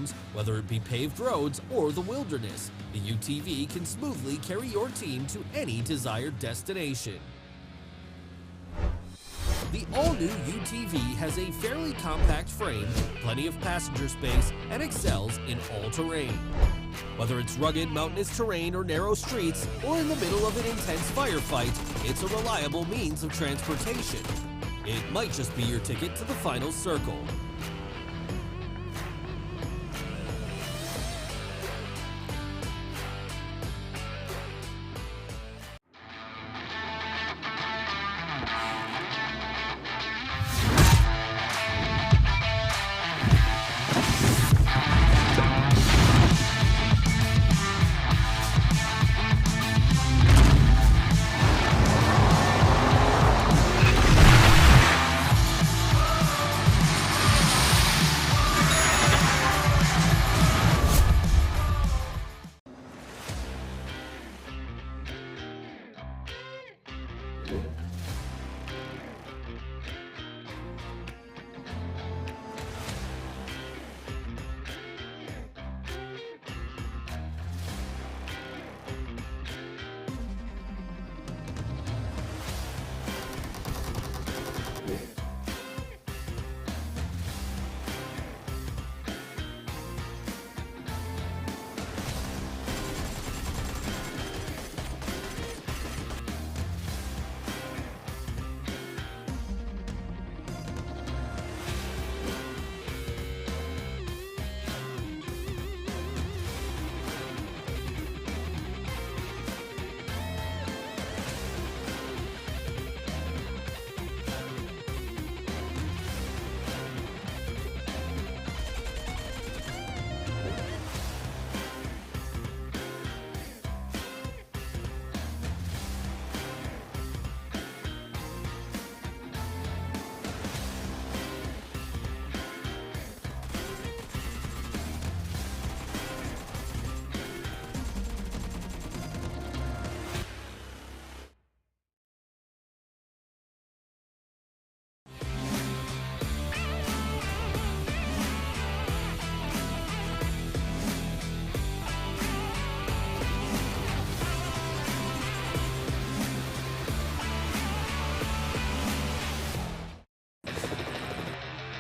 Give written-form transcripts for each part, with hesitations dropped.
games, whether it be paved roads or the wilderness, the UTV can smoothly carry your team to any desired destination. The all-new UTV has a fairly compact frame, plenty of passenger space, and excels in all terrain. Whether it's rugged mountainous terrain or narrow streets, or in the middle of an intense firefight, it's a reliable means of transportation. It might just be your ticket to the final circle.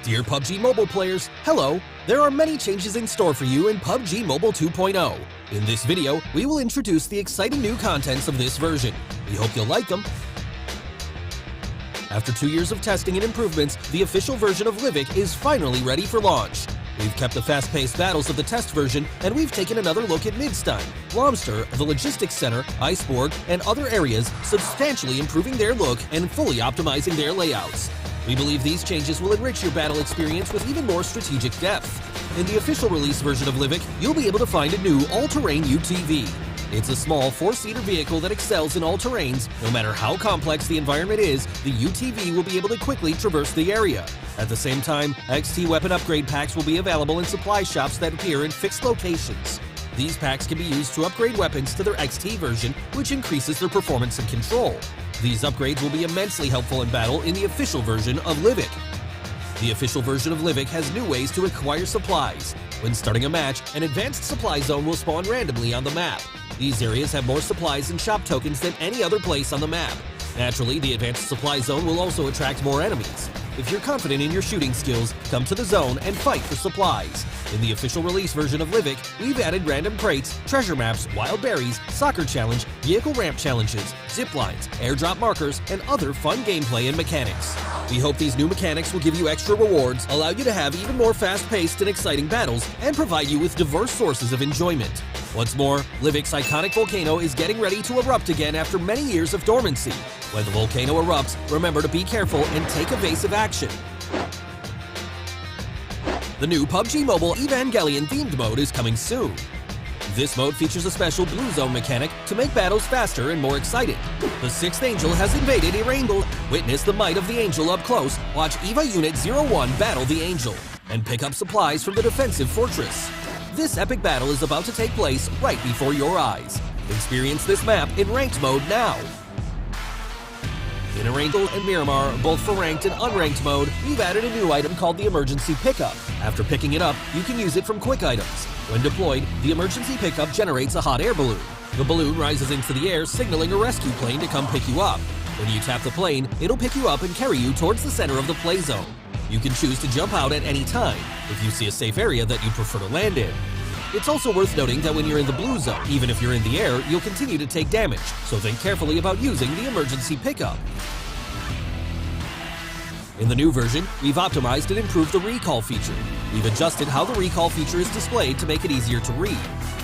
Dear PUBG Mobile players, hello! There are many changes in store for you in PUBG Mobile 2.0. In this video, we will introduce the exciting new contents of this version. We hope you'll like them. After 2 years of testing and improvements, the official version of Livik is finally ready for launch. We've kept the fast-paced battles of the test version, and we've taken another look at Midstein, Lomster, the Logistics Center, Iceborg, and other areas, substantially improving their look and fully optimizing their layouts. We believe these changes will enrich your battle experience with even more strategic depth. In the official release version of Livik, you'll be able to find a new all-terrain UTV. It's a small 4-seater vehicle that excels in all terrains. No matter how complex the environment is, the UTV will be able to quickly traverse the area. At the same time, XT weapon upgrade packs will be available in supply shops that appear in fixed locations. These packs can be used to upgrade weapons to their XT version, which increases their performance and control. These upgrades will be immensely helpful in battle in the official version of Livik. The official version of Livik has new ways to acquire supplies. When starting a match, an advanced supply zone will spawn randomly on the map. These areas have more supplies and shop tokens than any other place on the map. Naturally, the advanced supply zone will also attract more enemies. If you're confident in your shooting skills, come to the zone and fight for supplies. In the official release version of Livik, we've added random crates, treasure maps, wild berries, soccer challenge, vehicle ramp challenges, zip lines, airdrop markers, and other fun gameplay and mechanics. We hope these new mechanics will give you extra rewards, allow you to have even more fast-paced and exciting battles, and provide you with diverse sources of enjoyment. What's more, Livik's iconic volcano is getting ready to erupt again after many years of dormancy. When the volcano erupts, remember to be careful and take evasive action. The new PUBG Mobile Evangelion themed mode is coming soon. This mode features a special blue zone mechanic to make battles faster and more exciting. The 6th Angel has invaded a rainbow. Witness the might of the Angel up close, watch EVA Unit 01 battle the Angel, and pick up supplies from the defensive fortress. This epic battle is about to take place right before your eyes. Experience this map in ranked mode now. In Erangel and Myanmar, both for ranked and unranked mode, we've added a new item called the Emergency Pickup. After picking it up, you can use it from quick items. When deployed, the Emergency Pickup generates a hot air balloon. The balloon rises into the air, signaling a rescue plane to come pick you up. When you tap the plane, it'll pick you up and carry you towards the center of the play zone. You can choose to jump out at any time, if you see a safe area that you prefer to land in. It's also worth noting that when you're in the blue zone, even if you're in the air, you'll continue to take damage, so think carefully about using the Emergency Pickup. In the new version, we've optimized and improved the recall feature. We've adjusted how the recall feature is displayed to make it easier to read.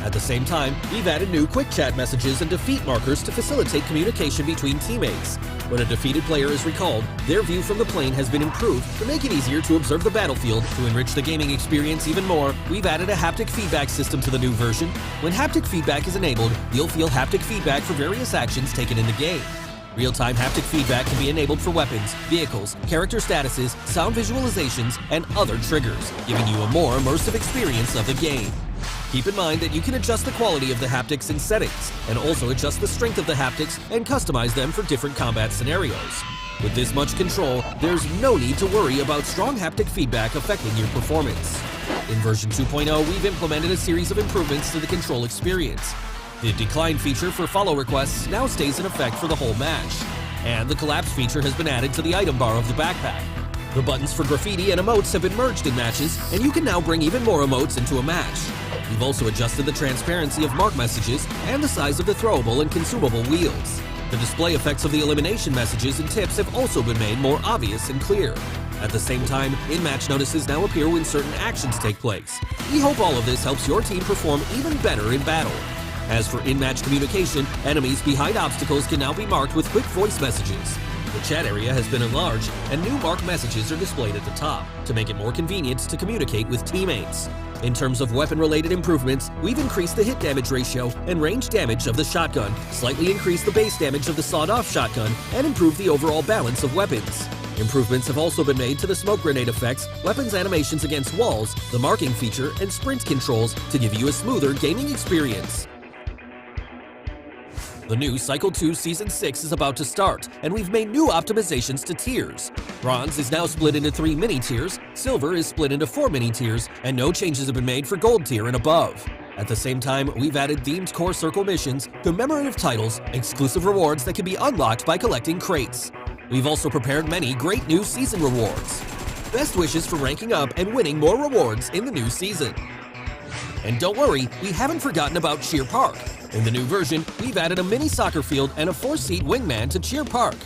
At the same time, we've added new quick chat messages and defeat markers to facilitate communication between teammates. When a defeated player is recalled, their view from the plane has been improved to make it easier to observe the battlefield. To enrich the gaming experience even more, we've added a haptic feedback system to the new version. When haptic feedback is enabled, you'll feel haptic feedback for various actions taken in the game. Real-time haptic feedback can be enabled for weapons, vehicles, character statuses, sound visualizations, and other triggers, giving you a more immersive experience of the game. Keep in mind that you can adjust the quality of the haptics in settings, and also adjust the strength of the haptics and customize them for different combat scenarios. With this much control, there's no need to worry about strong haptic feedback affecting your performance. In version 2.0, we've implemented a series of improvements to the control experience. The decline feature for follow requests now stays in effect for the whole match, and the collapse feature has been added to the item bar of the backpack. The buttons for graffiti and emotes have been merged in matches, and you can now bring even more emotes into a match. We've also adjusted the transparency of mark messages and the size of the throwable and consumable wheels. The display effects of the elimination messages and tips have also been made more obvious and clear. At the same time, in-match notices now appear when certain actions take place. We hope all of this helps your team perform even better in battle. As for in-match communication, enemies behind obstacles can now be marked with quick voice messages. The chat area has been enlarged, and new marked messages are displayed at the top to make it more convenient to communicate with teammates. In terms of weapon-related improvements, we've increased the hit damage ratio and range damage of the shotgun, slightly increased the base damage of the sawed-off shotgun, and improved the overall balance of weapons. Improvements have also been made to the smoke grenade effects, weapons animations against walls, the marking feature, and sprint controls to give you a smoother gaming experience. The new Cycle 2 Season 6 is about to start, and we've made new optimizations to tiers. Bronze is now split into 3 mini-tiers, Silver is split into 4 mini-tiers, and no changes have been made for Gold tier and above. At the same time, we've added themed core circle missions, commemorative titles, exclusive rewards that can be unlocked by collecting crates. We've also prepared many great new season rewards. Best wishes for ranking up and winning more rewards in the new season. And don't worry, we haven't forgotten about Cheer Park. In the new version, we've added a mini soccer field and a 4-seat wingman to Cheer Park.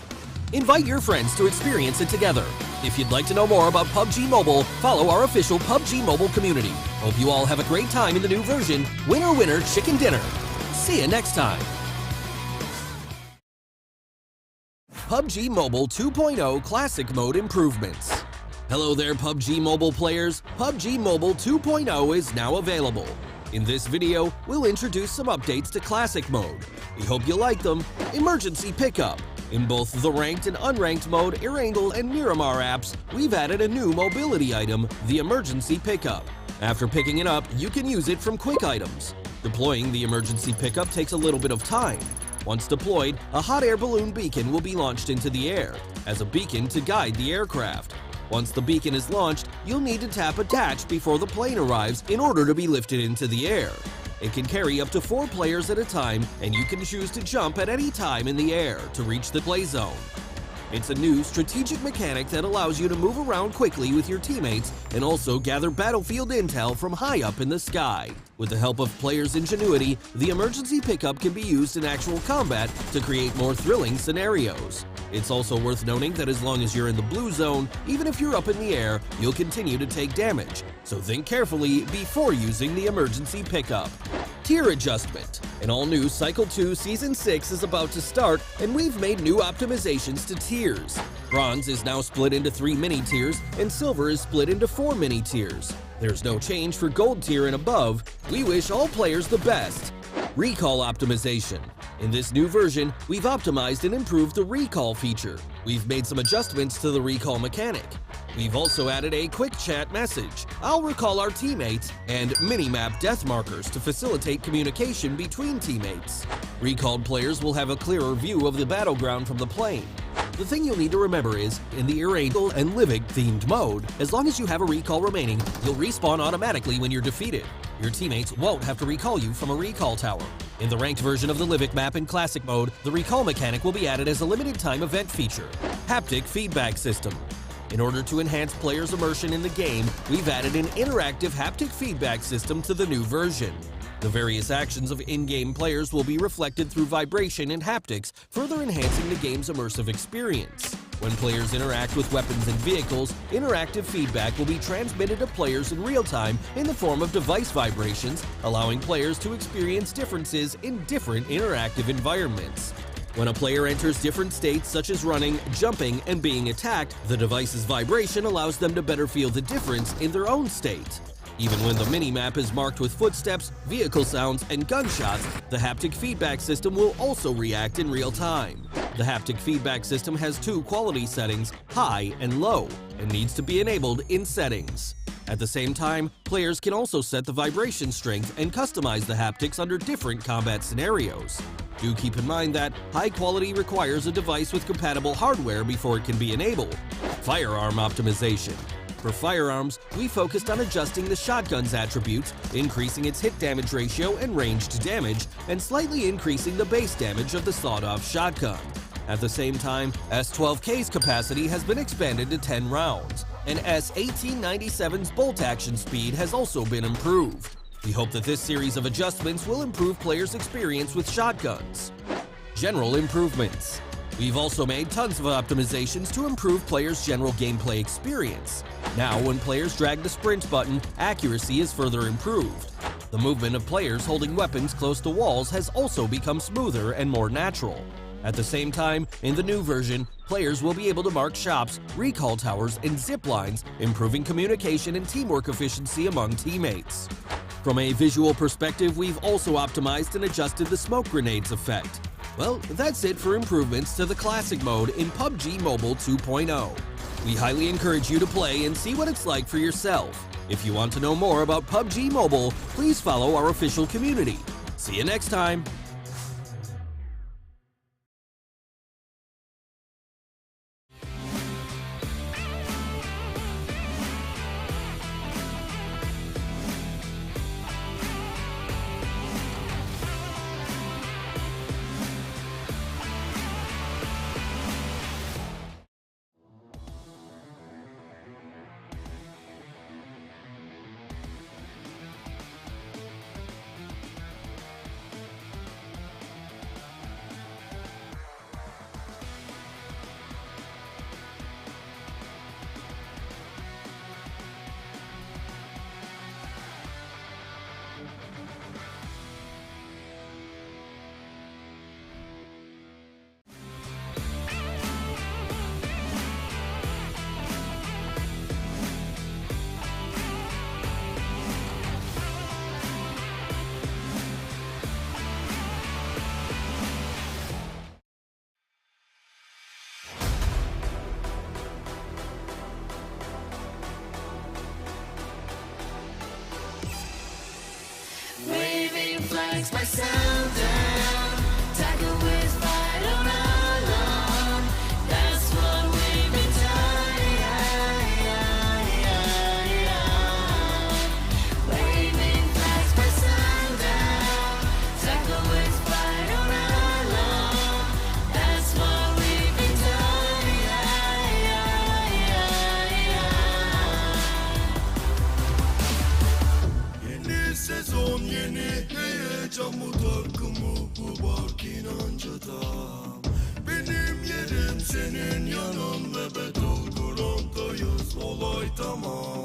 Invite your friends to experience it together. If you'd like to know more about PUBG Mobile, follow our official PUBG Mobile community. Hope you all have a great time in the new version. Winner, winner, chicken dinner. See you next time. PUBG Mobile 2.0 Classic Mode Improvements. Hello there, PUBG Mobile players. PUBG Mobile 2.0 is now available. In this video, we'll introduce some updates to Classic Mode. We hope you like them. Emergency Pickup. In both the ranked and unranked mode, Erangel and Myanmar apps, we've added a new mobility item, the Emergency Pickup. After picking it up, you can use it from quick items. Deploying the Emergency Pickup takes a little bit of time. Once deployed, a hot air balloon beacon will be launched into the air, as a beacon to guide the aircraft. Once the beacon is launched, you'll need to tap attach before the plane arrives in order to be lifted into the air. It can carry up to 4 players at a time, and you can choose to jump at any time in the air to reach the play zone. It's a new strategic mechanic that allows you to move around quickly with your teammates and also gather battlefield intel from high up in the sky. With the help of players' ingenuity, the emergency pickup can be used in actual combat to create more thrilling scenarios. It's also worth noting that as long as you're in the blue zone, even if you're up in the air, you'll continue to take damage, so think carefully before using the emergency pickup. Tier adjustment. An all-new Cycle 2 Season 6 is about to start, and we've made new optimizations to tiers. Bronze is now split into 3 mini-tiers, and Silver is split into 4 mini-tiers. There's no change for Gold tier and above. We wish all players the best. Recall optimization. In this new version, we've optimized and improved the recall feature. We've made some adjustments to the recall mechanic. We've also added a quick chat message, "I'll recall our teammates," and mini-map death markers to facilitate communication between teammates. Recalled players will have a clearer view of the battleground from the plane. The thing you'll need to remember is, in the Iranian and Livik themed mode, as long as you have a recall remaining, you'll respawn automatically when you're defeated. Your teammates won't have to recall you from a recall tower. In the ranked version of the Livik map in Classic mode, the recall mechanic will be added as a limited time event feature. Haptic feedback system. In order to enhance players' immersion in the game, we've added an interactive haptic feedback system to the new version. The various actions of in-game players will be reflected through vibration and haptics, further enhancing the game's immersive experience. When players interact with weapons and vehicles, interactive feedback will be transmitted to players in real time in the form of device vibrations, allowing players to experience differences in different interactive environments. When a player enters different states such as running, jumping, and being attacked, the device's vibration allows them to better feel the difference in their own state. Even when the mini-map is marked with footsteps, vehicle sounds, and gunshots, the haptic feedback system will also react in real time. The haptic feedback system has two quality settings, high and low, and needs to be enabled in settings. At the same time, players can also set the vibration strength and customize the haptics under different combat scenarios. Do keep in mind that high quality requires a device with compatible hardware before it can be enabled. Firearm optimization. For firearms, we focused on adjusting the shotgun's attributes, increasing its hit damage ratio and ranged damage, and slightly increasing the base damage of the sawed-off shotgun. At the same time, S12K's capacity has been expanded to 10 rounds, and S1897's bolt action speed has also been improved. We hope that this series of adjustments will improve players' experience with shotguns. General improvements. We've also made tons of optimizations to improve players' general gameplay experience. Now, when players drag the sprint button, accuracy is further improved. The movement of players holding weapons close to walls has also become smoother and more natural. At the same time, in the new version, players will be able to mark shops, recall towers, and zip lines, improving communication and teamwork efficiency among teammates. From a visual perspective, we've also optimized and adjusted the smoke grenades effect. Well, that's it for improvements to the Classic mode in PUBG Mobile 2.0. We highly encourage you to play and see what it's like for yourself. If you want to know more about PUBG Mobile, please follow our official community. See you next time! Flags my sound down, tiger with fight on alone. That's what we've been done. Waving flags my sound down, tiger with fight on alone. That's what we've been done. Yeni sezon yeni camı takımı bu bark inancıda. Benim yerim senin yanın ve bedolgurantayız olay tamam.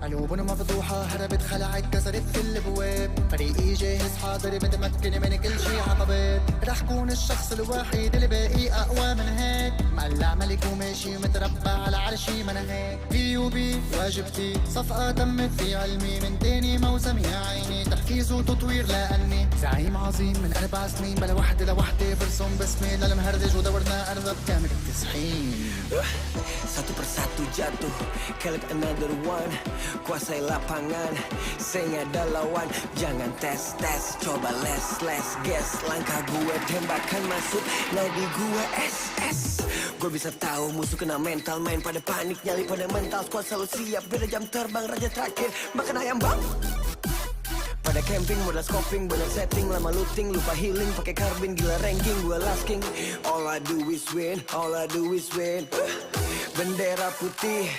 قلوبنا مفضوحة هربت خلعت كسرت في الابواب فريقي جاهز حاضر متمكن من كل شي عقبات رح كون الشخص الوحيد اللي باقي اقوى من هيك مقلع ملك وماشي متربع على عرشي ما انا هيك PUBG واجبتي صفقة تمت في علمي من تاني موسم يا عيني تحفيز وتطوير لاني زعيم عظيم من 4 سنين بلا وحدة لوحدة برسم بسمي للمهرج ودورنا ارض كامل التسحين Satu persatu jatuh, collect another one. Kuasai lapangan, sing ada lawan. Jangan tes, coba les, guess. Langkah gue tembakan masuk, nadi gue SS. Gue bisa tahu musuh kena mental, main pada panik, nyali pada mental. Squad selalu siap, beda jam terbang, raja terakhir makan ayam bang. Pada camping, modal scoping, bener setting, lama looting, lupa healing, pakai karbin, gila ranking, gua last king. All I do is win, all I do is win. Bendera putih,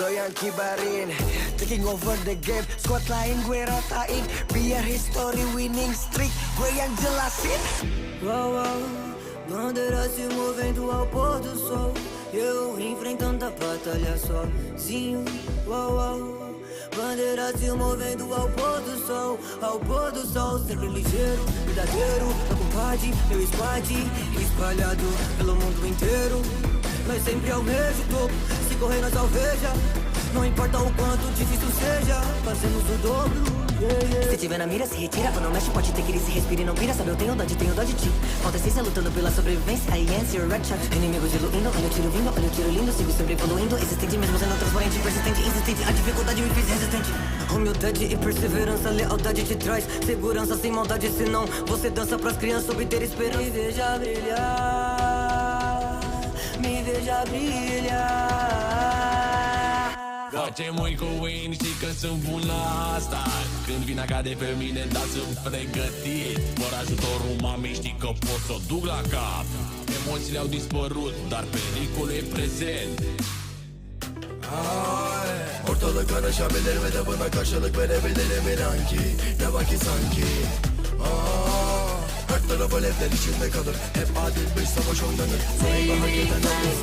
lo yang kibarin, taking over the game. Squad lain gue ratain, biar history winning streak gue yang jelasin. Wow, wow, bandeira se movendo ao pôr do sol. Eu enfrentando a batalha sozinho. Wow, wow, bandeira se movendo ao pôr do sol. Ao pôr do sol, sempre ligeiro, verdadeiro. Meu compadre, meu squad, espalhado pelo mundo inteiro. Nós sempre almeja o topo, se correr nós alveja. Não importa o quanto difícil seja, fazemos o dobro. Se tiver na mira, se retira, ou não mexe, pode ter que ir, se respira e não pira. Sabe, eu tenho dó de ti. Falta essência lutando pela sobrevivência. I answer your red shot. Inimigo diluindo, olha o tiro vindo, olha o tiro lindo. Sigo sempre evoluindo, existente mesmo sendo transparente, persistente, insistente. A dificuldade me fez resistente. Humildade e perseverança, lealdade te traz segurança sem maldade, senão você dança pras crianças obter esperança. Me veja brilhar, me veja brilhar. Face mâini cu win, știi că sunt bun la asta. Când vine cade pe mine, da, sunt pregătit. Fără ajutorul mamei știi că pot să o duc la cap. Emoțiile au dispărut, dar pericolul e prezent. Ortalık karışabilir ve de buna karşılık verebilirim inan ki. Ne var ki sanki. Her taraf alevler içinde kalır. Hep adil bir savaş oynanır. Sahibi hak eden alır.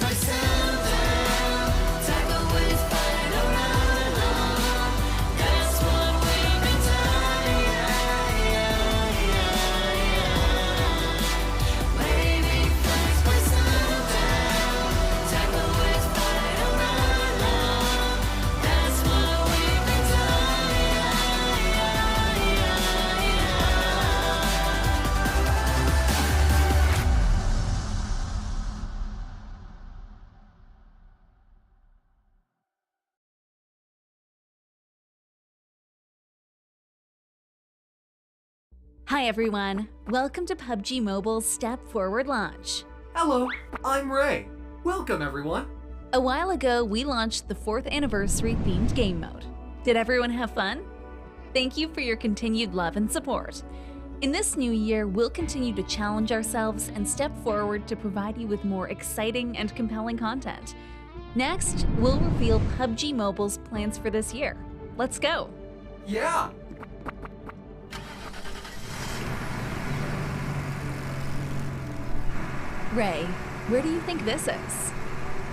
Hi everyone, welcome to PUBG Mobile's Step Forward launch. Hello, I'm Ray. Welcome everyone. A while ago, we launched the 4th anniversary themed game mode. Did everyone have fun? Thank you for your continued love and support. In this new year, we'll continue to challenge ourselves and step forward to provide you with more exciting and compelling content. Next, we'll reveal PUBG Mobile's plans for this year. Let's go! Yeah. Ray, where do you think this is?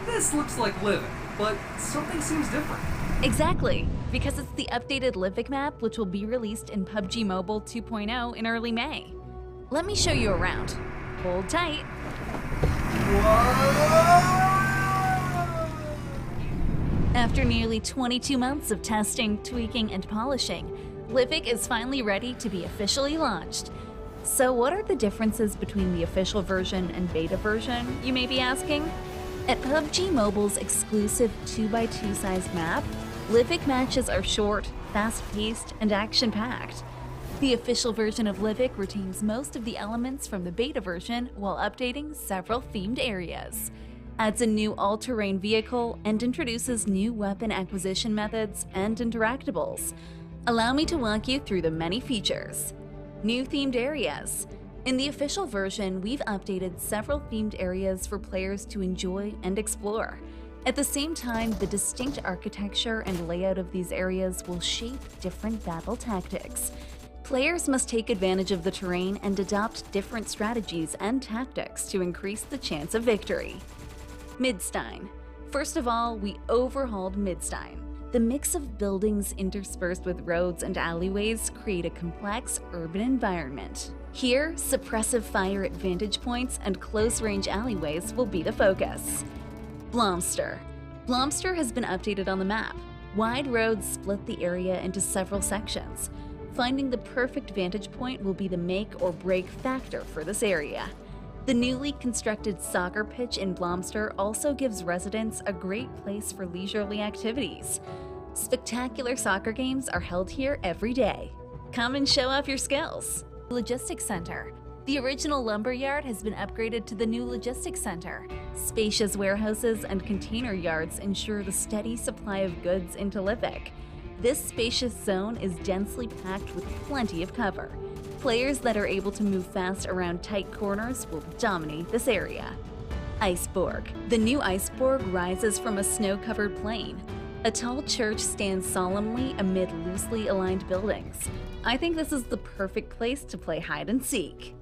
This looks like Livik, but something seems different. Exactly, because it's the updated Livik map, which will be released in PUBG Mobile 2.0 in early May. Let me show you around. Hold tight. After nearly 22 months of testing, tweaking, and polishing, Livik is finally ready to be officially launched. So what are the differences between the official version and beta version, you may be asking? At PUBG Mobile's exclusive 2x2 sized map, Livik matches are short, fast-paced, and action-packed. The official version of Livik retains most of the elements from the beta version while updating several themed areas, adds a new all-terrain vehicle, and introduces new weapon acquisition methods and interactables. Allow me to walk you through the many features. New themed areas. In the official version, we've updated several themed areas for players to enjoy and explore. At the same time, the distinct architecture and layout of these areas will shape different battle tactics. Players must take advantage of the terrain and adopt different strategies and tactics to increase the chance of victory. Midstein. First of all, we overhauled Midstein. The mix of buildings interspersed with roads and alleyways create a complex urban environment. Here, suppressive fire at vantage points and close-range alleyways will be the focus. Blomster. Blomster has been updated on the map. Wide roads split the area into several sections. Finding the perfect vantage point will be the make or break factor for this area. The newly constructed soccer pitch in Blomster also gives residents a great place for leisurely activities. Spectacular soccer games are held here every day. Come and show off your skills. Logistics Center. The original lumberyard has been upgraded to the new logistics center. Spacious warehouses and container yards ensure the steady supply of goods into Livik. This spacious zone is densely packed with plenty of cover. Players that are able to move fast around tight corners will dominate this area. Iceborg. The new Iceborg rises from a snow-covered plain. A tall church stands solemnly amid loosely aligned buildings. I think this is the perfect place to play hide and seek.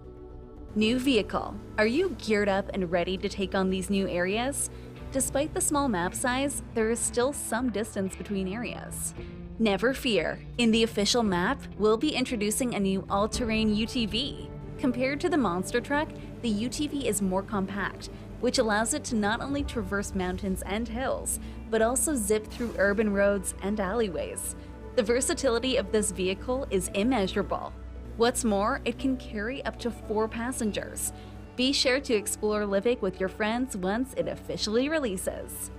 New vehicle. Are you geared up and ready to take on these new areas? Despite the small map size, there is still some distance between areas. Never fear, in the official map, we'll be introducing a new all-terrain UTV. Compared to the monster truck, the UTV is more compact, which allows it to not only traverse mountains and hills, but also zip through urban roads and alleyways. The versatility of this vehicle is immeasurable. What's more, it can carry up to 4 passengers. Be sure to explore Livik with your friends once it officially releases.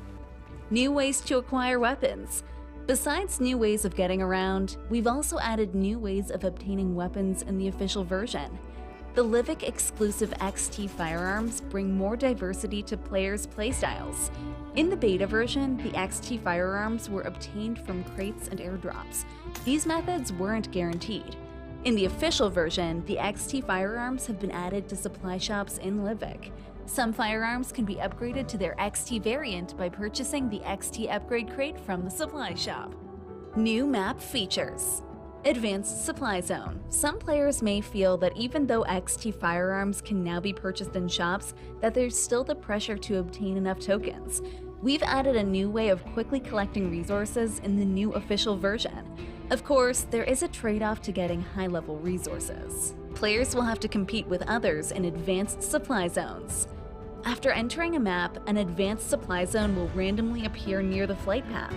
New ways to acquire weapons. Besides new ways of getting around, we've also added new ways of obtaining weapons in the official version. The Livik exclusive XT firearms bring more diversity to players' playstyles. In the beta version, the XT firearms were obtained from crates and airdrops. These methods weren't guaranteed. In the official version, the XT firearms have been added to supply shops in Livik. Some firearms can be upgraded to their XT variant by purchasing the XT upgrade crate from the supply shop. New map features. Advanced Supply Zone. Some players may feel that even though XT firearms can now be purchased in shops, that there's still the pressure to obtain enough tokens. We've added a new way of quickly collecting resources in the new official version. Of course, there is a trade-off to getting high-level resources. Players will have to compete with others in advanced supply zones. After entering a map, an advanced supply zone will randomly appear near the flight path.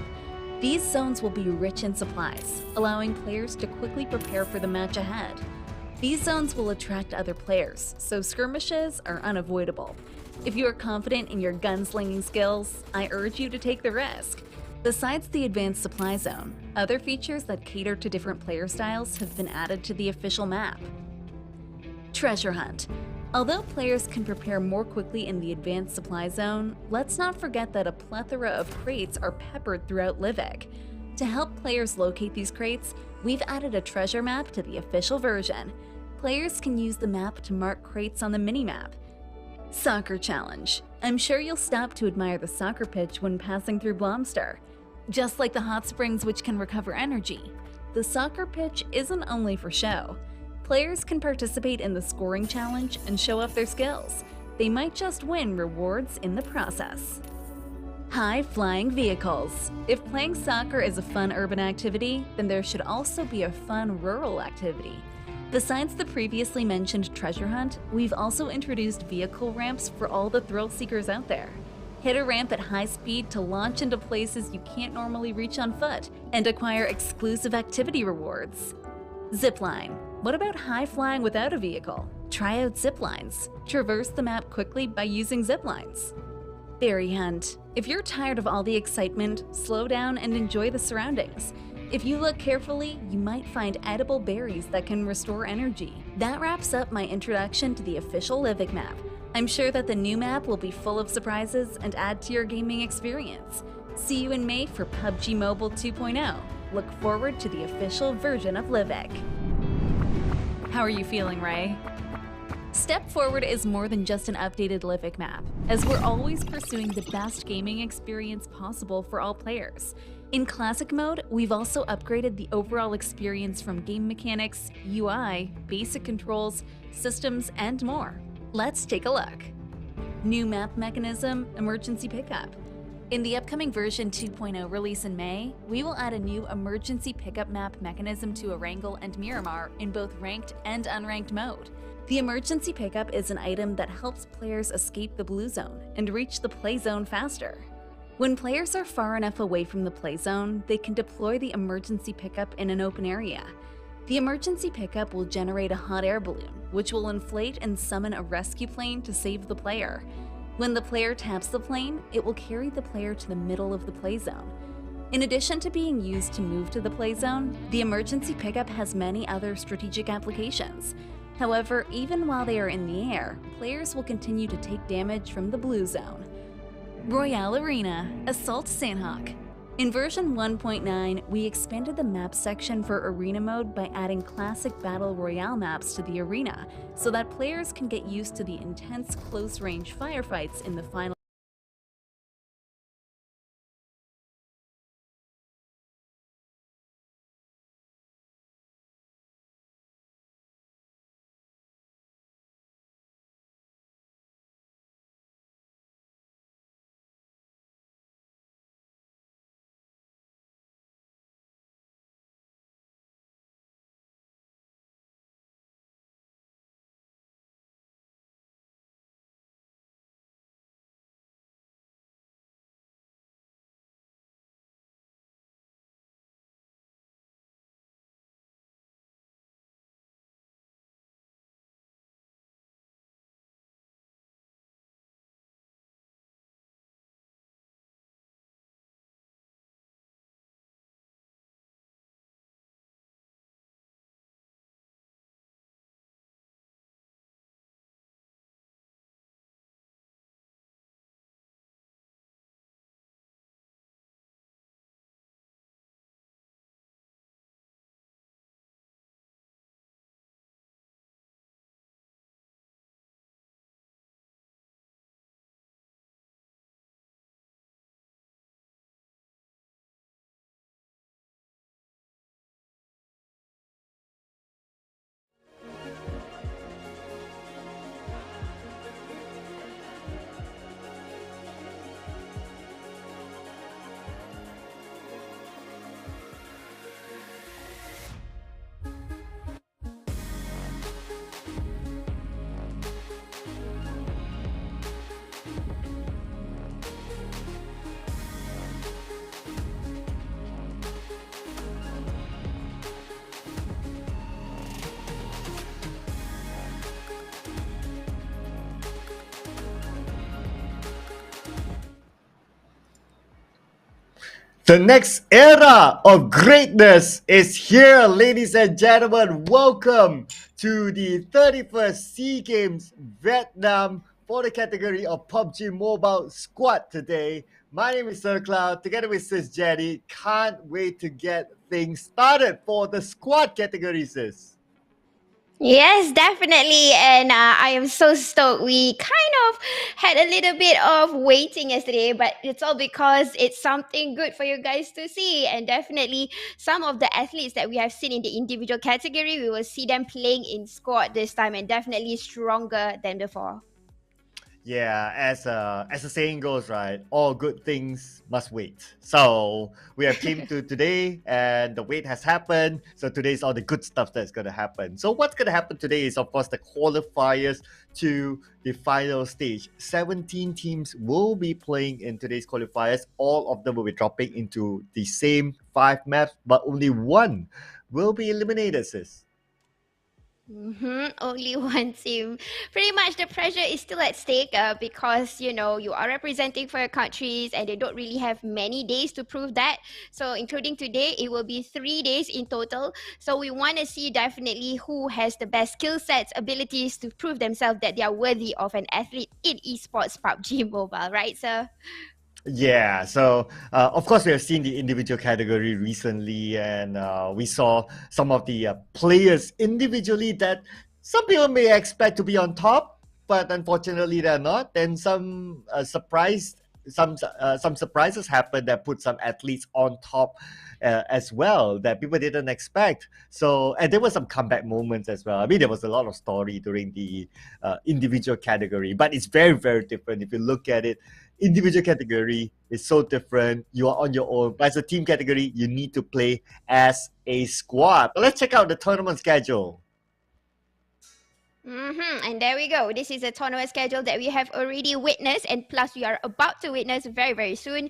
These zones will be rich in supplies, allowing players to quickly prepare for the match ahead. These zones will attract other players, so skirmishes are unavoidable. If you are confident in your gunslinging skills, I urge you to take the risk. Besides the advanced supply zone, other features that cater to different player styles have been added to the official map. Treasure Hunt. Although players can prepare more quickly in the advanced supply zone, let's not forget that a plethora of crates are peppered throughout Livik. To help players locate these crates, we've added a treasure map to the official version. Players can use the map to mark crates on the minimap. Soccer Challenge. I'm sure you'll stop to admire the soccer pitch when passing through Blomster. Just like the hot springs which can recover energy, the soccer pitch isn't only for show. Players can participate in the scoring challenge and show off their skills. They might just win rewards in the process. High-flying vehicles. If playing soccer is a fun urban activity, then there should also be a fun rural activity. Besides the previously mentioned treasure hunt, we've also introduced vehicle ramps for all the thrill seekers out there. Hit a ramp at high speed to launch into places you can't normally reach on foot and acquire exclusive activity rewards. Zipline. What about high flying without a vehicle? Try out ziplines. Traverse the map quickly by using ziplines. Berry hunt. If you're tired of all the excitement, slow down and enjoy the surroundings. If you look carefully, you might find edible berries that can restore energy. That wraps up my introduction to the official Livik map. I'm sure that the new map will be full of surprises and add to your gaming experience. See you in May for PUBG Mobile 2.0. Look forward to the official version of Livik. How are you feeling, Ray? Step Forward is more than just an updated Livik map, as we're always pursuing the best gaming experience possible for all players. In Classic mode, we've also upgraded the overall experience from game mechanics, UI, basic controls, systems, and more. Let's take a look. New map mechanism, emergency pickup. In the upcoming version 2.0 release in May, we will add a new emergency pickup map mechanism to Erangel and Myanmar in both ranked and unranked mode. The emergency pickup is an item that helps players escape the blue zone and reach the play zone faster. When players are far enough away from the play zone, they can deploy the emergency pickup in an open area. The emergency pickup will generate a hot air balloon, which will inflate and summon a rescue plane to save the player. When the player taps the plane, it will carry the player to the middle of the play zone. In addition to being used to move to the play zone, the emergency pickup has many other strategic applications. However, even while they are in the air, players will continue to take damage from the blue zone. Royale Arena Assault Sandhawk. In version 1.9, we expanded the map section for Arena mode by adding classic Battle Royale maps to the arena, so that players can get used to the intense close-range firefights in the final. The next era of greatness is here, ladies and gentlemen. Welcome to the 31st SEA Games Vietnam for the category of PUBG Mobile squad today. My name is Sir Cloud, together with Sis Jetty. Can't wait to get things started for the squad category, Sis. Yes, definitely. And I am so stoked. We kind of had a little bit of waiting yesterday, but it's all because it's something good for you guys to see. And definitely some of the athletes that we have seen in the individual category, we will see them playing in squad this time and definitely stronger than before. Yeah, as the saying goes, right? All good things must wait. So we have came to today, and the wait has happened. So today's all the good stuff that's gonna happen. So what's gonna happen today is, of course, the qualifiers to the final stage. 17 teams will be playing in today's qualifiers. All of them will be dropping into the same 5 maps, but only one will be eliminated, sis. Only one team. Pretty much the pressure is still at stake because you are representing for your countries and they don't really have many days to prove that. So including today, it will be 3 days in total. So we want to see definitely who has the best skill sets, abilities to prove themselves that they are worthy of an athlete in esports PUBG Mobile, right, sir? Yeah, so of course we have seen the individual category recently, and we saw some of the players individually that some people may expect to be on top, but unfortunately they're not. And some some surprises happened that put some athletes on top as well that people didn't expect. So, and there were some comeback moments as well. I mean, there was a lot of story during the individual category, but it's very, very different if you look at it. Individual category is so different. You are on your own. But as a team category, you need to play as a squad. But let's check out the tournament schedule. And there we go. This is a tournament schedule that we have already witnessed, and plus we are about to witness very, very soon.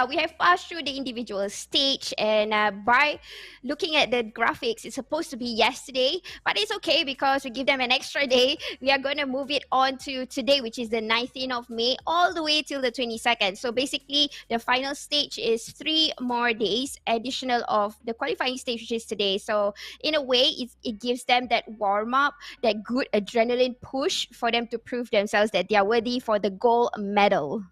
We have passed through the individual stage, and by looking at the graphics, it's supposed to be yesterday, but it's okay because we give them an extra day. We are going to move it on to today, which is the 19th of May, all the way till the 22nd. So basically, the final stage is 3 more days additional of the qualifying stage, which is today. So in a way, it gives them that warm up, that good adrenaline push for them to prove themselves that they are worthy for the gold medal.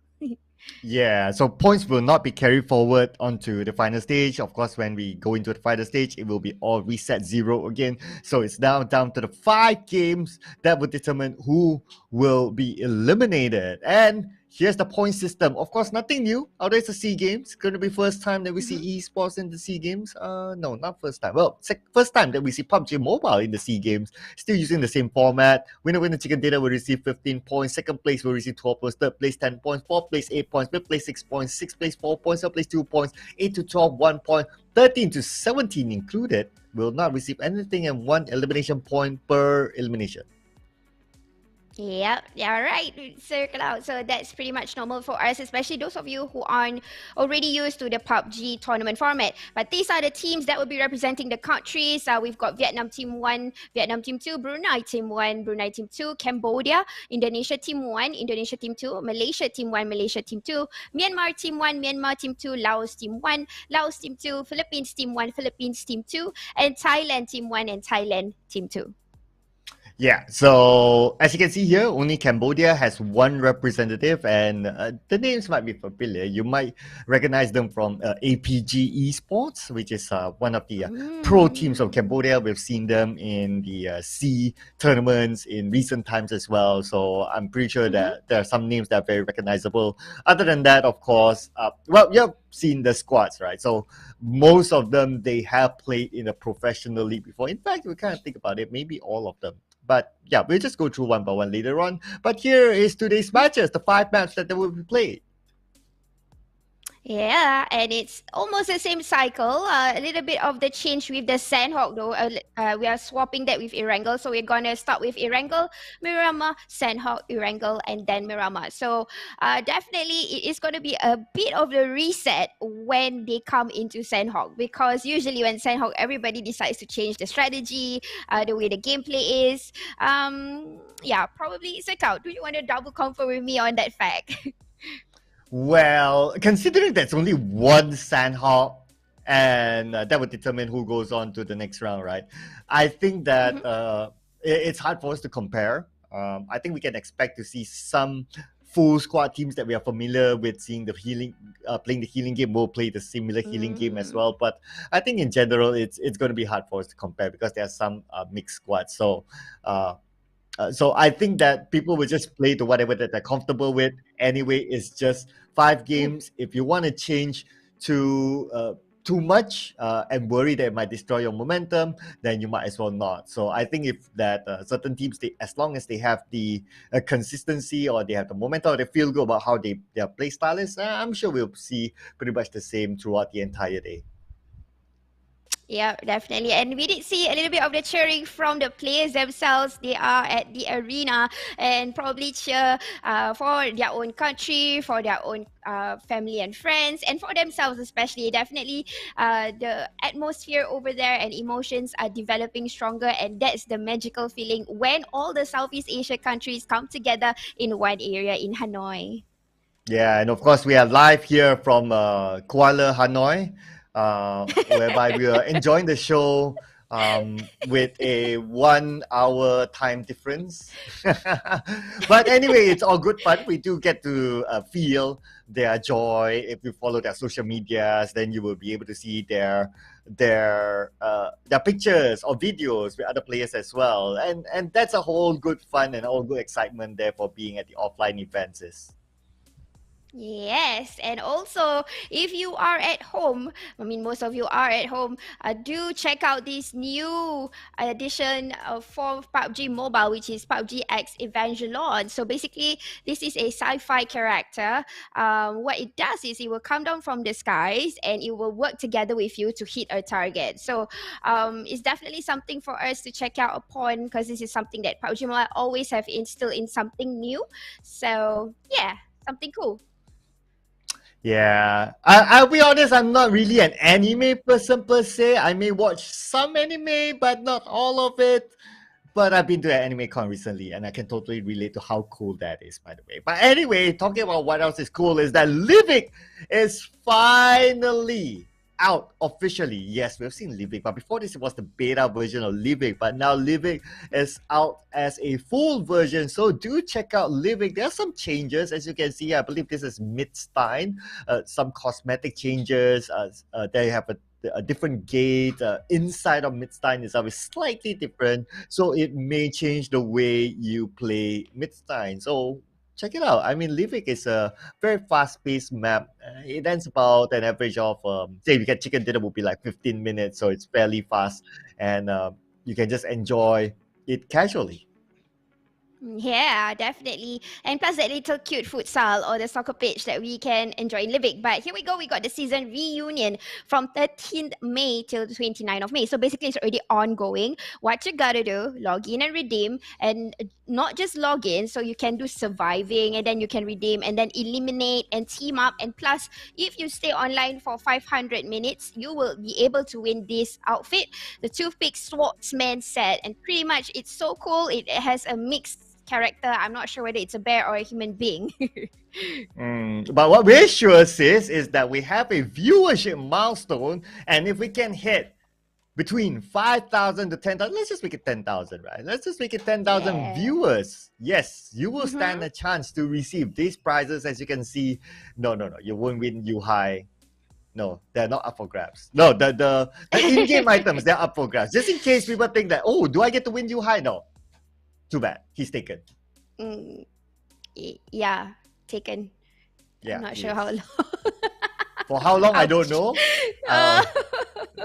Yeah, so points will not be carried forward onto the final stage. Of course, when we go into the final stage, it will be all reset 0 again. So it's now down to the 5 games that will determine who will be eliminated. And here's the point system. Of course, nothing new. Although it's a SEA Games, going to be first time that we see esports in the SEA Games. No, not first time. Well, first time that we see PUBG Mobile in the SEA Games. Still using the same format. Winner chicken dinner will receive 15 points. Second place will receive 12 points. Third place 10 points. Fourth place 8 points. Fifth place 6 points. Sixth place 4 points. Seventh place 2 points. 8 to 12 1 point. 13 to 17 included will not receive anything, and 1 elimination point per elimination. Yep, yeah, right. Circle out. So that's pretty much normal for us, especially those of you who aren't already used to the PUBG tournament format. But these are the teams that will be representing the countries. We've got Vietnam Team 1, Vietnam Team 2, Brunei Team 1, Brunei Team 2, Cambodia, Indonesia Team 1, Indonesia Team 2, Malaysia Team 1, Malaysia Team 2, Myanmar Team 1, Myanmar Team 2, Laos Team 1, Laos Team 2, Philippines Team 1, Philippines Team 2, and Thailand Team 1 and Thailand Team 2. Yeah, so as you can see here, only Cambodia has 1 representative, and the names might be familiar. You might recognize them from APG Esports, which is one of the pro teams of Cambodia. We've seen them in the SEA tournaments in recent times as well. So I'm pretty sure that there are some names that are very recognizable. Other than that, of course, well, you've seen the squads, right? So most of them, they have played in a professional league before. In fact, we kind of think about it, maybe all of them. But yeah, we'll just go through one by one later on. But here is today's matches, the 5 matches that will be played. Yeah, and it's almost the same cycle. A little bit of the change with the Sandhawk though. We are swapping that with Erangel. So we're going to start with Erangel, Miramar, Sandhawk, Erangel, and then Miramar. So definitely it is going to be a bit of the reset when they come into Sandhawk, because usually when Sandhawk, everybody decides to change the strategy, the way the gameplay is. Yeah, probably Sekau. Do you want to double confirm with me on that fact? Well, considering there's only 1 Sandhawk, and that would determine who goes on to the next round, right? I think that it's hard for us to compare. I think we can expect to see some full squad teams that we are familiar with seeing the healing, playing the healing game. Will play the similar healing game as well. But I think in general, it's going to be hard for us to compare because there are some mixed squads. So I think that people will just play to whatever that they're comfortable with. Anyway, it's just 5 games. If you want to change to too much and worry that it might destroy your momentum, then you might as well not. So I think if that certain teams, as long as they have the consistency, or they have the momentum, or they feel good about how their play style is, I'm sure we'll see pretty much the same throughout the entire day. Yeah, definitely. And we did see a little bit of the cheering from the players themselves. They are at the arena and probably cheer for their own country, for their own family and friends, and for themselves especially. Definitely the atmosphere over there and emotions are developing stronger, and that's the magical feeling when all the Southeast Asia countries come together in one area in Hanoi. Yeah, and of course we are live here from Kuala Hanoi. Whereby we are enjoying the show with a 1 hour time difference. But anyway, it's all good fun. We do get to feel their joy. If you follow their social medias, then you will be able to see their pictures or videos with other players as well. And that's a whole good fun and all good excitement there for being at the offline events. Yes, and also if you are at home, I mean most of you are at home, do check out this new edition for PUBG Mobile, which is PUBG X Evangelon. So basically, this is a sci-fi character. What it does is it will come down from the skies and it will work together with you to hit a target. So it's definitely something for us to check out upon because this is something that PUBG Mobile always have instilled in something new. So yeah, something cool. Yeah, I'll be honest, I'm not really an anime person per se. I may watch some anime, but not all of it. But I've been to an anime con recently, and I can totally relate to how cool that is, by the way. But anyway, talking about what else is cool is that Livik is finally out officially. Yes, we've seen Livik, but before this, it was the beta version of Livik. But now Livik is out as a full version. So do check out Livik. There are some changes, as you can see. I believe this is Midstein. Some cosmetic changes. They have a different gate inside of Midstein is always slightly different, so it may change the way you play Midstein. So check it out. I mean, Livik is a very fast-paced map. It ends about an average of say if you get chicken dinner would be like 15 minutes, so it's fairly fast, and you can just enjoy it casually. Yeah, definitely. And plus that little cute futsal or the soccer pitch that we can enjoy in Livik. But here we go, we got the season reunion from 13th May till the 29th of May. So basically it's already ongoing. What you gotta do, log in and redeem, and not just log in, so you can do surviving and then you can redeem and then eliminate and team up. And plus, if you stay online for 500 minutes, you will be able to win this outfit, the Toothpick Swordsman set. And pretty much it's so cool. It has a mixed character. I'm not sure whether it's a bear or a human being. But what we're sure, sis, is that we have a viewership milestone, and if we can hit between 5,000 to 10,000, let's just make it 10,000, right? Let's just make it 10,000 Yeah. viewers. Yes, you will stand a chance to receive these prizes. As you can see, no, you won't win U High. No, they're not up for grabs. No, the in-game items, they're up for grabs. Just in case people think that, oh, do I get to win U High? No. Too bad. He's taken. Yeah, taken. Yeah, I'm not he sure is. how long. For how long, I don't know.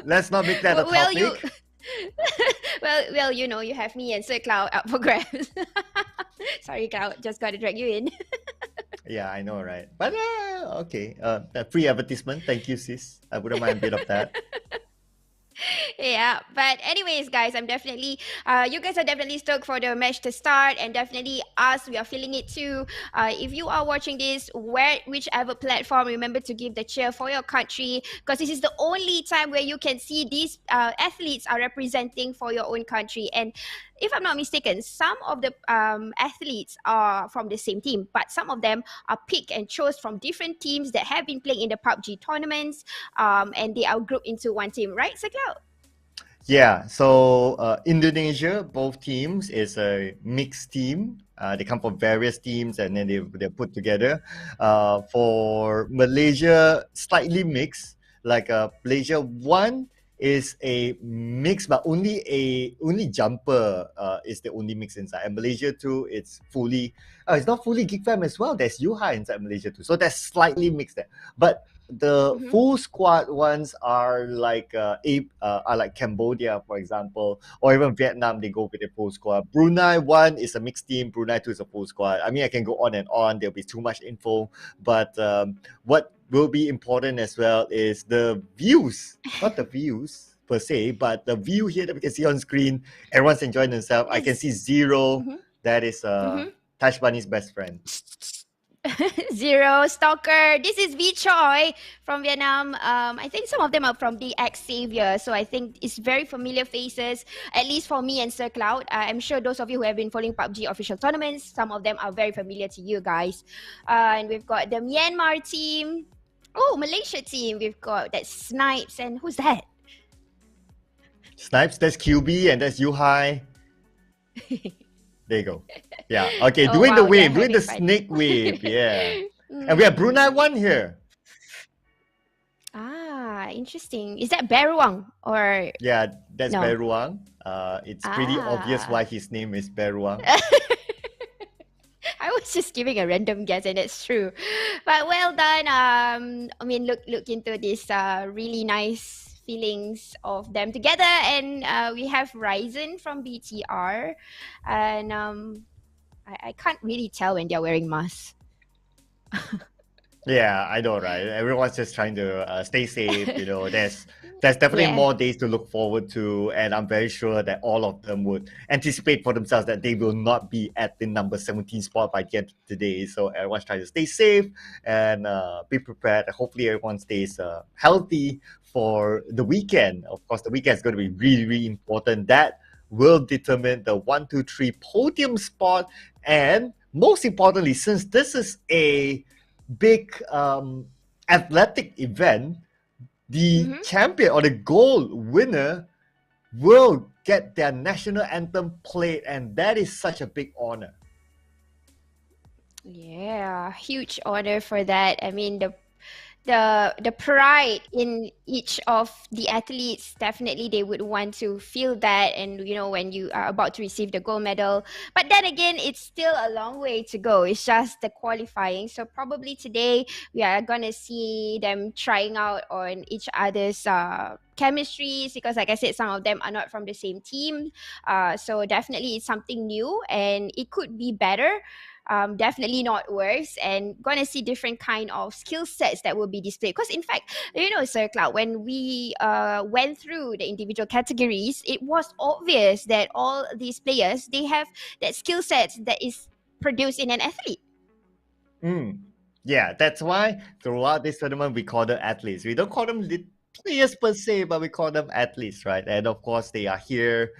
Let's not make that a well, topic. well, you know, you have me and Sir Cloud up for grabs. Sorry, Cloud, just got to drag you in. Yeah, I know, right? But okay. Free advertisement. Thank you, sis. I wouldn't mind a bit of that. Yeah, but anyways, guys, I'm definitely you guys are definitely stoked for the match to start, and definitely us, we are feeling it too. If you are watching this whichever platform, remember to give the cheer for your country, because this is the only time where you can see these athletes are representing for your own country. And if I'm not mistaken, some of the athletes are from the same team, but some of them are picked and chose from different teams that have been playing in the PUBG tournaments, and they are grouped into one team, right, Sir Cloud? Yeah, so Indonesia, both teams is a mixed team. They come from various teams and then they're put together. For Malaysia, slightly mixed. Like Malaysia 1 is a mix, but only jumper is the only mix inside. And Malaysia 2, it's not fully Geek Fam as well. There's Yuhai inside Malaysia 2. So that's slightly mixed there. But the full squad ones are like Cambodia, for example, or even Vietnam. They go with a full squad. Brunei 1 is a mixed team. Brunei 2 is a full squad. I mean, I can go on and on. There'll be too much info, but what will be important as well is the views, not the views per se, but the view here that we can see on screen. Everyone's enjoying themselves. I can see Zero. That is Tash Bunny's best friend. Zero, Stalker. This is V Choi from Vietnam. I think some of them are from the X Savior, so I think it's very familiar faces, at least for me and Sir Cloud. I'm sure those of you who have been following PUBG official tournaments, some of them are very familiar to you guys. And we've got the Myanmar team. Oh, Malaysia team. We've got that Snipes, and who's that? Snipes, that's QB, and that's Yuhai. There you go. Yeah. Okay. Oh, doing the wow, wave, they're doing the having fun. snake wave. Yeah. And we have Brunei 1 here. Ah, interesting. Is that Beruang or? Yeah, that's No. Beruang. It's pretty obvious Ah. why his name is Beruang. I was was just giving a random guess, and it's true. But well done. I mean, look into this really nice feelings of them together, and we have Ryzen from BTR, and I can't really tell when they're wearing masks. Yeah, I know, right? Everyone's just trying to stay safe. There's definitely Yeah. more days to look forward to, and I'm very sure that all of them would anticipate for themselves that they will not be at the number 17 spot by the end of the day. So everyone's trying to stay safe and be prepared. Hopefully, everyone stays healthy for the weekend. Of course, the weekend is going to be really, really important. That will determine the 1, 2, 3 podium spot, and most importantly, since this is a big athletic event, the champion or the gold winner will get their national anthem played, and that is such a big honor. Yeah, huge honor for that. I mean, the pride in each of the athletes, definitely they would want to feel that, and when you are about to receive the gold medal. But then again, it's still a long way to go. It's just the qualifying, so probably today we are gonna see them trying out on each other's chemistries, because like I said, some of them are not from the same team, so definitely it's something new, and it could be better. Definitely not worse, and gonna see different kind of skill sets that will be displayed. Because in fact, Sir Cloud, when we went through the individual categories, it was obvious that all these players, they have that skill set that is produced in an athlete. Yeah, that's why throughout this tournament we call them athletes. We don't call them players per se, but we call them athletes, right? And of course, they are here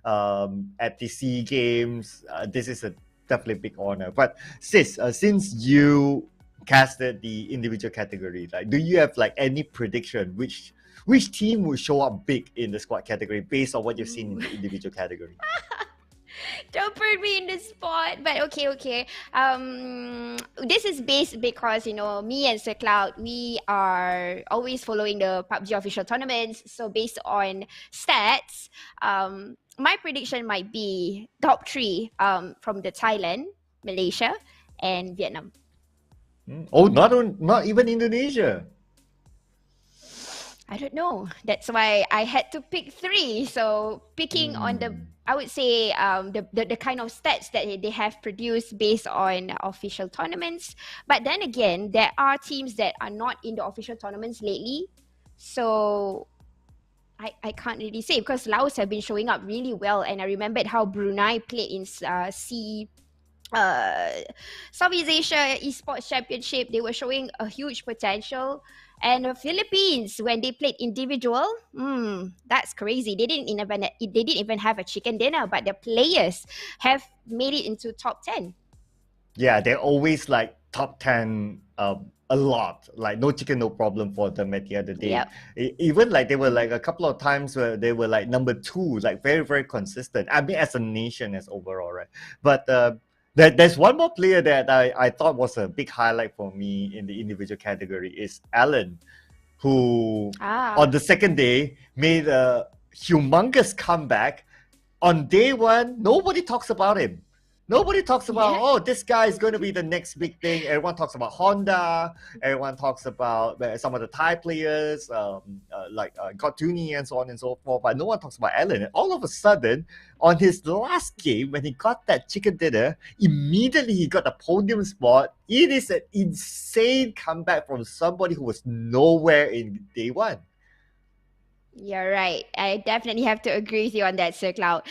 at the SEA Games. This is a definitely big honor. But sis, since you casted the individual category, do you have any prediction which team will show up big in the squad category based on what you've seen in the individual category? Don't put me in the spot, but okay. This is based because me and Sir Cloud, we are always following the PUBG official tournaments. So based on stats, my prediction might be top 3 from the Thailand, Malaysia, and Vietnam. Oh, not even Indonesia. I don't know. That's why I had to pick 3. So picking on I would say the kind of stats that they have produced based on official tournaments. But then again, there are teams that are not in the official tournaments lately. So I can't really say, because Laos have been showing up really well, and I remembered how Brunei played in Southeast Asia Esports Championship. They were showing a huge potential. And the Philippines, when they played individual, that's crazy. They didn't even have a chicken dinner, but the players have made it into top 10. Yeah, they're always top 10 a lot. No chicken, no problem for them at the other day. Yep. Even they were a couple of times where they were number 2, very, very consistent. I mean, as a nation, as overall, right? But there's one more player that I thought was a big highlight for me in the individual category is Alan, who on the second day made a humongous comeback. On day 1, nobody talks about him. Nobody talks about, this guy is going to be the next big thing. Everyone talks about Honda. Everyone talks about some of the Thai players, like Gotuni and so on and so forth. But no one talks about Alan. And all of a sudden, on his last game, when he got that chicken dinner, immediately he got a podium spot. It is an insane comeback from somebody who was nowhere in day 1. You're right. I definitely have to agree with you on that, Sir Cloud.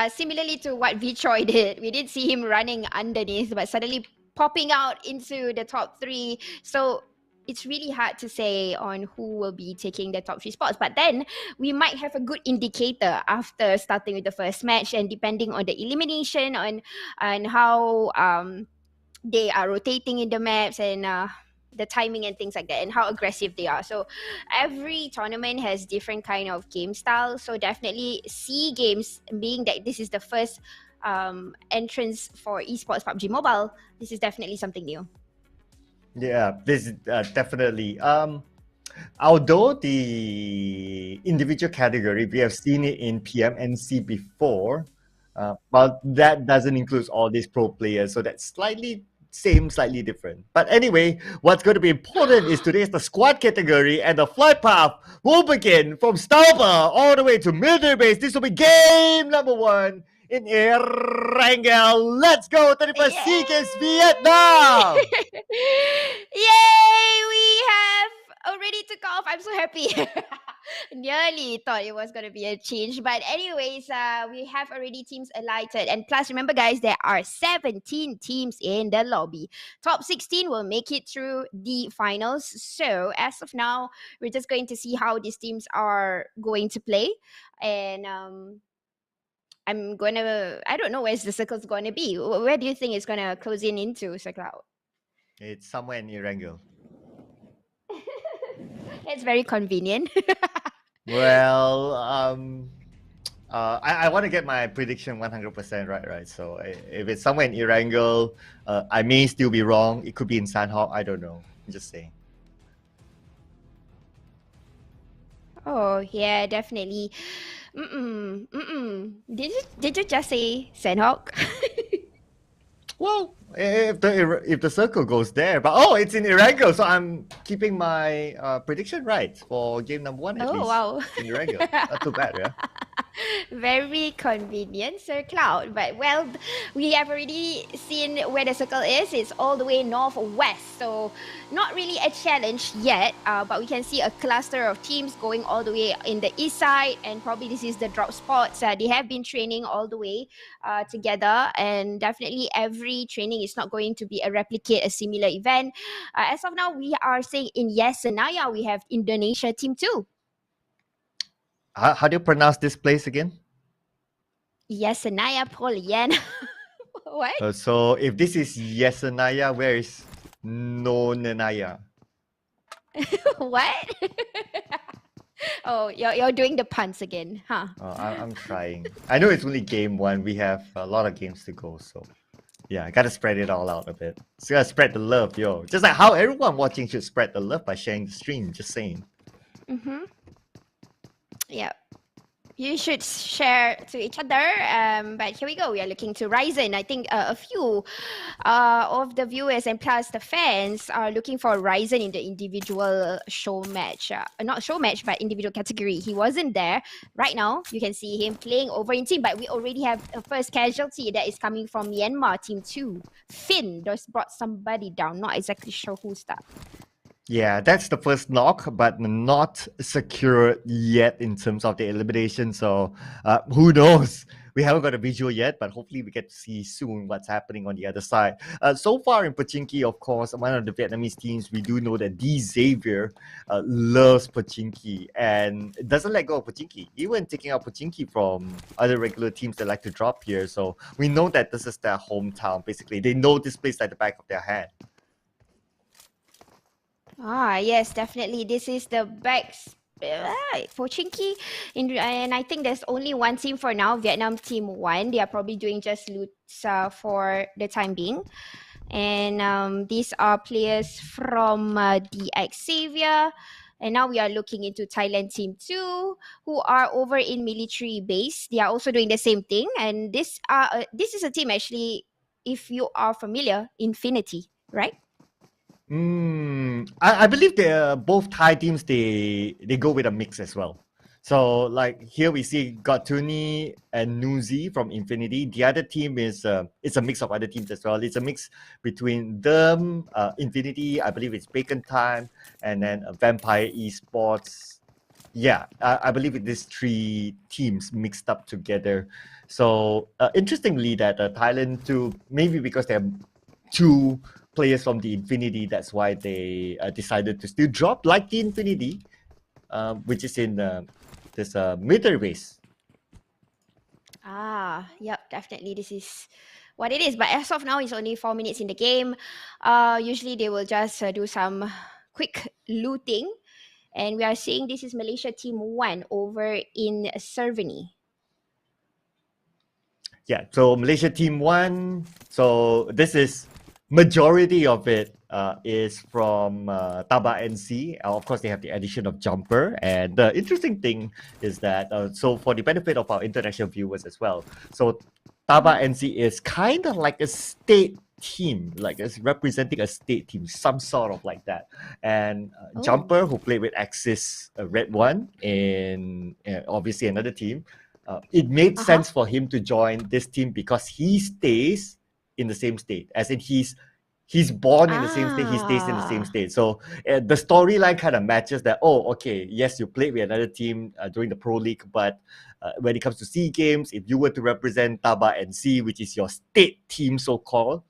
Similarly to what Vitroy did, we did see him running underneath, but suddenly popping out into the top 3. So it's really hard to say on who will be taking the top 3 spots. But then we might have a good indicator after starting with the first match, and depending on the elimination, on how they are rotating in the maps, and the timing and things like that, and how aggressive they are. So every tournament has different kind of game style. So definitely SEA Games, being that this is the first entrance for esports PUBG Mobile, this is definitely something new. Yeah, this is definitely. Although the individual category, we have seen it in PMNC before, but that doesn't include all these pro players. So that's slightly same, slightly different. But anyway, what's going to be important is today is the squad category, and the flight path will begin from Stauber all the way to military base. This will be game number 1 in Erangel. Let's go, 31st Sea against Vietnam. Yay! We have already took off. I'm so happy. Nearly thought it was going to be a change. But anyways, we have already teams alighted. And plus, remember guys, there are 17 teams in the lobby. Top 16 will make it through the finals. So as of now, we're just going to see how these teams are going to play. And I don't know where's the circle's going to be. Where do you think it's going to close in into, Sir Cloud? It's somewhere in Erangel. It's very convenient. Well, I want to get my prediction 100% right? So if it's somewhere in Erangel, I may still be wrong. It could be in Sandhawk. I don't know. I'm just saying. Oh yeah, definitely. Did you just say Sandhawk? Well, if the circle goes there, but it's in Erangel, so I'm keeping my prediction right for game number 1 at least. Wow. In Erangel, not too bad, yeah. Very convenient, Sir Cloud. But well, we have already seen where the circle is. It's all the way northwest, so not really a challenge yet. But we can see a cluster of teams going all the way in the east side, and probably this is the drop spots. They have been training all the way together, and definitely every training is not going to be a similar event. As of now, we are saying in Yesenaya we have Indonesia team 2. How do you pronounce this place again? Yesenaya Polian. What? So if this is Yesenaya, where is Nonenaya? What? Oh, you're doing the puns again, huh? I'm trying. I know it's only game 1. We have a lot of games to go, so yeah, I gotta spread it all out a bit. So gotta spread the love, yo. Just like how everyone watching should spread the love by sharing the stream. Just saying. Yeah. You should share to each other. But here we go. We are looking to Ryzen. I think a few of the viewers and plus the fans are looking for Ryzen in the individual show match. Not show match, but individual category. He wasn't there. Right now, you can see him playing over in team. But we already have a first casualty that is coming from Myanmar, team 2. Finn just brought somebody down. Not exactly sure who's that. Yeah, that's the first knock, but not secure yet in terms of the elimination. So who knows? We haven't got a visual yet, but hopefully we get to see soon what's happening on the other side. So far in Pochinki, of course, one of the Vietnamese teams, we do know that D. Xavier loves Pochinki and doesn't let go of Pochinki, even taking out Pochinki from other regular teams that like to drop here. So we know that this is their hometown, basically. They know this place like the back of their hand. Yes, definitely. This is the back for Chinky. And I think there's only one team for now, Vietnam Team 1. They are probably doing just loots for the time being. And these are players from the Xavier. And now we are looking into Thailand Team 2, who are over in military base. They are also doing the same thing. And this is a team, actually, if you are familiar, Infinity, right? I believe they're both Thai teams. They go with a mix as well. So like here we see Gotuni and Nuzi from Infinity. The other team is it's a mix of other teams as well. It's a mix between them, Infinity. I believe it's Bacon Time, and then Vampire Esports. Yeah, I believe it is 3 teams mixed up together. So interestingly, that Thailand too, maybe because they have 2 players from the Infinity, that's why they decided to still drop like the Infinity, which is in this military base. Yep, definitely this is what it is. But as of now, it's only 4 minutes in the game. Usually they will just do some quick looting. And we are seeing this is Malaysia Team 1 over in Servani. Yeah, so Malaysia Team 1. So this is majority of it is from Taba NC. Of course, they have the addition of Jumper. And the interesting thing is that, so for the benefit of our international viewers as well, so Taba NC is kind of like a state team, like as representing a state team, some sort of like that. And Oh. Jumper, who played with Axis Red One in obviously another team, it made sense for him to join this team because he stays in the same state, as in he's born in the same state, he stays in the same state. So the storyline kind of matches that. Oh, okay, yes, you played with another team during the Pro League, but when it comes to SEA Games, if you were to represent Taba NC, which is your state team, so-called,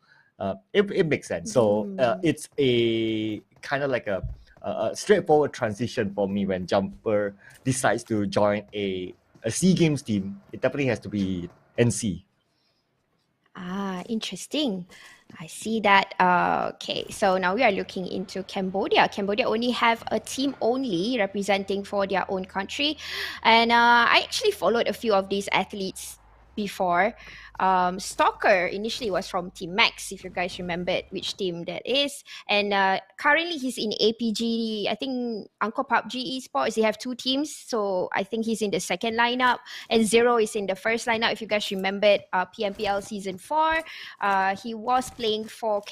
it makes sense. So it's a kind of like a straightforward transition for me when Jumper decides to join a SEA Games team. It definitely has to be NC. Interesting. I see that. Okay, so now we are looking into Cambodia. Cambodia only have a team only representing for their own country. And I actually followed a few of these athletes before. Stalker initially was from Team Max, if you guys remembered which team that is. And currently he's in APG, I think Uncle PUBG Esports. They have two teams. So I think he's in the second lineup. And Zero is in the first lineup. If you guys remembered PMPL Season 4, he was playing for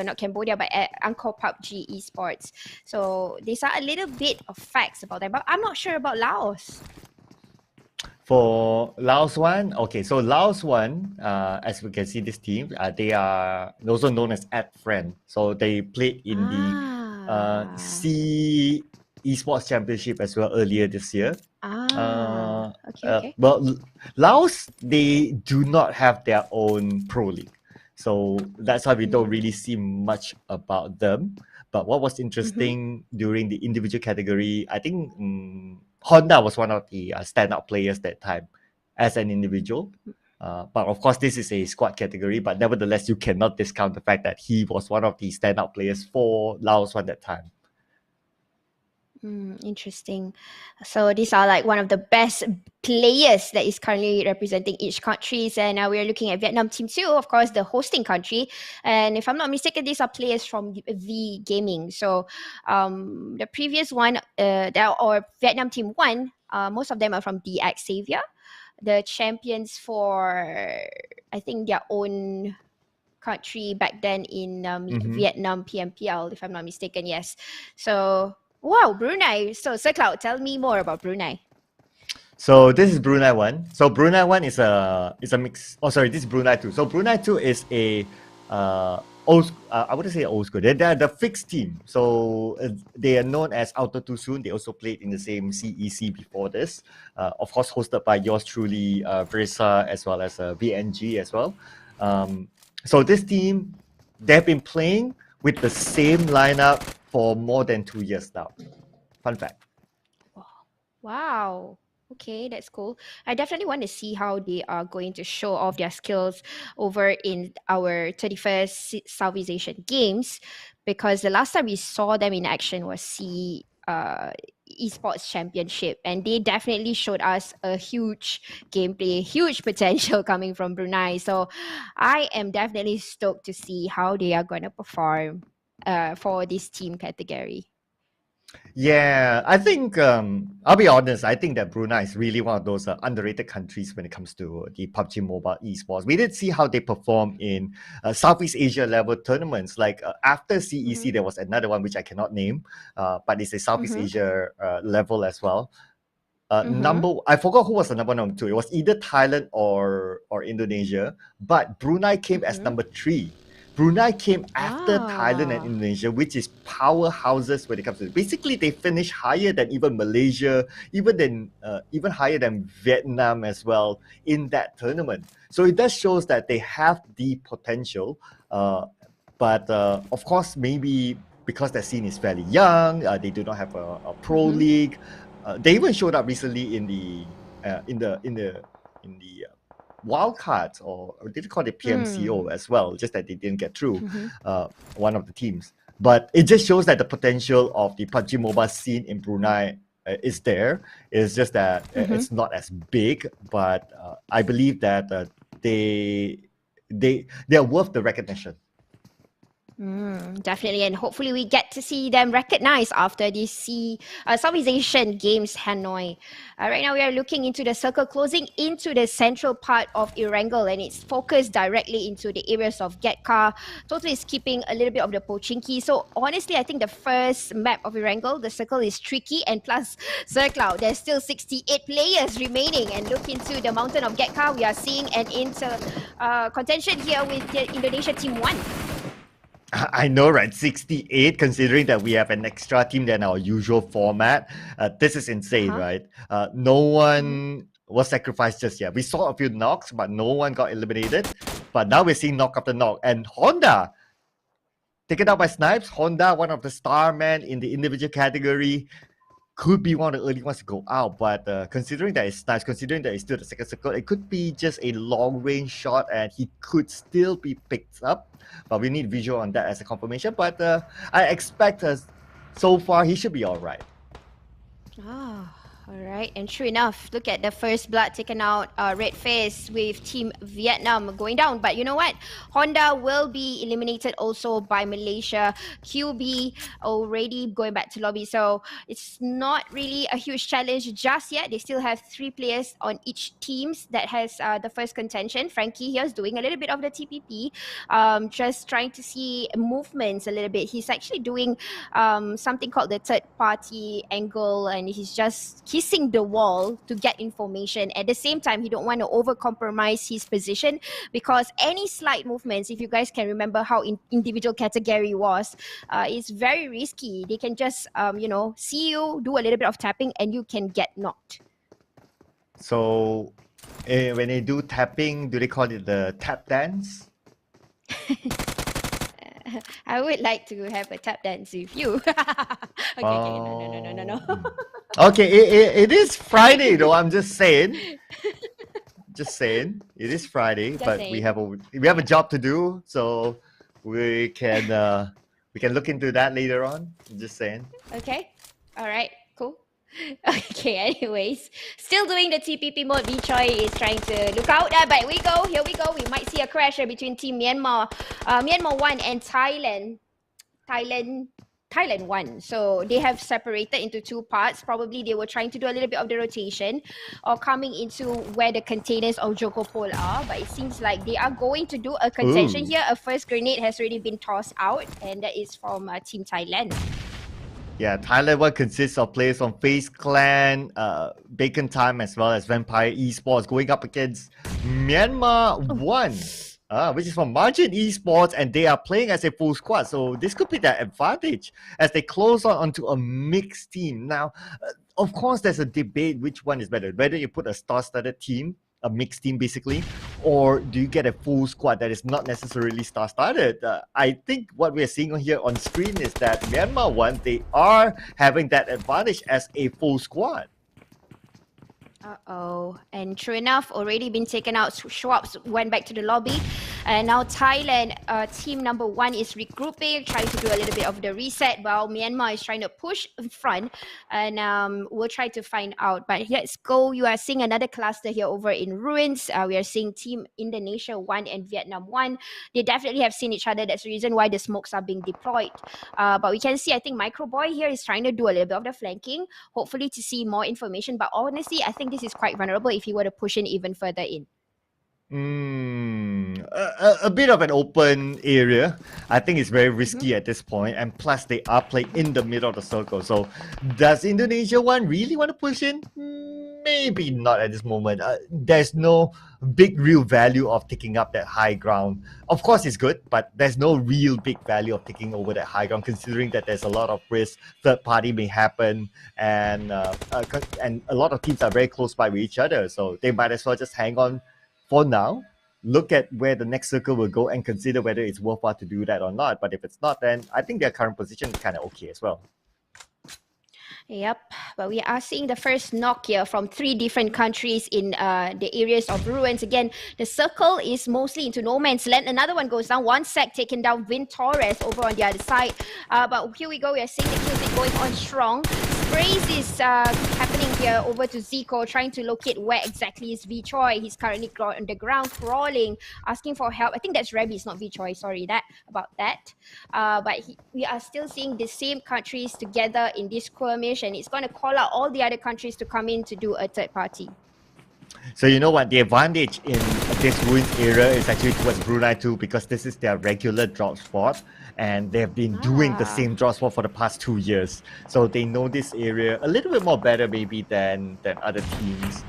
not Cambodia, but Uncle PUBG Esports. So these are a little bit of facts about them. But I'm not sure about Laos. For Laos one, okay, so Laos one, as we can see, this team, they are also known as @friend. So they played in the C Esports Championship as well earlier this year. Okay. Well, Laos, they do not have their own pro league, so that's why we don't really see much about them. But what was interesting during the individual category, I think Honda was one of the standout players that time as an individual. But of course, this is a squad category, but nevertheless, you cannot discount the fact that he was one of the standout players for Laos at that time. Interesting. So these are like one of the best players that is currently representing each countries, and now we are looking at Vietnam team 2, of course, the hosting country. And if I'm not mistaken, these are players from V Gaming. So the previous one, or Vietnam team 1, most of them are from DX Xavier, the champions for I think their own country back then in Vietnam PMPL, if I'm not mistaken. Yes. So wow, Brunei. So Sir Cloud, tell me more about Brunei. So this is Brunei 1. So Brunei 1 is a mix. Oh, sorry, this is Brunei 2. So Brunei 2 is a old. I wouldn't say old school. They're the fixed team. So they are known as Auto Too Soon. They also played in the same CEC before this. Of course, hosted by yours truly, Versa, as well as VNG as well. So this team, they've been playing with the same lineup for more than 2 years now. Fun fact. Wow. Okay, that's cool. I definitely want to see how they are going to show off their skills over in our 31st Southeast Asian Games, because the last time we saw them in action was Esports Championship, and they definitely showed us a huge gameplay, huge potential coming from Brunei. So I am definitely stoked to see how they are going to perform for this team category. Yeah, I think I'll be honest. I think that Brunei is really one of those underrated countries when it comes to the PUBG Mobile esports. We did see how they perform in Southeast Asia level tournaments. Like after CEC, there was another one which I cannot name, but it's a Southeast Asia level as well. I forgot who was the number 2. It was either Thailand or Indonesia, but Brunei came as number 3. Brunei came after Thailand and Indonesia, which is powerhouses when it comes to it. Basically, they finished higher than even Malaysia, even higher than Vietnam as well in that tournament. So it does shows that they have the potential, but of course, maybe because their scene is fairly young, they do not have a pro league. They even showed up recently in the wildcards, or did they call it PMCO as well, just that they didn't get through one of the teams. But it just shows that the potential of the PUBG Mobile scene in Brunei is there. It's just that it's not as big, but I believe that they are worth the recognition. Definitely, and hopefully we get to see them recognized after the Southeast Asian Games Hanoi. Right now we are looking into the circle closing into the central part of Erangel, and it's focused directly into the areas of Getka. Totally skipping a little bit of the Pochinki. So honestly, I think the first map of Erangel, the circle is tricky, and plus Zercloud, there's still 68 players remaining. And look into the mountain of Getka, we are seeing an contention here with the Indonesia Team 1. I know, right? 68, considering that we have an extra team than our usual format. This is insane, right? No one was sacrificed just yet. We saw a few knocks, but no one got eliminated. But now we're seeing knock after knock. And Honda, taken out by Snipes. Honda, one of the star men in the individual category, could be one of the early ones to go out. But considering that it's Snipes, considering that it's still the second circle, it could be just a long-range shot and he could still be picked up. But we need visual on that as a confirmation. But I expect so far he should be all right. All right, and true enough, look at the first blood taken out, red face with Team Vietnam going down. But you know what? Honda will be eliminated also by Malaysia. QB already going back to lobby. So it's not really a huge challenge just yet. They still have 3 players on each teams that has the first contention. Frankie here is doing a little bit of the TPP, just trying to see movements a little bit. He's actually doing something called the third party angle, and he's just kissing the wall to get information. At the same time, he don't want to over-compromise his position, because any slight movements, if you guys can remember how individual category was, it's very risky. They can just, see you, do a little bit of tapping, and you can get knocked. So, when they do tapping, do they call it the tap dance? I would like to have a tap dance with you. Okay, no. Okay, it is Friday though. I'm just saying. Just saying, it is Friday, but we have a job to do, so we can look into that later on. Just saying. Okay, all right, cool. Okay, anyways, still doing the TPP mode. Choi is trying to look out. But here we go. We might see a crash between Team Myanmar 1 and Thailand 1. So they have separated into 2 parts. Probably they were trying to do a little bit of the rotation or coming into where the containers of Jokopol are. But it seems like they are going to do a contention here. A first grenade has already been tossed out, and that is from Team Thailand. Yeah, Thailand 1 consists of players from FaZe Clan, Bacon Time, as well as Vampire Esports, going up against Myanmar 1, which is from Margin Esports, and they are playing as a full squad. So this could be their advantage as they close on onto a mixed team. Now, of course, there's a debate which one is better, whether you put a star-studded team, a mixed team basically, or do you get a full squad that is not necessarily star-studded? I think what we're seeing here on screen is that Myanmar 1, they are having that advantage as a full squad. And true enough, already been taken out. Schwabs went back to the lobby. And now Thailand, team number 1 is regrouping, trying to do a little bit of the reset, while Myanmar is trying to push in front. And we'll try to find out. But let's go. You are seeing another cluster here over in Ruins. We are seeing Team Indonesia 1 and Vietnam 1. They definitely have seen each other. That's the reason why the smokes are being deployed. But we can see, I think Microboy here is trying to do a little bit of the flanking, hopefully to see more information. But honestly, I think this is quite vulnerable if he were to push in even further in. A bit of an open area. I think it's very risky at this point, and plus they are playing in the middle of the circle. So does Indonesia 1 really want to push in? Maybe not at this moment. There's no big real value of taking up that high ground. Of course it's good, but there's no real big value of taking over that high ground, considering that there's a lot of risk. Third party may happen, and a lot of teams are very close by with each other, so they might as well just hang on for now, look at where the next circle will go, and consider whether it's worthwhile to do that or not. But if it's not, then I think their current position is kind of okay as well. Yep, but we are seeing the first knock here from 3 different countries in the areas of Ruins. Again, the circle is mostly into no man's land. Another one goes down. 1 sec taken down. Vin Torres over on the other side. But here we go. We are seeing the kills going on strong. sprays is happening here over to Zico, trying to locate where exactly is Vichoi. He's currently on the ground, crawling, asking for help. I think that's Rabbi's, not Vichoi. Sorry about that. But we are still seeing the same countries together in this skirmish, and it's going to call out all the other countries to come in to do a third party. So you know what, the advantage in this ruins area is actually towards Brunei too, because this is their regular drop spot and they've been doing the same drop spot for the past 2 years. So they know this area a little bit more better maybe than other teams,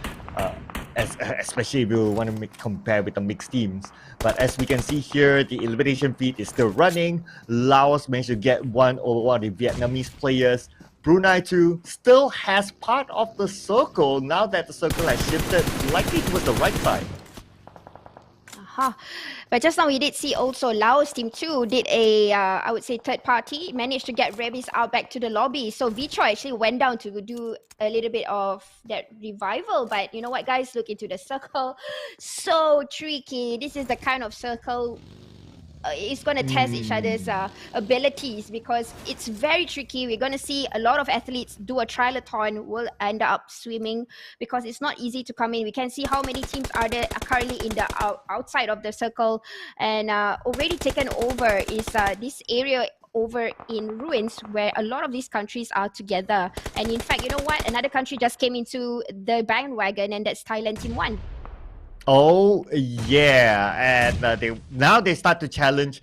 especially if you want to compare with the mixed teams. But as we can see here, the elimination feed is still running. Laos managed to get one over one of the Vietnamese players. Brunei too still has part of the circle now that the circle has shifted likely towards the right side. But just now we did see also Laos team 2 did a, I would say, third party, managed to get Rebis out back to the lobby. So Vichoi actually went down to do a little bit of that revival. But you know what, guys? Look into the circle. So tricky. This is the kind of circle it's going to test each other's abilities because it's very tricky. We're going to see a lot of athletes do a triathlon will end up swimming because it's not easy to come in. We can see how many teams are there currently in the outside of the circle, and already taken over is this area over in ruins where a lot of these countries are together. And in fact, you know what? Another country just came into the bandwagon, and that's Thailand Team 1. Oh yeah, and they start to challenge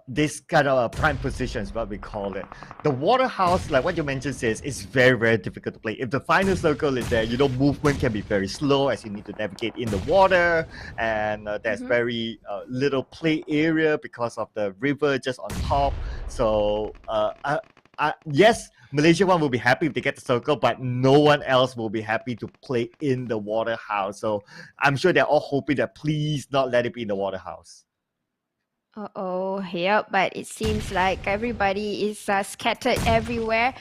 this kind of prime positions, what we call it. The water house, like what you mentioned, says is very, very difficult to play. If the final circle is there, you know, movement can be very slow as you need to navigate in the water, and there's very little play area because of the river just on top. So yes, Malaysia one will be happy if they get the circle, but no one else will be happy to play in the water house. So I'm sure they're all hoping that please not let it be in the water house. Yep, but it seems like everybody is scattered everywhere.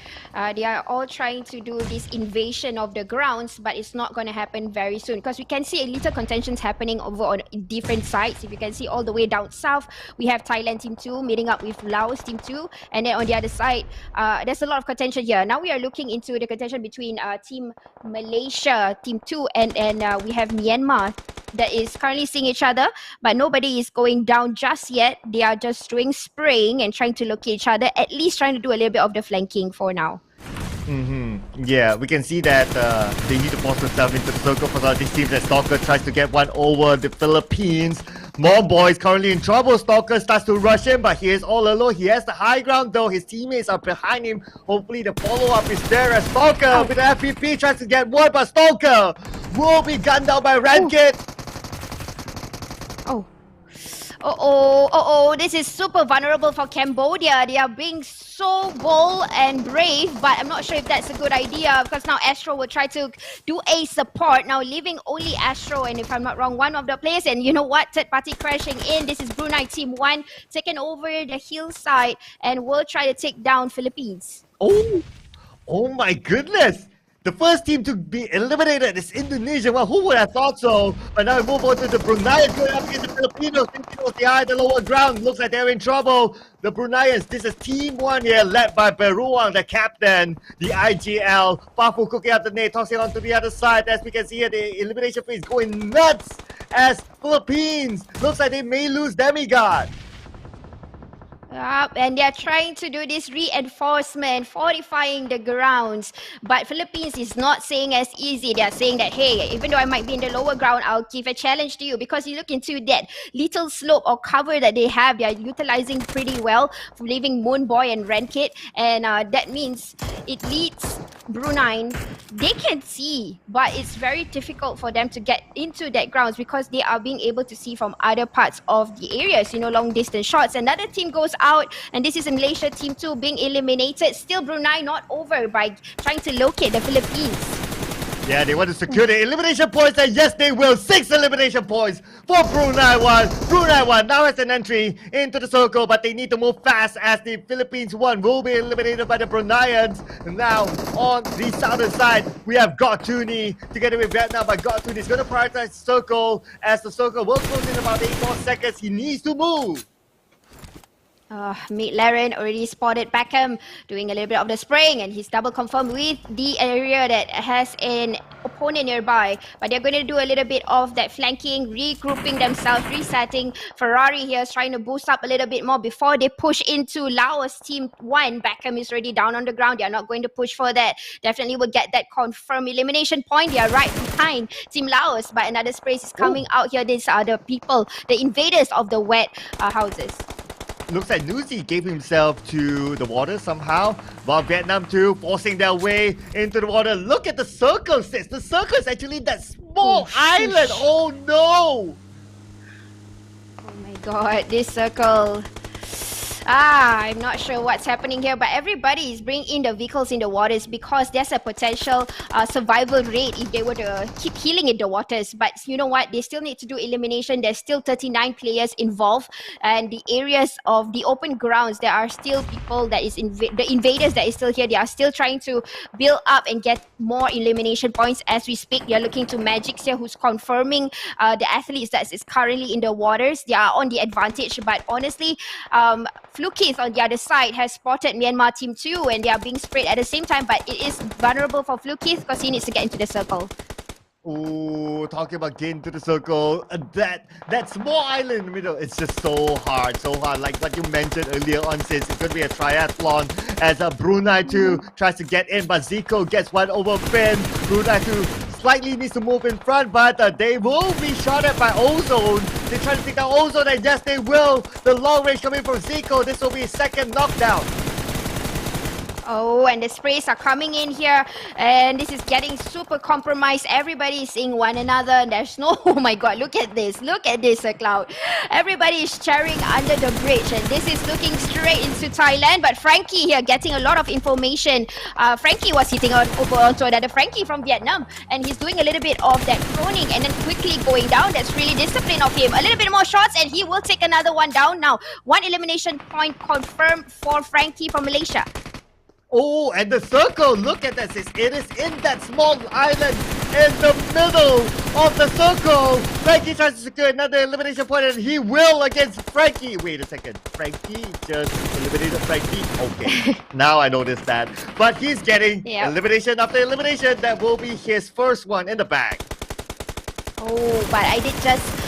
They are all trying to do this invasion of the grounds, but it's not going to happen very soon because we can see a little contentions happening over on different sides. If you can see all the way down south, we have Thailand Team 2 meeting up with Laos Team 2, and then on the other side, there's a lot of contention here. Now we are looking into the contention between Team Malaysia Team 2 and we have Myanmar that is currently seeing each other, but nobody is going down just yet. They are just doing spraying and trying to locate each other, at least trying to do a little bit of the flanking for now. Yeah, we can see that they need to force themselves into the circle for these teams as Stalker tries to get one over the Philippines. Momboy is currently in trouble. Stalker starts to rush in, but he is all alone. He has the high ground though. His teammates are behind him. Hopefully the follow-up is there as Stalker with the FPP tries to get one, but Stalker will be gunned down by Rankit. This is super vulnerable for Cambodia. They are being so bold and brave, but I'm not sure if that's a good idea because now Astro will try to do a support, now leaving only Astro and, if I'm not wrong, one of the players. And you know what? Third party crashing in. This is Brunei Team 1 taking over the hillside and will try to take down Philippines. Oh my goodness! The first team to be eliminated is Indonesia. Well, who would have thought so? But now we move on to the Bruneians going up against the Filipinos. Filipinos, they are at the lower ground. Looks like they're in trouble. The Bruneians, this is Team 1 here, led by Beruang, the captain. The IGL, Pafu cooking up the net, tossing on to the other side. As we can see here, the elimination phase going nuts as Philippines. Looks like they may lose Demigod. And they're trying to do this reinforcement, fortifying the grounds. But Philippines is not saying as easy. They're saying that, hey, even though I might be in the lower ground, I'll give a challenge to you. Because you look into that little slope or cover that they have, they're utilizing pretty well, leaving Moonboy and Renkit. And that means it leads Brunei. They can see, but it's very difficult for them to get into that grounds because they are being able to see from other parts of the areas, you know, long distance shots. Another team goes out, and this is Malaysia Team 2 being eliminated. Still Brunei not over by trying to locate the Philippines. Yeah, they want to secure the elimination points, and yes, they will. 6 elimination points for Brunei 1. Brunei 1 now has an entry into the circle, but they need to move fast as the Philippines 1 will be eliminated by the Bruneians. And now on the southern side, we have Gotuni together with Vietnam, but Gotuni is going to prioritize the circle as the circle will close in about 8 more seconds. He needs to move. McLaren already spotted Beckham doing a little bit of the spraying, and he's double confirmed with the area that has an opponent nearby. But they're going to do a little bit of that flanking, regrouping themselves, resetting. Ferrari here is trying to boost up a little bit more before they push into Laos Team 1. Beckham is already down on the ground. They are not going to push for that. Definitely will get that confirmed elimination point. They are right behind Team Laos, but another spray is coming out here. These are the people, the invaders of the wet houses. Looks like Nuzi gave himself to the water somehow, while Vietnam too forcing their way into the water. Look at the circle, sis. The circle is actually that small island. Oh no! Oh my god, this circle. I'm not sure what's happening here, but everybody is bringing in the vehicles in the waters because there's a potential survival rate if they were to keep healing in the waters. But you know what? They still need to do elimination. There's still 39 players involved, and the areas of the open grounds, there are still people that is the invaders that is still here. They are still trying to build up and get more elimination points as we speak. You're looking to Magix here, who's confirming the athletes that is currently in the waters. They are on the advantage, but honestly, Flukith on the other side has spotted Myanmar Team 2, and they are being sprayed at the same time, but it is vulnerable for Flukith because he needs to get into the circle. Oh, talking about getting to the circle, that small island in the middle, it's just so hard. Like what you mentioned earlier on, since it's going to be a triathlon as Brunei too tries to get in, but Zico gets one over Finn. Brunei too slightly needs to move in front, but they will be shot at by Ozone. They try to take down Ozone, and yes, they will. The long range coming from Zico. This will be his second knockdown. Oh, and the sprays are coming in here, and this is getting super compromised. Everybody is seeing one another, and there's no... Oh my god, look at this, Cloud. Everybody is cheering under the bridge, and this is looking straight into Thailand, but Frankie here getting a lot of information. Frankie was hitting over onto another Frankie from Vietnam, and he's doing a little bit of that proning and then quickly going down. That's really discipline of him. A little bit more shots, and he will take another one down now. One elimination point confirmed for Frankie from Malaysia. Oh, and the circle, look at this. It is in that small island in the middle of the circle. Frankie tries to secure another elimination point, and he will against Frankie. Wait a second. Frankie just eliminated Frankie? Okay, now I noticed that. But he's getting elimination after elimination. That will be his first one in the bag. Oh, but I did just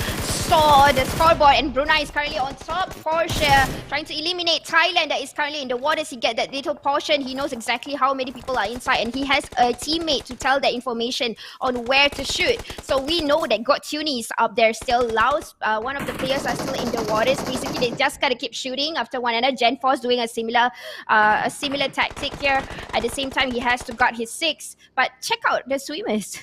saw the scoreboard, and Brunei is currently on top for sure, trying to eliminate Thailand that is currently in the waters. He get that little portion. He knows exactly how many people are inside, and he has a teammate to tell that information on where to shoot. So we know that God Tuni is up there still. Laos, one of the players are still in the waters. Basically, they just gotta keep shooting after one another. Gen Force doing a similar tactic here. At the same time, he has to guard his 6. But check out the swimmers.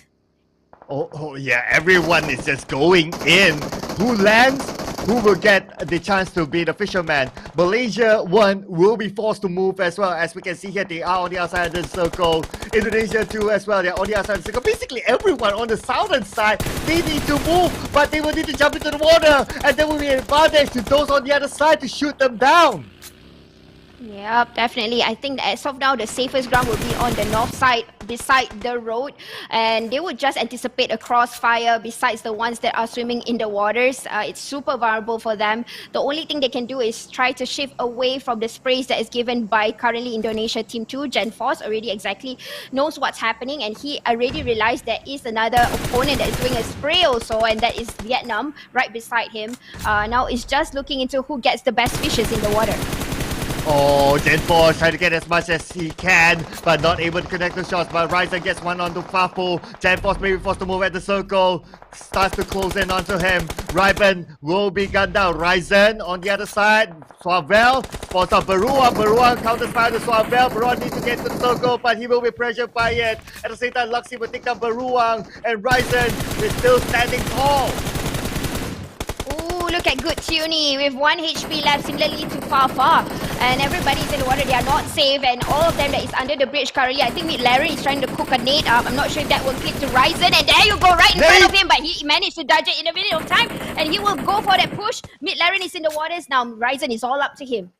Oh yeah, everyone is just going in. Who lands, who will get the chance to be the fisherman. Malaysia 1 will be forced to move as well. As we can see here, they are on the outside of the circle. Indonesia 2 as well, they're on the outside of the circle. Basically everyone on the southern side, they need to move, but they will need to jump into the water, and there will be an advantage to those on the other side to shoot them down. Yep, definitely. I think that as of now, the safest ground will be on the north side, beside the road, and they would just anticipate a crossfire besides the ones that are swimming in the waters. It's super vulnerable for them. The only thing they can do is try to shift away from the sprays that is given by currently Indonesia Team 2. Gen Force already exactly knows what's happening, and he already realized there is another opponent that is doing a spray also, and that is Vietnam right beside him. Now it's just looking into who gets the best fishes in the water. Oh, Gen Force trying to get as much as he can, but not able to connect the shots. But Ryzen gets one onto Fafo. Gen Force may be forced to move at the circle. Starts to close in onto him. Ryben will be gunned down. Ryzen on the other side. Swavel spots out Beruang. Beruang counters fire to Swavel. Beruang needs to get to the circle, but he will be pressured by it. At the same time, Luxi will take down Beruang, and Ryzen is still standing tall. Look at Good Tuni with 1 HP left, similarly to Fafa. And everybody's in the water, they are not safe, and all of them that is under the bridge currently. I think Larry is trying to cook a nade up. I'm not sure if that will click to Ryzen, and there you go, right in front of him, but he managed to dodge it in a minute of time, and he will go for that push. Mid-Laren is in the waters, now Ryzen is all up to him.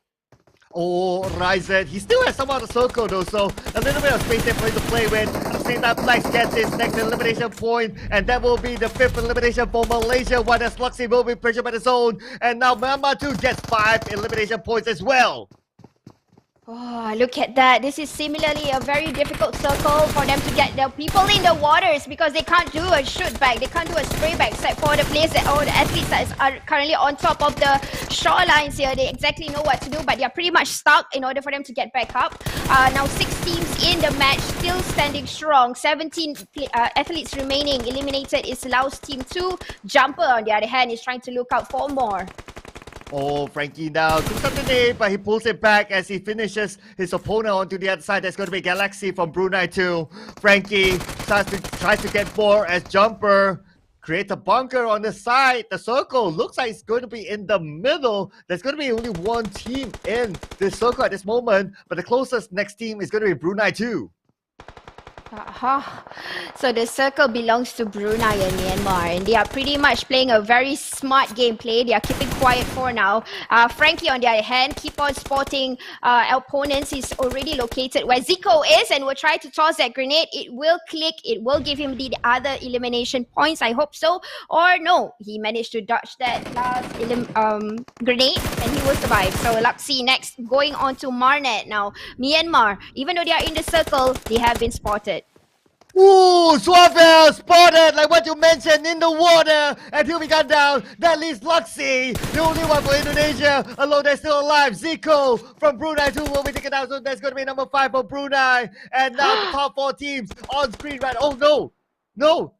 Oh, Ryzen, he still has some of the circle though, so a little bit of space there for him to play with. At the same time, Flex gets his next elimination point, and that will be the 5th elimination for Malaysia, while as Luxy will be pressured by the zone, and now Myanmar too gets 5 elimination points as well. Oh, look at that. This is similarly a very difficult circle for them to get their people in the waters because they can't do a shoot back. They can't do a spray back except for the players that all the athletes that are currently on top of the shorelines here. They exactly know what to do, but they're pretty much stuck in order for them to get back up. Now 6 teams in the match, still standing strong. 17 athletes remaining. Eliminated is Laos team 2. Jumper, on the other hand, is trying to look out for more. Oh, Frankie now goes up today, but he pulls it back as he finishes his opponent onto the other side. That's going to be Galaxy from Brunei too. Frankie tries to get more as Jumper creates a bunker on the side. The circle looks like it's going to be in the middle. There's going to be only one team in this circle at this moment, but the closest next team is going to be Brunei too. So the circle belongs to Brunei and Myanmar, and they are pretty much playing a very smart gameplay. They are keeping quiet for now. Frankie, on the other hand, keep on spotting opponents. He's already located where Zico is and will try to toss that grenade. It will click. It will give him the other elimination points. I hope so. Or no, he managed to dodge that last grenade and he will survive. So Luxy next, going on to Marnet now. Myanmar, even though they are in the circle, they have been spotted. Ooh, Suavel spotted, like what you mentioned, in the water. And here we got down. That leaves Luxy, the only one for Indonesia. Although they're still alive. Zico from Brunei too will be taken out. So that's going to be number 5 for Brunei. And now the top 4 teams on screen right. Oh no, no.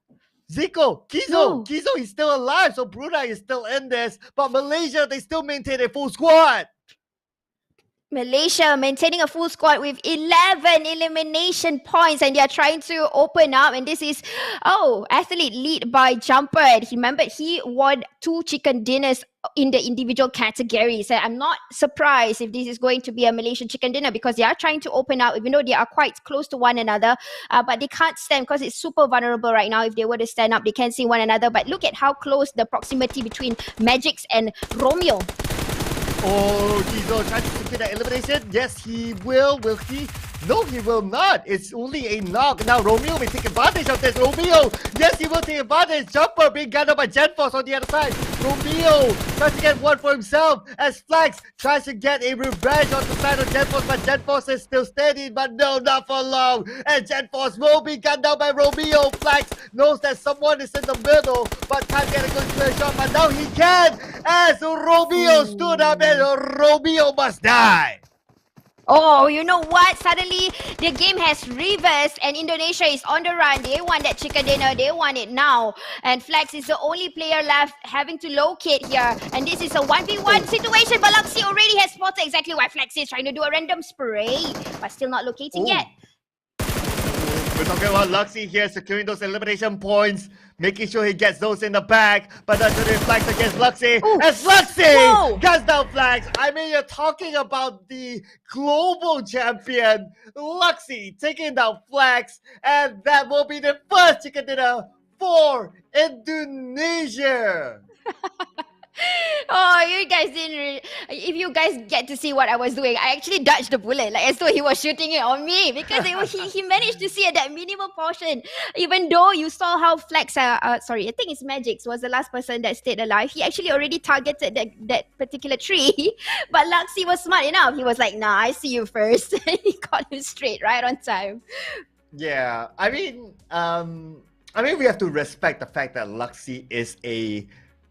Zico, Kizo is still alive. So Brunei is still in this. But Malaysia, they still maintain a full squad. Malaysia maintaining a full squad with 11 elimination points, and they are trying to open up. And this is, athlete lead by Jumper. And remember, he won 2 chicken dinners in the individual categories. And I'm not surprised if this is going to be a Malaysian chicken dinner because they are trying to open up, even though they are quite close to one another. But they can't stand because it's super vulnerable right now. If they were to stand up, they can see one another. But look at how close the proximity between Magix and Romeo. Oh, Kizo trying to secure that elimination. Yes, he will. Will he? No, he will not. It's only a knock. Now, Romeo may take advantage of this. Romeo, yes, he will take advantage. Jumper being guarded by Genforce on the other side. Romeo tries to get one for himself as Flex tries to get a revenge on the side of Genforce, but Genforce is still steady, but no, not for long. And Genforce will be gunned down by Romeo. Flex knows that someone is in the middle, but can't get a good clear shot, but now he can as Romeo stood up and Romeo must die. Oh, you know what? Suddenly, the game has reversed and Indonesia is on the run. They want that chicken dinner. They want it now. And Flex is the only player left having to locate here. And this is a 1v1 situation. But Luxy already has spotted exactly why Flex is trying to do a random spray. But still not locating yet. We're talking about Luxy here, securing those elimination points, making sure he gets those in the bag, but that's really Flex against Luxy. As Luxy cuts down Flex. I mean, you're talking about the global champion, Luxy, taking down Flex, and that will be the first chicken dinner for Indonesia. Oh, you guys didn't if you guys get to see what I was doing, I actually dodged the bullet, like as though he was shooting it on me, because he managed to see at that minimum portion. Even though you saw how Flex, sorry, I think it's Magix was the last person that stayed alive. He actually already targeted that particular tree, but Luxy was smart enough. He was like, nah, I see you first. And he got him straight right on time. Yeah, I mean, we have to respect the fact that Luxy is a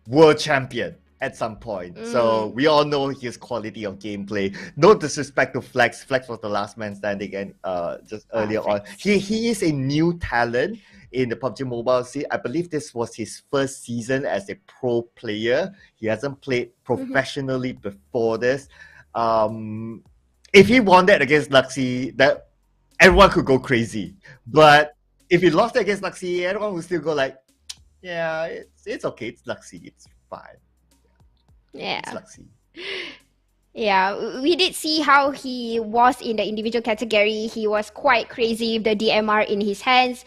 world champion at some point. So we all know his quality of gameplay. No disrespect to Flex. Flex was the last man standing and just earlier on. He is a new talent in the PUBG Mobile scene. I believe this was his first season as a pro player. He hasn't played professionally before this. If he won that against Luxy, that everyone could go crazy. But if he lost against Luxy, everyone would still go like, yeah, it's okay. It's Luxy. It's fine. Yeah. It's Luxy. Yeah, we did see how he was in the individual category. He was quite crazy with the DMR in his hands.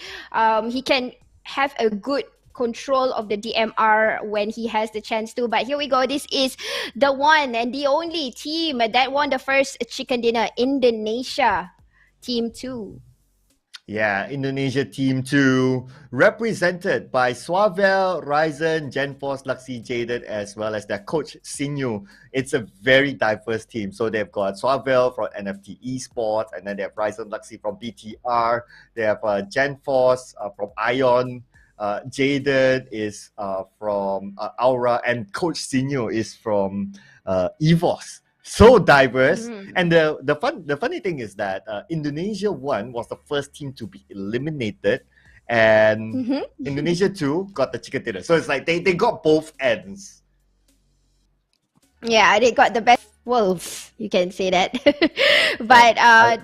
He can have a good control of the DMR when he has the chance to. But here we go. This is the one and the only team that won the first chicken dinner, Indonesia, Team 2. Yeah, Indonesia Team 2, represented by Swavel, Ryzen, GenForce, Luxy, Jaden, as well as their coach, Sinyu. It's a very diverse team. So they've got Swavel from NFT Esports, and then they have Ryzen, Luxy from BTR. They have GenForce from Ion. Jaden is from Aura, and Coach Sinyu is from EVOS. So diverse. And the funny thing is that Indonesia 1 was the first team to be eliminated, and Indonesia 2 got the chicken dinner. So it's like they got both ends. Yeah, they got the best worlds, you can say that. But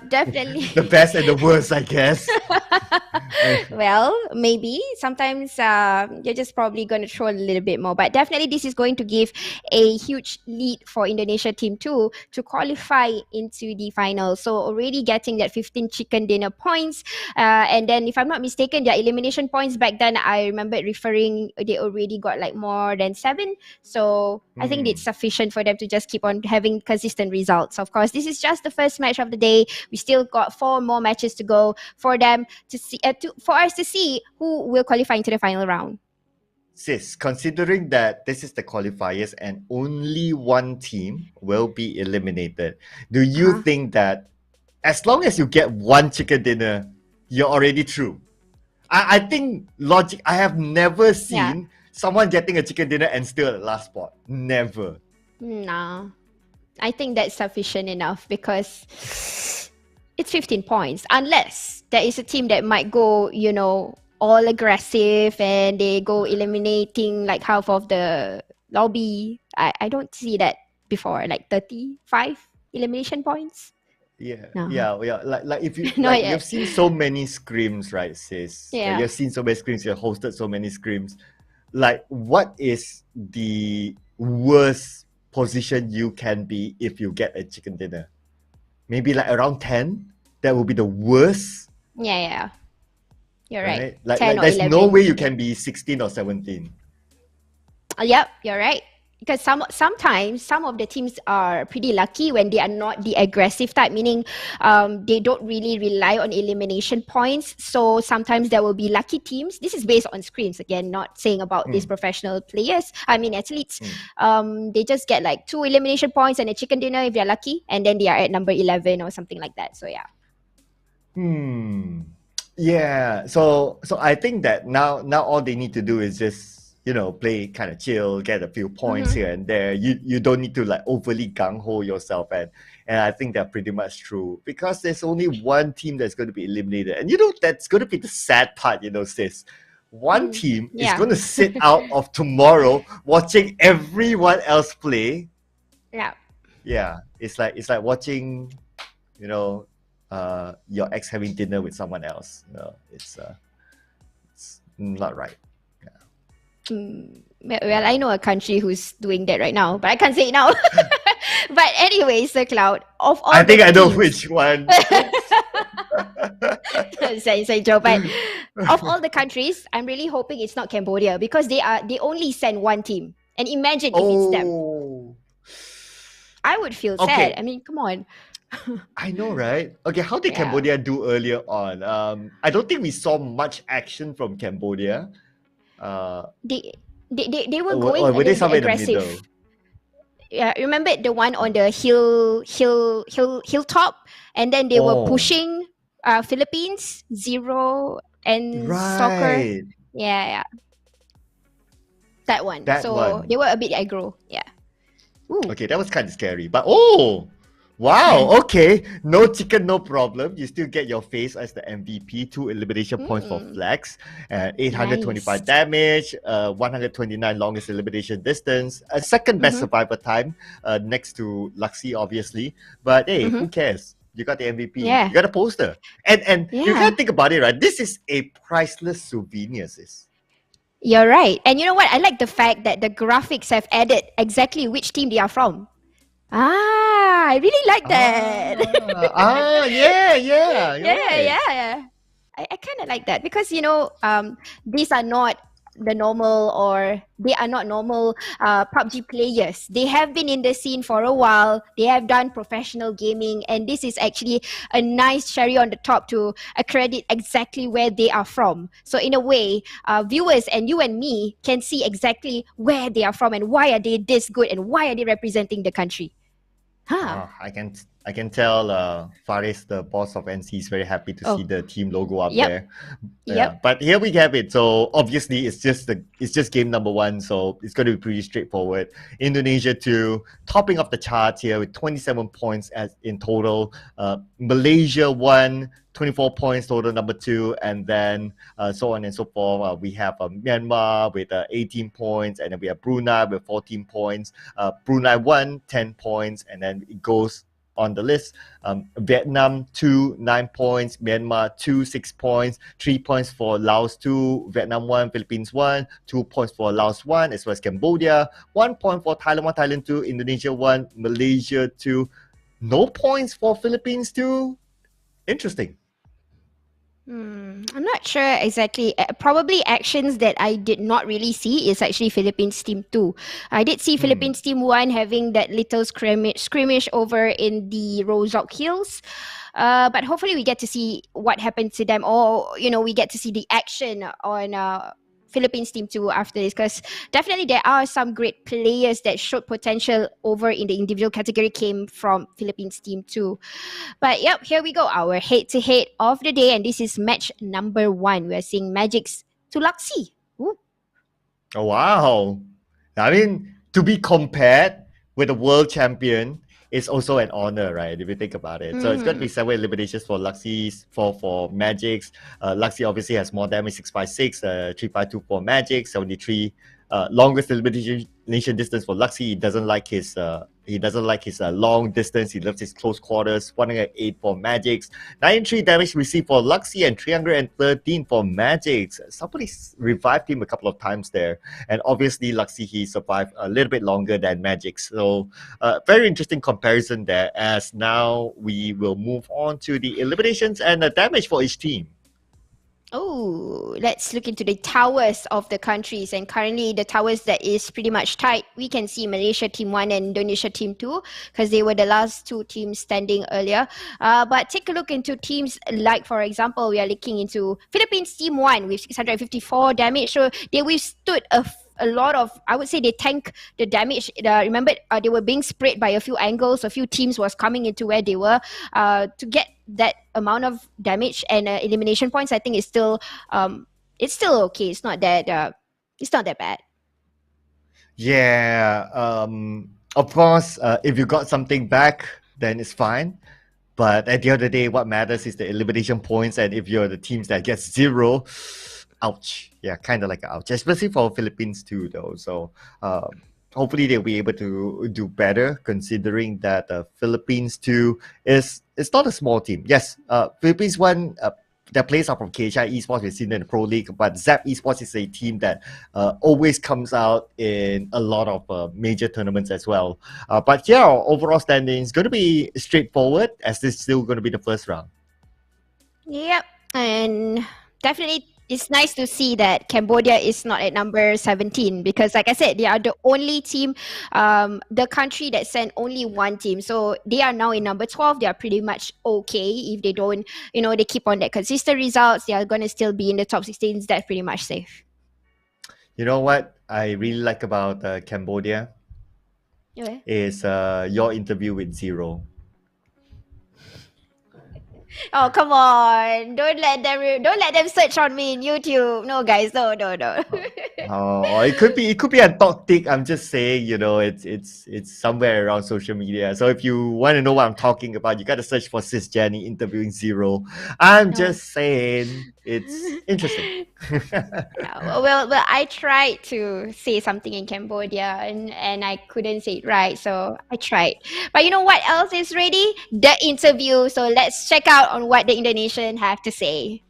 definitely the best and the worst, I guess. well, maybe sometimes you're just probably going to throw a little bit more, but definitely this is going to give a huge lead for Indonesia Team 2 to qualify into the final. So already getting that 15 chicken dinner points, and then if I'm not mistaken, their elimination points back then, I remember referring, they already got like more than 7. So I think it's sufficient for them to just keep on having consistent results. Of course, this is just the first match of the day. We still got 4 more matches to go for them to see, for us to see who will qualify into the final round. Sis, considering that this is the qualifiers and only one team will be eliminated, do you think that as long as you get one chicken dinner, you're already through? I think logic. I have never seen someone getting a chicken dinner and still at the last spot. Never. No, I think that's sufficient enough because it's 15 points. Unless there is a team that might go, you know, all aggressive and they go eliminating like half of the lobby. I don't see that before, like 35 elimination points. Yeah, No. yeah. Like if you Not like, yet. you've seen so many scrims, right, sis? Like, Yeah. you've seen so many scrims. You've hosted so many scrims. Like, what is the worst position you can be if you get a chicken dinner? Maybe like around 10. That would be the worst. Yeah. You're right. Like 10 or there's 11. no way you can be 16 or 17. Yep, you're right. Because sometimes some of the teams are pretty lucky when they are not the aggressive type, meaning they don't really rely on elimination points. So sometimes there will be lucky teams. This is based on screens, again, not saying about these professional players. I mean, athletes. They just get like 2 elimination points and a chicken dinner if they're lucky, and then they are at number 11 or something like that. So yeah. Yeah. So I think that now all they need to do is just, you know, play kind of chill, get a few points here and there. You don't need to like overly gung-ho yourself, and I think they're pretty much true, because there's only one team that's going to be eliminated. And you know, that's going to be the sad part, you know, sis. One team is going to sit out of tomorrow watching everyone else play. Yeah. Yeah. It's like watching, you know, your ex having dinner with someone else. You know, it's not right. Well, I know a country who's doing that right now, but I can't say it now. But anyway, Sir Cloud, of all I think I know teams- which one. Say Joe, but of all the countries, I'm really hoping it's not Cambodia, because they only send one team. And imagine if it's them. I would feel sad. I mean, come on. I know, right? Okay, how did Cambodia do earlier on? I don't think we saw much action from Cambodia. They were Or going were a they little somewhere bit in the middle? aggressive. Yeah, remember the one on the hilltop, and then they were pushing Philippines, Zero and Soccer. Right. Yeah. That one. That one. They were a bit aggro. Yeah. Ooh. Okay, that was kind of scary. But wow, okay. No chicken, no problem. You still get your face as the MVP. 2 elimination points for Flex. 825 damage. 129 longest elimination distance. Second best survivor time. Next to Luxy, obviously. But hey, who cares? You got the MVP. Yeah. You got a poster. And you can't think about it, right? This is a priceless souvenir, sis. You're right. And you know what? I like the fact that the graphics have added exactly which team they are from. I really like that. Yeah. I kind of like that, because, you know, these are not the normal, or they are not normal PUBG players. They have been in the scene for a while. They have done professional gaming, and this is actually a nice cherry on the top to accredit exactly where they are from. So in a way, viewers and you and me can see exactly where they are from and why are they this good and why are they representing the country. I can tell Faris, the boss of NC, is very happy to see the team logo up Yep. there. Yep. But here we have it. So obviously it's just game number one, so it's going to be pretty straightforward. Indonesia 2, topping of the charts here with 27 points in total. Malaysia 1, 24 points total, number 2, and then so on and so forth. We have Myanmar with 18 points, and then we have Brunei with 14 points. Brunei 1, 10 points, and then it goes on the list. Vietnam 2, 9 points. Myanmar 2, 6 points. 3 points for Laos 2, Vietnam 1, Philippines 1. 2 points for Laos 1, as well as Cambodia. 1 point for Thailand 1, Thailand 2, Indonesia 1, Malaysia 2. No points for Philippines 2. Interesting. I'm not sure exactly. Probably actions that I did not really see is actually Philippines team 2. I did see Philippines team 1 having that little skirmish over in the Rozok Hills. But hopefully we get to see what happened to them, or we get to see the action on Philippines team 2 after this, because definitely there are some great players that showed potential over in the individual category came from Philippines team 2. But yep, here we go, our head-to-head of the day, and this is match number 1. We're seeing Magic's to Luxy. Ooh. Oh, wow. I mean, to be compared with a world champion is also an honor, right? If you think about it. So it's going to be 7 eliminations for Luxy's, for Magic's. Luxy obviously has more damage, 656, 352 for Magic, 73 longest elimination distance for Luxy. He doesn't like his long distance. He loves his close quarters. 108 for Magic's. 93 damage received for Luxy and 313 for Magic's. Somebody revived him a couple of times there. And obviously, Luxy, he survived a little bit longer than Magic. So very interesting comparison there, as now we will move on to the eliminations and the damage for each team. Oh, let's look into the towers of the countries. And currently the towers that is pretty much tight. We can see Malaysia team 1 and Indonesia team 2 because they were the last 2 teams standing earlier. But take a look into teams like, for example, we are looking into Philippines team 1 with 654 damage. So they withstood a lot of, I would say they tank the damage. Remember, they were being sprayed by a few angles. A few teams was coming into where they were to get that amount of damage and elimination points. I think it's still okay. It's not that bad. Yeah. Of course, if you got something back, then it's fine. But at the end of the day, what matters is the elimination points. And if you're the teams that get 0, ouch. Yeah, kind of like an ouch, especially for Philippines too, though. So hopefully they'll be able to do better, considering that Philippines too is not a small team. Yes, Philippines 1, their players are from KHI Esports. We've seen them in the Pro League, but Zap Esports is a team that always comes out in a lot of major tournaments as well. But yeah, our overall standing is going to be straightforward, as this is still going to be the first round. Yep, and definitely it's nice to see that Cambodia is not at number 17 because, like I said, they are the only team, the country that sent only one team. So they are now in number 12. They are pretty much okay. If they don't, they keep on that consistent results, they are going to still be in the top 16. That's pretty much safe. You know what I really like about Cambodia? Yeah. Is your interview with Zero. Oh, come on. Don't let them search on me in YouTube. No, guys. No. Oh, it could be a tactic. I'm just saying, it's somewhere around social media. So if you want to know what I'm talking about, you got to search for Sis Jenny interviewing Zero. I'm just saying it's interesting. Well, I tried to say something in Cambodia and I couldn't say it right, so I tried. But you know what else is ready? The interview. So let's check out on what the Indonesian have to say.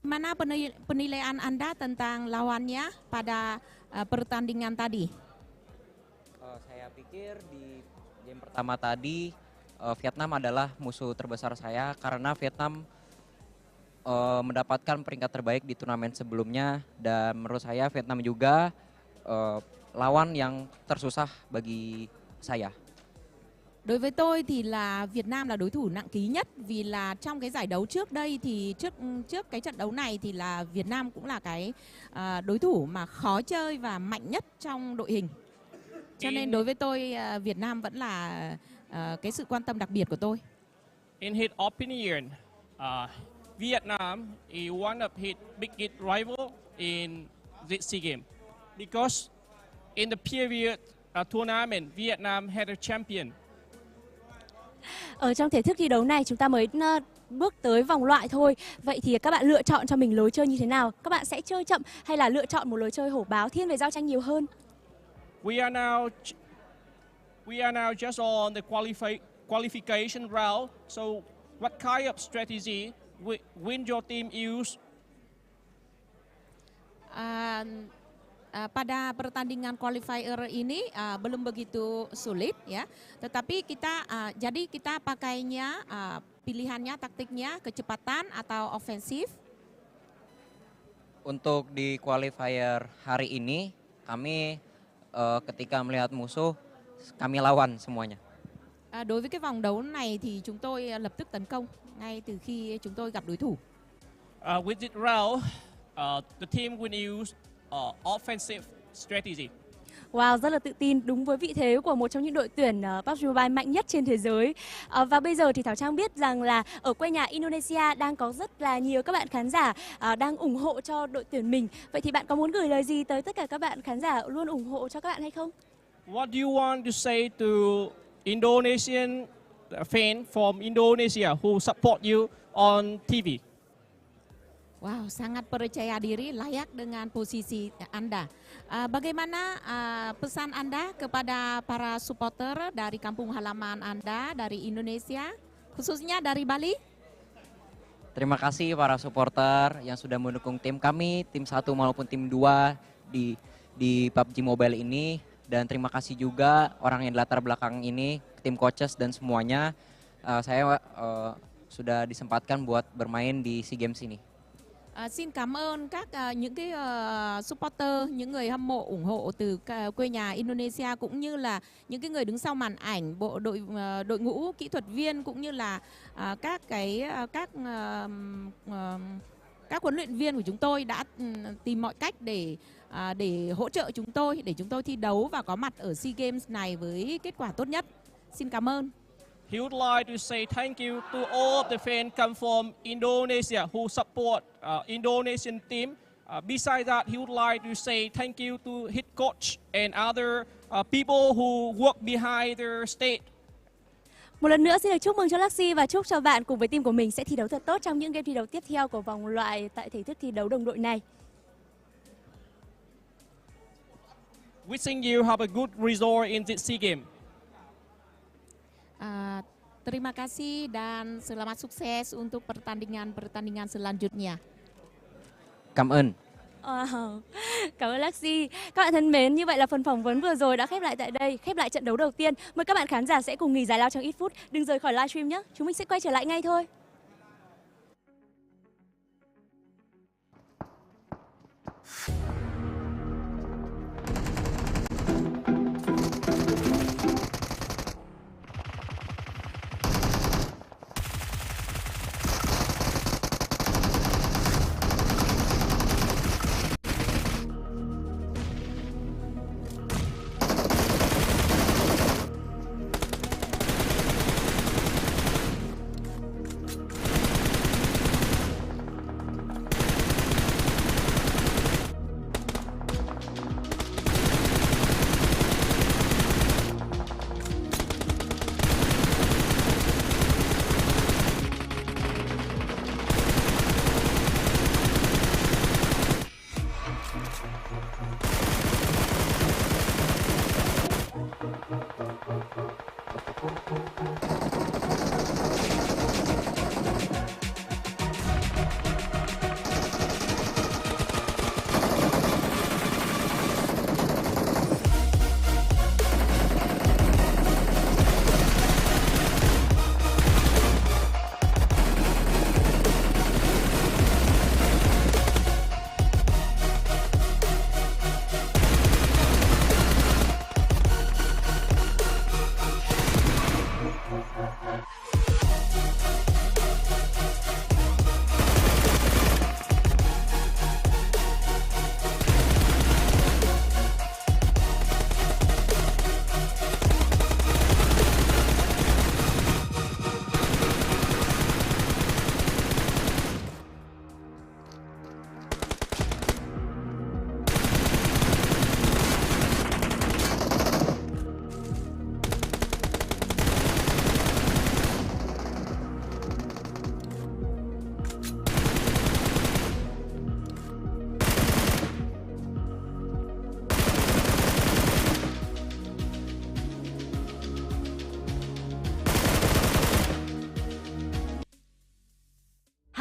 Bagaimana penilaian Anda tentang lawannya pada pertandingan tadi? Saya pikir di game pertama tadi Vietnam adalah musuh terbesar saya karena Vietnam mendapatkan peringkat terbaik di turnamen sebelumnya dan menurut saya Vietnam juga lawan yang tersusah bagi saya. Đối với tôi thì là Việt Nam là đối thủ nặng ký nhất vì là trong cái giải đấu trước đây thì trước cái trận đấu này thì là Việt Nam cũng là cái đối thủ mà khó chơi và mạnh nhất trong đội hình. Cho nên đối với tôi Việt Nam vẫn là cái sự quan tâm đặc biệt của tôi. In his opinion, Vietnam is one of his biggest rivals in this SEA Games because in the previous tournament, Vietnam had a champion. Ở trong thể thức thi đấu này chúng ta mới bước tới vòng loại thôi. Vậy thì các bạn lựa chọn cho mình lối chơi như thế nào? Các bạn sẽ chơi chậm hay là lựa chọn một lối chơi hổ báo thiên về giao tranh nhiều hơn? We are now just on the qualification round. So what kind of strategy will your team use? Pada pertandingan qualifier ini belum begitu sulit ya, tetapi kita pakainya pilihannya taktiknya kecepatan atau ofensif. Untuk di qualifier hari ini kami ketika melihat musuh kami lawan semuanya. Đối với cái vòng đấu này thì chúng tôi lập tức tấn công ngay từ khi chúng tôi gặp đối thủ. With this round, the team will use offensive strategy. Wow, rất là tự tin, đúng với vị thế của một trong những đội tuyển PUBG Mobile mạnh nhất trên thế giới. Và bây giờ thì Thảo Trang biết rằng là ở quê nhà Indonesia đang có rất là nhiều các bạn khán giả đang ủng hộ cho đội tuyển mình. Vậy thì bạn có muốn gửi lời gì tới tất cả các bạn khán giả luôn ủng hộ cho các bạn hay không? What do you want to say to Indonesian fans from Indonesia who support you on TV? Wow, sangat percaya diri, layak dengan posisi Anda. Bagaimana pesan Anda kepada para supporter dari kampung halaman Anda, dari Indonesia, khususnya dari Bali? Terima kasih para supporter yang sudah mendukung tim kami, tim 1 maupun tim 2 di PUBG Mobile ini. Dan terima kasih juga orang yang di latar belakang ini, tim coaches dan semuanya. Saya sudah disempatkan buat bermain di SEA Games ini. Xin cảm ơn những cái supporter, những người hâm mộ ủng hộ từ quê nhà Indonesia cũng như là những cái người đứng sau màn ảnh, đội ngũ kỹ thuật viên cũng như là các huấn luyện viên của chúng tôi đã tìm mọi cách để hỗ trợ chúng tôi để chúng tôi thi đấu và có mặt ở SEA Games này với kết quả tốt nhất. Xin cảm ơn. He would like to say thank you to all of the fans come from Indonesia who support Indonesian team. Besides that, he would like to say thank you to his coach and other people who work behind the stage. Một lần nữa xin được chúc mừng cho Luxy và chúc cho bạn cùng với team của mình sẽ thi đấu thật tốt trong những game thi đấu tiếp theo của vòng loại tại thể thức thi đấu đồng đội này. Wishing you have a good result in this SEA Games. Terima kasih dan selamat sukses untuk pertandingan selanjutnya. Cảm ơn. Cảm ơn Luxy. Các bạn thân mến, như vậy là phần phỏng vấn vừa rồi đã khép lại tại đây, khép lại trận đấu đầu tiên. Mời các bạn khán giả sẽ cùng nghỉ giải lao trong ít phút. Đừng rời khỏi livestream nhé. Chúng mình sẽ quay trở lại ngay thôi.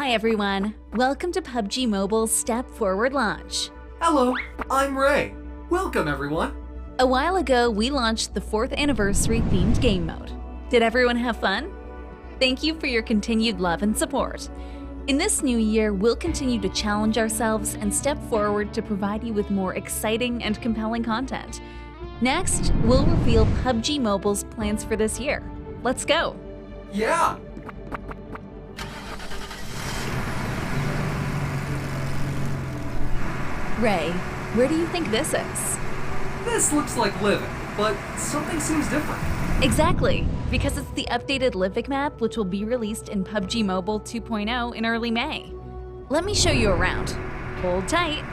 Hi everyone, welcome to PUBG Mobile's Step Forward launch. Hello, I'm Ray. Welcome everyone. A while ago, we launched the 4th anniversary themed game mode. Did everyone have fun? Thank you for your continued love and support. In this new year, we'll continue to challenge ourselves and step forward to provide you with more exciting and compelling content. Next, we'll reveal PUBG Mobile's plans for this year. Let's go! Yeah! Ray, where do you think this is? This looks like Livik, but something seems different. Exactly, because it's the updated Livik map which will be released in PUBG Mobile 2.0 in early May. Let me show you around. Hold tight.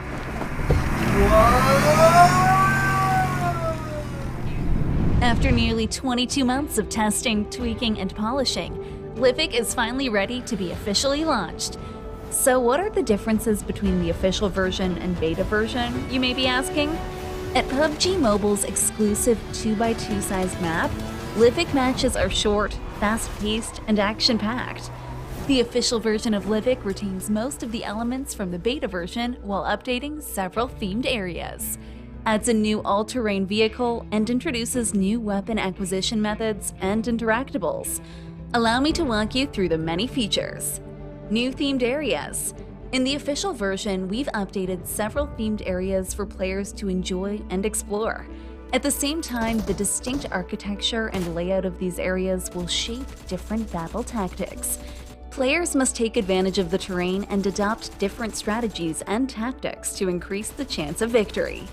After nearly 22 months of testing, tweaking, and polishing, Livik is finally ready to be officially launched. So what are the differences between the official version and beta version, you may be asking? At PUBG Mobile's exclusive 2x2 sized map, Livik matches are short, fast-paced, and action-packed. The official version of Livik retains most of the elements from the beta version while updating several themed areas, adds a new all-terrain vehicle, and introduces new weapon acquisition methods and interactables. Allow me to walk you through the many features. New themed areas. In the official version, we've updated several themed areas for players to enjoy and explore. At the same time, the distinct architecture and layout of these areas will shape different battle tactics. Players must take advantage of the terrain and adopt different strategies and tactics to increase the chance of victory.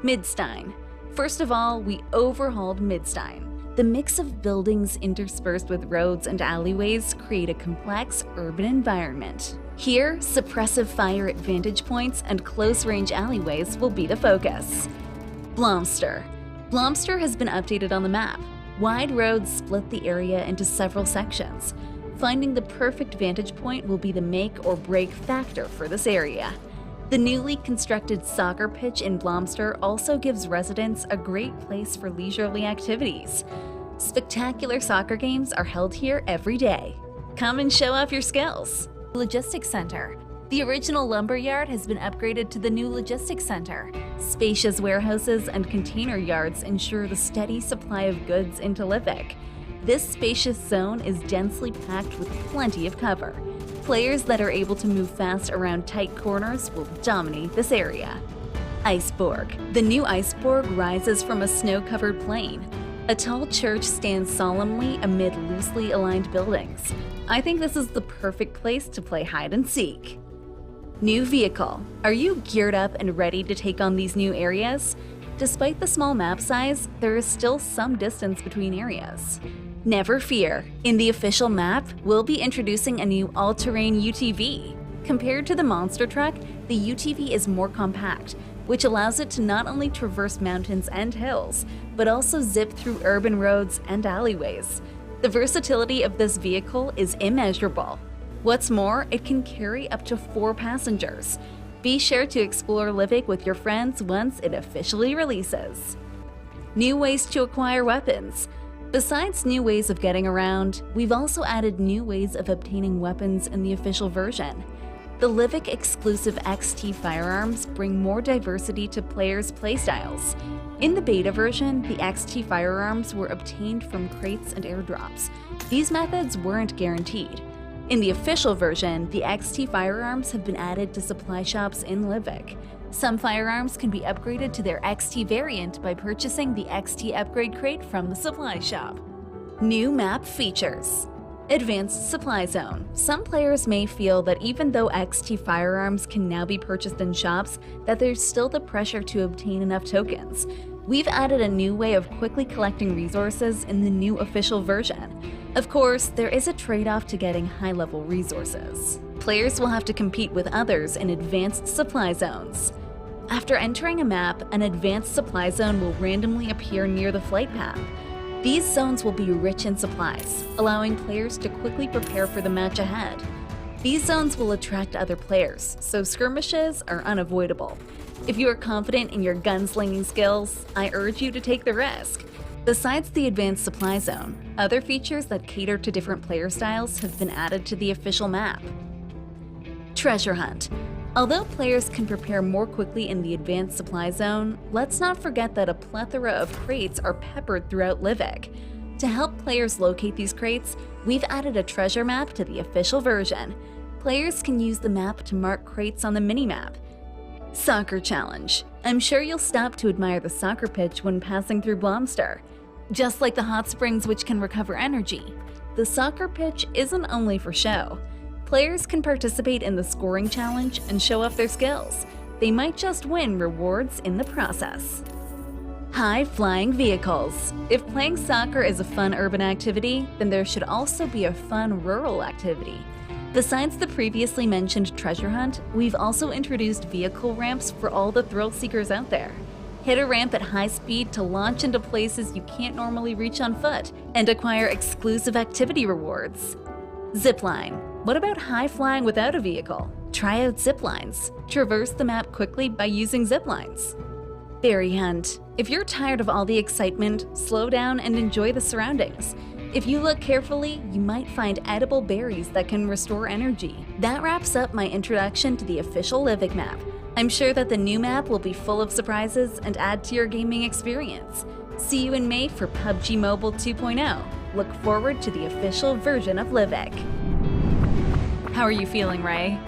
Midstein. First of all, we overhauled Midstein. The mix of buildings interspersed with roads and alleyways create a complex urban environment. Here, suppressive fire at vantage points and close-range alleyways will be the focus. Blomster. Blomster has been updated on the map. Wide roads split the area into several sections. Finding the perfect vantage point will be the make or break factor for this area. The newly constructed soccer pitch in Blomster also gives residents a great place for leisurely activities. Spectacular soccer games are held here every day. Come and show off your skills. Logistics Center. The original lumber yard has been upgraded to the new Logistics Center. Spacious warehouses and container yards ensure the steady supply of goods into Livik. This spacious zone is densely packed with plenty of cover. Players that are able to move fast around tight corners will dominate this area. Iceborg. The new Iceborg rises from a snow-covered plain. A tall church stands solemnly amid loosely aligned buildings. I think this is the perfect place to play hide and seek. New vehicle. Are you geared up and ready to take on these new areas? Despite the small map size, there is still some distance between areas. Never fear, in the official map, we'll be introducing a new all-terrain UTV. Compared to the monster truck, the UTV is more compact, which allows it to not only traverse mountains and hills, but also zip through urban roads and alleyways. The versatility of this vehicle is immeasurable. What's more, it can carry up to 4 passengers. Be sure to explore Livik with your friends once it officially releases. New ways to acquire weapons. Besides new ways of getting around, we've also added new ways of obtaining weapons in the official version. The Livik exclusive XT firearms bring more diversity to players' playstyles. In the beta version, the XT firearms were obtained from crates and airdrops. These methods weren't guaranteed. In the official version, the XT firearms have been added to supply shops in Livik. Some firearms can be upgraded to their XT variant by purchasing the XT upgrade crate from the supply shop. New map features. Advanced Supply Zone. Some players may feel that even though XT firearms can now be purchased in shops, that there's still the pressure to obtain enough tokens. We've added a new way of quickly collecting resources in the new official version. Of course, there is a trade-off to getting high-level resources. Players will have to compete with others in advanced supply zones. After entering a map, an advanced supply zone will randomly appear near the flight path. These zones will be rich in supplies, allowing players to quickly prepare for the match ahead. These zones will attract other players, so skirmishes are unavoidable. If you are confident in your gunslinging skills, I urge you to take the risk. Besides the advanced supply zone, other features that cater to different player styles have been added to the official map. Treasure Hunt. Although players can prepare more quickly in the advanced supply zone, let's not forget that a plethora of crates are peppered throughout Livik. To help players locate these crates, we've added a treasure map to the official version. Players can use the map to mark crates on the minimap. Soccer Challenge. I'm sure you'll stop to admire the soccer pitch when passing through Blomster. Just like the hot springs which can recover energy, the soccer pitch isn't only for show. Players can participate in the scoring challenge and show off their skills. They might just win rewards in the process. High-flying vehicles. If playing soccer is a fun urban activity, then there should also be a fun rural activity. Besides the previously mentioned treasure hunt, we've also introduced vehicle ramps for all the thrill seekers out there. Hit a ramp at high speed to launch into places you can't normally reach on foot and acquire exclusive activity rewards. Zipline. What about high flying without a vehicle? Try out ziplines. Traverse the map quickly by using ziplines. Berry hunt. If you're tired of all the excitement, slow down and enjoy the surroundings. If you look carefully, you might find edible berries that can restore energy. That wraps up my introduction to the official Livik map. I'm sure that the new map will be full of surprises and add to your gaming experience. See you in May for PUBG Mobile 2.0. Look forward to the official version of Livik. How are you feeling, Ray?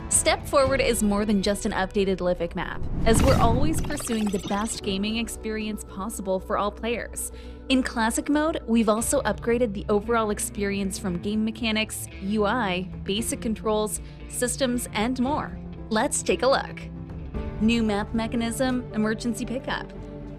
Step Forward is more than just an updated Livik map, as we're always pursuing the best gaming experience possible for all players. In Classic mode, we've also upgraded the overall experience from game mechanics, UI, basic controls, systems, and more. Let's take a look. New map mechanism, emergency pickup.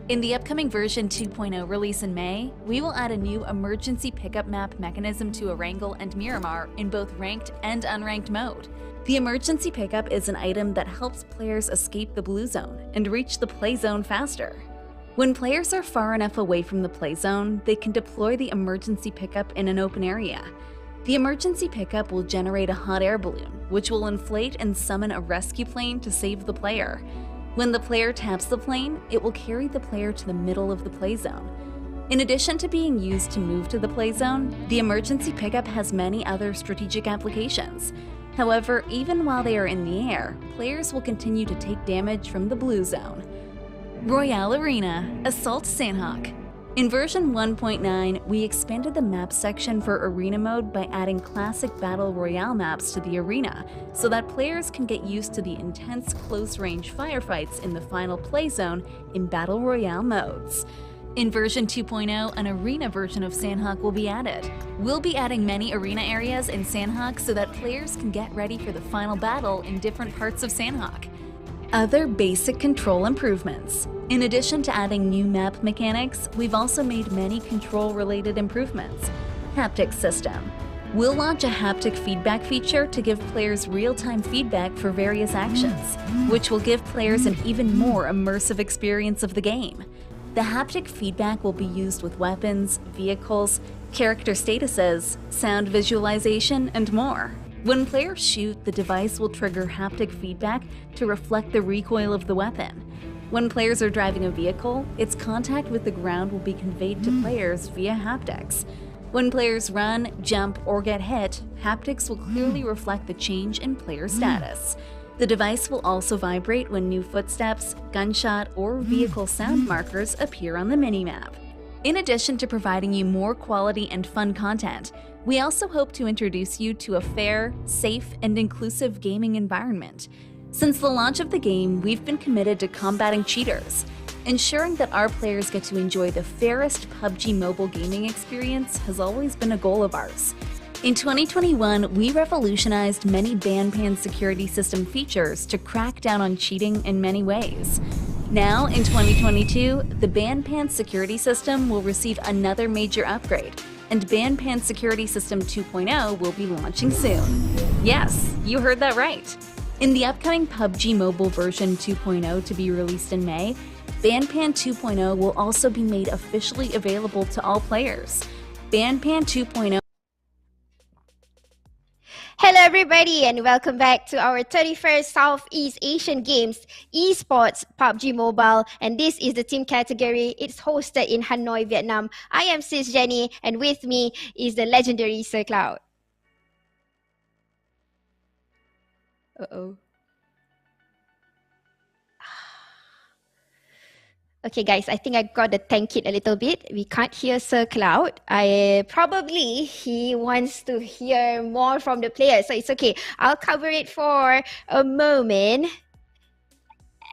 In the upcoming version 2.0 release in May, we will add a new emergency pickup map mechanism to Erangel and Myanmar in both ranked and unranked mode. The emergency pickup is an item that helps players escape the blue zone and reach the play zone faster. When players are far enough away from the play zone, they can deploy the emergency pickup in an open area. The emergency pickup will generate a hot air balloon, which will inflate and summon a rescue plane to save the player. When the player taps the plane, it will carry the player to the middle of the play zone. In addition to being used to move to the play zone, the emergency pickup has many other strategic applications. However, even while they are in the air, players will continue to take damage from the blue zone. Royale Arena Assault Sandhawk. In version 1.9, we expanded the map section for Arena mode by adding classic Battle Royale maps to the arena so that players can get used to the intense close-range firefights in the final play zone in Battle Royale modes. In version 2.0, an arena version of Sandhawk will be added. We'll be adding many arena areas in Sandhawk so that players can get ready for the final battle in different parts of Sandhawk. Other basic control improvements. In addition to adding new map mechanics, we've also made many control-related improvements. Haptic system. We'll launch a haptic feedback feature to give players real-time feedback for various actions, which will give players an even more immersive experience of the game. The haptic feedback will be used with weapons, vehicles, character statuses, sound visualization, and more. When players shoot, the device will trigger haptic feedback to reflect the recoil of the weapon. When players are driving a vehicle, its contact with the ground will be conveyed to players via haptics. When players run, jump, or get hit, haptics will clearly reflect the change in player status. The device will also vibrate when new footsteps, gunshot, or vehicle sound markers appear on the minimap. In addition to providing you more quality and fun content, we also hope to introduce you to a fair, safe, and inclusive gaming environment. Since the launch of the game, we've been committed to combating cheaters. Ensuring that our players get to enjoy the fairest PUBG Mobile gaming experience has always been a goal of ours. In 2021, we revolutionized many ban security system features to crack down on cheating in many ways. Now, in 2022, the ban security system will receive another major upgrade, and ban security system 2.0 will be launching soon. Yes, you heard that right. In the upcoming PUBG Mobile version 2.0 to be released in May, ban 2.0 will also be made officially available to all players. ban 2.0. Hello everybody and welcome back to our 31st Southeast Asian Games Esports PUBG Mobile, and this is the team category. It's hosted in Hanoi, Vietnam. I am Sis Jenny and with me is the legendary Sir Cloud. Uh-oh. Okay, guys, I think I got to tank it a little bit. We can't hear Sir Cloud. He wants to hear more from the players, so it's okay. I'll cover it for a moment.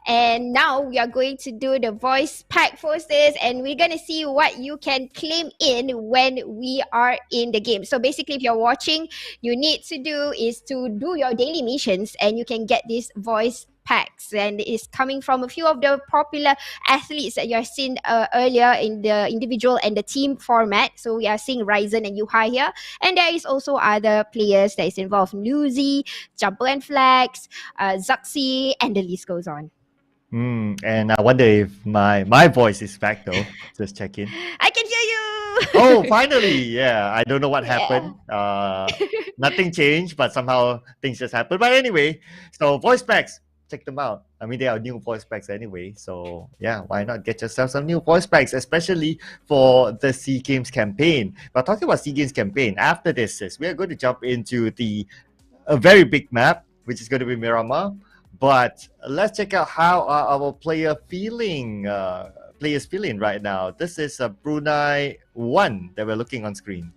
And now we are going to do the voice pack forces, and we're going to see what you can claim in when we are in the game. So basically, if you're watching, you need to do is to do your daily missions, and you can get these voice packs. And it's coming from a few of the popular athletes that you have seen earlier in the individual and the team format. So we are seeing Ryzen and Yuhai here. And there is also other players that is involved. Nuzi, Jumper and Flags, Zaxi, and the list goes on. And I wonder if my voice is back though. Just check in. I can hear you. Oh, finally! Yeah, I don't know what happened. Nothing changed, but somehow things just happened. But anyway, so voice packs, check them out. I mean, they are new voice packs anyway. So yeah, why not get yourself some new voice packs, especially for the SEA Games campaign. But talking about SEA Games campaign, after this, we are going to jump into a very big map, which is going to be Myanmar. But let's check out how our players feeling right now. This is Brunei 1 that we're looking on screen.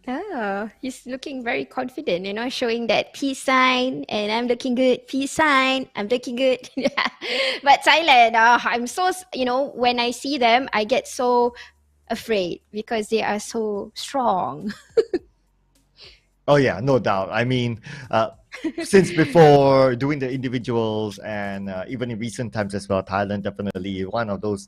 Oh, he's looking very confident, showing that peace sign, and I'm looking good. Peace sign, I'm looking good. But Thailand, I'm so, when I see them, I get so afraid because they are so strong. Oh yeah, no doubt. I mean, since before doing the individuals and even in recent times as well, Thailand definitely one of those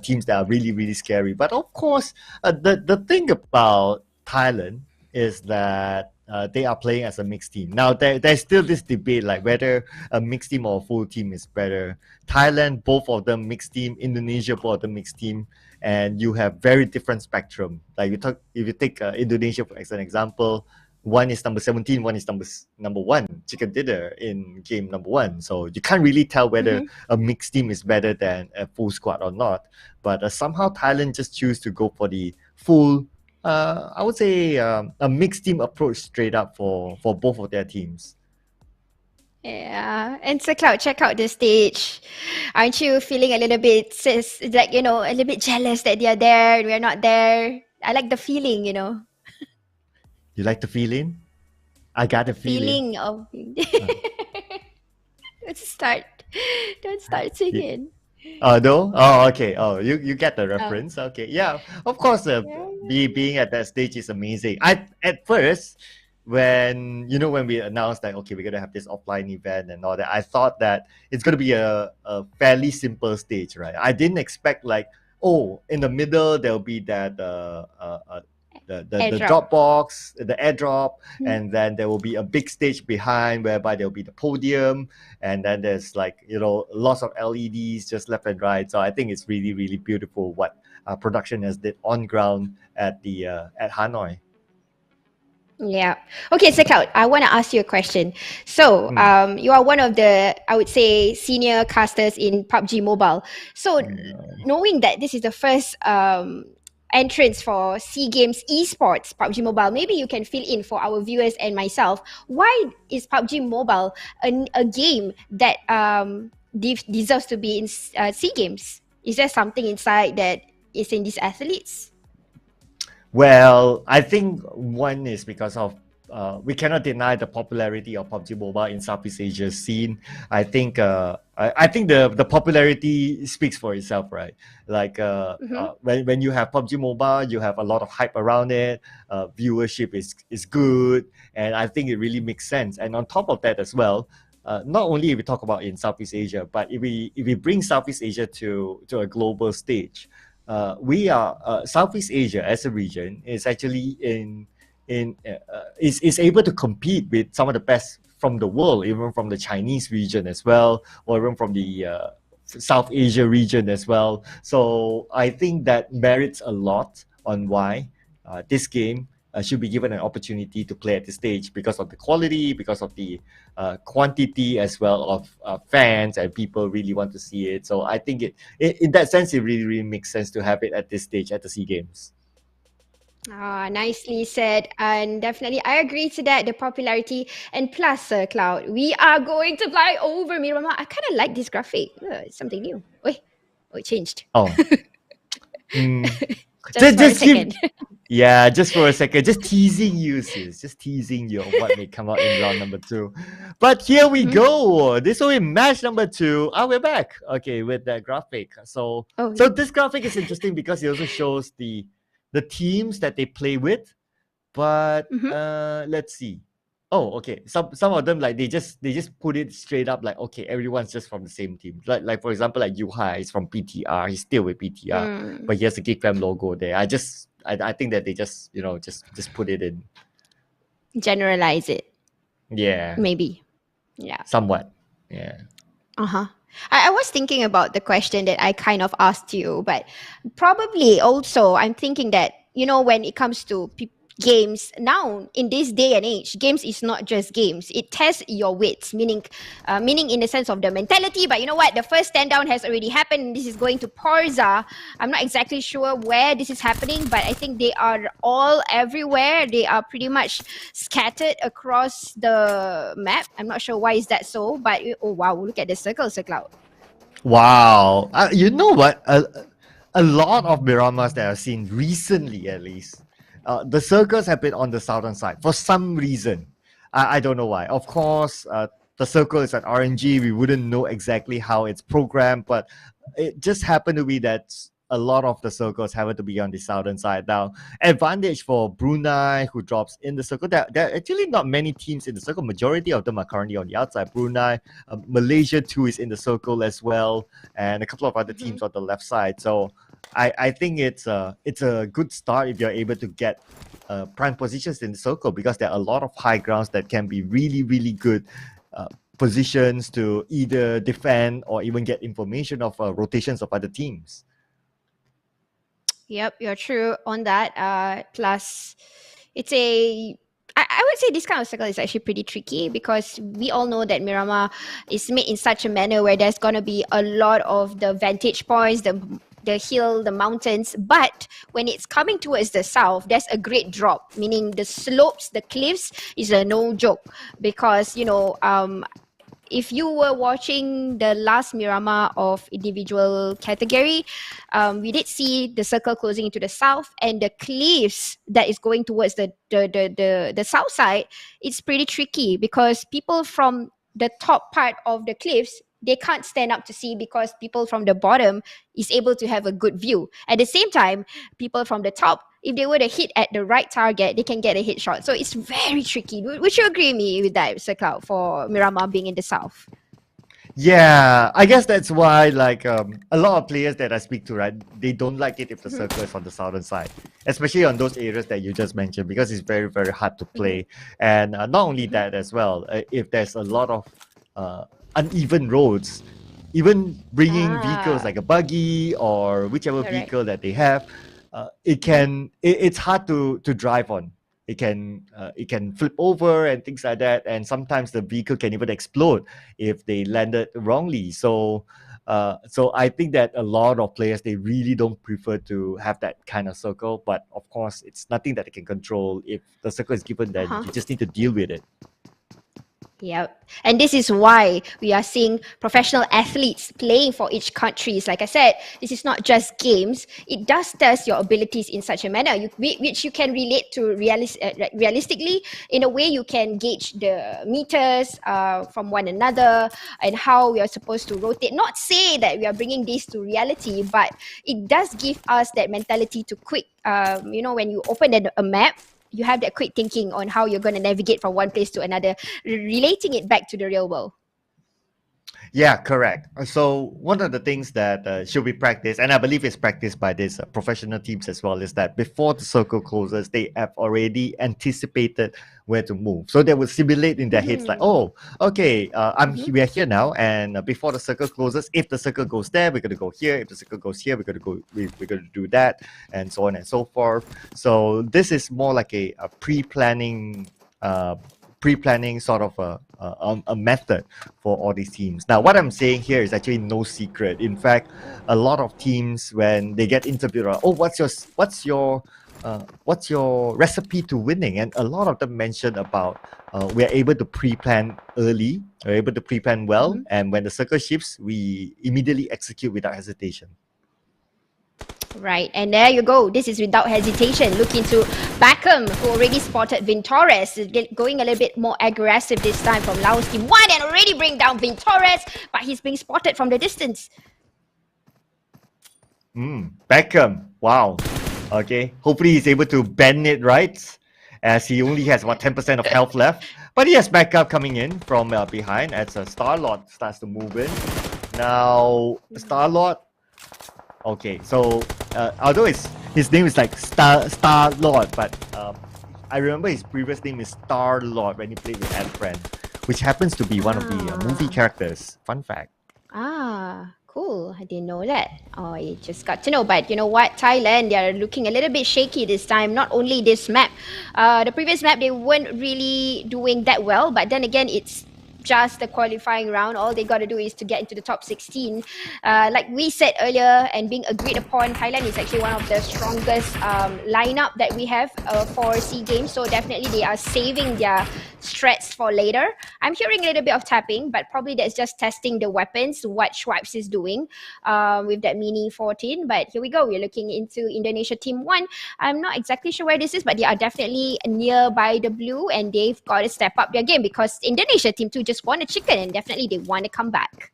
teams that are really, really scary. But of course, the thing about Thailand is that they are playing as a mixed team. Now, there's still this debate like whether a mixed team or a full team is better. Thailand, both of them mixed team. Indonesia, both of them mixed team. And you have very different spectrum. Like if you take Indonesia as an example, one is number 17, one is number 1, chicken dinner in game number 1. So you can't really tell whether a mixed team is better than a full squad or not. But somehow Thailand just choose to go for the full, I would say a mixed team approach straight up for both of their teams. Yeah, and so Cloud, check out the stage. Aren't you feeling a little bit, a little bit jealous that they are there and we're not there? I like the feeling, You like the feeling? I got a feeling. Feeling of. Don't start singing. Oh no? Oh okay. Oh, you get the reference. Okay. Yeah. Of course, being at that stage is amazing. At first, when we announced that okay, we're gonna have this offline event and all that, I thought that it's gonna be a fairly simple stage, right? I didn't expect like, oh, in the middle there'll be that the drop box, the airdrop, and then there will be a big stage behind whereby there will be the podium, and then there's like lots of LEDs just left and right. So I think it's really, really beautiful what production has did on ground at Hanoi. Yeah. Okay, so Cloud, I want to ask you a question. So, you are one of the, I would say, senior casters in PUBG Mobile. So, knowing that this is the first entrance for SEA Games Esports, PUBG Mobile, maybe you can fill in for our viewers and myself. Why is PUBG Mobile a game that deserves to be in SEA Games? Is there something inside that is in these athletes? Well, I think one is because of we cannot deny the popularity of PUBG Mobile in Southeast Asia scene. I think the popularity speaks for itself, right? Like when you have PUBG Mobile, you have a lot of hype around it. Viewership is good, and I think it really makes sense. And on top of that as well, not only if we talk about in Southeast Asia, but if we bring Southeast Asia to a global stage, we are Southeast Asia as a region is actually is able to compete with some of the best from the world, even from the Chinese region as well, or even from the South Asia region as well. So I think that merits a lot on why this game should be given an opportunity to play at this stage because of the quality, because of the quantity as well of fans and people really want to see it. So I think it in that sense, it really, really makes sense to have it at this stage at the SEA Games. Nicely said, and definitely I agree to that. The popularity and plus, Cloud, we are going to fly over Miramar. I kind of like this graphic. It's something new. Wait, it changed. Oh, Just for a second. Yeah, just for a second, just teasing you, sis. Just teasing you on what may come out in round number 2. But here we go. This will be match number 2. We're back. Okay, with that graphic. So this graphic is interesting because it also shows the teams that they play with. But let's see. Oh, okay. Some of them like they just put it straight up like, okay, everyone's just from the same team. Like for example, like Yuhai is from PTR. He's still with PTR, but he has the Geek Fam logo there. I think that they just just put it in. Generalize it. Yeah. Maybe. Yeah. Somewhat. Yeah. I was thinking about the question that I kind of asked you, but probably also I'm thinking that, when it comes to games now in this day and age, games is not just games. It tests your wits, meaning in the sense of the mentality. But you know what? The first stand down has already happened. This is going to Porza. I'm not exactly sure where this is happening, but I think they are all everywhere. They are pretty much scattered across the map. I'm not sure why is that so, but oh wow, look at the circles, Cloud. Wow. You know what? A lot of Miramas that I've seen recently, at least, the circles have been on the southern side for some reason. I don't know why. Of course, the circle is at RNG. We wouldn't know exactly how it's programmed, but it just happened to be that a lot of the circles happen to be on the southern side. Now, advantage for Brunei, who drops in the circle. There are actually not many teams in the circle. Majority of them are currently on the outside. Brunei, Malaysia too is in the circle as well, and a couple of other teams on the left side. So I think it's a good start if you're able to get prime positions in the circle, because there are a lot of high grounds that can be really, really good positions to either defend or even get information of rotations of other teams. Yep, you're true on that. Plus, it's I would say this kind of circle is actually pretty tricky, because we all know that Miramar is made in such a manner where there's going to be a lot of the vantage points, the hill, the mountains, but when it's coming towards the south, there's a great drop, meaning the slopes, the cliffs is a no joke, because if you were watching the last Miramar of individual category, we did see the circle closing into the south, and the cliffs that is going towards the south side. It's pretty tricky because people from the top part of the cliffs, they can't stand up to see, because people from the bottom is able to have a good view. At the same time, people from the top, if they were to hit at the right target, they can get a hit shot. So it's very tricky. Would you agree with me with that, Sir Cloud, for Miramar being in the south? Yeah, I guess that's why a lot of players that I speak to, right, they don't like it if the circle is on the southern side, especially on those areas that you just mentioned, because it's very, very hard to play. And not only that as well, if there's a lot of uneven roads, even bringing vehicles like a buggy or whichever vehicle that they have, it's hard to drive on. It can flip over and things like that, and sometimes the vehicle can even explode if they landed wrongly. So I think that a lot of players, they really don't prefer to have that kind of circle, but of course it's nothing that they can control. If the circle is given, then you just need to deal with it. Yep. And this is why we are seeing professional athletes playing for each countries. Like I said, this is not just games. It does test your abilities in such a manner, which you can relate to realistically. In a way, you can gauge the meters from one another and how we are supposed to rotate. Not say that we are bringing this to reality, but it does give us that mentality to quick, when you open a map, you have that quick thinking on how you're going to navigate from one place to another, relating it back to the real world. Yeah, correct. So one of the things that should be practiced, and I believe it's practiced by these professional teams as well, is that before the circle closes, they have already anticipated where to move. So they will simulate in their heads like, oh, okay, we are here now, and before the circle closes, if the circle goes there, we're going to go here. If the circle goes here, we're going to do that, and so on and so forth. So this is more like a pre-planning sort of a method for all these teams. Now, what I'm saying here is actually no secret. In fact, a lot of teams, when they get interviewed, are, oh, what's your what's your recipe to winning? And a lot of them mentioned about we're able to pre-plan early, we're able to pre-plan well, and when the circle shifts, we immediately execute without hesitation. Right, and there you go. This is without hesitation. Look into Beckham, who already spotted Vintores, going a little bit more aggressive this time from Laos Team 1 and already bring down Vintores, but he's being spotted from the distance. Beckham, wow. Okay, hopefully he's able to bend it right, as he only has about 10% of health left. But he has backup coming in from behind as Star-Lord starts to move in. Now, Star-Lord. Okay, so although his name is like Star-Lord, but I remember his previous name is Star-Lord when he played with Ed Friend, which happens to be one of the movie characters. Fun fact. Cool. I didn't know that. Oh, I just got to know. But you know what? Thailand, they are looking a little bit shaky this time. Not only this map. The previous map, they weren't really doing that well. But then again, it's just the qualifying round. All they got to do is to get into the top 16. Like we said earlier and being agreed upon, Thailand is actually one of the strongest lineup that we have for SEA Games. So definitely they are saving their strats for later. I'm hearing a little bit of tapping, but probably that's just testing the weapons, what Schweppes is doing with that Mini 14. But here we go. We're looking into Indonesia Team 1. I'm not exactly sure where this is, but they are definitely nearby the blue and they've got to step up their game because Indonesia Team 2 just won a chicken and definitely they want to come back.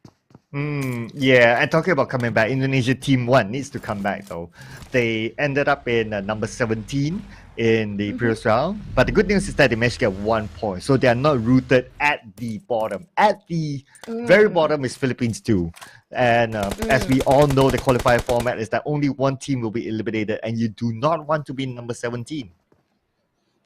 Yeah, and talking about coming back, Indonesia Team 1 needs to come back though. They ended up in number 17 in the previous round, but the good news is that they managed to get 1 point, so they are not rooted at the bottom. At the very bottom is Philippines 2, and as we all know, the qualifier format is that only one team will be eliminated, and you do not want to be number 17.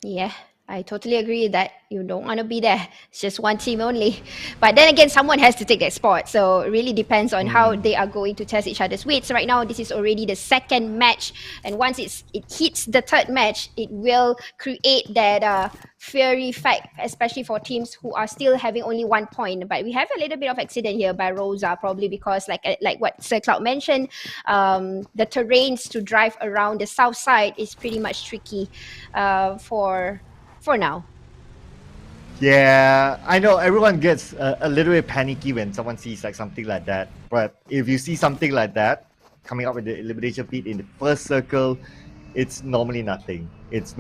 Yeah, I totally agree with that. You don't want to be there. It's just one team only. But then again, someone has to take that spot. So it really depends on how they are going to test each other's weight. So right now, this is already the second match. And once it hits the third match, it will create that fury effect, especially for teams who are still having only 1 point. But we have a little bit of accident here by Rosa, probably because like what Sir Cloud mentioned, the terrains to drive around the south side is pretty much tricky for now. Yeah, I know everyone gets a little bit panicky when someone sees like something like that. But if you see something like that coming up with the elimination feed in the first circle, it's normally nothing. It's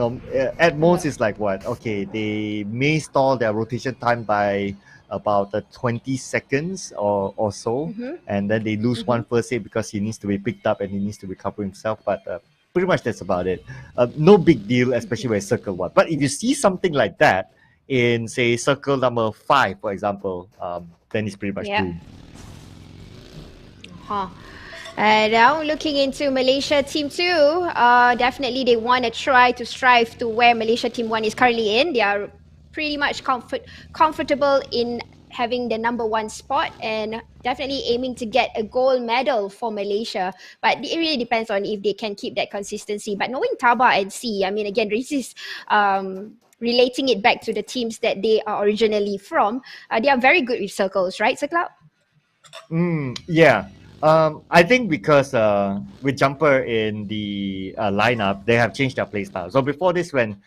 at most it's like what? Okay, they may stall their rotation time by about 20 seconds or so, and then they lose one first hit because he needs to be picked up and he needs to recover himself. But pretty much that's about it. No big deal, especially when circle 1. But if you see something like that in, say, circle number 5, for example, then it's pretty much doomed. Now looking into Malaysia Team 2, definitely they want to try to strive to where Malaysia Team 1 is currently in. They are pretty much comfortable in having the number 1 spot and definitely aiming to get a gold medal for Malaysia. But it really depends on if they can keep that consistency. But knowing Taba and C, I mean, again, this is relating it back to the teams that they are originally from. They are very good with circles, right, Sir Cloud? Yeah. I think because with Jumper in the lineup, they have changed their playstyle. So before this, when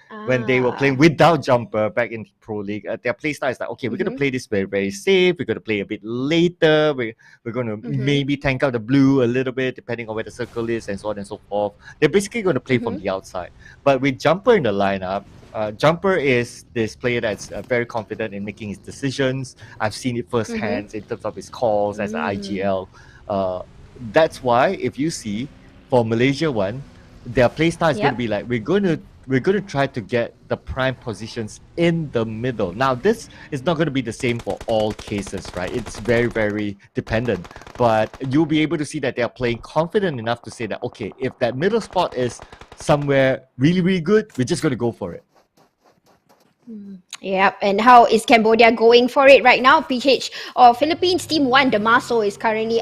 they were playing without Jumper back in Pro League, their playstyle is like, okay, we're going to play this very, very safe. We're going to play a bit later. We're going to maybe tank out the blue a little bit, depending on where the circle is and so on and so forth. They're basically going to play from the outside. But with Jumper in the lineup, Jumper is this player that's very confident in making his decisions. I've seen it firsthand in terms of his calls as an IGL. That's why if you see for Malaysia 1, their playstyle is going to be like we're going to try to get the prime positions in the middle. Now this is not going to be the same for all cases, right? It's very, very dependent, but you'll be able to see that they're playing confident enough to say that, okay, if that middle spot is somewhere really, really good, we're just going to go for it. Yep, and how is Cambodia going for it right now? PH or Philippines Team 1, Damaso is currently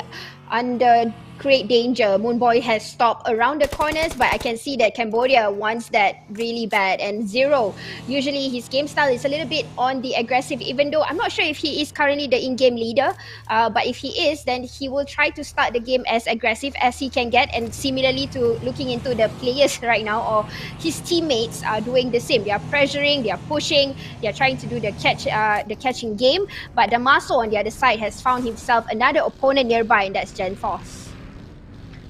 under create danger. Moonboy has stopped around the corners, but I can see that Cambodia wants that really bad. And Zero, usually his game style is a little bit on the aggressive, even though I'm not sure if he is currently the in-game leader. But if he is, then he will try to start the game as aggressive as he can get. And similarly to looking into the players right now, or his teammates are doing the same. They are pressuring, they are pushing, they are trying to do the catching game. But Damaso on the other side has found himself another opponent nearby, and that's Gen Force.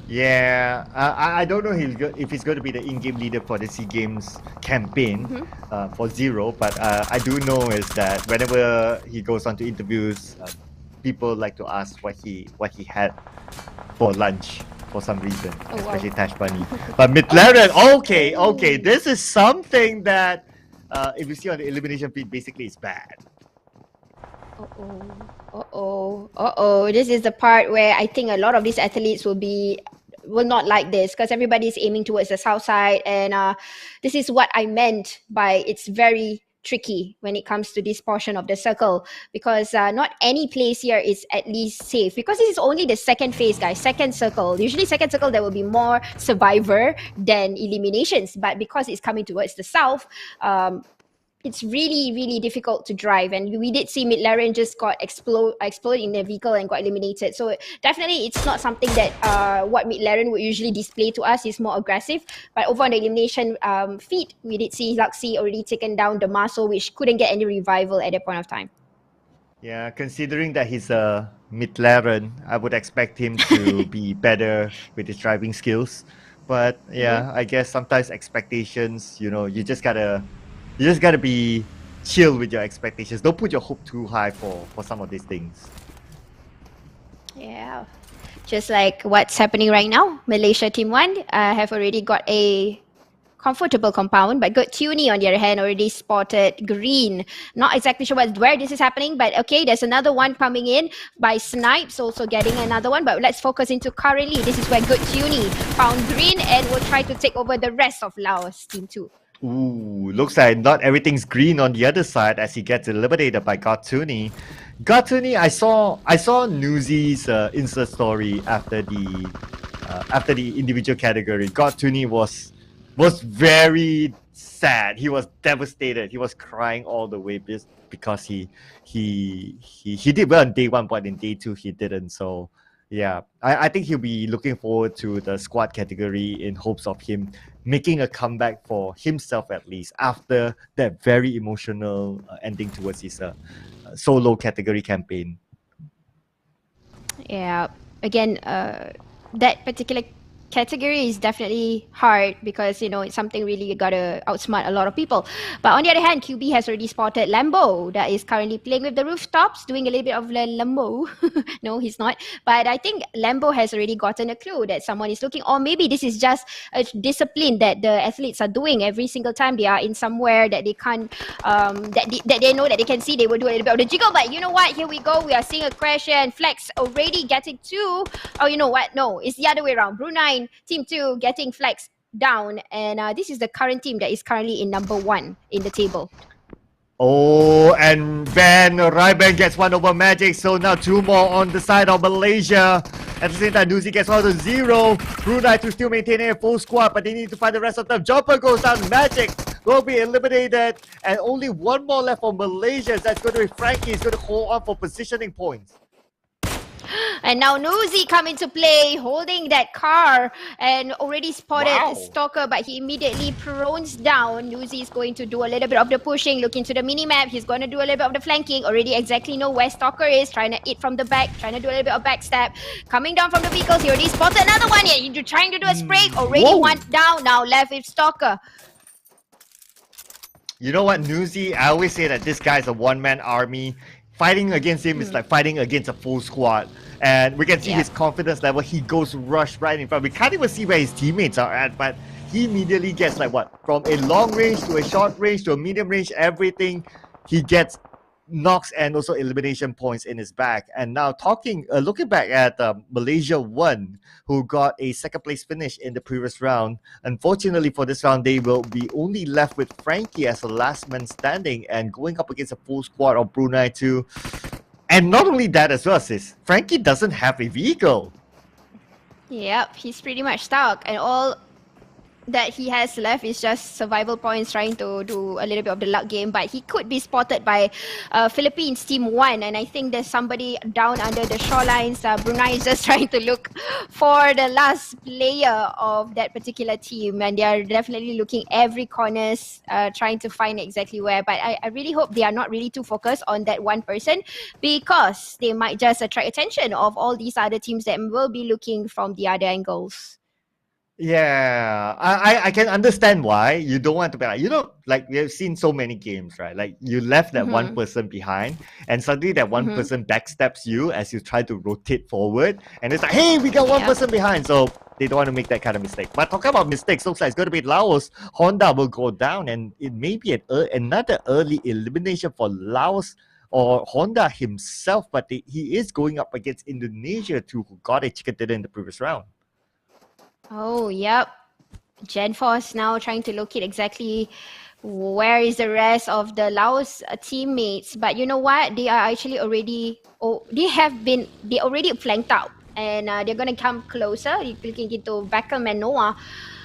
Yeah, I don't know if he's going to be the in-game leader for the SEA Games campaign for Zero, but I do know is that whenever he goes on to interviews, people like to ask what he had for lunch for some reason, especially Tash Bunny. But McLaren, okay, this is something that if you see on the elimination feed, basically it's bad. This is the part where I think a lot of these athletes will not like this, because everybody's aiming towards the south side, and this is what I meant by it's very tricky when it comes to this portion of the circle, because not any place here is at least safe, because this is only the second phase, guys. Second circle, usually second circle there will be more survivor than eliminations, but because it's coming towards the south, it's really difficult to drive, and we did see McLaren just got exploded in the vehicle and got eliminated. So definitely it's not something that what McLaren would usually display to us. Is more aggressive. But over on the elimination feed, we did see Luxy already taken down Damaso, which couldn't get any revival at that point of time. Yeah, considering that he's a McLaren, I would expect him to be better with his driving skills. But yeah, I guess sometimes expectations, you just gotta be chill with your expectations. Don't put your hope too high for some of these things. Yeah. Just like what's happening right now. Malaysia Team 1 have already got a comfortable compound, but Good Tuny on the other hand already spotted green. Not exactly sure where this is happening, but okay, there's another one coming in by Snipes, also getting another one. But let's focus into currently. This is where Good Tuny found green and will try to take over the rest of Laos Team 2. Ooh, looks like not everything's green on the other side as he gets eliminated by Gotuni. Gotuni, I saw Newsy's Insta story after the individual category. Gotuni was very sad. He was devastated. He was crying all the way because he did well on day 1, but in day 2 he didn't. So yeah, I think he'll be looking forward to the squad category in hopes of him making a comeback for himself, at least after that very emotional ending towards his solo category campaign. Yeah, again, that particular category is definitely hard because it's something really you gotta outsmart a lot of people. But on the other hand, QB has already spotted Lambo that is currently playing with the rooftops, doing a little bit of Lambo. No, he's not. But I think Lambo has already gotten a clue that someone is looking, or maybe this is just a discipline that the athletes are doing every single time they are in somewhere that they can't, that they know that they can see. They will do a little bit of the jiggle. But you know what? Here we go. We are seeing a crash here, and Flex already getting 2. Oh, you know what? No, it's the other way around. Brunei Team 2 getting Flex down, and this is the current team that is currently in number 1 in the table. Oh, and Raiban gets 1 over Magic, so now 2 more on the side of Malaysia. At the same time, Nuzi gets 1 to 0. Brunei to still maintaining a full squad, but they need to find the rest of them. Jumper goes down, Magic will be eliminated, and only 1 more left for Malaysia. That's going to be Frankie. He's going to hold on for positioning points. And now Nuzi come into play, holding that car, and already spotted Stalker, but he immediately prones down. Nuzi is going to do a little bit of the pushing, look into the mini-map. He's going to do a little bit of the flanking, already exactly know where Stalker is, trying to eat from the back, trying to do a little bit of backstab. Coming down from the vehicles, he already spotted another one. Yeah, he's trying to do a spray, already 1 down, now left with Stalker. You know what, Nuzi? I always say that this guy's a one-man army. Fighting against him is like fighting against a full squad. And we can see his confidence level. He goes rush right in front. We can't even see where his teammates are at, but he immediately gets like what? From a long range to a short range to a medium range, everything. He gets knocks and also elimination points in his back. And now looking back at Malaysia 1, who got a 2nd place finish in the previous round. Unfortunately for this round, they will be only left with Frankie as the last man standing and going up against a full squad of Brunei 2. And not only that as well, sis, Frankie doesn't have a vehicle. Yep, he's pretty much stuck, and all that he has left is just survival points, trying to do a little bit of the luck game, but he could be spotted by Philippines Team 1, and I think there's somebody down under the shorelines. Brunei is just trying to look for the last player of that particular team, and they are definitely looking every corners, trying to find exactly where, but I really hope they are not really too focused on that one person, because they might just attract attention of all these other teams that will be looking from the other angles. Yeah, I can understand why you don't want to be like, like we have seen so many games, right? Like you left that one person behind, and suddenly that one person backstabs you as you try to rotate forward, and it's like, hey, we got one person behind, so they don't want to make that kind of mistake. But talking about mistakes, looks like it's going to be Laos. Honda will go down, and it may be another early elimination for Laos or Honda himself, but he is going up against Indonesia too, who got a chicken dinner in the previous round. Oh, yep. Gen Force now trying to locate exactly where is the rest of the Laos teammates. But you know what? They are actually already, they already flanked out. And they're going to come closer. Looking into Beckham and Noah.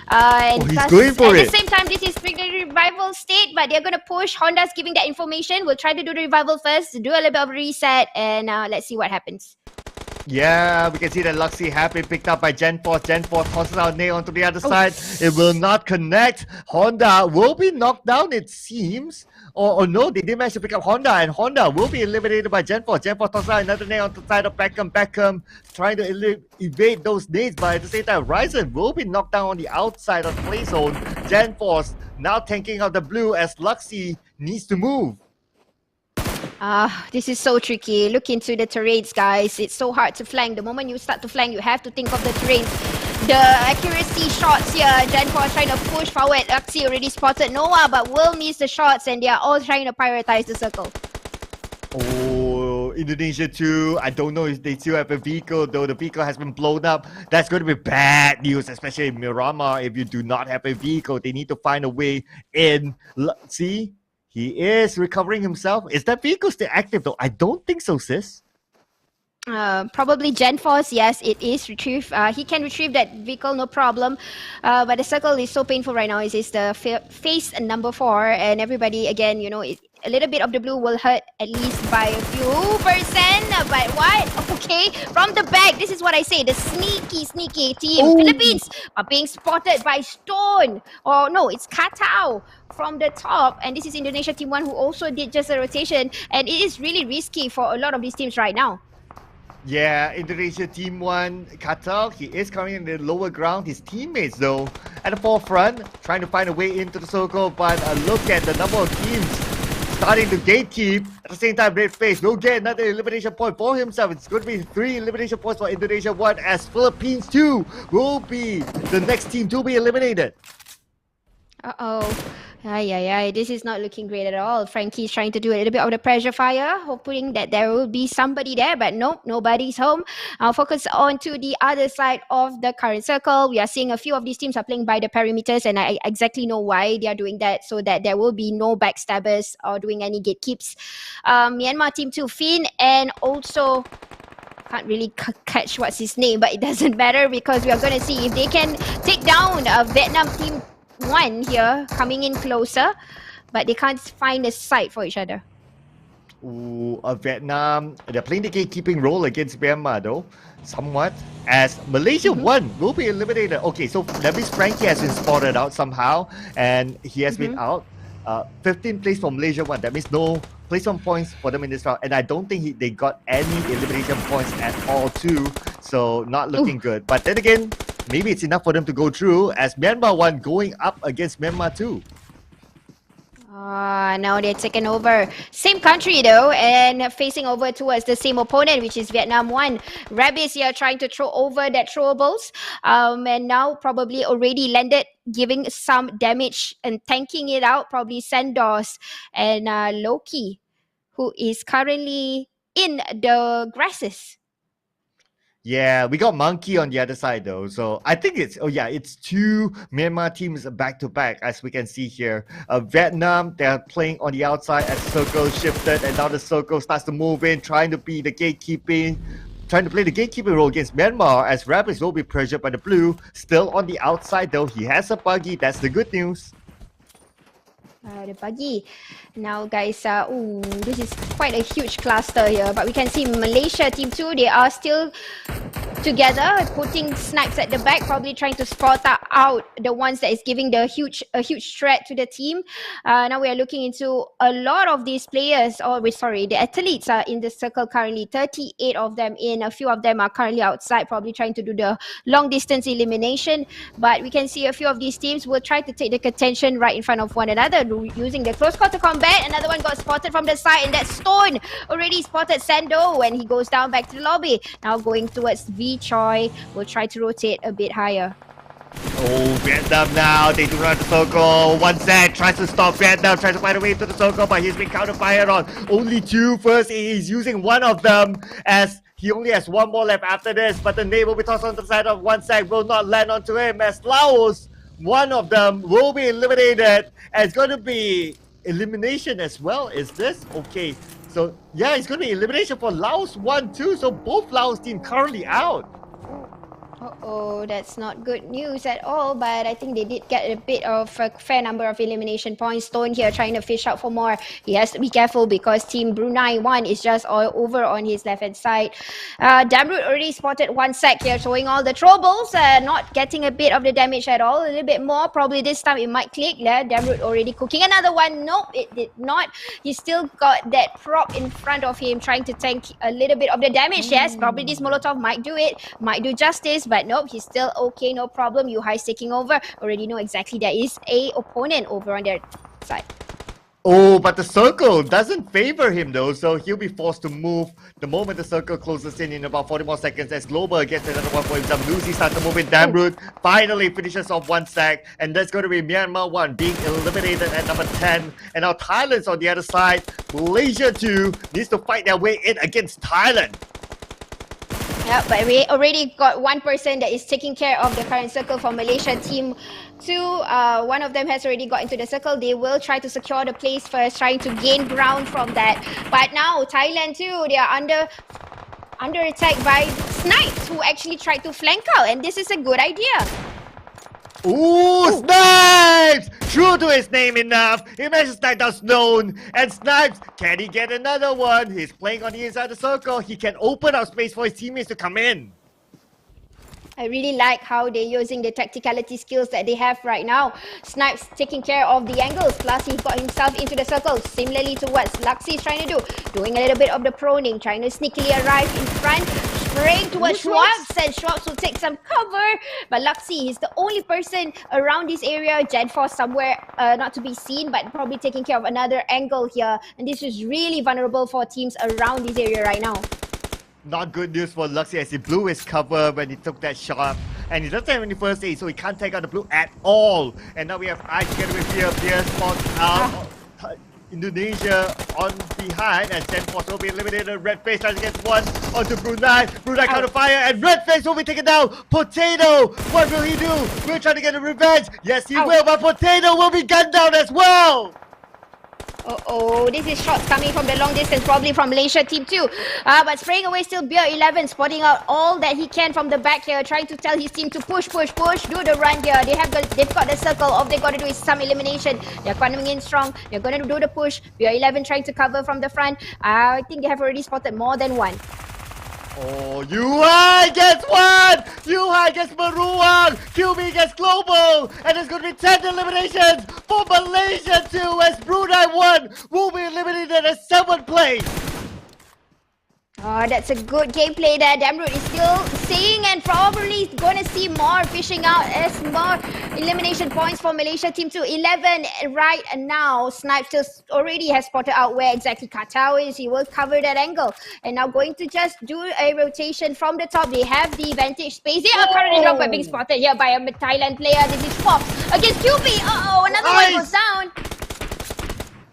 And he's going for at it. the same time, this is strictly revival state, but they're going to push. Honda's giving that information. We'll try to do the revival first, do a little bit of reset, and let's see what happens. Yeah, we can see that Luxy have been picked up by Gen Force. Gen Force tosses out Ney onto the other side. It will not connect. Honda will be knocked down, it seems. Or no, they did manage to pick up Honda, and Honda will be eliminated by Gen Force. Gen Force tosses out another Ney on the side of Beckham. Beckham trying to evade those nades, but at the same time, Ryzen will be knocked down on the outside of the play zone. Gen Force now tanking out the blue as Luxy needs to move. This is so tricky. Look into the terrains, guys. It's so hard to flank. The moment you start to flank, you have to think of the terrains. The accuracy shots here. Gen 4 trying to push forward. Luxy already spotted Noah, but will miss the shots, and they are all trying to prioritize the circle. Oh, Indonesia too. I don't know if they still have a vehicle, though the vehicle has been blown up. That's going to be bad news, especially in Myanmar. If you do not have a vehicle, they need to find a way in. See? He is recovering himself. Is that vehicle still active though? I don't think so, sis. Probably Gen Force, yes, it is retrieved. He can retrieve that vehicle, no problem. But the circle is so painful right now. It's the phase number 4, and everybody, again, you know, a little bit of the blue will hurt at least by a few percent. But what? Okay, from the back, this is what I say. The sneaky team. Philippines are being spotted by Stone. Oh no, it's Katao from the top. And this is Indonesia Team 1 who also did just a rotation. And it is really risky for a lot of these teams right now. Yeah, Indonesia Team 1, Katal, he is coming in the lower ground. His teammates, though, at the forefront, trying to find a way into the circle. But look at the number of teams starting to gatekeep. At the same time, Red Face will get another elimination point for himself. It's going to be 3 elimination points for Indonesia 1, as Philippines 2 will be the next team to be eliminated. This is not looking great at all. Frankie's trying to do a little bit of the pressure fire, hoping that there will be somebody there, but nope, nobody's home. I'll focus on to the other side of the current circle. We are seeing a few of these teams are playing by the perimeters, and I exactly know why they are doing that, so that there will be no backstabbers or doing any gatekeeps. Myanmar Team 2, Finn, and also can't really catch what's his name, but it doesn't matter because we are going to see if they can take down Vietnam Team 1 here, coming in closer, but they can't find a sight for each other. Ooh, Vietnam, they're playing the gatekeeping role against Myanmar though, somewhat, as Malaysia 1 will be eliminated. Okay, so that means Frankie has been spotted out somehow, and he has been out. 15 place for Malaysia 1, that means no placement points for them in this round, and I don't think they got any elimination points at all too, so not looking good. But then again, maybe it's enough for them to go through, as Myanmar 1 going up against Myanmar 2. Now they're taken over. Same country though, and facing over towards the same opponent, which is Vietnam 1. Rabbis here trying to throw over that throwables, and now probably already landed, giving some damage and tanking it out. Probably Sandos and Loki, who is currently in the grasses. Yeah, we got Monkey on the other side though, so I think it's it's 2 Myanmar teams back to back, as we can see here. Vietnam, they're playing on the outside as circle shifted, and now the circle starts to move in, trying to be the gatekeeping, trying to play the gatekeeping role against Myanmar as Rapids will be pressured by the blue. Still on the outside though, he has a buggy, that's the good news. The buggy. Now guys, this is quite a huge cluster here, but we can see Malaysia team 2, they are still together, putting snipes at the back, probably trying to spot out the ones that is giving a huge threat to the team. Now we are looking into a lot of these players, the athletes are in the circle currently, 38 of them in, a few of them are currently outside, probably trying to do the long distance elimination, but we can see a few of these teams will try to take the contention right in front of one another, using the close quarter combat. Another one got spotted from the side, and that Stone already spotted Sando when he goes down back to the lobby. Now going towards V Choi, will try to rotate a bit higher. Oh, Vietnam now, they do run the circle. One set tries to stop Vietnam, tries to find a way to the circle, but he's been counter-fired on. Only 2 first, he's using one of them as he only has 1 more left after this, but the nade will be tossed on the side of one sec, will not land onto him as Laos, one of them will be eliminated. And it's going to be elimination as well, is this? Okay, so yeah, it's going to be elimination for Laos 1-2, so both Laos team currently out. Uh-oh, that's not good news at all, but I think they did get a bit of a fair number of elimination points. Stone here trying to fish out for more. He has to be careful because Team Brunei 1 is just all over on his left-hand side. Damroot already spotted 1 sec here, showing all the troubles, not getting a bit of the damage at all. A little bit more, probably this time it might click. Damroot already cooking another one. Nope, it did not. He still got that prop in front of him, trying to tank a little bit of the damage. Yes, probably this Molotov might do it, might do justice, but nope, he's still okay, no problem. Yuhai's taking over. Already know exactly there is a opponent over on their side. Oh, but the circle doesn't favor him though, so he'll be forced to move the moment the circle closes in about 40 more seconds as Global gets another one for himself. Lucy starts to move in. Damroot finally finishes off 1 sec, and that's going to be Myanmar 1 being eliminated at number 10. And now Thailand's on the other side. Malaysia 2 needs to fight their way in against Thailand. Yeah, but we already got one person that is taking care of the current circle for Malaysia team 2. One of them has already got into the circle. They will try to secure the place first, trying to gain ground from that. But now Thailand too, they are under attack by Snipes, who actually tried to flank out, and this is a good idea. Ooh, Snipes! True to his name enough. He managed to snipe down Stone. And Snipes, can he get another one? He's playing on the inside of the circle. He can open up space for his teammates to come in. I really like how they're using the tacticality skills that they have right now. Snipes taking care of the angles, plus he got himself into the circle, similarly to what Luxy is trying to do. Doing a little bit of the proning, trying to sneakily arrive in front, spraying towards Schwartz, and Schwartz will take some cover. But Luxy is the only person around this area. Genforce somewhere not to be seen, but probably taking care of another angle here. And this is really vulnerable for teams around this area right now. Not good news for Luxy as he blew his cover when he took that shot. And he doesn't have any first aid, so he can't take out the blue at all. And now we have Ice together with Pierre spots out. Indonesia on behind, and Genforce will be eliminated. Redface tries to get one onto Brunei. Brunei counter fire, and Redface will be taken down. Potato, what will he do? We're trying to get a revenge. Yes, he will, but Potato will be gunned down as well. Uh-oh, this is shots coming from the long distance, probably from Malaysia team 2. But spraying away still Beer 11, spotting out all that he can from the back here, trying to tell his team to push, do the run here. They've got the circle. All they got to do is some elimination. They're coming in strong. They're going to do the push. Beer 11 trying to cover from the front. I think they have already spotted more than one. Oh, UI gets one! UI gets Maruang! QB gets Global! And there's going to be 10 eliminations for Malaysia 2 as Brunei 1 will be eliminated at 7th place! Oh, that's a good gameplay there. Damroot is still seeing and probably going to see more fishing out as more elimination points for Malaysia team 2. 11 right now. Snipe still already has spotted out where exactly Katao is. He will cover that angle. And now going to just do a rotation from the top. They have the vantage space. They are currently blocked by being spotted here by a Thailand player. This is Fox against QB. Uh-oh, another one goes down.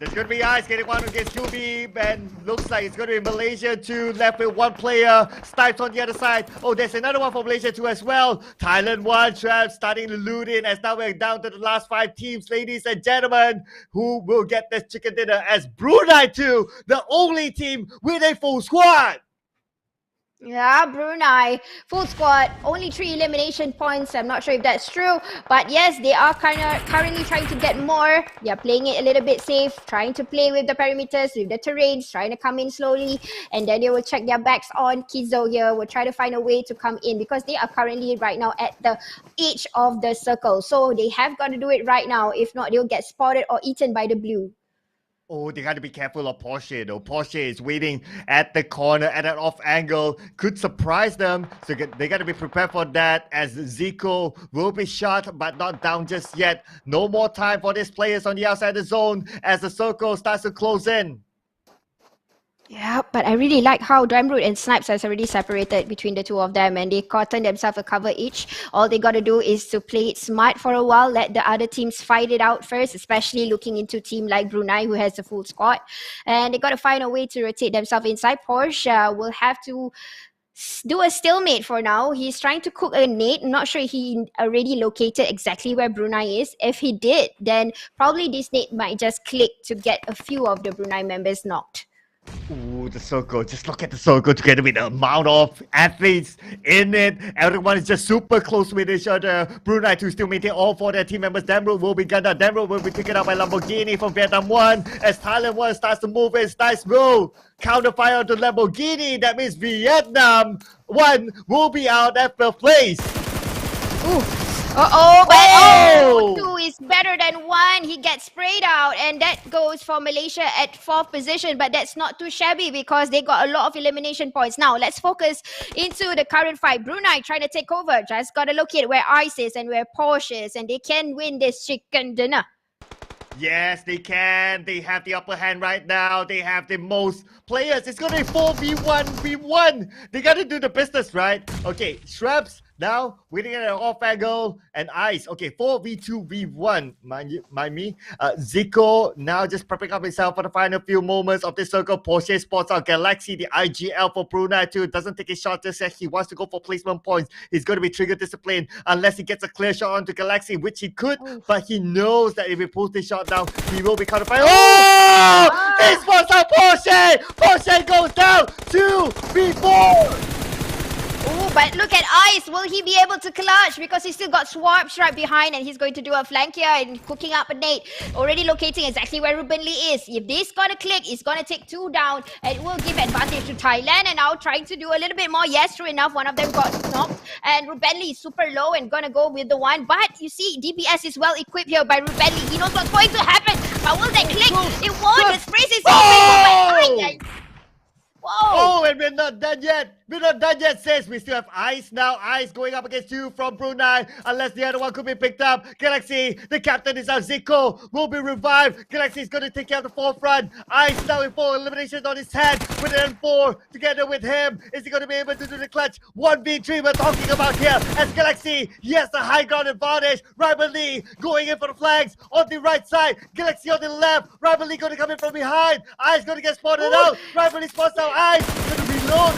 There's going to be Ice getting one against QB, and looks like it's going to be Malaysia 2 left with one player. Snipes on the other side. Oh, there's another one for Malaysia 2 as well. Thailand 1 trap starting to loot in as now we're down to the last 5 teams, ladies and gentlemen, who will get this chicken dinner as Brunei 2, the only team with a full squad. Yeah, Brunei, full squad, only 3 elimination points. I'm not sure if that's true, but yes, they are currently trying to get more. They're playing it a little bit safe, trying to play with the perimeters, with the terrains, trying to come in slowly, and then they will check their backs on. Kizo here will try to find a way to come in because they are currently right now at the edge of the circle. So they have got to do it right now. If not, they'll get spotted or eaten by the blue. Oh, they got to be careful of Porsche though. Porsche is waiting at the corner at an off angle. Could surprise them. So they got to be prepared for that as Zico will be shot but not down just yet. No more time for these players on the outside the zone as the circle starts to close in. Yeah, but I really like how Dramroot and Snipes has already separated between the two of them and they gotten themselves a cover each. All they got to do is to play it smart for a while, let the other teams fight it out first, especially looking into a team like Brunei who has a full squad. And they got to find a way to rotate themselves inside. Porsche will have to do a stalemate for now. He's trying to cook a nade. I'm not sure he already located exactly where Brunei is. If he did, then probably this nade might just click to get a few of the Brunei members knocked. Ooh, the circle. Just look at the circle together with the amount of athletes in it. Everyone is just super close with each other. Brunei to still maintain all 4 their team members. Damroad will be gunned down. Damroad will be taken out by Lamborghini from Vietnam 1 as Thailand 1 starts to move in. Nice move. Counter fire on the Lamborghini. That means Vietnam 1 will be out at 5th place. Ooh. But 2 is better than 1. He gets sprayed out, and that goes for Malaysia at 4th position. But that's not too shabby because they got a lot of elimination points. Now, let's focus into the current fight. Brunei trying to take over. Just got to locate where Ice is and where Porsche is, and they can win this chicken dinner. Yes, they can. They have the upper hand right now. They have the most players. It's going to be 4v1 v1. They got to do the business, right? Okay, Shrubs now waiting at an off angle and Ice. Okay, 4v2 v1. Mind me. Zico now just prepping up himself for the final few moments of this circle. Porsche spots out Galaxy, the IGL for Brunei too. Doesn't take his shot just yet. He wants to go for placement points. He's going to be trigger discipline unless he gets a clear shot onto Galaxy, which he could, but he knows that if he pulls this shot down, he will be counter fire. Oh! This was a Porsche! Porsche goes down 2v4! Ooh, but look at Ice. Will he be able to clutch? Because he's still got Swarps right behind and he's going to do a flank here and cooking up a nade. Already locating exactly where Ruben Lee is. If this gonna click, it's gonna take 2 down and it will give advantage to Thailand. And now trying to do a little bit more. Yes, true enough. One of them got knocked. And Ruben Lee is super low and gonna go with the 1. But you see, DPS is well equipped here by Ruben Lee. He knows what's going to happen. But will that click? It won't. The sprays is so Whoa! Oh, and we're not done yet. We're not done yet, sis. We still have Ice now. Ice going up against 2 from Brunei. Unless the other one could be picked up. Galaxy, the captain is out. Zico will be revived. Galaxy is going to take care of the forefront. Ice now with 4 eliminations on his head. With an 4 together with him. Is he going to be able to do the clutch? 1v3 we're talking about here. As Galaxy, yes, the high ground advantage. Rival Lee going in for the flags on the right side. Galaxy on the left. Rival Lee going to come in from behind. Ice going to get spotted out. Rival Lee spots out Ice. Going to reload.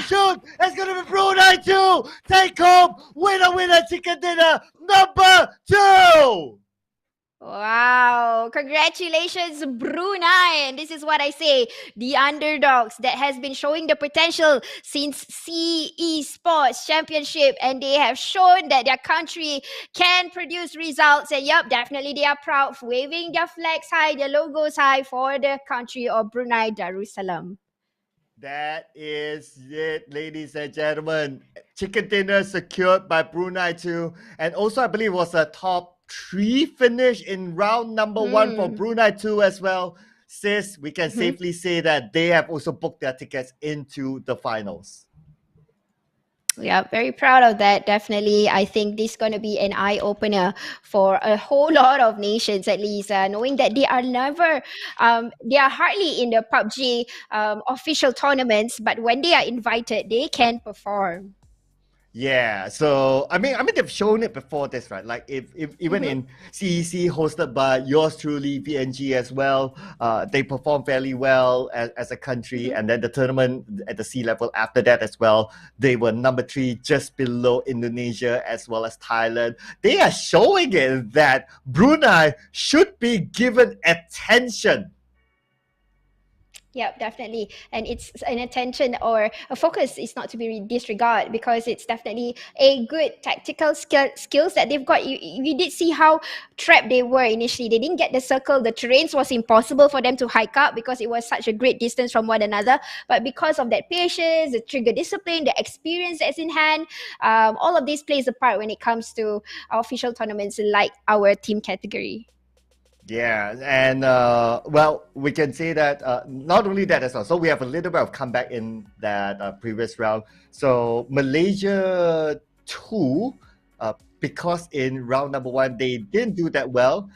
Shoot. It's going to be Brunei 2. Take home. Winner, chicken dinner number 2. Wow, congratulations Brunei. And this is what I say, the underdogs that has been showing the potential since Esports Championship, and they have shown that their country can produce results. And yep, definitely they are proud, waving their flags high, their logos high for the country of Brunei Darussalam. That is it, ladies and gentlemen. Chicken dinner secured by Brunei 2. And also, I believe it was a top 3 finish in round number 1 for Brunei 2 as well. Sis, we can safely say that they have also booked their tickets into the finals. Yeah, very proud of that. Definitely. I think this is going to be an eye-opener for a whole lot of nations, at least, knowing that they are hardly in the PUBG official tournaments, but when they are invited, they can perform. Yeah, so I mean they've shown it before this, right? Like if even in CEC hosted by yours truly, PNG as well, they perform fairly well as a country, and then the tournament at the C level after that as well, they were number 3, just below Indonesia as well as Thailand. They are showing it that Brunei should be given attention. Yeah, definitely. And it's an attention or a focus is not to be disregarded because it's definitely a good tactical skills that they've got. You did see how trapped they were initially. They didn't get the circle. The terrains was impossible for them to hike up because it was such a great distance from one another. But because of that patience, the trigger discipline, the experience that's in hand, all of this plays a part when it comes to our official tournaments like our team category. Yeah, and well, we can say that not only that as well. So we have a little bit of comeback in that previous round. So Malaysia 2, because in round number 1 they didn't do that well.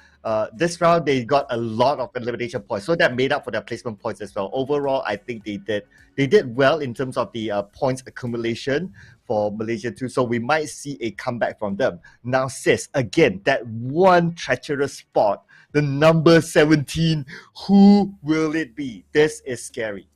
This round they got a lot of elimination points, so that made up for their placement points as well. Overall, I think they did well in terms of the points accumulation for Malaysia too. So we might see a comeback from them. Now, sis, again, that one treacherous spot, the number 17, who will it be? This is scary.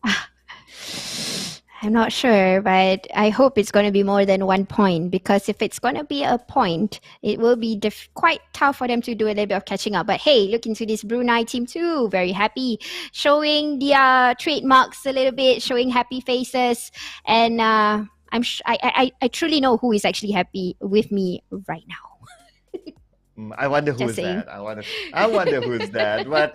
I'm not sure, but I hope it's going to be more than 1 point because if it's going to be a point, it will be quite tough for them to do a little bit of catching up. But hey, look into this Brunei team too. Very happy, showing their trademarks a little bit, showing happy faces, and I truly know who is actually happy with me right now. I wonder who's that. I wonder who's that. But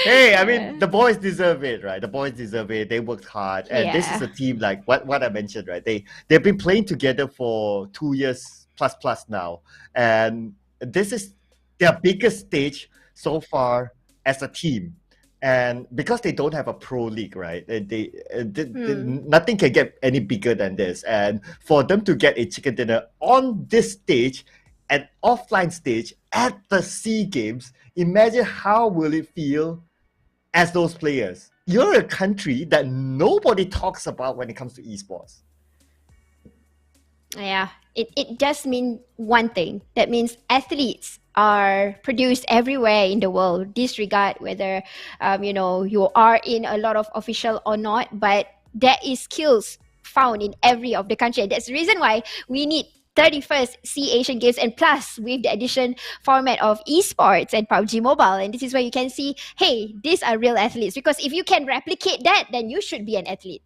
hey, I mean, the boys deserve it, right? The boys deserve it. They worked hard, and this is a team like what I mentioned, right? They've been playing together for 2 years plus now, and this is their biggest stage so far as a team. And because they don't have a pro league, right? Nothing can get any bigger than this. And for them to get a chicken dinner on this stage, an offline stage at the SEA Games, imagine how will it feel as those players. You're a country that nobody talks about when it comes to esports. Yeah, it just means one thing. That means athletes are produced everywhere in the world, disregard whether you are in a lot of official or not, but there is skills found in every of the country. And that's the reason why we need 31st SEA Asian Games, and plus with the addition format of esports and PUBG Mobile. And this is where you can see, hey, these are real athletes. Because if you can replicate that, then you should be an athlete.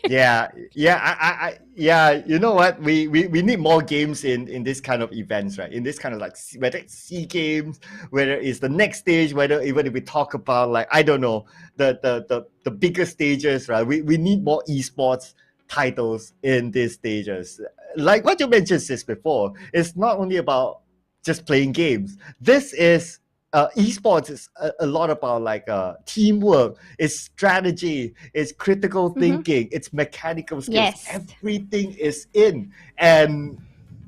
Yeah. You know what? We need more games in this kind of events, right? In this kind of like whether it's SEA Games, whether it's the next stage, whether even if we talk about like I don't know the bigger stages, right? We need more esports titles in these stages. Like what you mentioned, sis, before, it's not only about just playing games. This is esports is a lot about like teamwork, it's strategy, it's critical thinking, it's mechanical skills. Yes. Everything is in. And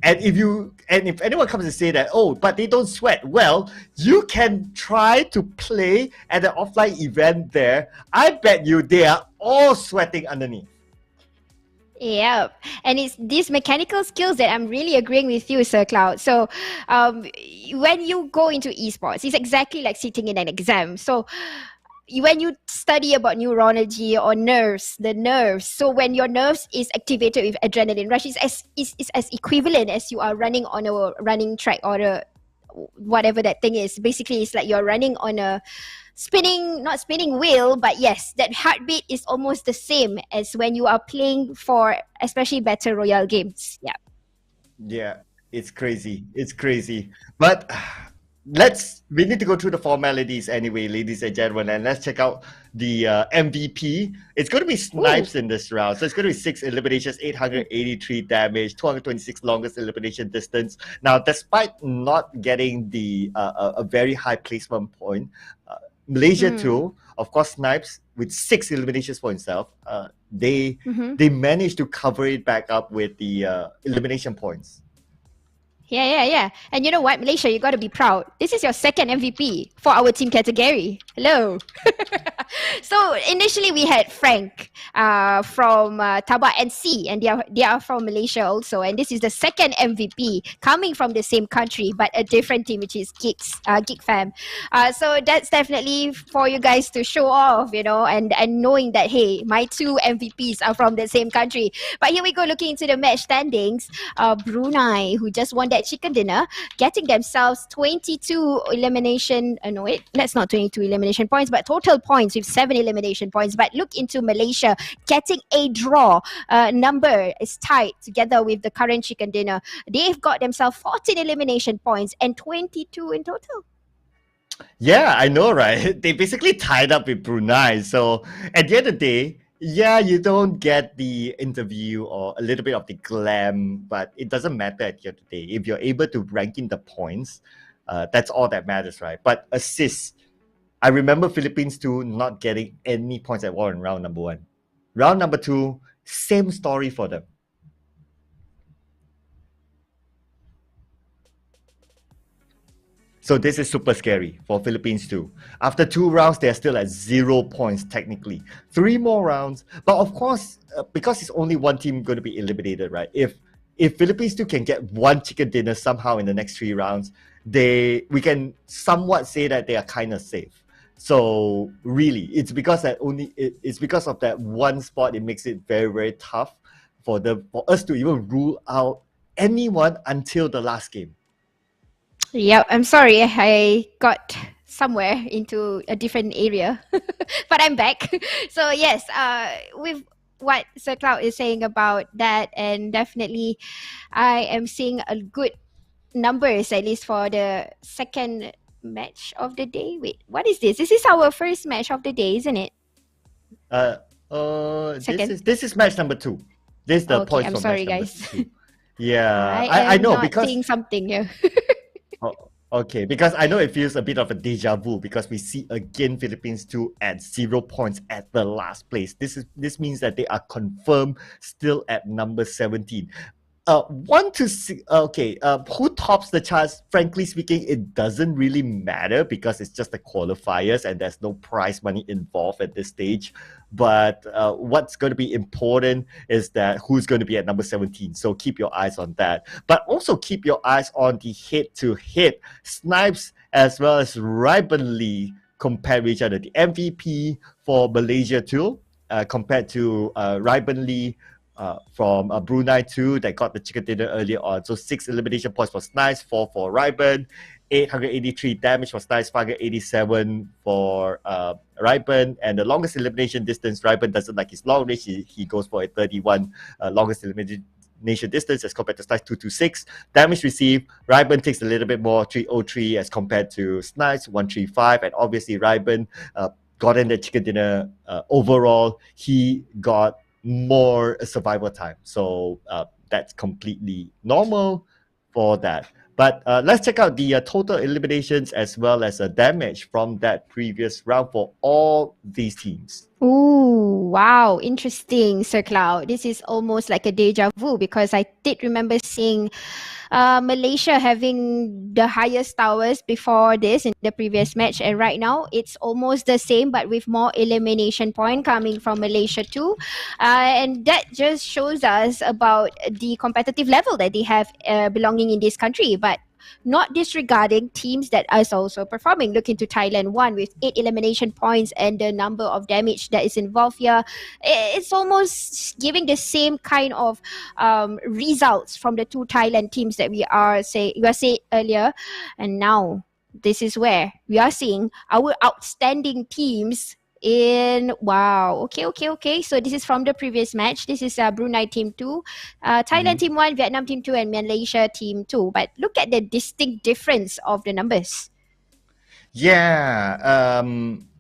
if anyone comes and say that, oh, but they don't sweat, well, you can try to play at an offline event there. I bet you they are all sweating underneath. Yeah, and it's these mechanical skills that I'm really agreeing with you, Sir Cloud. So when you go into esports, it's exactly like sitting in an exam. So when you study about neurology or the nerves, so when your nerves is activated with adrenaline rush, it's as equivalent as you are running on a running track or whatever that thing is. Basically, it's like you're running on a not spinning wheel, but yes, that heartbeat is almost the same as when you are playing for especially battle royale games. Yeah, it's crazy. But we need to go through the formalities anyway, ladies and gentlemen, and let's check out the MVP. It's going to be Snipes in this round. So it's going to be 6 eliminations, 883 damage, 226 longest elimination distance. Now, despite not getting the a very high placement point, Malaysia too, of course, Snipes with 6 eliminations for himself, they managed to cover it back up with the elimination points. Yeah. And you know what, Malaysia, you got to be proud. This is your second MVP for our team category. Hello. So initially we had Frank from Tabak NC, and they are from Malaysia also. And this is the second MVP coming from the same country, but a different team, which is Geek Fam. So that's definitely for you guys to show off, and knowing that, hey, my 2 MVPs are from the same country. But here we go, looking into the match standings. Brunei, who just won that chicken dinner, getting themselves 22 elimination, that's not 22 elimination points, but total points rounds with 7 elimination points. But look into Malaysia getting a draw. Number is tied together with the current chicken dinner. They've got themselves 14 elimination points and 22 in total. Yeah, I know, right? They basically tied up with Brunei. So at the end of the day, yeah, you don't get the interview or a little bit of the glam, but it doesn't matter at the end of the day. If you're able to rank in the points, that's all that matters, right? But assists, I remember Philippines too not getting any points at all in round number 1. Round number 2, same story for them. So this is super scary for Philippines too. After 2 rounds, they're still at 0 points technically. 3 more rounds, but of course, because it's only one team going to be eliminated, right? If Philippines too can get one chicken dinner somehow in the next 3 rounds, we can somewhat say that they are kind of safe. So really, it's because of that one spot. It makes it very, very tough for us to even rule out anyone until the last game. Yeah, I'm sorry, I got somewhere into a different area, but I'm back. So yes, with what Sir Cloud is saying about that, and definitely I am seeing a good numbers, at least for the second match of the day. Wait, what is this? This is our first match of the day, isn't it? This is match number 2. This is the okay, points I'm from sorry, match guys. number 2. Yeah, I know not because seeing something here. Okay, because I know it feels a bit of a deja vu because we see again Philippines too at 0 points at the last place. This means that they are confirmed still at number 17. Want to see, who tops the charts? Frankly speaking, it doesn't really matter because it's just the qualifiers and there's no prize money involved at this stage. But what's going to be important is that who's going to be at number 17. So keep your eyes on that. But also keep your eyes on the head-to-head. Snipes as well as Ripenly compare with each other. The MVP for Malaysia too, compared to Ripenly from Brunei too, that got the chicken dinner earlier on. So 6 elimination points for Snipes, 4 for Ripen, 883 damage for Snipes, 587 for Ripen, and the longest elimination distance, Ripen doesn't like his long range, he goes for a 31 longest elimination distance as compared to Snipes, 226. Damage received, Ripen takes a little bit more, 303 as compared to Snipes, 135, and obviously Ripen got in the chicken dinner. Overall, he got more survival time. So that's completely normal for that. But let's check out the total eliminations as well as damage from that previous round for all these teams. Ooh, wow, interesting, Sir Cloud. This is almost like a deja vu because I did remember seeing Malaysia having the highest towers before this in the previous match, and right now it's almost the same but with more elimination point coming from Malaysia too, and that just shows us about the competitive level that they have belonging in this country. But not disregarding teams that are also performing. Look into Thailand 1 with 8 elimination points and the number of damage that is involved here. It's almost giving the same kind of results from the 2 Thailand teams that we are saying earlier. And now this is where we are seeing our outstanding teams in okay. So this is from the previous match. This is Brunei team 2, Thailand team 1, Vietnam team 2, and Malaysia team 2. But look at the distinct difference of the numbers. Yeah.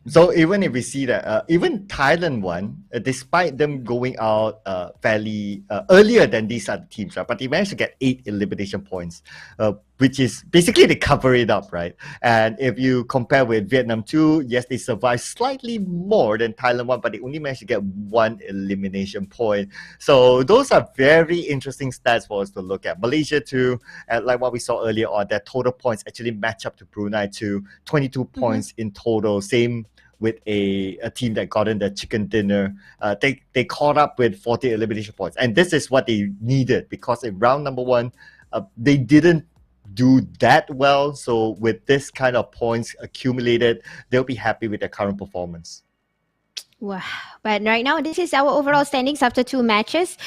So even if we see that even Thailand won, despite them going out fairly earlier than these other teams, right? But they managed to get 8 elimination points, which is basically they cover it up, right? And if you compare with Vietnam 2, yes, they survived slightly more than Thailand 1, but they only managed to get 1 elimination point. So those are very interesting stats for us to look at. Malaysia 2, like what we saw earlier on, their total points actually match up to Brunei 2, 22 points in total. Same with a team that got in the chicken dinner. They caught up with 40 elimination points. And this is what they needed because in round number 1, they didn't do that well. So with this kind of points accumulated, they'll be happy with their current performance. Wow. But right now, this is our overall standings after 2 matches.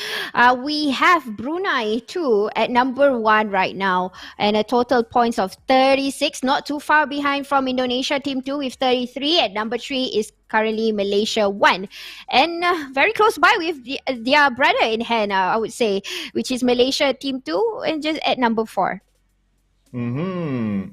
We have Brunei too at number 1 right now, and a total points of 36, not too far behind from Indonesia team 2 with 33. At number 3 is currently Malaysia 1, and very close by with their brother in hand, I would say, which is Malaysia team 2, and just at number 4.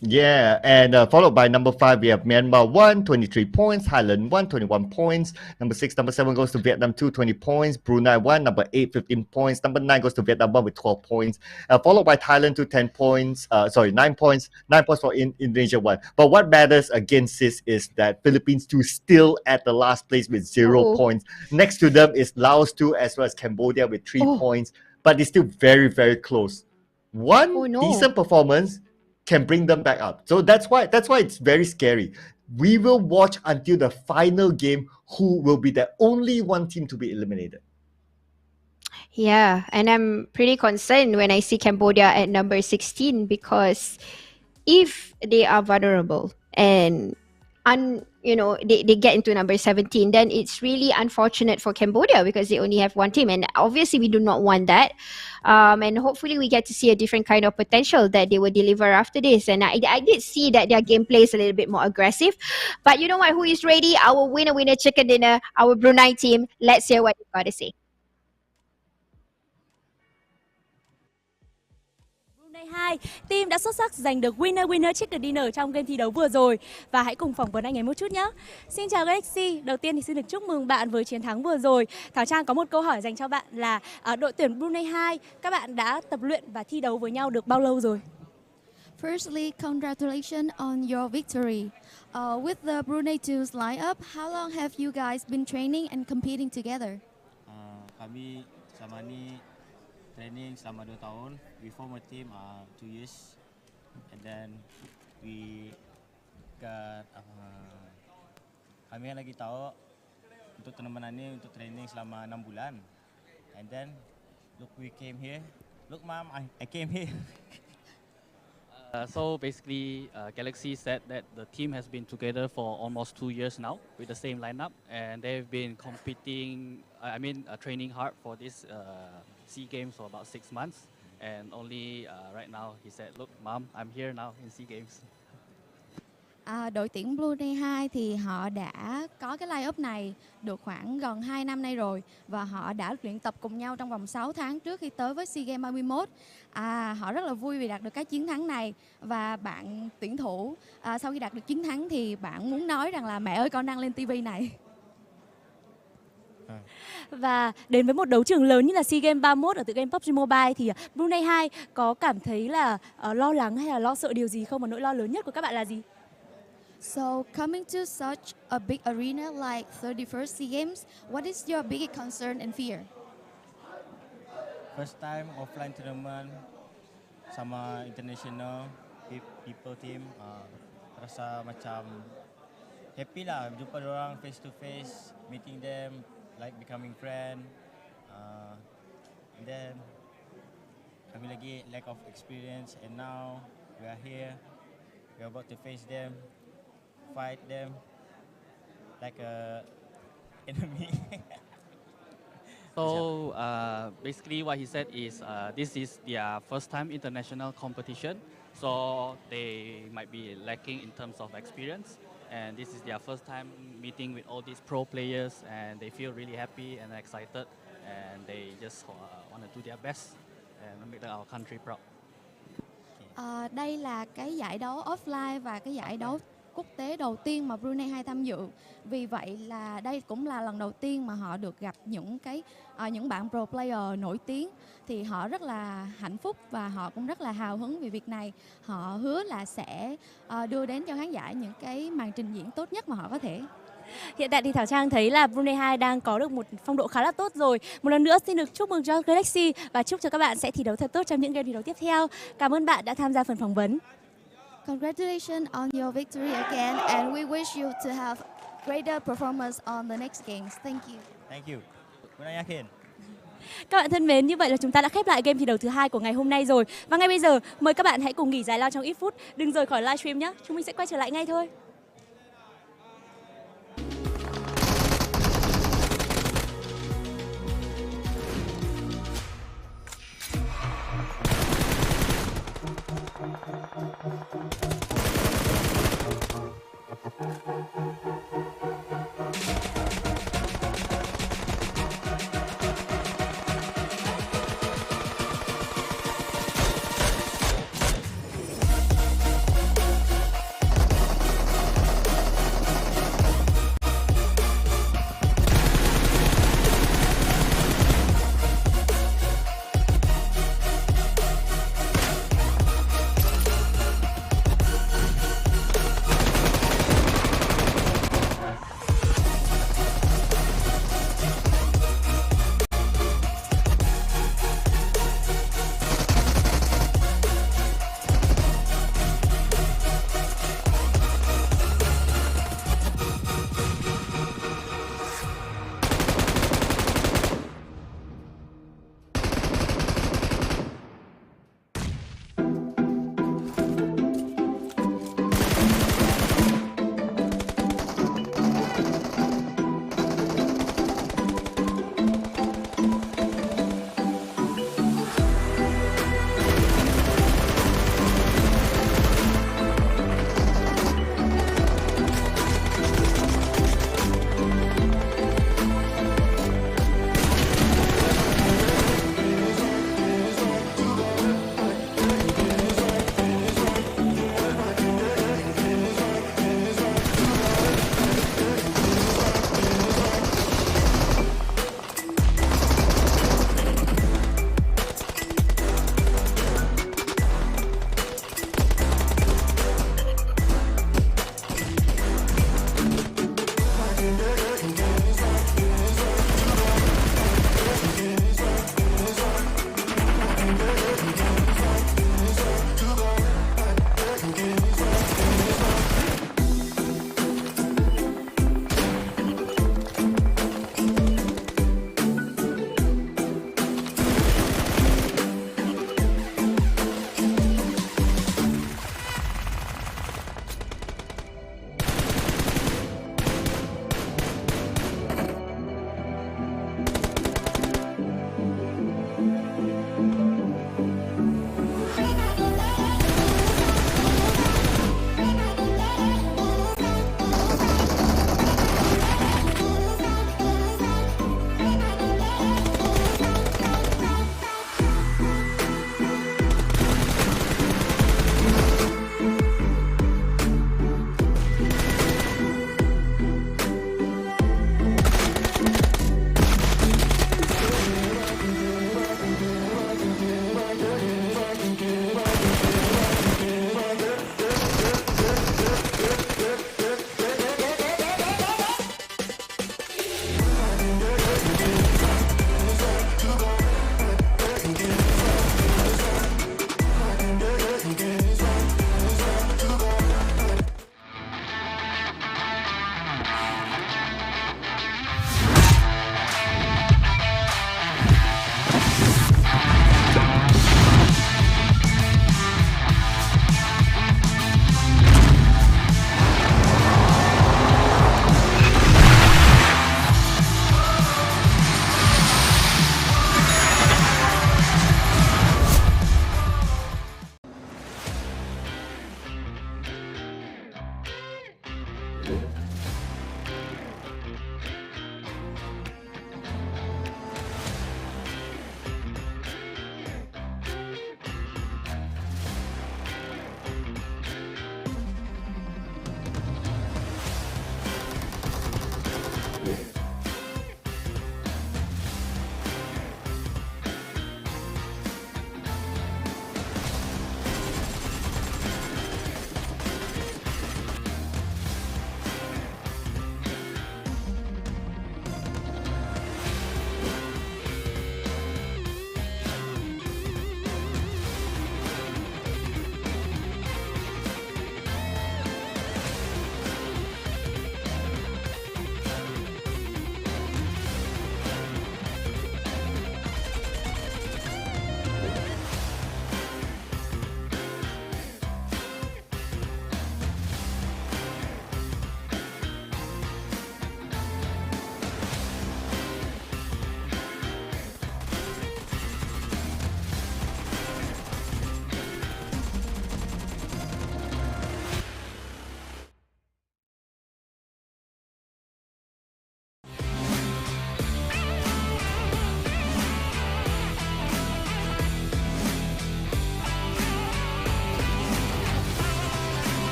Yeah, and followed by number 5, we have Myanmar 1, 23 points, Thailand 1, 21 points. Number 6, number 7 goes to Vietnam 2, 20 points. Brunei 1, number 8, 15 points. Number 9 goes to Vietnam 1 with 12 points. Followed by Thailand 2, 10 points. 9 points. 9 points for Indonesia 1. But what matters against this is that Philippines 2 still at the last place with 0 points. Next to them is Laos 2 as well as Cambodia with 3 points. But it's still very, very close. One decent performance can bring them back up. So that's why it's very scary. We will watch until the final game who will be the only one team to be eliminated. Yeah, and I'm pretty concerned when I see Cambodia at number 16, because if they are vulnerable and they get into number 17, then it's really unfortunate for Cambodia because they only have one team, and obviously we do not want that. And hopefully we get to see a different kind of potential that they will deliver after this. And I did see that their gameplay is a little bit more aggressive. But you know what? Who is ready? Our winner chicken dinner, our Brunei team. Let's hear what you got to say. Brunei 2, team đã xuất sắc giành được winner chicken dinner trong game thi đấu vừa rồi. Và hãy cùng phỏng vấn anh ấy một chút nhé. Xin chào Galaxy, đầu tiên thì xin được chúc mừng bạn với chiến thắng vừa rồi. Thảo Trang có một câu hỏi dành cho bạn là đội tuyển Brunei 2, các bạn đã tập luyện và thi đấu với nhau được bao lâu rồi? Firstly, congratulations on your victory. With the Brunei 2's lineup, how long have you guys been training and competing together? Kami sama ni training selama 2 tahun. We form a team 2 years, and then we got kami lagi tahu untuk tournament ini untuk training selama 6 bulan, and then look, we came here. Look mom, I came here. So basically, Galaxy said that the team has been together for almost 2 years now with the same lineup, and they've been competing, training hard for this SEA Games for about 6 months. And only right now, he said, look, Mom, I'm here now in SEA Games. Đội tuyển Brunei 2 thì họ đã có cái line-up này được khoảng gần 2 năm nay rồi, và họ đã luyện tập cùng nhau trong vòng 6 tháng trước khi tới với SEA Games 31. Họ rất là vui vì đạt được cái chiến thắng này, và bạn tuyển thủ sau khi đạt được chiến thắng thì bạn muốn nói rằng là mẹ ơi con đang lên TV này. Và đến với một đấu trường lớn như là SEA Games 31 ở tựa game PUBG Mobile thì Brunei 2 có cảm thấy là lo lắng hay là lo sợ điều gì không, và nỗi lo lớn nhất của các bạn là gì? So, coming to such a big arena like 31st SEA Games, what is your biggest concern and fear? First time offline tournament sama international people team, rasa macam happy lah jumpa orang face to face, meeting them, like becoming friend, and then kami lagi lack of experience, and now we are here, we are about to face them, fight them like a enemy. So basically what he said is this is their first time international competition, so they might be lacking in terms of experience, and this is their first time meeting with all these pro players, and they feel really happy and excited, and they just want to do their best and make our country proud. Đây là cái giải đấu offline và cái giải đấu quốc tế đầu tiên mà Brunei 2 tham dự. Vì vậy là đây cũng là lần đầu tiên mà họ được gặp những bạn pro player nổi tiếng, thì họ rất là hạnh phúc và họ cũng rất là hào hứng vì việc này. Họ hứa là sẽ đưa đến cho khán giả những cái màn trình diễn tốt nhất mà họ có thể. Hiện tại thì Thảo Trang thấy là Brunei 2 đang có được một phong độ khá là tốt rồi. Một lần nữa xin được chúc mừng cho Galaxy và chúc cho các bạn sẽ thi đấu thật tốt trong những game thi đấu tiếp theo. Cảm ơn bạn đã tham gia phần phỏng vấn. Congratulations on your victory again, and we wish you to have greater performance on the next games. Thank you. Thank you. Các bạn thân mến, như vậy là chúng ta đã khép lại game thi đấu thứ 2 của ngày hôm nay rồi. Và ngay bây giờ, mời các bạn hãy cùng nghỉ giải lao trong ít phút. Đừng rời khỏi livestream nhé. Chúng mình sẽ quay trở lại ngay thôi.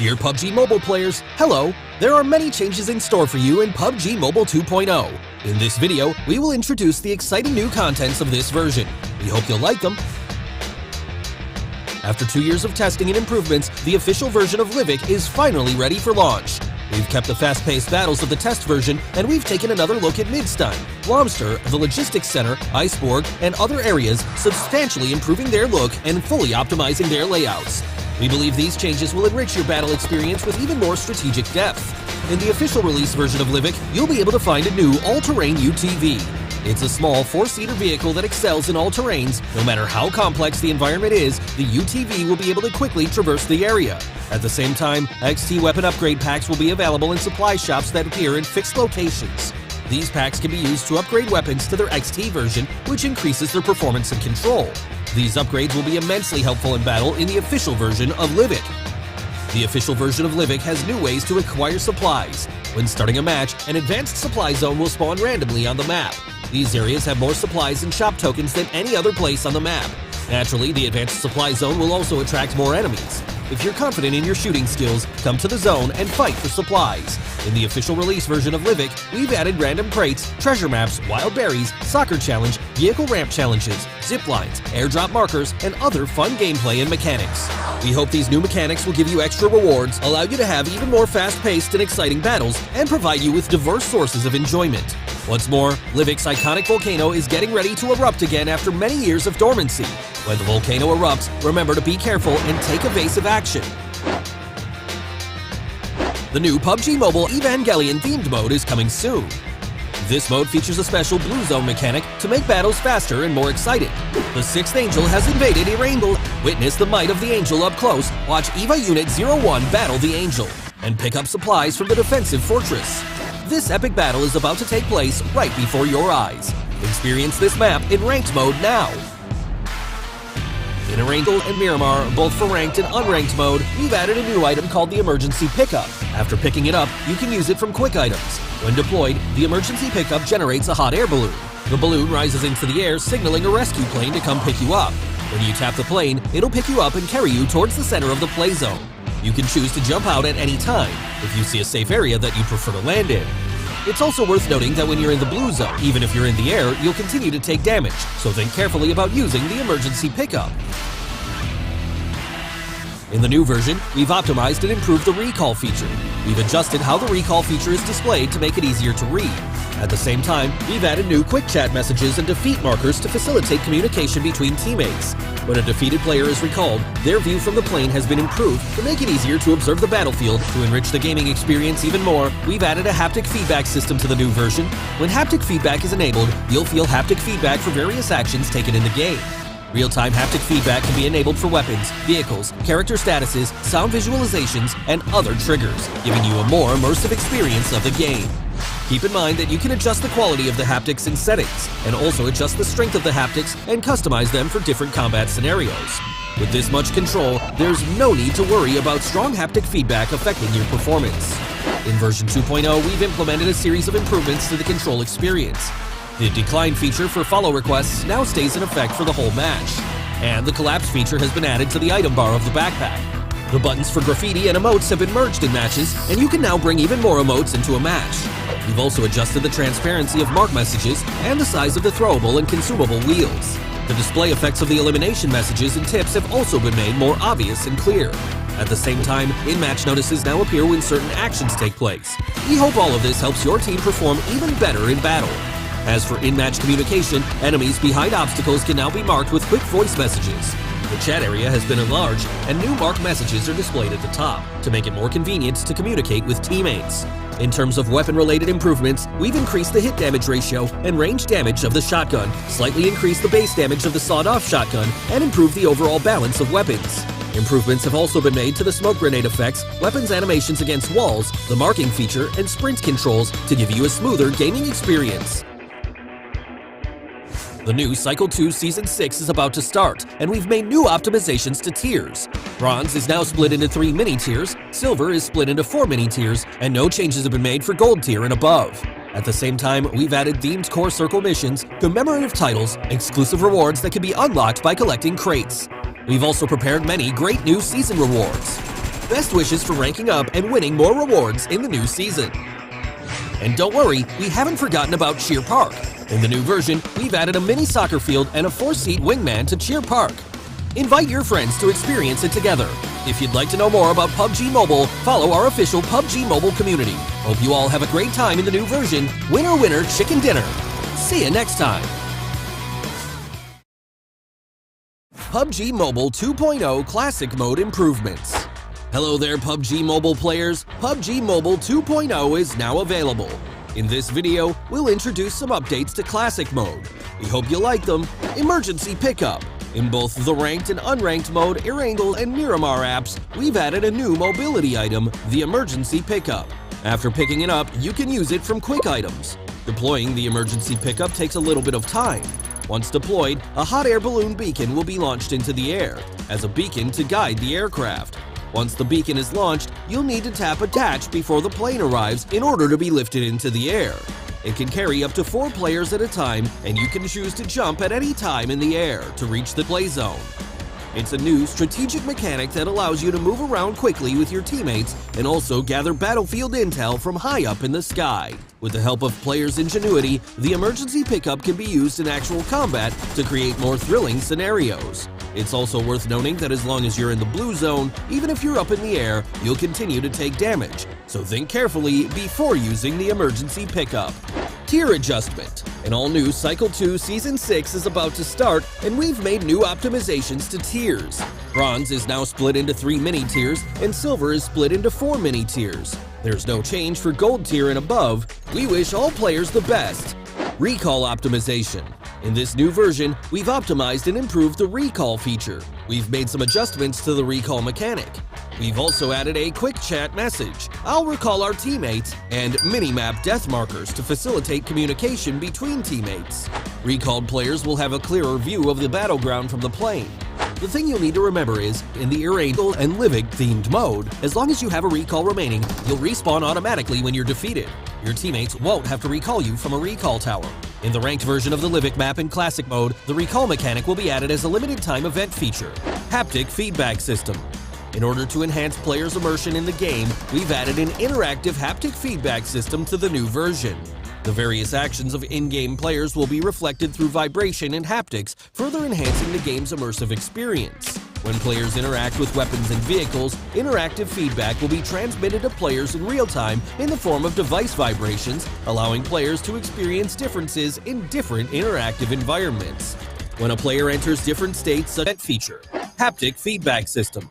Dear PUBG Mobile players, hello! There are many changes in store for you in PUBG Mobile 2.0. In this video, we will introduce the exciting new contents of this version. We hope you'll like them. After 2 years of testing and improvements, the official version of Livik is finally ready for launch. We've kept the fast-paced battles of the test version, and we've taken another look at Midstein, Lomster, the Logistics Center, Iceborg, and other areas, substantially improving their look and fully optimizing their layouts. We believe these changes will enrich your battle experience with even more strategic depth. In the official release version of Livik, you'll be able to find a new all-terrain UTV. It's a small 4-seater vehicle that excels in all terrains. No matter how complex the environment is, the UTV will be able to quickly traverse the area. At the same time, XT weapon upgrade packs will be available in supply shops that appear in fixed locations. These packs can be used to upgrade weapons to their XT version, which increases their performance and control. These upgrades will be immensely helpful in battle in the official version of Livik. The official version of Livik has new ways to acquire supplies. When starting a match, an advanced supply zone will spawn randomly on the map. These areas have more supplies and shop tokens than any other place on the map. Naturally, the advanced supply zone will also attract more enemies. If you're confident in your shooting skills, come to the zone and fight for supplies. In the official release version of Livik, we've added random crates, treasure maps, wild berries, soccer challenge, vehicle ramp challenges, zip lines, airdrop markers, and other fun gameplay and mechanics. We hope these new mechanics will give you extra rewards, allow you to have even more fast-paced and exciting battles, and provide you with diverse sources of enjoyment. What's more, Livik's iconic volcano is getting ready to erupt again after many years of dormancy. When the volcano erupts, remember to be careful and take evasive action. The new PUBG Mobile Evangelion themed mode is coming soon. This mode features a special blue zone mechanic to make battles faster and more exciting. The 6th Angel has invaded a rainbow. Witness the might of the Angel up close. Watch EVA Unit 01 battle the Angel and pick up supplies from the defensive fortress. This epic battle is about to take place right before your eyes. Experience this map in ranked mode now. In Erangel and Myanmar, both for ranked and unranked mode, we've added a new item called the Emergency Pickup. After picking it up, you can use it from quick items. When deployed, the Emergency Pickup generates a hot air balloon. The balloon rises into the air, signaling a rescue plane to come pick you up. When you tap the plane, it'll pick you up and carry you towards the center of the play zone. You can choose to jump out at any time, if you see a safe area that you prefer to land in. It's also worth noting that when you're in the blue zone, even if you're in the air, you'll continue to take damage, so think carefully about using the Emergency Pickup. In the new version, we've optimized and improved the recall feature. We've adjusted how the recall feature is displayed to make it easier to read. At the same time, we've added new quick chat messages and defeat markers to facilitate communication between teammates. When a defeated player is recalled, their view from the plane has been improved to make it easier to observe the battlefield. To enrich the gaming experience even more, we've added a haptic feedback system to the new version. When haptic feedback is enabled, you'll feel haptic feedback for various actions taken in the game. Real-time haptic feedback can be enabled for weapons, vehicles, character statuses, sound visualizations, and other triggers, giving you a more immersive experience of the game. Keep in mind that you can adjust the quality of the haptics in settings, and also adjust the strength of the haptics and customize them for different combat scenarios. With this much control, there's no need to worry about strong haptic feedback affecting your performance. In version 2.0, we've implemented a series of improvements to the control experience. The decline feature for follow requests now stays in effect for the whole match, and the collapse feature has been added to the item bar of the backpack. The buttons for graffiti and emotes have been merged in matches, and you can now bring even more emotes into a match. We've also adjusted the transparency of mark messages and the size of the throwable and consumable wheels. The display effects of the elimination messages and tips have also been made more obvious and clear. At the same time, in-match notices now appear when certain actions take place. We hope all of this helps your team perform even better in battle. As for in-match communication, enemies behind obstacles can now be marked with quick voice messages. The chat area has been enlarged, and new marked messages are displayed at the top to make it more convenient to communicate with teammates. In terms of weapon-related improvements, we've increased the hit damage ratio and range damage of the shotgun, slightly increased the base damage of the sawed-off shotgun, and improved the overall balance of weapons. Improvements have also been made to the smoke grenade effects, weapons animations against walls, the marking feature, and sprint controls to give you a smoother gaming experience. The new Cycle 2 Season 6 is about to start, and we've made new optimizations to tiers. Bronze is now split into 3 mini-tiers, Silver is split into 4 mini-tiers, and no changes have been made for Gold tier and above. At the same time, we've added themed core circle missions, commemorative titles, exclusive rewards that can be unlocked by collecting crates. We've also prepared many great new season rewards. Best wishes for ranking up and winning more rewards in the new season. And don't worry, we haven't forgotten about Cheer Park. In the new version, we've added a mini soccer field and a 4-seat wingman to Cheer Park. Invite your friends to experience it together. If you'd like to know more about PUBG Mobile, follow our official PUBG Mobile community. Hope you all have a great time in the new version. Winner, winner, chicken dinner. See you next time. PUBG Mobile 2.0 Classic Mode Improvements. Hello there, PUBG Mobile players. PUBG Mobile 2.0 is now available. In this video, we'll introduce some updates to Classic Mode. We hope you like them. Emergency Pickup. In both the ranked and unranked mode, Erangel and Miramar apps, we've added a new mobility item, the Emergency Pickup. After picking it up, you can use it from quick items. Deploying the Emergency Pickup takes a little bit of time. Once deployed, a hot air balloon beacon will be launched into the air, as a beacon to guide the aircraft. Once the beacon is launched, you'll need to tap attach before the plane arrives in order to be lifted into the air. It can carry up to 4 players at a time, and you can choose to jump at any time in the air to reach the play zone. It's a new strategic mechanic that allows you to move around quickly with your teammates and also gather battlefield intel from high up in the sky. With the help of players' ingenuity, the emergency pickup can be used in actual combat to create more thrilling scenarios. It's also worth noting that as long as you're in the blue zone, even if you're up in the air, you'll continue to take damage. So think carefully before using the emergency pickup. Tier adjustment. An all-new Cycle 2 Season 6 is about to start, and we've made new optimizations to tiers. Bronze is now split into 3 mini-tiers, and Silver is split into 4 mini-tiers. There's no change for Gold tier and above. We wish all players the best. Recall optimization. In this new version, we've optimized and improved the recall feature. We've made some adjustments to the recall mechanic. We've also added a quick chat message, I'll recall our teammates, and mini-map death markers to facilitate communication between teammates. Recalled players will have a clearer view of the battleground from the plane. The thing you'll need to remember is, in the Erangel and Livik themed mode, as long as you have a recall remaining, you'll respawn automatically when you're defeated. Your teammates won't have to recall you from a recall tower. In the ranked version of the Livik map in Classic Mode, the recall mechanic will be added as a limited time event feature. Haptic feedback system. In order to enhance players' immersion in the game, we've added an interactive haptic feedback system to the new version. The various actions of in-game players will be reflected through vibration and haptics, further enhancing the game's immersive experience. When players interact with weapons and vehicles, interactive feedback will be transmitted to players in real time in the form of device vibrations, allowing players to experience differences in different interactive environments. When a player enters different states, a feature, haptic feedback system.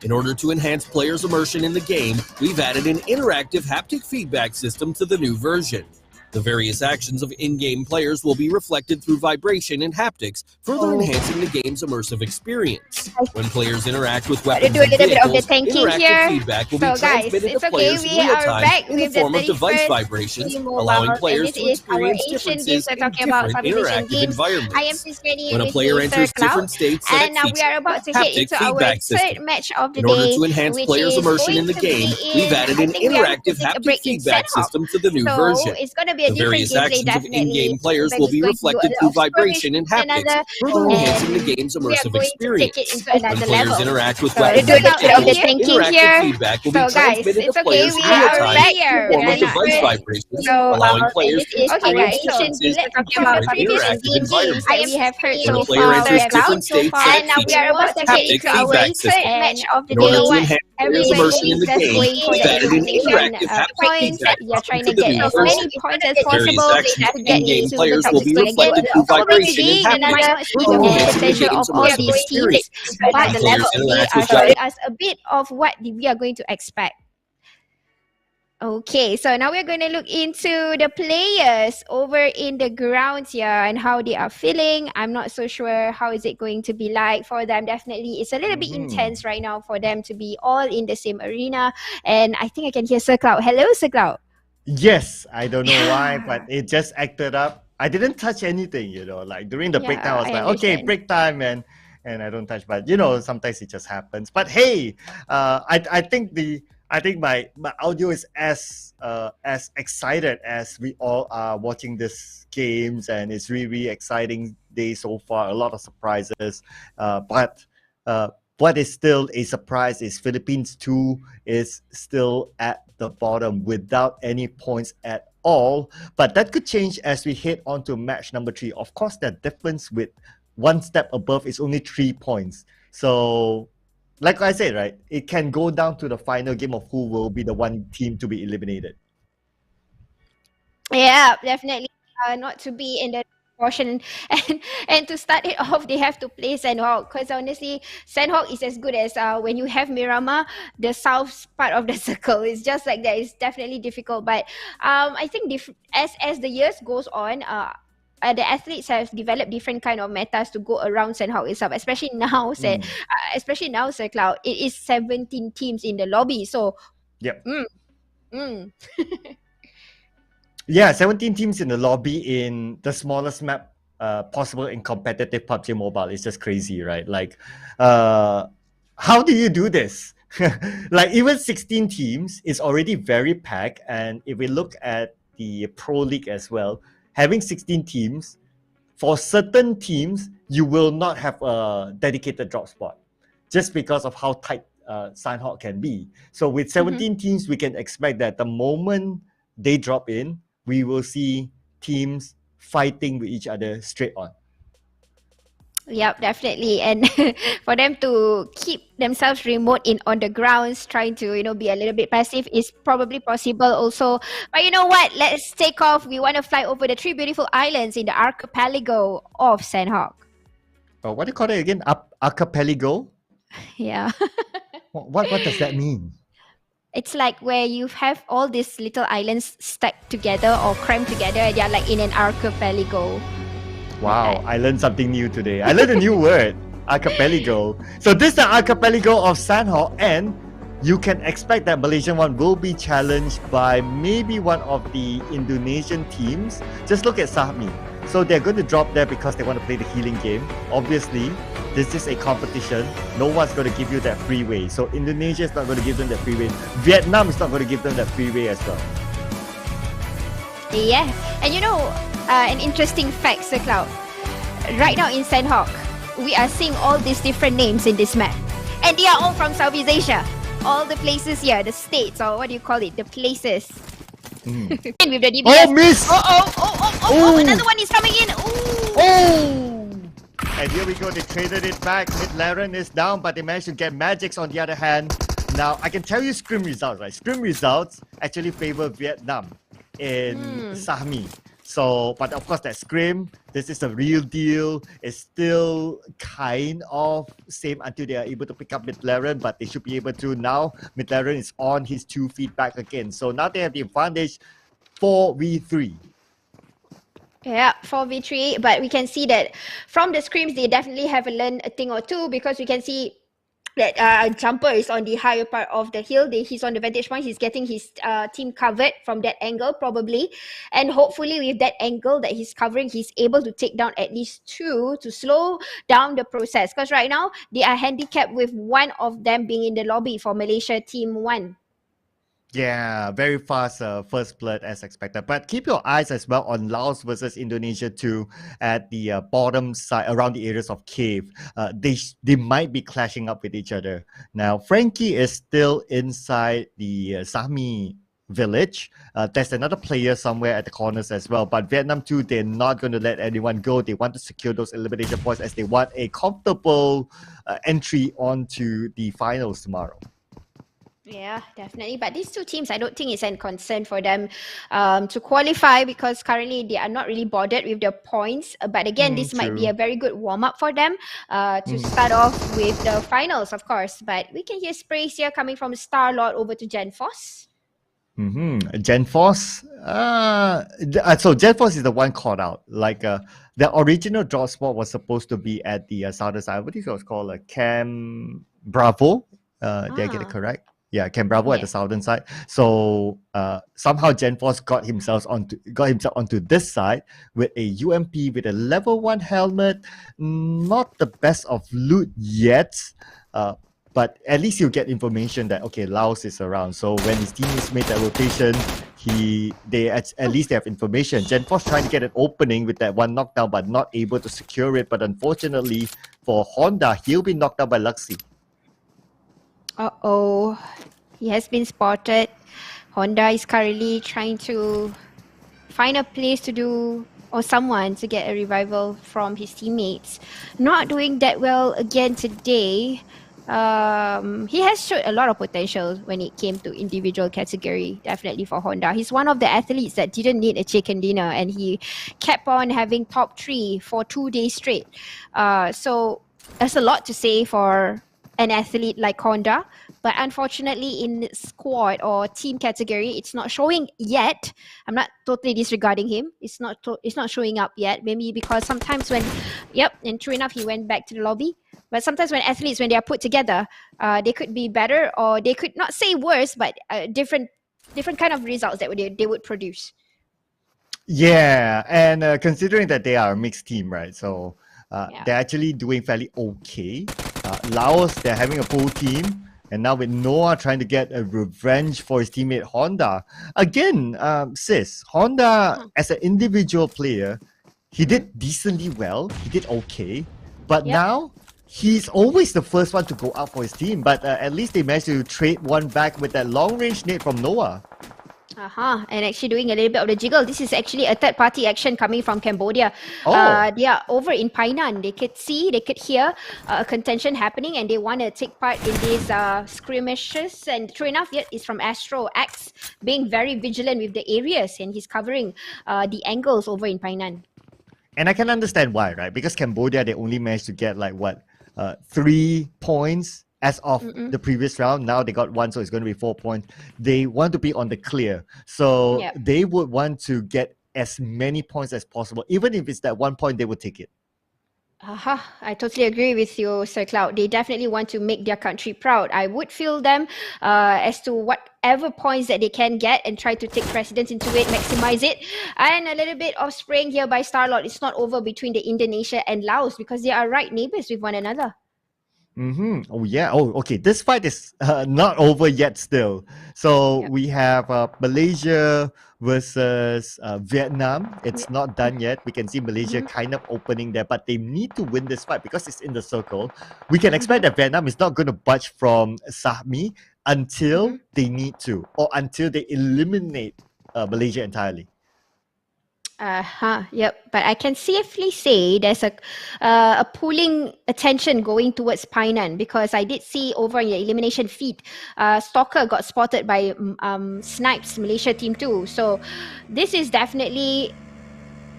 In order to enhance players' immersion in the game, we've added an interactive haptic feedback system to the new version. The various actions of in-game players will be reflected through vibration and haptics, further enhancing the game's immersive experience. When players interact with weapons and vehicles, interactive feedback will be transmitted to players in real time in the form of device vibrations, allowing players to experience differences in different interactive environments. When a player enters different states, and now we are about to head into our third match of the day. In order to enhance players' immersion in the game, we've added an interactive haptic feedback system to the new version. It's going to be The various actions of in-game players will be reflected through vibration and haptics, further enhancing the game's immersive experience. When players interact with weapons and vehicles, interactive feedback will be transmitted to players in real time in the form of device vibrations, allowing players to experience differences in different interactive environments. We have heard When a so player far enters different states, and now we are about to head into our third match of the in order to day. enhance players' immersion in the game, we've added an interactive haptic feedback We are trying system to to the get new as version. many points as Various possible actions to of get in-game into players the will be top 16 reflected through vibration and haptics, further enhancing the game's of all immersive these teams, experience. but When the players level they interact are with showing weapons us a bit of what we are going to expect. Okay, so now we're going to look into the players over in the grounds here and how they are feeling. I'm not so sure how is it going to be like for them. Definitely, it's a little bit intense right now for them to be all in the same arena. And I think I can hear Sir Cloud. Hello, Sir Cloud. Yes, I don't know why, but it just acted up. I didn't touch anything, like during the break time, I was like, okay, break time, and I don't touch, but sometimes it just happens. But hey, I think my audio is as excited as we all are watching this games, and it's really exciting day so far. A lot of surprises, but what is still a surprise is Philippines 2 is still at the bottom without any points at all. But that could change as we head on to match number 3. Of course, the difference with one step above is only 3 points. So, like I said, right, it can go down to the final game of who will be the one team to be eliminated. Yeah, definitely. Not to be in that portion, and to start it off, they have to play Sandhawk, because honestly, Sandhawk is as good as when you have Miramar, the south part of the circle. It's just like that. It's definitely difficult, but I think as the years goes on, the athletes have developed different kind of metas to go around Sandhawk itself, especially now, Sir Cloud. It is 17 teams in the lobby, so Yep. mm. Yeah, 17 teams in the lobby in the smallest map possible in competitive PUBG Mobile. It's just crazy, right? Like, how do you do this? Like, even 16 teams is already very packed. And if we look at the Pro League as well, having 16 teams, for certain teams, you will not have a dedicated drop spot just because of how tight Sandhawk can be. So with 17 teams, we can expect that the moment they drop in, we will see teams fighting with each other straight on. Yep, definitely. And for them to keep themselves remote on the grounds, trying to, be a little bit passive is probably possible also. But you know what? Let's take off. We want to fly over the 3 beautiful islands in the archipelago of Sandhawk. What do you call it again? Archipelago? Yeah. What does that mean? It's like where you have all these little islands stacked together or crammed together. They are like in an archipelago. Wow, I learned something new today. I learned a new word, archipelago. So this is the archipelago of Sandhawk, and you can expect that Malaysian one will be challenged by maybe one of the Indonesian teams. Just look at Sahmi. So they're going to drop there because they want to play the healing game. Obviously, this is a competition. No one's going to give you that freeway. So Indonesia is not going to give them that freeway. Vietnam is not going to give them that freeway as well. Yeah, and an interesting fact, Sir Cloud. Right now in Sandhawk, we are seeing all these different names in this map. And they are all from Southeast Asia. All the places here, the states, or what do you call it? The places. And with the DBS. Oh, miss! Oh, another one is coming in. Oh! And here we go, they traded it back. Mid-Laren is down, but they managed to get Magics on the other hand. Now, I can tell you scrim results, right? Scrim results actually favor Vietnam in Sahmi. So, but of course, that scrim, this is a real deal. It's still kind of same until they are able to pick up Mid-Laren, but they should be able to now. Mid-Laren is on his 2 feet back again. So now they have the advantage 4v3. Yeah, 4v3, but we can see that from the scrims, they definitely have learned a thing or two, because we can see that Jumper is on the higher part of the hill. He's on the vantage point. He's getting his team covered from that angle probably. And hopefully with that angle that he's covering, he's able to take down at least 2 to slow down the process. Because right now, they are handicapped with one of them being in the lobby for Malaysia Team 1. Yeah, very fast first blood as expected. But keep your eyes as well on Laos versus Indonesia too at the bottom side around the areas of cave. They might be clashing up with each other. Now, Frankie is still inside the Sahmi village. There's another player somewhere at the corners as well. But Vietnam too, they're not going to let anyone go. They want to secure those elimination points as they want a comfortable entry onto the finals tomorrow. Yeah, definitely. But these 2 teams, I don't think it's a concern for them to qualify, because currently they are not really bothered with the points. But again, this might be a very good warm-up for them to start off with the finals, of course. But we can hear sprays here coming from Star-Lord over to Genforce. Genforce. So Genforce is the one caught out. Like the original drop spot was supposed to be at the southern side. What do you call it? Called Cam Bravo. Did I get it correct? Yeah, Cam Bravo at the southern side. So somehow Genforce got himself onto this side with a UMP with a level 1 helmet. Not the best of loot yet, but at least you get information that okay, Laos is around. So when his teammates made that rotation, at least they have information. Genforce trying to get an opening with that one knockdown, but not able to secure it. But unfortunately for Honda, he'll be knocked out by Luxy. Uh-oh. He has been spotted. Honda is currently trying to find a place to do or someone to get a revival from his teammates. Not doing that well again today. He has showed a lot of potential when it came to individual category, definitely for Honda. He's one of the athletes that didn't need a chicken dinner, and he kept on having top 3 for 2 days straight. So that's a lot to say for an athlete like Honda, but unfortunately in squad or team category, it's not showing yet. I'm not totally disregarding him. It's not showing up yet. Maybe because sometimes when, and true enough, he went back to the lobby. But sometimes when athletes, when they are put together, they could be better, or they could not say worse, but different kind of results that they would produce. Yeah, and considering that they are a mixed team, right? So they're actually doing fairly okay. Laos, they're having a full team. And now with Noah trying to get a revenge for his teammate Honda. Again, Honda as an individual player, he did decently well. He did okay. But now, he's always the first one to go out for his team. But at least they managed to trade one back with that long-range nade from Noah. And actually doing a little bit of the jiggle. This is actually a third-party action coming from Cambodia. They are over in Painan. They could see, they could hear a contention happening, and they want to take part in these skirmishes. And true enough, it's from Astro X, being very vigilant with the areas, and he's covering the angles over in Painan. And I can understand why, right? Because Cambodia, they only managed to get 3 points as of the previous round. Now they got 1, so it's going to be 4 points. They want to be on the clear. So they would want to get as many points as possible. Even if it's that 1 point, they would take it. I totally agree with you, Sir Cloud. They definitely want to make their country proud. I would feel them as to whatever points that they can get and try to take precedence into it, maximize it. And a little bit of spraying here by Starlord. It's not over between the Indonesia and Laos because they are right neighbors with one another. Oh, yeah. Oh, okay. This fight is not over yet still. So we have Malaysia versus Vietnam. It's not done yet. We can see Malaysia kind of opening there, but they need to win this fight because it's in the circle. We can expect that Vietnam is not going to budge from Sahmi until they need to, or until they eliminate Malaysia entirely. But I can safely say there's a pulling attention going towards Painan, because I did see over in the elimination feed, Stalker got spotted by Snipes Malaysia team too. So this is definitely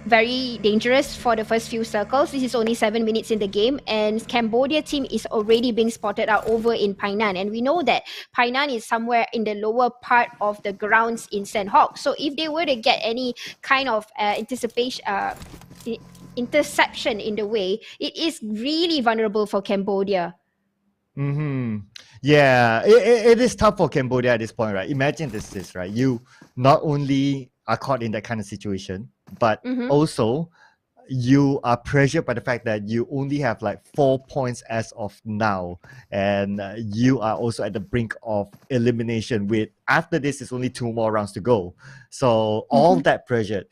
very dangerous for the first few circles. This is only 7 minutes in the game, and Cambodia team is already being spotted out over in Painan. And we know that Painan is somewhere in the lower part of the grounds in San Hock. So if they were to get any kind of interception in the way, it is really vulnerable for Cambodia. Yeah, it is tough for Cambodia at this point, right? Imagine this, right? You not only are caught in that kind of situation, but also you are pressured by the fact that you only have 4 points as of now, and you are also at the brink of elimination. With after this, it's only 2 more rounds to go. So all that pressure,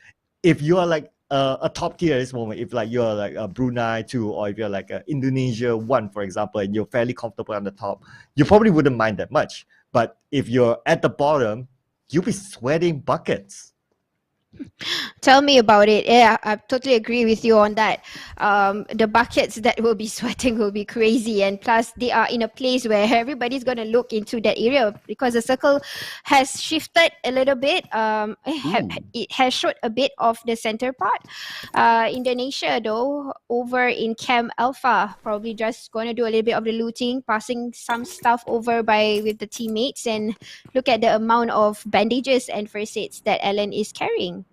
if you are a top tier at this moment, if you're a Brunei 2, or if you're Indonesia 1, for example, and you're fairly comfortable on the top, you probably wouldn't mind that much. But if you're at the bottom, you'll be sweating buckets. Tell me about it. Yeah, I totally agree with you on that. The buckets that will be sweating will be crazy, and plus they are in a place where everybody's going to look into that area because the circle has shifted a little bit. It has showed a bit of the center part. Indonesia though, over in Camp Alpha, probably just going to do a little bit of the looting, passing some stuff over with the teammates, and look at the amount of bandages and first aids that Ellen is carrying.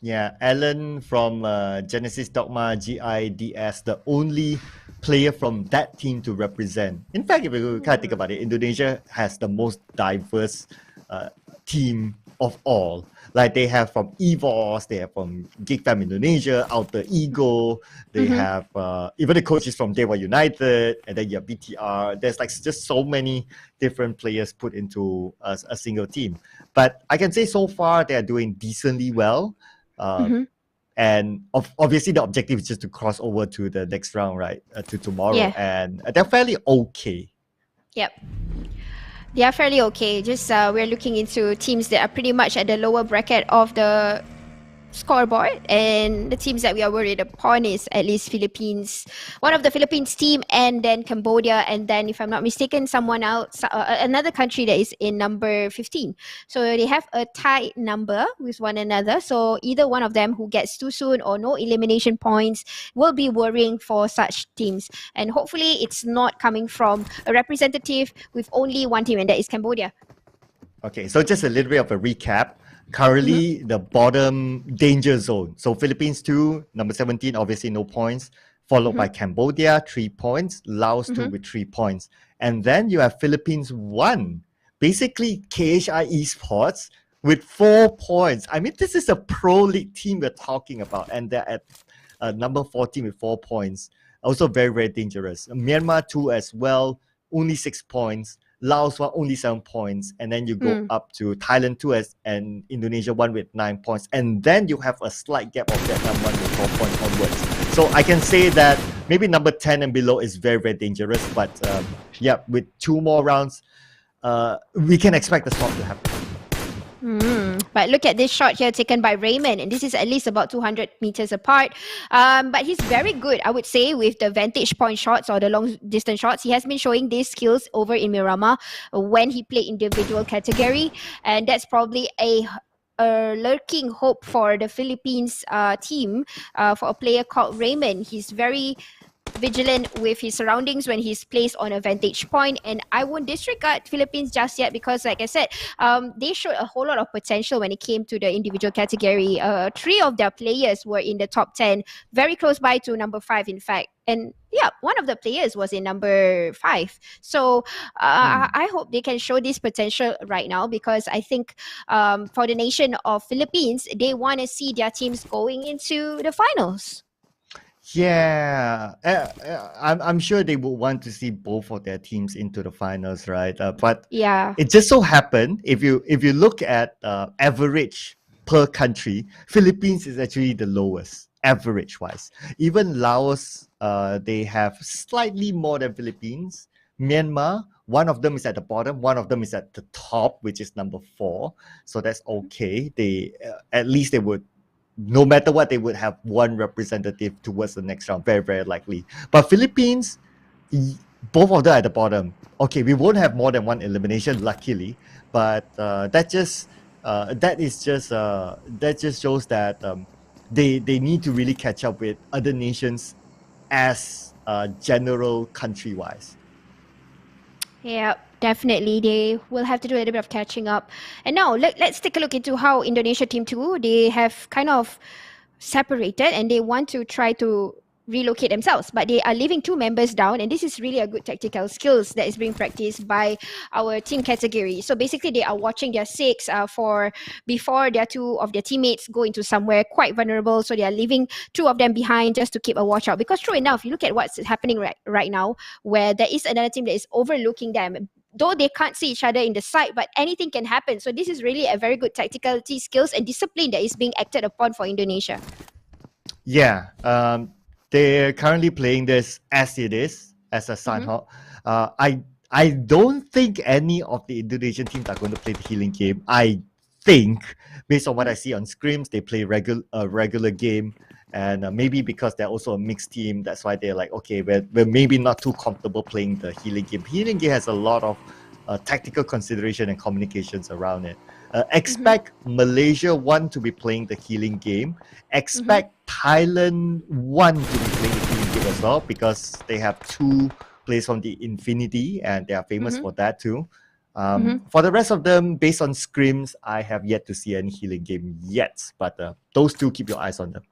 Yeah, Alan from Genesis Dogma GIDS, the only player from that team to represent. In fact, if you kind of think about it, Indonesia has the most diverse team of all. They have from EVOS, they have from GigFam Indonesia, Alter Ego, they have even the coaches from Dewa United, and then you have BTR. There's just so many different players put into a single team. But I can say so far they are doing decently well. And obviously the objective is just to cross over to the next round, right? To tomorrow. And they're fairly okay. Yep. They are fairly okay. Just we're looking into teams that are pretty much at the lower bracket of the scoreboard, and the teams that we are worried upon is at least Philippines, one of the Philippines team, and then Cambodia, and then if I'm not mistaken, someone else, another country that is in number 15. So they have a tied number with one another. So either one of them who gets too soon or no elimination points will be worrying for such teams. And hopefully it's not coming from a representative with only one team, and that is Cambodia. Okay, so just a little bit of a recap. Currently, the bottom danger zone. So Philippines 2, number 17, obviously no points. Followed by Cambodia, 3 points. Laos 2 with 3 points. And then you have Philippines 1. Basically, KHI Esports with 4 points. I mean, this is a pro league team we're talking about. And they're at number 14 with 4 points. Also very, very dangerous. Myanmar 2 as well, only 6 points. Laos 1 only 7 points, and then you go up to Thailand 2 and Indonesia 1 with 9 points, and then you have a slight gap of Vietnam 1 with 4 points onwards. So I can say that maybe number 10 and below is very, very dangerous, but yeah, with 2 more rounds, we can expect the swap to happen. But look at this shot here taken by Raymond, and this is at least about 200 meters apart. But he's very good, I would say, with the vantage point shots or the long distance shots. He has been showing these skills over in Miramar when he played individual category, and that's probably a lurking hope for the Philippines team for a player called Raymond. He's very vigilant with his surroundings when he's placed on a vantage point, and I won't disregard Philippines just yet because, like I said, they showed a whole lot of potential when it came to the individual category. 3 of their players were in the top 10, very close by to number 5, in fact. And yeah, one of the players was in number 5. So I hope they can show this potential right now, because I think for the nation of Philippines, they want to see their teams going into the finals. Yeah, I'm sure they would want to see both of their teams into the finals, right? But yeah, it just so happened if you look at average per country, Philippines is actually the lowest average wise. Even Laos, they have slightly more than Philippines. Myanmar, one of them is at the bottom, one of them is at the top, which is number 4. So that's okay. They at least they would. No matter what, they would have one representative towards the next round, very, very likely. But Philippines, both of them at the bottom. Okay, we won't have more than one elimination, luckily. But that just shows that they need to really catch up with other nations as general country-wise. Yeah, definitely. They will have to do a little bit of catching up. And now let's take a look into how Indonesia Team 2, they have kind of separated and they want to try to relocate themselves, but they are leaving 2 members down, and this is really a good tactical skills that is being practiced by our team category. So basically they are watching their 6 for before their 2 of their teammates go into somewhere quite vulnerable, so they are leaving 2 of them behind just to keep a watch out, because true enough, you look at what's happening right now, where there is another team that is overlooking them, though they can't see each other in the sight, but anything can happen. So this is really a very good tacticality skills and discipline that is being acted upon for Indonesia. Yeah, they're currently playing this as it is, as a Sanhok. I don't think any of the Indonesian teams are going to play the healing game. I think, based on what I see on scrims, they play a regular game. And maybe because they're also a mixed team, that's why they're like, okay, we're maybe not too comfortable playing the healing game. Healing game has a lot of tactical consideration and communications around it. Expect Malaysia 1 to be playing the healing game. Expect Thailand 1 to be playing the healing game as well, because they have 2 players from the Infinity and they are famous for that too. For the rest of them, based on scrims, I have yet to see any healing game yet, but those 2, keep your eyes on them.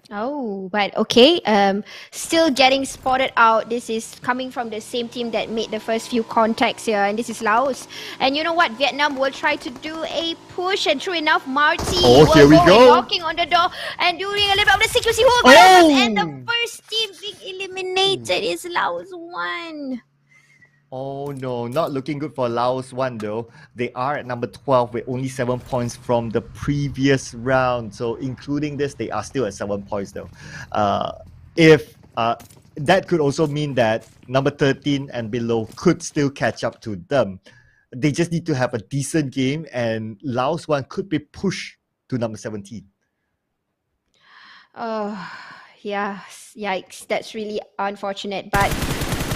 Oh, but okay. Still getting spotted out. This is coming from the same team that made the first few contacts here, and this is Laos. And you know what? Vietnam will try to do a push, and true enough, Marty here we go. knocking on the door and doing a little bit of the CQC hook. And the first team being eliminated is Laos 1. Oh no, not looking good for Laos 1 though. They are at number 12 with only 7 points from the previous round. So including this, they are still at 7 points though. If that could also mean that number 13 and below could still catch up to them. They just need to have a decent game, and Laos one could be pushed to number 17. Yeah, yikes. That's really unfortunate. But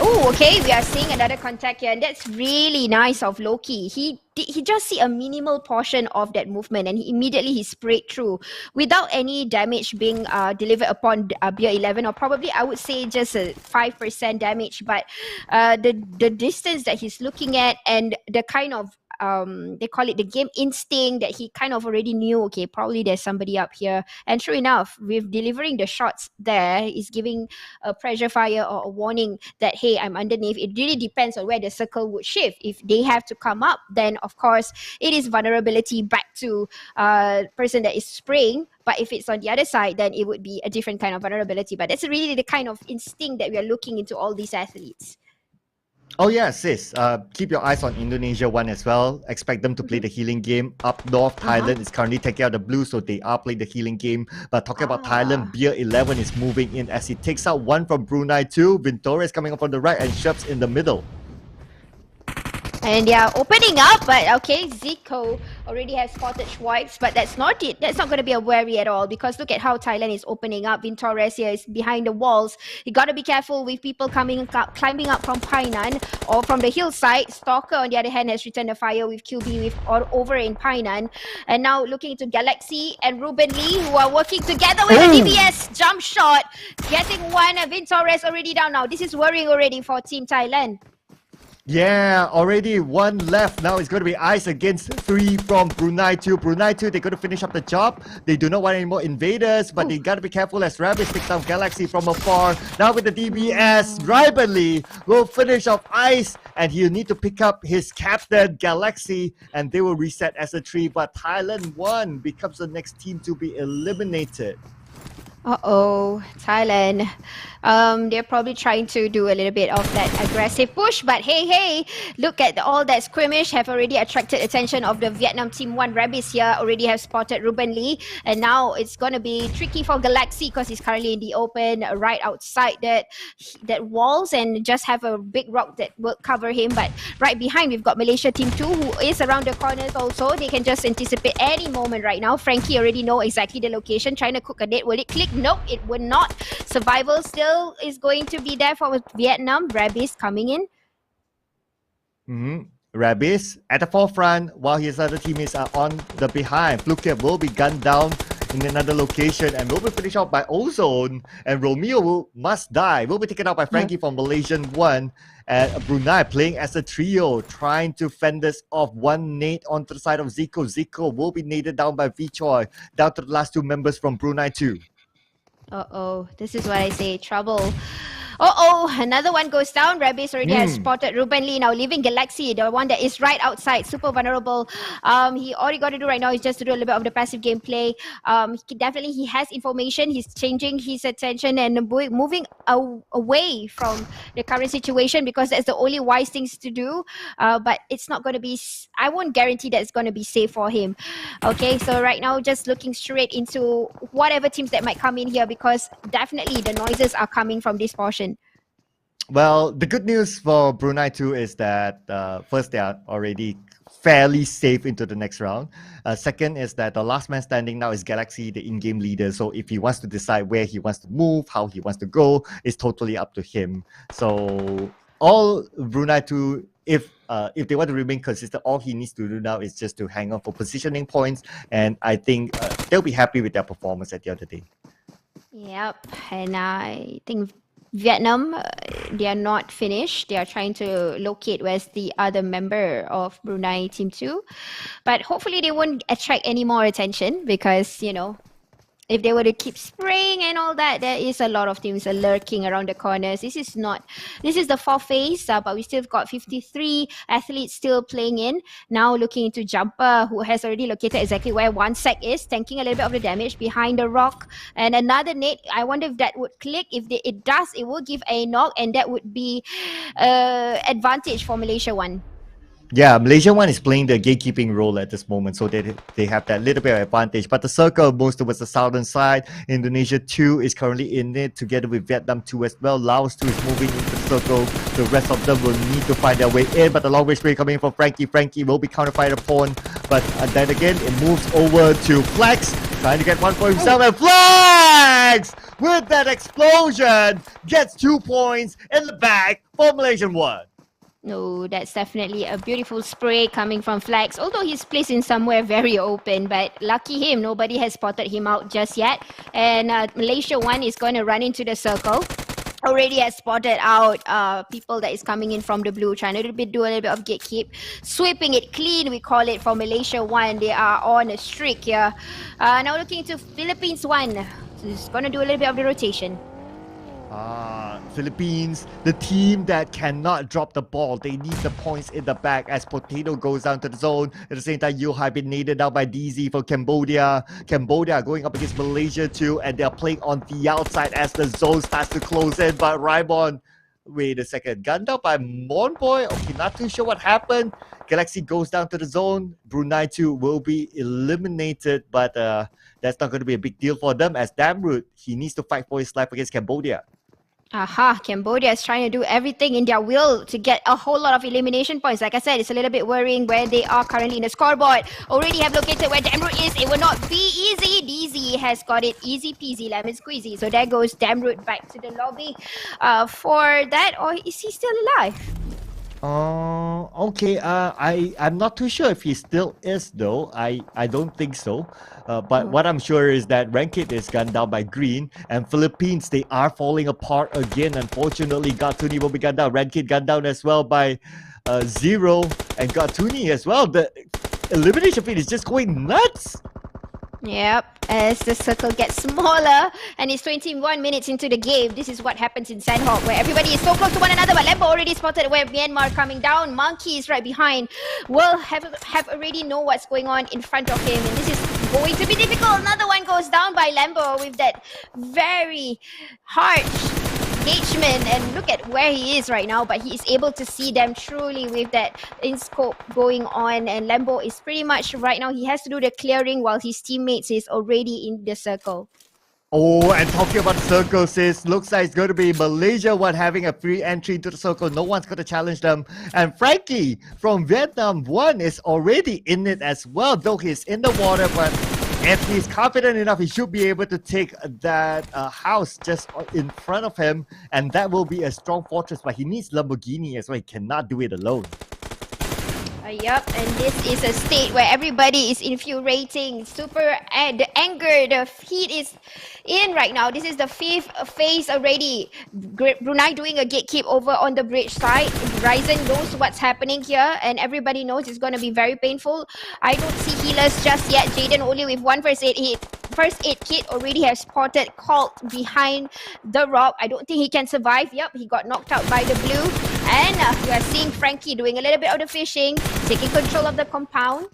oh, okay, we are seeing another contact here, and that's really nice of Loki. He just see a minimal portion of that movement, and he sprayed through without any damage being delivered upon Beer 11, or probably I would say just a 5% damage. But the distance that he's looking at, and the kind of they call it the game instinct, that he kind of already knew, okay, probably there's somebody up here. And sure enough, with delivering the shots there, is giving a pressure fire or a warning that, hey, I'm underneath. It really depends on where the circle would shift. If they have to come up, then of course it is vulnerability back to person that is spraying. But if it's on the other side, then it would be a different kind of vulnerability. But that's really the kind of instinct that we are looking into all these athletes. Oh yeah, sis. Keep your eyes on Indonesia one as well. Expect them to play the healing game. Up north, Thailand is currently taking out the blue, so they are playing the healing game. But talking about Thailand, Beer 11 is moving in as he takes out one from Brunei too. Vintores coming up on the right and shoves in the middle. And they are opening up, but okay, Zico already has spotted Schweitz, but that's not it. That's not going to be a worry at all, because look at how Thailand is opening up. Vintores here is behind the walls. You got to be careful with people climbing up from Painan or from the hillside. Stalker, on the other hand, has returned the fire with QB over in Painan. And now looking into Galaxy and Ruben Lee, who are working together with the DBS jump shot, getting one. Vintores already down now. This is worrying already for Team Thailand. Yeah, already one left. Now it's going to be ice against 3 from Brunei 2. Brunei 2, they're going to finish up the job. They do not want any more invaders, but they got to be careful as Rabbit takes down Galaxy from afar. Now with the DBS, Rivalry will finish off ice, and he'll need to pick up his captain, Galaxy, and they will reset as a 3. But Thailand 1 becomes the next team to be eliminated. Uh-oh, Thailand. They're probably trying to do a little bit of that aggressive push, but hey, look at all that skirmish have already attracted attention of the Vietnam Team 1. Rabbis here already have spotted Ruben Lee, and now it's going to be tricky for Galaxy because he's currently in the open right outside that walls, and just have a big rock that will cover him. But right behind, we've got Malaysia Team 2, who is around the corners also. They can just anticipate any moment right now. Frankie already know exactly the location, trying to cook a date. Will it click? Nope, it would not. Survival still is going to be there for Vietnam. Rabbis coming in. Rabbis at the forefront, while his other teammates are on the behind. Fluke will be gunned down in another location and will be finished out by Ozone. And Romeo must die. Will be taken out by Frankie from Malaysian 1. And Brunei playing as a trio, trying to fend this off. One nade onto the side of Zico. Zico will be naded down by Vichoi. Down to the last 2 members from Brunei 2. Uh-oh, this is what I say, trouble. Uh-oh, another one goes down. Rabbis already has spotted Ruben Lee, now leaving Galaxy, the one that is right outside, super vulnerable. He all he got to do right now is just to do a little bit of the passive gameplay. He has information. He's changing his attention and moving away from the current situation, because that's the only wise things to do. But it's not going to be, I won't guarantee that it's going to be safe for him. Okay, so right now just looking straight into whatever teams that might come in here, because definitely the noises are coming from this portion. Well, the good news for Brunei 2 is that first, they are already fairly safe into the next round. Second is that the last man standing now is Galaxy, the in-game leader. So if he wants to decide where he wants to move, how he wants to go, it's totally up to him. So all Brunei 2, if they want to remain consistent, all he needs to do now is just to hang on for positioning points. And I think they'll be happy with their performance at the end of the day. Yep, and I think Vietnam, they are not finished. They are trying to locate where's the other member of Brunei Team 2. But hopefully they won't attract any more attention, because, you know, if they were to keep spraying and all that, there is a lot of teams lurking around the corners. This is the 4th phase, but we still got 53 athletes still playing in. Now looking into Jumper, who has already located exactly where 1sec is, tanking a little bit of the damage behind the rock. And another nade, I wonder if that would click. If it does, it will give a knock, and that would be advantage for Malaysia 1. Yeah, Malaysia 1 is playing the gatekeeping role at this moment, so they have that little bit of advantage. But the circle moves towards the southern side. Indonesia 2 is currently in it together with Vietnam 2 as well. Laos 2 is moving into the circle. The rest of them will need to find their way in, but the long range spray coming in from Frankie. Frankie will be counterfired upon, but then again, it moves over to Flex, trying to get one for himself, and Flex, with that explosion, gets 2 points in the bag for Malaysian 1. No, that's definitely a beautiful spray coming from Flex, although he's placed in somewhere very open, but lucky him, nobody has spotted him out just yet. And Malaysia 1 is going to run into the circle. Already has spotted out people that is coming in from the blue, trying to do a little bit of gatekeep. Sweeping it clean, we call it, for Malaysia 1. They are on a streak here. Now looking to Philippines 1. So he's going to do a little bit of the rotation. Philippines, the team that cannot drop the ball. They need the points in the back as Potato goes down to the zone. At the same time, Yuhai been naded down by DZ for Cambodia. Cambodia going up against Malaysia too, and they're playing on the outside as the zone starts to close in. But Raimon, wait a second, gunned down by Monboy. Okay, not too sure what happened. Galaxy goes down to the zone. Brunei too will be eliminated, but that's not going to be a big deal for them as Damroot, he needs to fight for his life against Cambodia. Cambodia is trying to do everything in their will to get a whole lot of elimination points. Like I said, it's a little bit worrying where they are currently in the scoreboard. Already have located where Damroot is. It will not be easy. DZ has got it easy peasy, lemon squeezy. So there goes Damroot back to the lobby for that. Or is he still alive? Okay. I'm not too sure if he still is though. I don't think so. But what I'm sure is that Rankit is gunned down by Green, and Philippines, they are falling apart again. Unfortunately, Gatuni will be gunned down. Rankit gunned down as well by Zero, and Gatuni as well. The elimination feed is just going nuts. Yep, as the circle gets smaller and it's 21 minutes into the game. This is what happens in Sandhawk, where everybody is so close to one another. But Lembo already spotted where Myanmar coming down. Monkey is right behind. Will have already know what's going on in front of him, and this is going to be difficult. Another one goes down by Lembo with that very harsh engagement, and look at where he is right now, but he is able to see them truly with that in scope going on. And Lembo is pretty much right now, he has to do the clearing while his teammates is already in the circle. Oh, and talking about the circle, sis, looks like it's going to be Malaysia one having a free entry into the circle. No one's going to challenge them. And Frankie from Vietnam 1 is already in it as well, though he's in the water, but if he's confident enough, he should be able to take that house just in front of him, and that will be a strong fortress, but he needs Lamborghini as well. He cannot do it alone. Yup, and this is a state where everybody is infuriating, super the anger, the heat is in right now. This is the 5th phase already. Brunei doing a gatekeep over on the bridge side. Ryzen knows what's happening here, and everybody knows it's going to be very painful. I don't see healers just yet. Jaden only with one first aid kit already has spotted Colt behind the rock. I don't think he can survive. Yep, he got knocked out by the blue. And we are seeing Frankie doing a little bit of the fishing, taking control of the compound.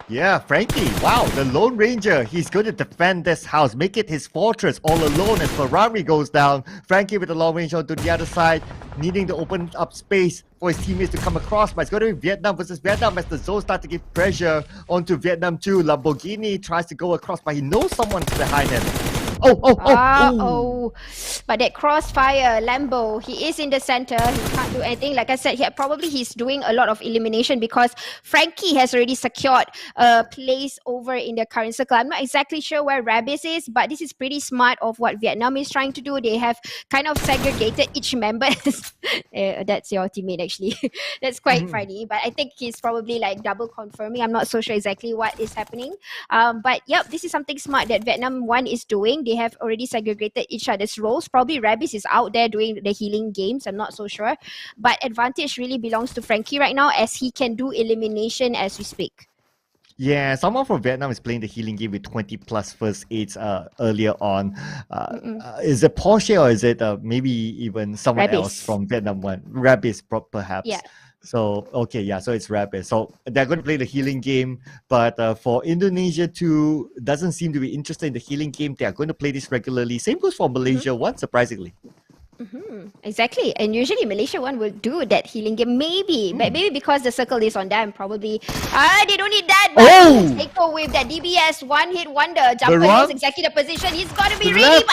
Yeah, Frankie, wow, the Lone Ranger, he's going to defend this house, make it his fortress all alone as Ferrari goes down. Frankie with the Lone Ranger onto the other side, needing to open up space for his teammates to come across, but it's going to be Vietnam versus Vietnam as the zone starts to give pressure onto Vietnam too. Lamborghini tries to go across, but he knows someone's behind him. But that crossfire, Lambo, he is in the center. He can't do anything. Like I said, he's doing a lot of elimination because Frankie has already secured a place over in the current circle. I'm not exactly sure where Rabis is, but this is pretty smart of what Vietnam is trying to do. They have kind of segregated each member. That's your teammate actually. That's quite funny, but I think he's probably like double confirming. I'm not so sure exactly what is happening. But yep, this is something smart that Vietnam 1 is doing. They have already segregated each other's roles. Probably Rabis is out there doing the healing games. I'm not so sure. But advantage really belongs to Frankie right now as he can do elimination as we speak. Yeah, someone from Vietnam is playing the healing game with 20 plus first aids earlier on. Is it Porsche or is it maybe even someone else from Vietnam 1? Rabis perhaps. Yeah. So, okay, yeah, so it's Rabis. So they're going to play the healing game, but for Indonesia 2, doesn't seem to be interested in the healing game. They are going to play this regularly. Same goes for Malaysia 1, surprisingly. Exactly, and usually Malaysia one will do that healing game, but maybe because the circle is on them, probably. They don't need that. But Seiko with that DBS one-hit wonder. Jumper knows exactly the position. He's got to be ready.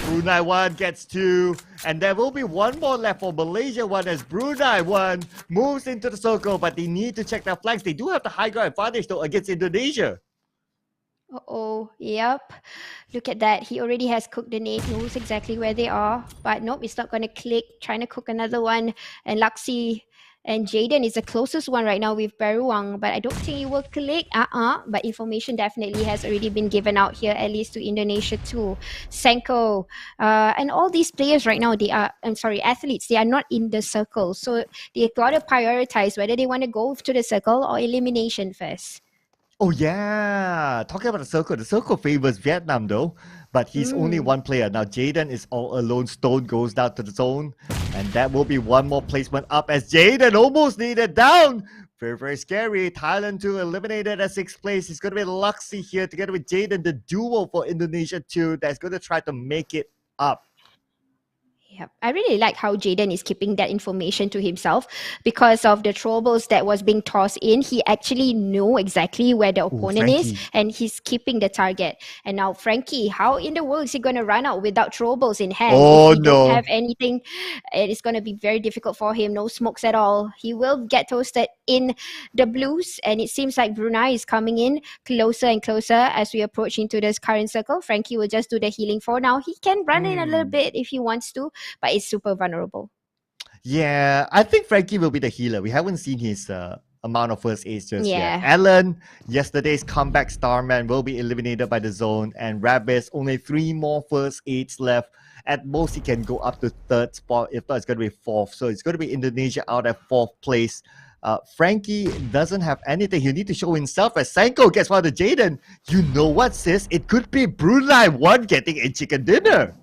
Brunei 1 gets 2, and there will be one more left for Malaysia 1 as Brunei 1 moves into the circle, but they need to check their flanks. They do have the high ground advantage though against Indonesia. Yep. Look at that. He already has cooked the nade, knows exactly where they are. But nope, it's not going to click. Trying to cook another one. And Luxi and Jaden is the closest one right now with Beruang. But I don't think it will click. But information definitely has already been given out here, at least to Indonesia too. Senko. And all these players right now, athletes, they are not in the circle. So they got to prioritize whether they want to go to the circle or elimination first. Oh yeah, talking about the circle favors Vietnam though, but he's only one player. Now Jaden is all alone, Stone goes down to the zone, and that will be one more placement up as Jaden almost needed down. Very, very scary. Thailand 2 eliminated at 6th place. It's going to be Luxi here together with Jaden, the duo for Indonesia 2 that's going to try to make it up. Yep. I really like how Jaden is keeping that information to himself because of the troubles that was being tossed in. He actually knew exactly where the opponent is, and he's keeping the target. And now Frankie, how in the world is he going to run out without troubles in hand? If he don't have anything, it is going to be very difficult for him. No smokes at all. He will get toasted in the blues, and it seems like Brunei is coming in closer and closer as we approach into this current circle. Frankie will just do the healing for now. He can run in a little bit if he wants to, but it's super vulnerable. Yeah, I think Frankie will be the healer. We haven't seen his amount of first aids just yet. Alan, yesterday's comeback starman, will be eliminated by the zone, and Rabis, only 3 more first aids left. At most, he can go up to 3rd spot. If not, it's going to be 4th. So it's going to be Indonesia out at 4th place. Frankie doesn't have anything. He need to show himself as Sanko gets one of the Jaden. You know what, sis? It could be Brunei 1 getting a chicken dinner.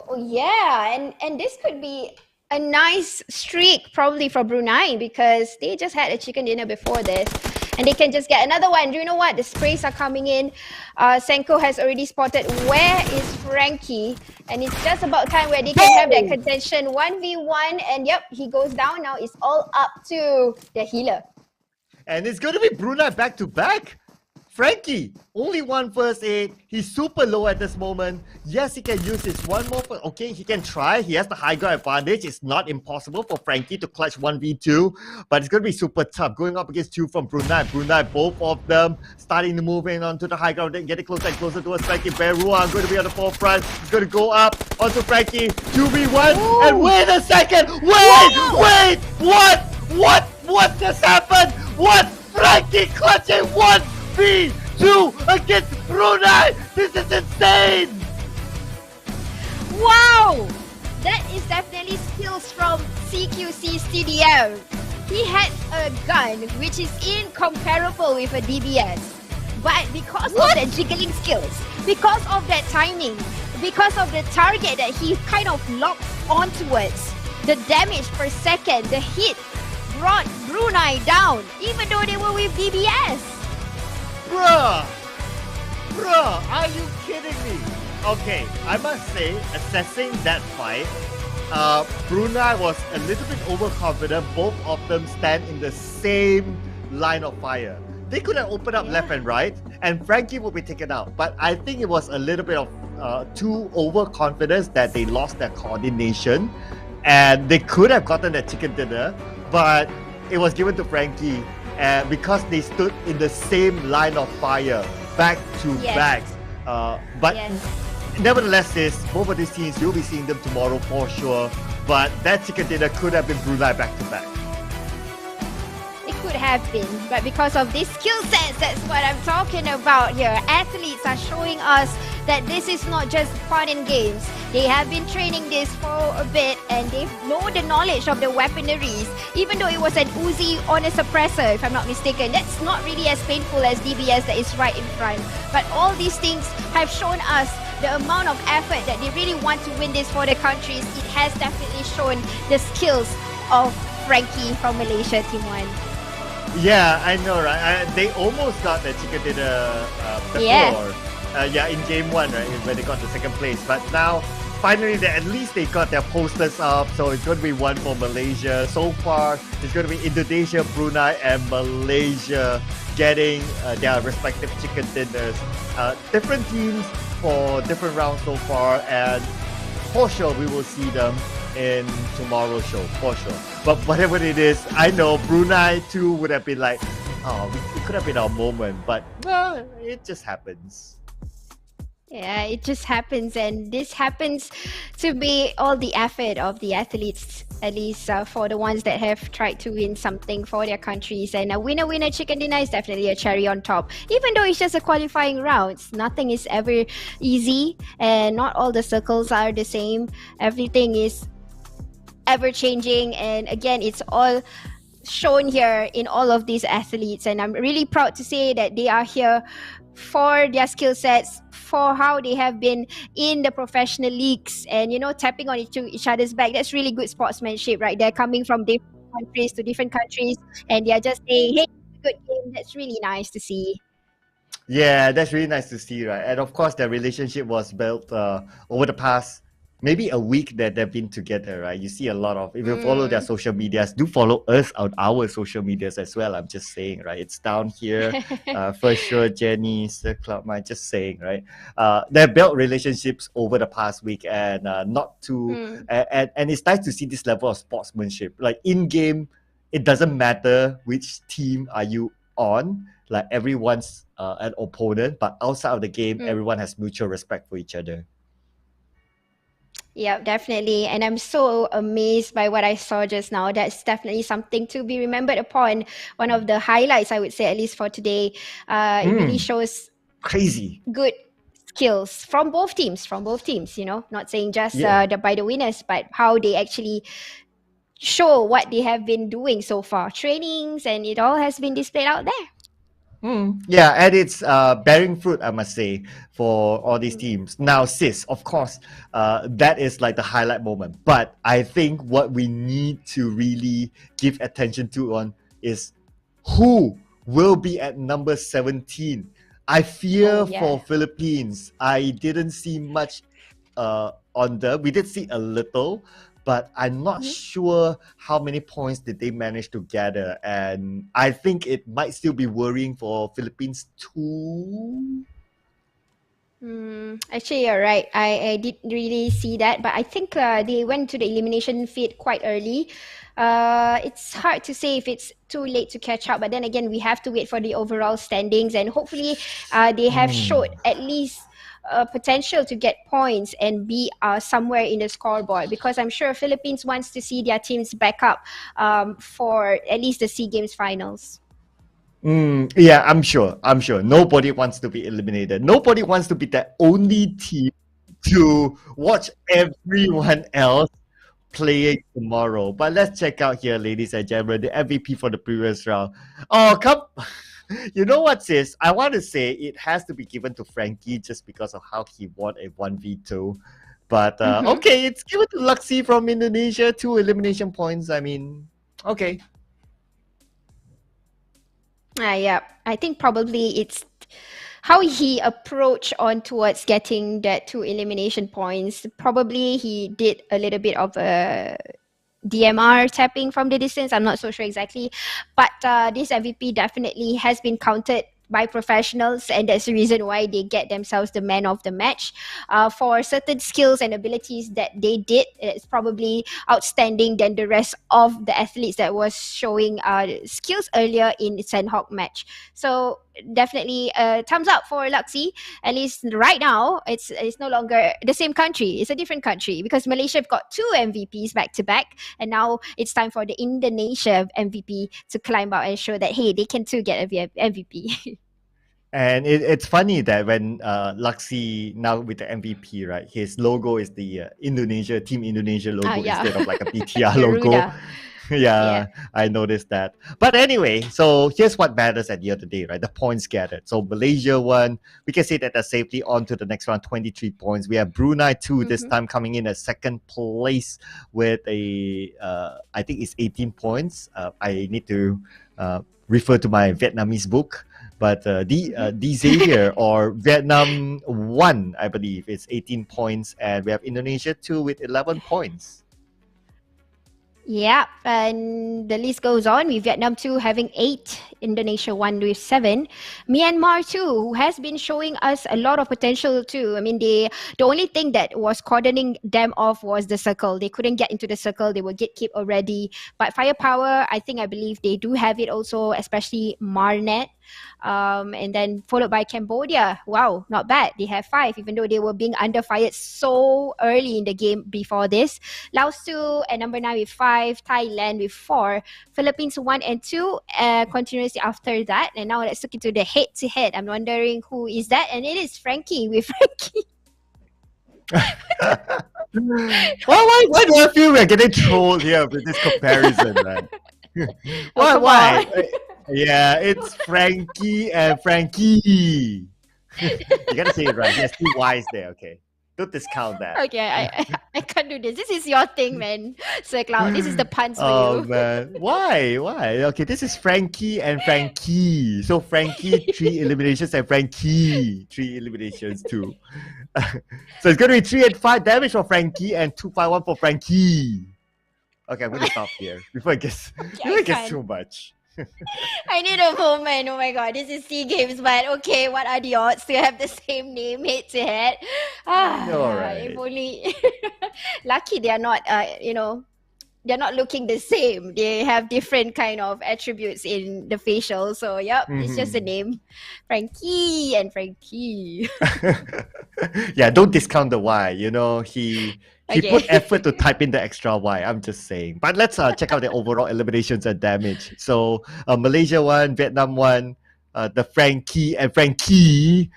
And this could be a nice streak probably for Brunei because they just had a chicken dinner before this, and they can just get another one. Do you know what? The sprays are coming in. Senko has already spotted where is Frankie, and it's just about time where they can have that contention 1v1, and yep, he goes down. Now it's all up to the healer. And it's going to be Brunei back to back. Frankie, only 1 first aid. He's super low at this moment. Yes, he can use his one more. Okay, he can try. He has the high ground advantage. It's not impossible for Frankie to clutch 1v2, but it's going to be super tough. Going up against 2 from Brunei. Brunei, both of them starting to move in onto the high ground, getting closer and closer towards Frankie. Beruang going to be on the forefront. He's going to go up onto Frankie. 2v1. And wait a second. Wait. What just happened? What? Frankie clutching 1v2 against Brunei! This is insane! Wow! That is definitely skills from CQC Studio. He had a gun which is incomparable with a DBS. But because of the jiggling skills, because of that timing, because of the target that he kind of locked onto it, the damage per second, the hit brought Brunei down, even though they were with DBS. Bruh, are you kidding me? Okay, I must say, assessing that fight, Brunei was a little bit overconfident. Both of them stand in the same line of fire. They could have opened up left and right, and Frankie would be taken out. But I think it was a little bit of too overconfidence that they lost their coordination, and they could have gotten that chicken dinner, but it was given to Frankie. Because they stood in the same line of fire, back to back. But nevertheless, both of these teams, you'll be seeing them tomorrow for sure. But that chicken dinner could have been Brunei back to back. It could have been, but because of these skill sets, that's what I'm talking about here. Athletes are showing us that this is not just fun and games. They have been training this for a bit, and they know the knowledge of the weaponaries. Even though it was an Uzi on a suppressor, if I'm not mistaken, that's not really as painful as DBS that is right in front. But all these things have shown us the amount of effort that they really want to win this for the countries. It has definitely shown the skills of Frankie from Malaysia, Team 1. Yeah, I know, right? They almost got the chicken dinner before. Yeah, in game one, right, where they got the second place. But now, finally, at least they got their posters up. So it's going to be one for Malaysia. So far, it's going to be Indonesia, Brunei, and Malaysia getting their respective chicken dinners. Different teams for different rounds so far, and for sure we will see them in tomorrow's show, for sure. But whatever it is, I know Brunei too would have been like, oh, it could have been our moment, but well, it just happens. Yeah, it just happens, and this happens to be all the effort of the athletes, at least for the ones that have tried to win something for their countries. And a winner chicken dinner is definitely a cherry on top. Even though it's just a qualifying rounds, nothing is ever easy, and not all the circles are the same. Everything is ever changing, and again, it's all shown here in all of these athletes. And I'm really proud to say that they are here for their skill sets, for how they have been in the professional leagues, and tapping on each other's back. That's really good sportsmanship right there, coming from different countries to different countries, and they are just saying, hey, good game. That's really nice to see. Yeah, that's really nice to see, right? And of course, their relationship was built over the past maybe a week that they've been together, right? You see a lot of, if you follow their social medias, do follow us on our social medias as well. I'm just saying, right? It's down here. For sure, Jenny, Sir Cloudmine, just saying, right? They've built relationships over the past week, and not too, and it's nice to see this level of sportsmanship. Like in game, it doesn't matter which team are you on. Like everyone's an opponent, but outside of the game, everyone has mutual respect for each other. Yeah, definitely. And I'm so amazed by what I saw just now. That's definitely something to be remembered upon. One of the highlights, I would say, at least for today. It really shows crazy good skills from both teams, not saying just by the winners, but how they actually show what they have been doing so far. Trainings, and it all has been displayed out there. Yeah, and it's bearing fruit, I must say, for all these teams. Now, sis, of course, that is like the highlight moment. But I think what we need to really give attention to is who will be at number 17. I fear for Philippines. I didn't see much on them. We did see a little, but I'm not sure how many points did they manage to gather. And I think it might still be worrying for Philippines too. Actually, you're right. I did really see that, but I think they went to the elimination phase quite early. It's hard to say if it's too late to catch up, but then again, we have to wait for the overall standings, and hopefully they have showed at least potential to get points and be somewhere in the scoreboard, because I'm sure Philippines wants to see their teams back up for at least the SEA Games finals. Yeah, I'm sure. Nobody wants to be eliminated. Nobody wants to be the only team to watch everyone else playing tomorrow. But let's check out here, ladies and gentlemen, the MVP for the previous round. Oh, come. You know what, sis? I want to say it has to be given to Frankie just because of how he won a 1v2. But okay, it's given to Luxy from Indonesia, 2 elimination points. I mean, okay. Yeah, I think probably it's how he approached on towards getting that 2 elimination points. Probably he did a little bit of a DMR tapping from the distance. I'm not so sure exactly, but this MVP definitely has been counted by professionals, and that's the reason why they get themselves the man of the match. For certain skills and abilities that they did, it's probably outstanding than the rest of the athletes that was showing skills earlier in the Sandhawk match. So definitely thumbs up for Luxy. At least right now, it's no longer the same country. It's a different country, because Malaysia have got 2 MVPs back to back, and now it's time for the Indonesia MVP to climb out and show that, hey, they can too get a MVP. And it's funny that when Luxy now with the MVP, right, his logo is the Team Indonesia logo instead of like a PTR logo. Yeah, I noticed that. But anyway, so here's what matters at the end of the day, right? The points gathered. So Malaysia won. We can say that they're safely on to the next round, 23 points. We have Brunei too, this time coming in at second place with I think it's 18 points. I need to refer to my Vietnamese book. But the Xavier or Vietnam 1, I believe, it's 18 points, and we have Indonesia 2 with 11 points. Yeah, and the list goes on with Vietnam 2 having 8, Indonesia 1 with 7, Myanmar 2, who has been showing us a lot of potential too. I mean, the only thing that was cordoning them off was the circle. They couldn't get into the circle. They were gatekeep already. But firepower, I believe they do have it also, especially Marnet. And then followed by Cambodia. Wow, not bad. They have 5, even though they were being under fired so early in the game before this. Laos 2 and number 9 with 5, Thailand with 4, Philippines 1 and 2 continuously after that. And now let's look into the head-to-head. I'm wondering who is that, and it is Frankie with Frankie. Why do I feel we're getting trolled here with this comparison, man? Why? Yeah, it's Frankie and Frankie. You gotta say it right. There's 2 Y's there, okay. Don't discount that. Okay, I can't do this. This is your thing, man. Sir Cloud, this is the puns for Oh you. man, why? Okay, this is Frankie and Frankie. So Frankie 3 eliminations and Frankie 3 eliminations too. So it's gonna be 3 and 5 damage for Frankie and 2-5-1 for Frankie. Okay, I'm gonna stop here before it gets too much. I need a moment. Oh my god, this is SEA Games, but okay, what are the odds to have the same name head to head? Alright. If only. Lucky they are not, they're not looking the same. They have different kind of attributes in the facial. So yep, it's just a name. Frankie and Frankie. Yeah, don't discount the Y. He Okay. put effort to type in the extra Y. I'm just saying. But let's check out the overall eliminations and damage. So Malaysia 1, Vietnam 1, the Frankie and Frankie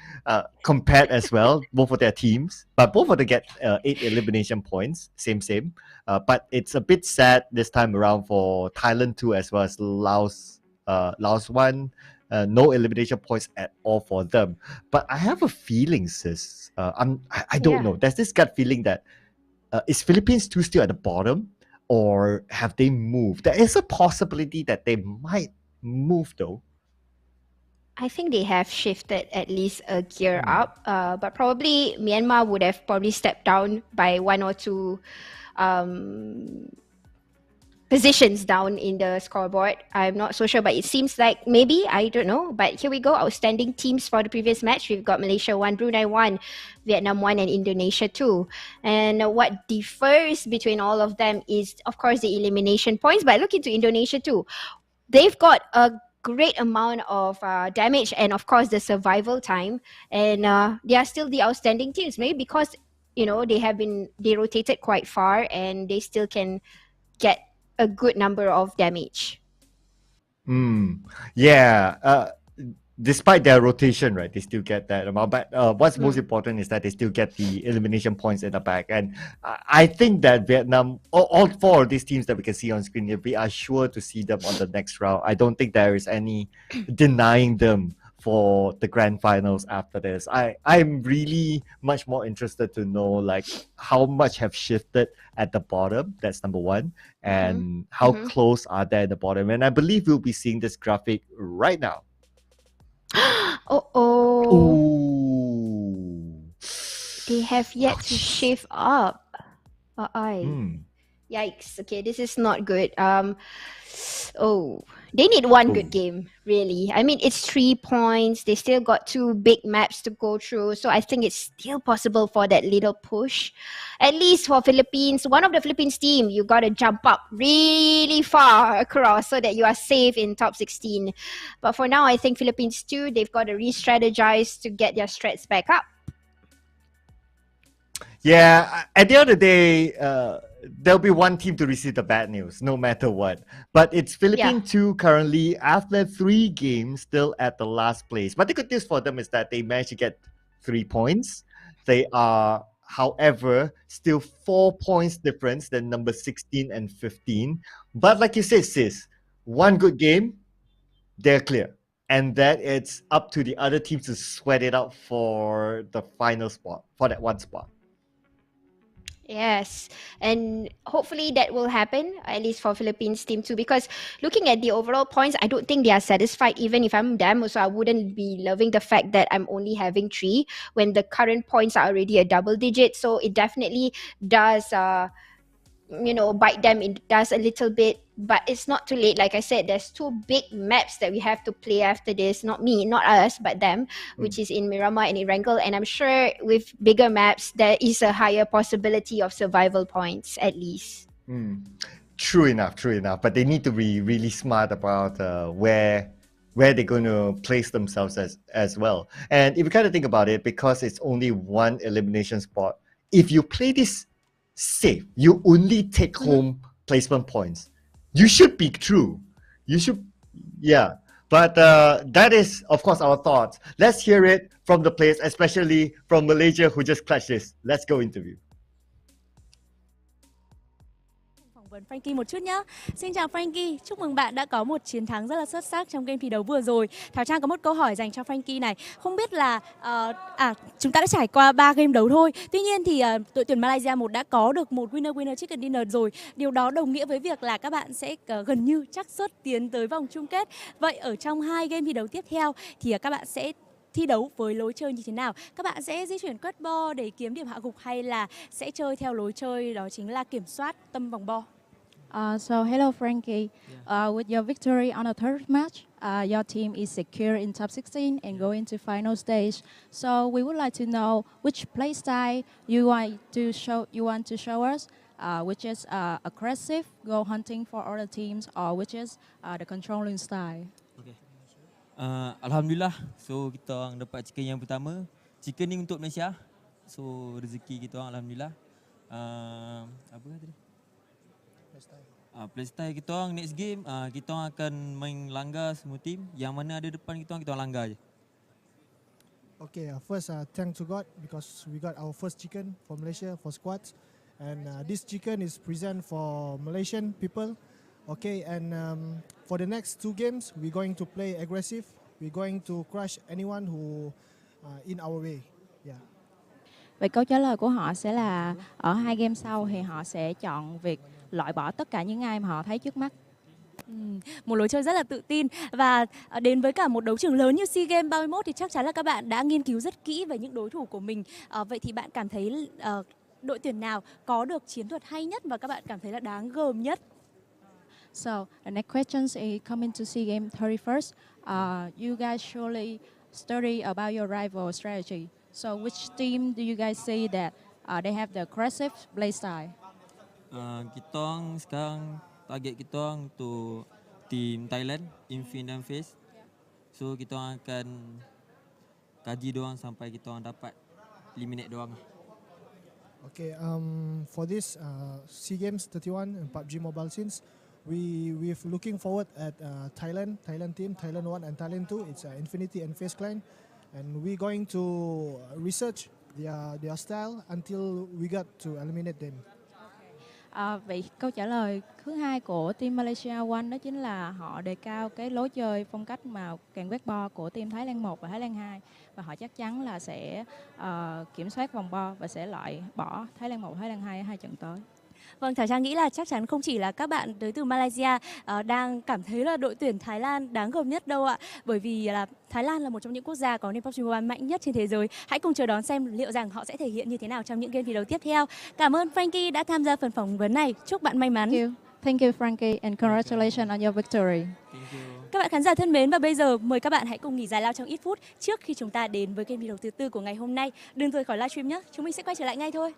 compared as well, both of their teams. But both of them get 8 elimination points. Same. But it's a bit sad this time around for Thailand 2 as well as Laos. Laos 1. No elimination points at all for them. But I have a feeling, sis. I don't know. There's this gut feeling that is Philippines 2 still at the bottom, or have they moved? There is a possibility that they might move though. I think they have shifted at least a gear up, but probably Myanmar would have probably stepped down by 1 or 2 positions down in the scoreboard. I'm not so sure, but it seems like maybe, I don't know. But here we go, outstanding teams for the previous match. We've got Malaysia 1, Brunei 1, Vietnam 1, and Indonesia 2. And what differs between all of them is, of course, the elimination points. But look into Indonesia 2. They've got a great amount of damage and, of course, the survival time. And they are still the outstanding teams. Maybe because, they rotated quite far and they still can get a good number of damage. Yeah. Despite their rotation, right, they still get that amount. But what's most important is that they still get the elimination points in the back. And I think that Vietnam, all 4 of these teams that we can see on screen here, we are sure to see them on the next round. I don't think there is any denying them for the grand finals after this. I'm really much more interested to know like how much have shifted at the bottom. That's number 1. And how close are they at the bottom? And I believe we'll be seeing this graphic right now. Ooh. They have yet to shift up. Yikes. Okay, this is not good. They need one good game, really. I mean, it's 3 points. They still got 2 big maps to go through. So I think it's still possible for that little push. At least for Philippines, one of the Philippines team, you got to jump up really far across so that you are safe in top 16. But for now, I think Philippines too, they've got to re-strategize to get their strats back up. Yeah, at the end of the day, there'll be one team to receive the bad news, no matter what. But it's Philippines 2 currently, after 3 games, still at the last place. But the good news for them is that they managed to get 3 points. They are, however, still 4 points difference than number 16 and 15. But like you said, sis, one good game, they're clear. And that it's up to the other teams to sweat it out for the final spot, for that one spot. Yes, and hopefully that will happen, at least for Philippines team too, because looking at the overall points, I don't think they are satisfied. Even if I'm them, so I wouldn't be loving the fact that I'm only having 3 when the current points are already a double digit. So it definitely does bite them. It does a little bit, but it's not too late. Like I said, there's 2 big maps that we have to play after this. Not us, but them, which is in Miramar and in Wrangell. And I'm sure with bigger maps, there is a higher possibility of survival points at least. True enough. But they need to be really smart about where they're going to place themselves as well. And if you kind of think about it, because it's only 1 elimination spot, if you play this safe, you only take home placement points. You should be true. But that is, of course, our thoughts. Let's hear it from the players, especially from Malaysia, who just clutched this. Let's go interview. Phỏng vấn Frankie một chút nhé. Xin chào Frankie, chúc mừng bạn đã có một chiến thắng rất là xuất sắc trong game thi đấu vừa rồi. Thảo Trang có một câu hỏi dành cho Frankie này. Không biết là chúng ta đã trải qua 3 game đấu thôi. Tuy nhiên thì đội tuyển Malaysia đã có được một winner chicken dinner rồi. Điều đó đồng nghĩa với việc là các bạn sẽ gần như chắc suất tiến tới vòng chung kết. Vậy ở trong 2 game thi đấu tiếp theo thì các bạn sẽ thi đấu với lối chơi như thế nào? Các bạn sẽ di chuyển cất bo để kiếm điểm hạ gục hay là sẽ chơi theo lối chơi đó chính là kiểm soát tâm vòng bo? So hello Frankie, with your victory on the third match, your team is secure in top 16 and going to final stage. So we would like to know which play style you want to show us, which is aggressive, go hunting for other teams, or which is the controlling style. Okay. Alhamdulillah, so kita orang dapat chicken yang pertama. Chicken ni untuk Malaysia, so rezeki kita orang alhamdulillah. Apa tadi? Playstyle kita orang next game, kita orang akan main langgar semua team. Yang mana ada depan kita orang langgar je. Okay, first thank to God because we got our first chicken for Malaysia for squads, and this chicken is present for Malaysian people. Okay, and for the next 2 games, we're going to play aggressive. We're going to crush anyone who in our way. Yeah. Vậy câu trả lời của họ sẽ là ở 2 game sau thì họ sẽ chọn việc loại bỏ tất cả những ai mà họ thấy trước mắt. Một lối chơi rất là tự tin và đến với cả một đấu trường lớn như SEA Games 31 thì chắc chắn là các bạn đã nghiên cứu rất kỹ về những đối thủ của mình. Vậy thì bạn cảm thấy đội tuyển nào có được chiến thuật hay nhất và các bạn cảm thấy là đáng gờm nhất? So the next question is coming to SEA Games 31st. You guys surely study about your rival strategy. So which team do you guys see that they have the aggressive play style? Kita orang sekarang target kita orang untuk team Thailand, Infin dan Face. So kita orang akan kaji diorang sampai kita orang dapat eliminate diorang. Okay, for this SEA Games 31 and PUBG Mobile scenes, we're looking forward at Thailand team, Thailand 1 and Thailand 2. It's Infinity and Face Clan, and we're going to research their style until we got to eliminate them. Vậy câu trả lời thứ hai của team Malaysia One đó chính là họ đề cao cái lối chơi phong cách mà càng quét bo của team Thái Lan 1 và Thái Lan 2, và họ chắc chắn là sẽ kiểm soát vòng bo và sẽ loại bỏ Thái Lan 1 và Thái Lan 2 ở 2 trận tới. Vâng, Thảo Trang nghĩ là chắc chắn không chỉ là các bạn tới từ Malaysia đang cảm thấy là đội tuyển Thái Lan đáng gờm nhất đâu ạ. Bởi vì là Thái Lan là một trong những quốc gia có nền PUBG Mobile mạnh nhất trên thế giới. Hãy cùng chờ đón xem liệu rằng họ sẽ thể hiện như thế nào trong những game thi đấu tiếp theo. Cảm ơn Frankie đã tham gia phần phỏng vấn này. Chúc bạn may mắn. Thank you Frankie and congratulations on your victory. Các bạn khán giả thân mến, và bây giờ mời các bạn hãy cùng nghỉ giải lao trong ít phút trước khi chúng ta đến với game thi đấu thứ 4 của ngày hôm nay. Đừng rời khỏi livestream nhé. Chúng mình sẽ quay trở lại ngay thôi.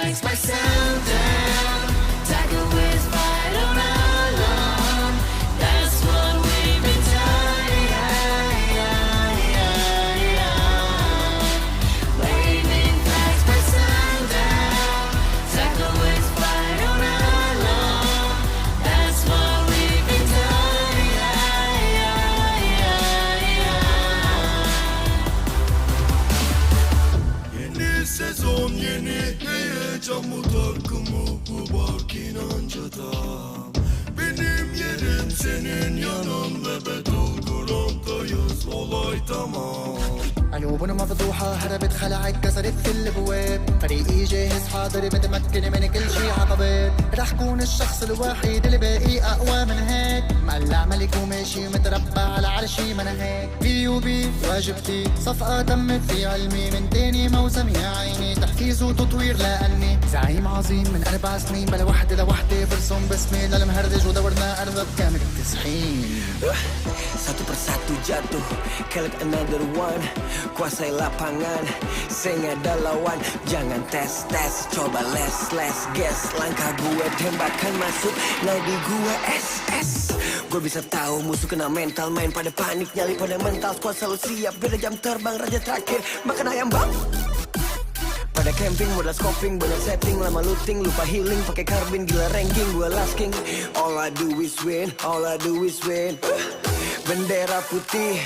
flags by sundown. Tiger wins fight on alone. That's what we've been done. Waving flags by sundown. Tiger wins fight on alone. That's what we've been done. Yeni sezon yeni heyecanımı takımı bu bak inancada. Benim yerim senin yanın ve Battleground'dayız olay tamam. عيوبنا مفضوحة هربت خلعت كسرت في الابواب فريقي جاهز حاضر متمكن من كل شي عقبات رح كون الشخص الوحيد اللي باقي اقوى من هيك مقلع ملك وماشي متربع على عرشي ما انا هيك بي واجبتي صفقة تمت في علمي من تاني موسم يا عيني تحفيز وتطوير لاني زعيم عظيم من 4 سنين بلا وحدة لوحدة برسم باسمي للمهرج ودورنا ارض كامل التسخين Satu persatu jatuh, collect another one. Kuasai lapangan, saya ada lawan. Jangan tes, coba les, guess. Langkah gue tembakan masuk, nadi gue SS. Gue bisa tahu musuh kena mental, main pada panik, nyali pada mental. Squad selalu siap, beda jam terbang, raja terakhir. Makan ayam bang. Pada camping, modal scoping, banyak setting, lama looting, lupa healing, pakai karbin, gila ranking, gue last king. All I do is win, all I do is win. Bendera putih,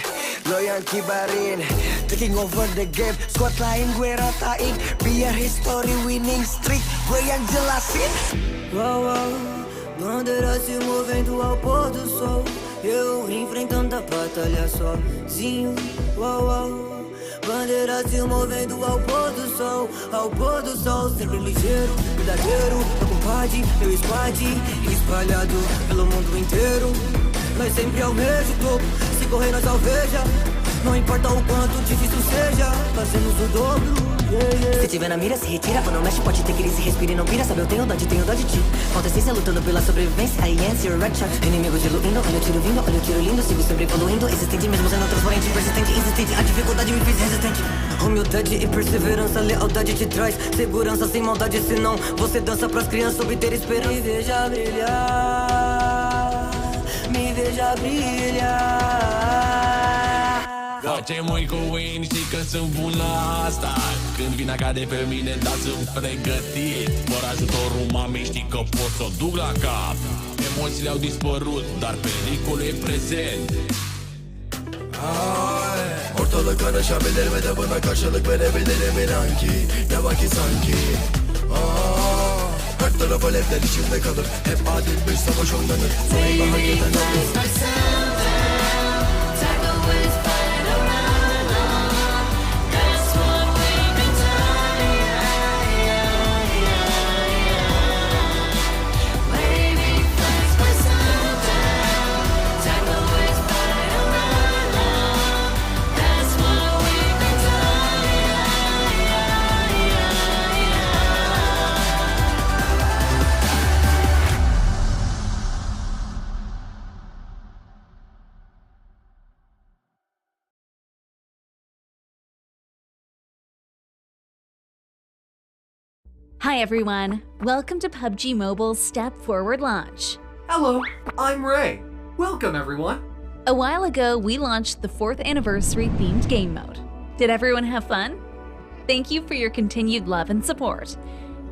lo yang kibarin, taking over the game. Squad lain gue ratain, biar history winning streak gue yang jelasin. Wow, bandeira se movendo ao pôr do sol. Eu enfrentando a batalha sozinho. Wow, bandeira se movendo ao pôr do sol. Ao pôr do sol, sempre ligeiro, verdadeiro. Meu compadre, meu squad, espalhado pelo mundo inteiro. Nós sempre almeja o topo, se correr nós alveja. Não importa o quanto difícil seja, fazemos o dobro. Se tiver na mira, se retira. Quando mexe pode ter que ele se respira e não pira. Sabe, eu tenho dó de ti. Falta essência lutando pela sobrevivência. I answer red shot. Inimigos diluindo, olha o tiro vindo, olha o tiro lindo. Sigo sempre evoluindo, existente mesmo sendo transparente. Persistente, insistente, a dificuldade me fez resistente. Humildade e perseverança, lealdade te traz segurança sem maldade. Senão você dança pras crianças obter esperança. Me veja brilhar, me veja brilhar. Facem moi cu win, știi că sunt bun la asta. Când vina cade pe mine, da, sunt pregătit. Fără ajutorul mamei știi că pot să o duc la cap. Emoțiile au dispărut, dar pericolul e prezent. Ortalık karışabilir ve de buna karşılık verebilirim inan ki. Ne vakit sanki. Her taraf alevler içinde kalır. Hep adil bir savaş oynanır. Sonunda hak eden alır. Hi everyone, welcome to PUBG Mobile's Step Forward launch. Hello, I'm Ray. Welcome everyone. A while ago, we launched the 4th anniversary themed game mode. Did everyone have fun? Thank you for your continued love and support.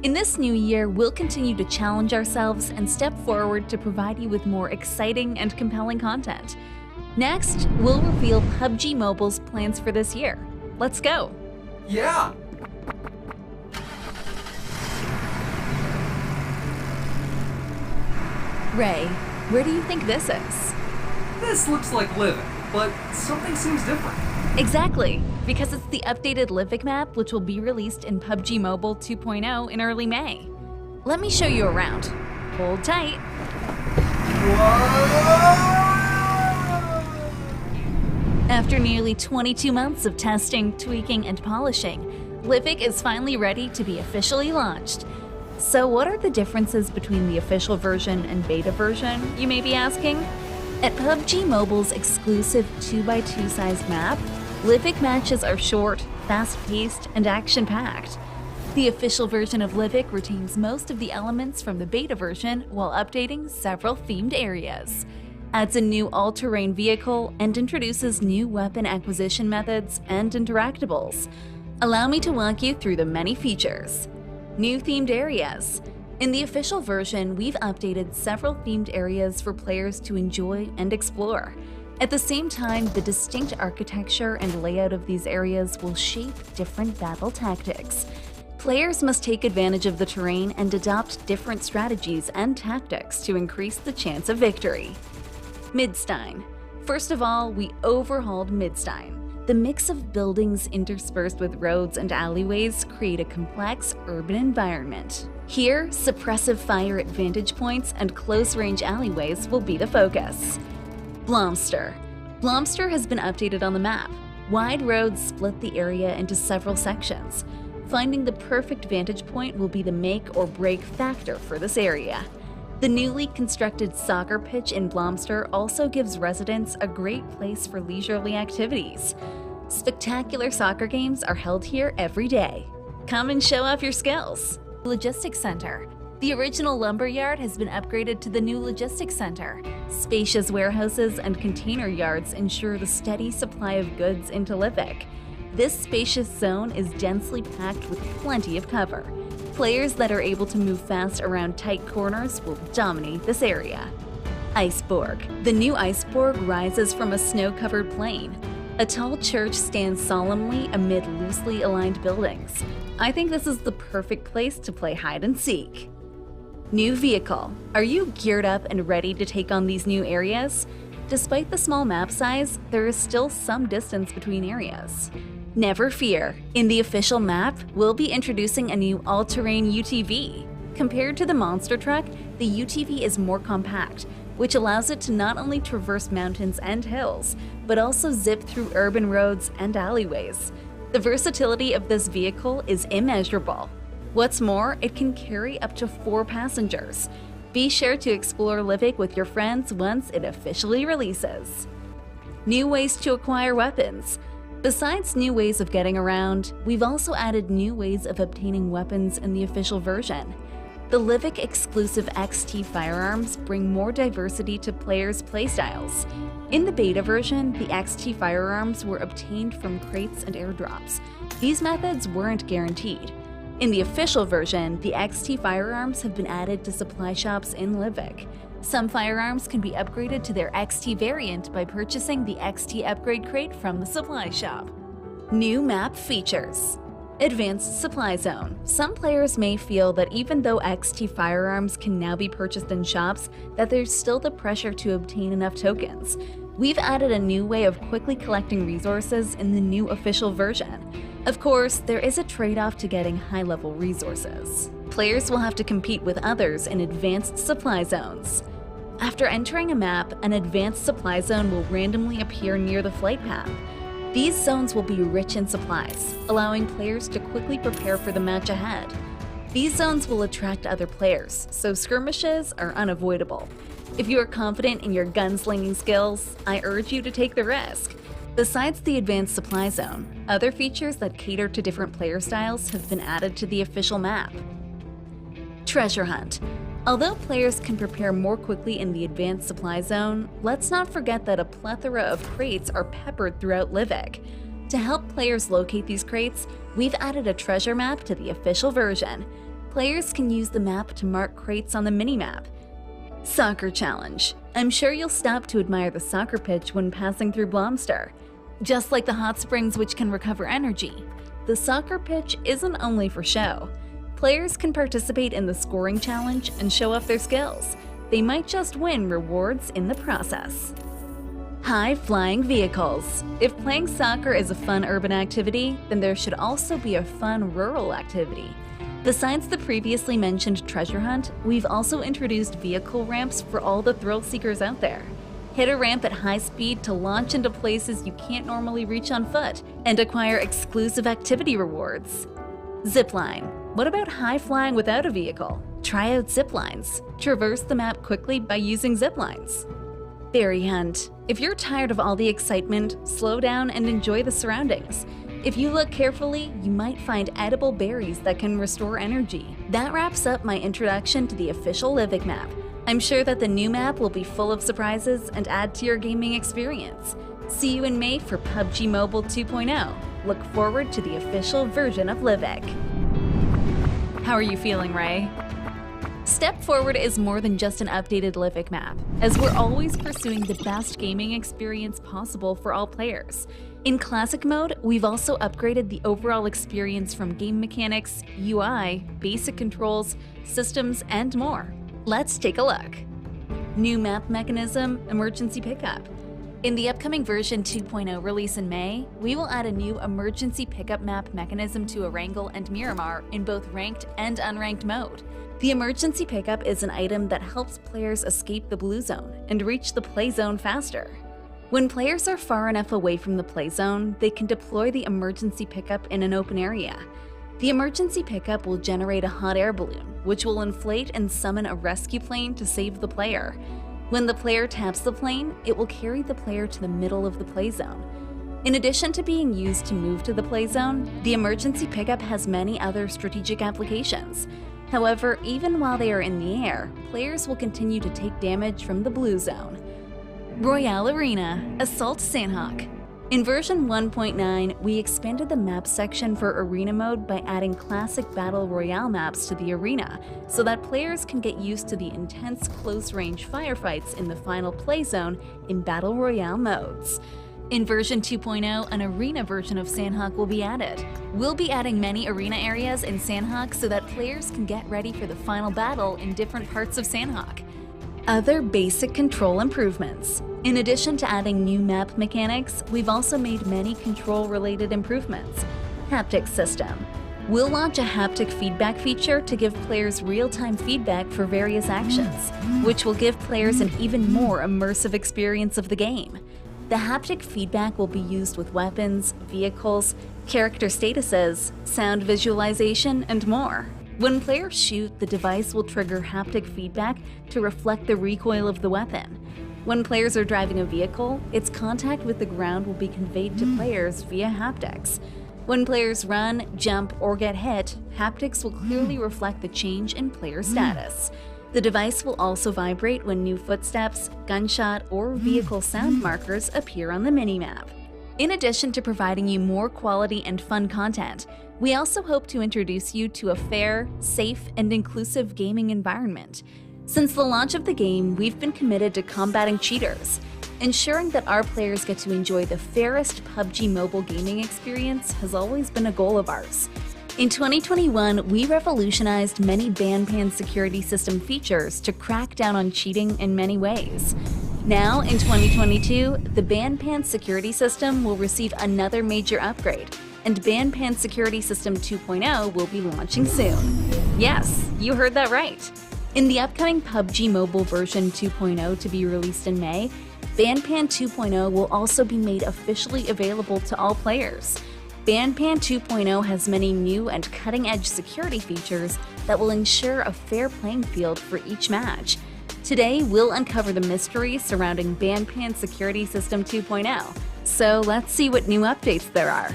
In this new year, we'll continue to challenge ourselves and step forward to provide you with more exciting and compelling content. Next, we'll reveal PUBG Mobile's plans for this year. Let's go! Yeah! Ray, where do you think this is? This looks like Livik, but something seems different. Exactly, because it's the updated Livik map, which will be released in PUBG Mobile 2.0 in early May. Let me show you around. Hold tight. After nearly 22 months of testing, tweaking, and polishing, Livik is finally ready to be officially launched. So what are the differences between the official version and beta version, you may be asking? At PUBG Mobile's exclusive 2x2 size map, Livik matches are short, fast-paced, and action-packed. The official version of Livik retains most of the elements from the beta version while updating several themed areas, adds a new all-terrain vehicle, and introduces new weapon acquisition methods and interactables. Allow me to walk you through the many features. New themed areas. In the official version, we've updated several themed areas for players to enjoy and explore. At the same time, the distinct architecture and layout of these areas will shape different battle tactics. Players must take advantage of the terrain and adopt different strategies and tactics to increase the chance of victory. Midstein. First of all, we overhauled Midstein. The mix of buildings interspersed with roads and alleyways create a complex urban environment. Here, suppressive fire at vantage points and close-range alleyways will be the focus. Blomster. Blomster has been updated on the map. Wide roads split the area into several sections. Finding the perfect vantage point will be the make or break factor for this area. The newly constructed soccer pitch in Blomster also gives residents a great place for leisurely activities. Spectacular soccer games are held here every day. Come and show off your skills. Logistics Center. The original lumber yard has been upgraded to the new logistics center. Spacious warehouses and container yards ensure the steady supply of goods into Livik. This spacious zone is densely packed with plenty of cover. Players that are able to move fast around tight corners will dominate this area. Iceborg. The new Iceborg rises from a snow-covered plain. A tall church stands solemnly amid loosely aligned buildings. I think this is the perfect place to play hide and seek. New vehicle. Are you geared up and ready to take on these new areas? Despite the small map size, there is still some distance between areas. Never fear, in the official map, we'll be introducing a new all-terrain UTV. Compared to the monster truck, the UTV is more compact, which allows it to not only traverse mountains and hills, but also zip through urban roads and alleyways. The versatility of this vehicle is immeasurable. What's more, it can carry up to 4 passengers. Be sure to explore Livik with your friends once it officially releases. New ways to acquire weapons. Besides new ways of getting around, we've also added new ways of obtaining weapons in the official version. The Livik exclusive XT firearms bring more diversity to players' playstyles. In the beta version, the XT firearms were obtained from crates and airdrops. These methods weren't guaranteed. In the official version, the XT firearms have been added to supply shops in Livik. Some firearms can be upgraded to their XT variant by purchasing the XT upgrade crate from the supply shop. New map features. Advanced Supply Zone. Some players may feel that even though XT firearms can now be purchased in shops, that there's still the pressure to obtain enough tokens. We've added a new way of quickly collecting resources in the new official version. Of course, there is a trade-off to getting high-level resources. Players will have to compete with others in advanced supply zones. After entering a map, an advanced supply zone will randomly appear near the flight path. These zones will be rich in supplies, allowing players to quickly prepare for the match ahead. These zones will attract other players, so skirmishes are unavoidable. If you are confident in your gunslinging skills, I urge you to take the risk. Besides the advanced supply zone, other features that cater to different player styles have been added to the official map. Treasure Hunt. Although players can prepare more quickly in the advanced supply zone, let's not forget that a plethora of crates are peppered throughout Livik. To help players locate these crates, we've added a treasure map to the official version. Players can use the map to mark crates on the minimap. Soccer Challenge. I'm sure you'll stop to admire the soccer pitch when passing through Blomster. Just like the hot springs which can recover energy, the soccer pitch isn't only for show. Players can participate in the scoring challenge and show off their skills. They might just win rewards in the process. High-flying vehicles. If playing soccer is a fun urban activity, then there should also be a fun rural activity. Besides the previously mentioned treasure hunt, we've also introduced vehicle ramps for all the thrill seekers out there. Hit a ramp at high speed to launch into places you can't normally reach on foot and acquire exclusive activity rewards. Zipline. What about high flying without a vehicle? Try out ziplines. Traverse the map quickly by using ziplines. Berry hunt. If you're tired of all the excitement, slow down and enjoy the surroundings. If you look carefully, you might find edible berries that can restore energy. That wraps up my introduction to the official Livik map. I'm sure that the new map will be full of surprises and add to your gaming experience. See you in May for PUBG Mobile 2.0. Look forward to the official version of Livik. How are you feeling, Ray? Step Forward is more than just an updated Livik map, as we're always pursuing the best gaming experience possible for all players. In Classic mode, we've also upgraded the overall experience from game mechanics, UI, basic controls, systems, and more. Let's take a look. New map mechanism, emergency pickup. In the upcoming version 2.0 release in May, we will add a new emergency pickup map mechanism to Erangel and Myanmar in both ranked and unranked mode. The emergency pickup is an item that helps players escape the blue zone and reach the play zone faster. When players are far enough away from the play zone, they can deploy the emergency pickup in an open area. The emergency pickup will generate a hot air balloon, which will inflate and summon a rescue plane to save the player. When the player taps the plane, it will carry the player to the middle of the play zone. In addition to being used to move to the play zone, the emergency pickup has many other strategic applications. However, even while they are in the air, players will continue to take damage from the blue zone. Royale Arena Assault Sandhawk. In version 1.9, we expanded the map section for Arena mode by adding classic Battle Royale maps to the arena, so that players can get used to the intense close-range firefights in the final play zone in Battle Royale modes. In version 2.0, an arena version of Sandhawk will be added. We'll be adding many arena areas in Sandhawk so that players can get ready for the final battle in different parts of Sandhawk. Other basic control improvements. In addition to adding new map mechanics, we've also made many control-related improvements. Haptic system. We'll launch a haptic feedback feature to give players real-time feedback for various actions, which will give players an even more immersive experience of the game. The haptic feedback will be used with weapons, vehicles, character statuses, sound visualization, and more. When players shoot, the device will trigger haptic feedback to reflect the recoil of the weapon. When players are driving a vehicle, its contact with the ground will be conveyed to players via haptics. When players run, jump, or get hit, haptics will clearly reflect the change in player status. The device will also vibrate when new footsteps, gunshot, or vehicle sound markers appear on the minimap. In addition to providing you more quality and fun content, we also hope to introduce you to a fair, safe, and inclusive gaming environment. Since the launch of the game, we've been committed to combating cheaters. Ensuring that our players get to enjoy the fairest PUBG Mobile gaming experience has always been a goal of ours. In 2021, we revolutionized many ban security system features to crack down on cheating in many ways. Now, in 2022, the ban security system will receive another major upgrade, and ban security system 2.0 will be launching soon. Yes, you heard that right. In the upcoming PUBG Mobile version 2.0 to be released in May, ban 2.0 will also be made officially available to all players. ban 2.0 has many new and cutting-edge security features that will ensure a fair playing field for each match. Today, we'll uncover the mystery surrounding ban security system 2.0, so let's see what new updates there are.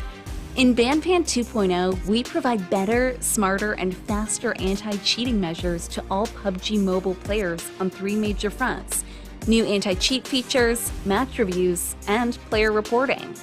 In ban 2.0, we provide better, smarter, and faster anti-cheating measures to all PUBG Mobile players on 3 major fronts: new anti-cheat features, match reviews, and player reporting.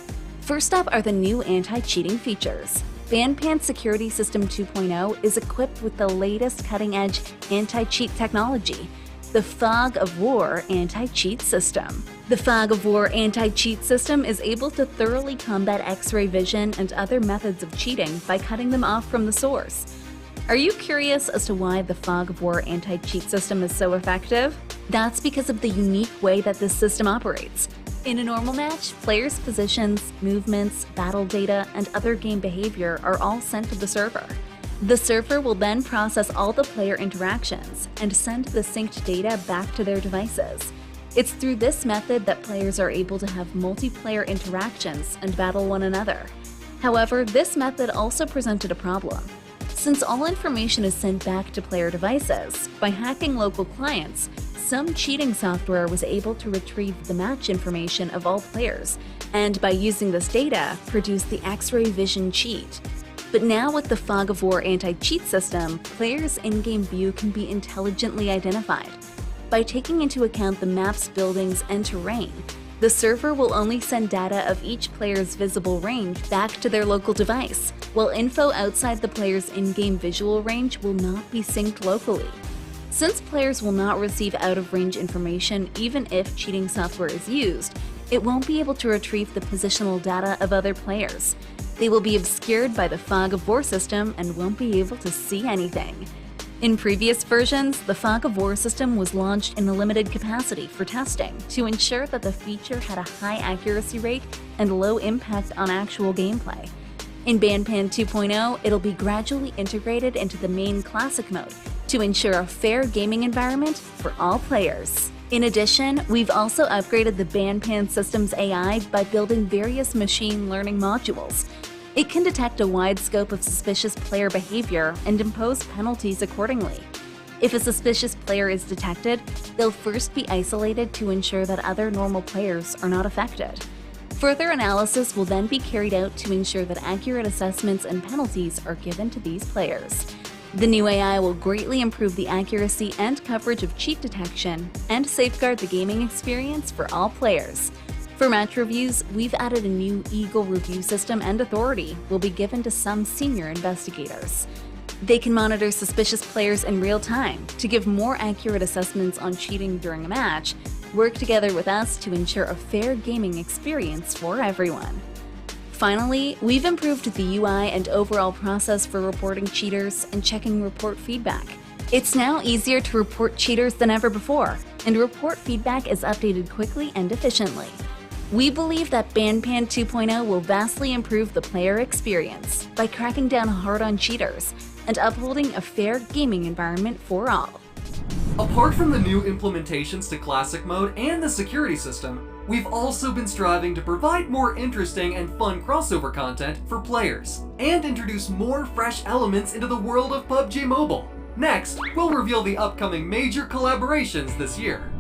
First up are the new anti-cheating features. ban security system 2.0 is equipped with the latest cutting-edge anti-cheat technology, the Fog of War anti-cheat system. The Fog of War anti-cheat system is able to thoroughly combat X-ray vision and other methods of cheating by cutting them off from the source. Are you curious as to why the Fog of War anti-cheat system is so effective? That's because of the unique way that this system operates. In a normal match, players' positions, movements, battle data, and other game behavior are all sent to the server. The server will then process all the player interactions and send the synced data back to their devices. It's through this method that players are able to have multiplayer interactions and battle one another. However, this method also presented a problem. Since all information is sent back to player devices, by hacking local clients, some cheating software was able to retrieve the match information of all players, and by using this data, produce the X-ray vision cheat. But now with the Fog of War anti-cheat system, players' in-game view can be intelligently identified. By taking into account the map's buildings and terrain, the server will only send data of each player's visible range back to their local device, while info outside the player's in-game visual range will not be synced locally. Since players will not receive out-of-range information even if cheating software is used, it won't be able to retrieve the positional data of other players. They will be obscured by the Fog of War system and won't be able to see anything. In previous versions, the Fog of War system was launched in a limited capacity for testing to ensure that the feature had a high accuracy rate and low impact on actual gameplay. In Banpan 2.0, it'll be gradually integrated into the main classic mode to ensure a fair gaming environment for all players. In addition, we've also upgraded the Banpan system's AI by building various machine learning modules. It can detect a wide scope of suspicious player behavior and impose penalties accordingly. If a suspicious player is detected, they'll first be isolated to ensure that other normal players are not affected. Further analysis will then be carried out to ensure that accurate assessments and penalties are given to these players. The new AI will greatly improve the accuracy and coverage of cheat detection and safeguard the gaming experience for all players. For match reviews, we've added a new Eagle review system, and authority will be given to some senior investigators. They can monitor suspicious players in real time to give more accurate assessments on cheating during a match, work together with us to ensure a fair gaming experience for everyone. Finally, we've improved the UI and overall process for reporting cheaters and checking report feedback. It's now easier to report cheaters than ever before, and report feedback is updated quickly and efficiently. We believe that Banpan 2.0 will vastly improve the player experience by cracking down hard on cheaters and upholding a fair gaming environment for all. Apart from the new implementations to Classic Mode and the security system, we've also been striving to provide more interesting and fun crossover content for players, and introduce more fresh elements into the world of PUBG Mobile. Next, we'll reveal the upcoming major collaborations this year.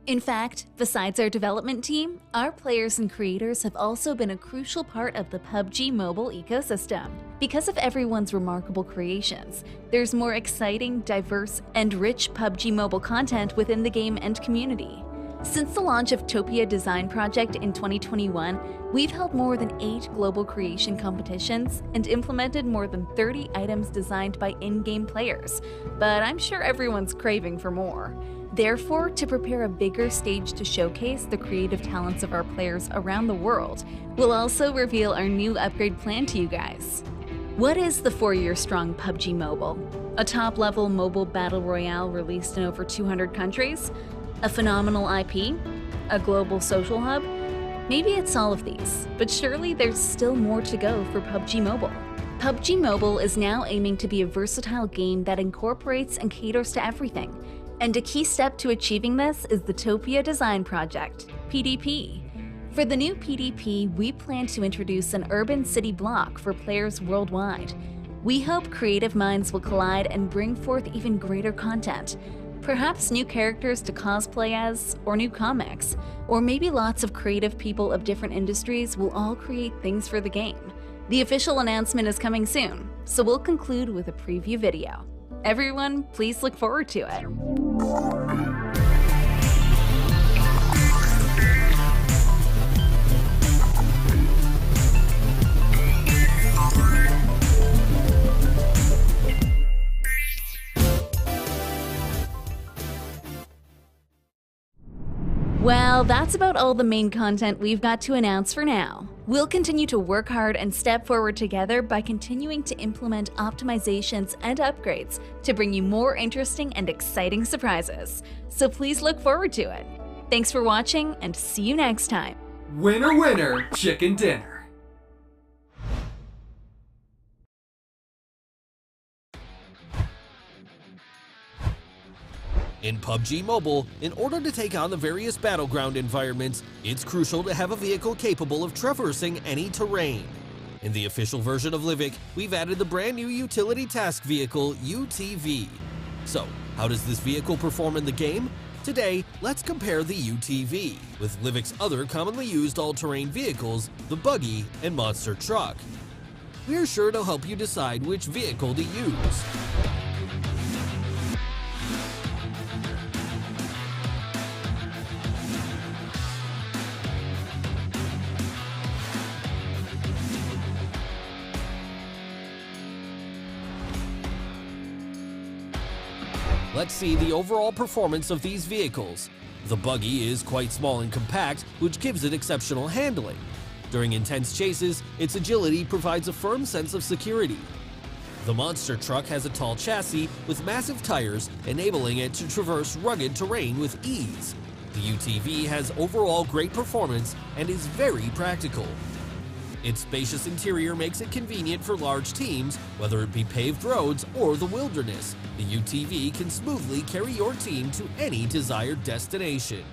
In fact, besides our development team, our players and creators have also been a crucial part of the PUBG Mobile ecosystem. Because of everyone's remarkable creations, there's more exciting, diverse, and rich PUBG Mobile content within the game and community. Since the launch of Topia Design Project in 2021, we've held more than 8 global creation competitions and implemented more than 30 items designed by in-game players, but I'm sure everyone's craving for more. Therefore, to prepare a bigger stage to showcase the creative talents of our players around the world, we'll also reveal our new upgrade plan to you guys. What is the 4-year-strong PUBG Mobile? A top-level mobile battle royale released in over 200 countries? A phenomenal IP? A global social hub? Maybe it's all of these, but surely there's still more to go for PUBG Mobile. PUBG Mobile is now aiming to be a versatile game that incorporates and caters to everything. And a key step to achieving this is the Topia Design Project, PDP. For the new PDP, we plan to introduce an urban city block for players worldwide. We hope creative minds will collide and bring forth even greater content. Perhaps new characters to cosplay as, or new comics, or maybe lots of creative people of different industries will all create things for the game. The official announcement is coming soon, so we'll conclude with a preview video. Everyone, please look forward to it. Well, Well, that's about all the main content we've got to announce for now. We'll continue to work hard and step forward together by continuing to implement optimizations and upgrades to bring you more interesting and exciting surprises. So please look forward to it. Thanks for watching and see you next time. Winner, winner, chicken dinner. In PUBG Mobile, in order to take on the various battleground environments, it's crucial to have a vehicle capable of traversing any terrain. In the official version of Livik, we've added the brand new utility task vehicle, UTV. So, how does this vehicle perform in the game? Today, let's compare the UTV with Livik's other commonly used all-terrain vehicles, the buggy and monster truck. We're sure to help you decide which vehicle to use. Let's see the overall performance of these vehicles. The buggy is quite small and compact, which gives it exceptional handling. During intense chases, its agility provides a firm sense of security. The monster truck has a tall chassis with massive tires, enabling it to traverse rugged terrain with ease. The UTV has overall great performance and is very practical. Its spacious interior makes it convenient for large teams, whether it be paved roads or the wilderness. The UTV can smoothly carry your team to any desired destination.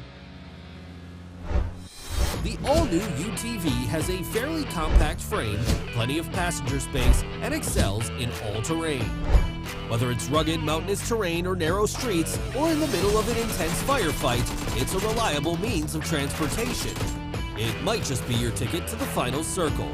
The all-new UTV has a fairly compact frame, plenty of passenger space, and excels in all terrain. Whether it's rugged mountainous terrain or narrow streets, or in the middle of an intense firefight, it's a reliable means of transportation. It might just be your ticket to the final circle.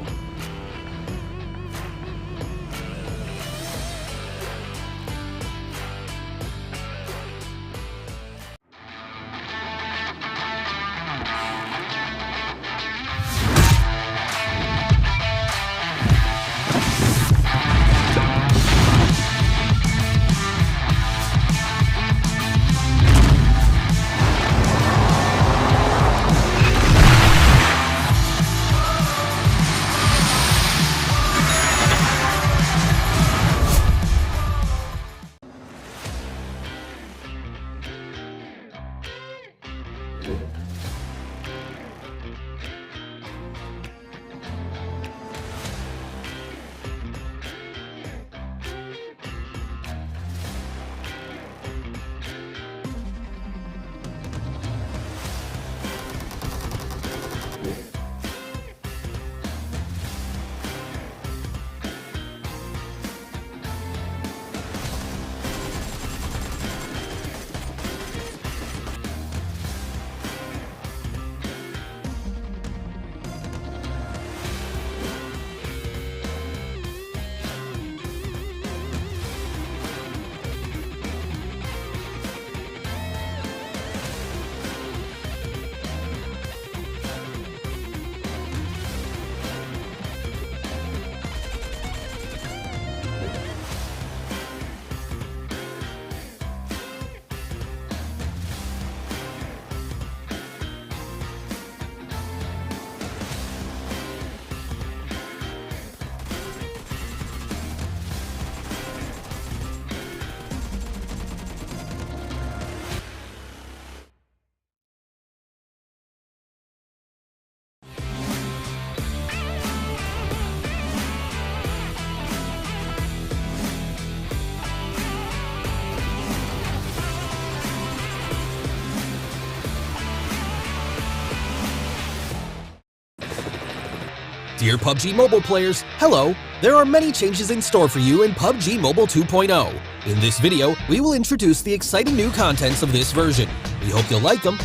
Dear PUBG Mobile players, hello! There are many changes in store for you in PUBG Mobile 2.0. In this video, we will introduce the exciting new contents of this version. We hope you'll like them.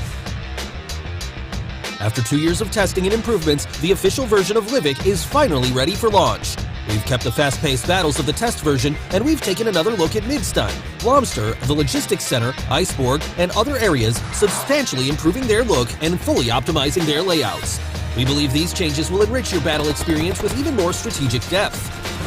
After 2 years of testing and improvements, the official version of Livik is finally ready for launch. We've kept the fast-paced battles of the test version, and we've taken another look at Midstein, Lomster, the Logistics Center, Iceborg, and other areas, substantially improving their look and fully optimizing their layouts. We believe these changes will enrich your battle experience with even more strategic depth.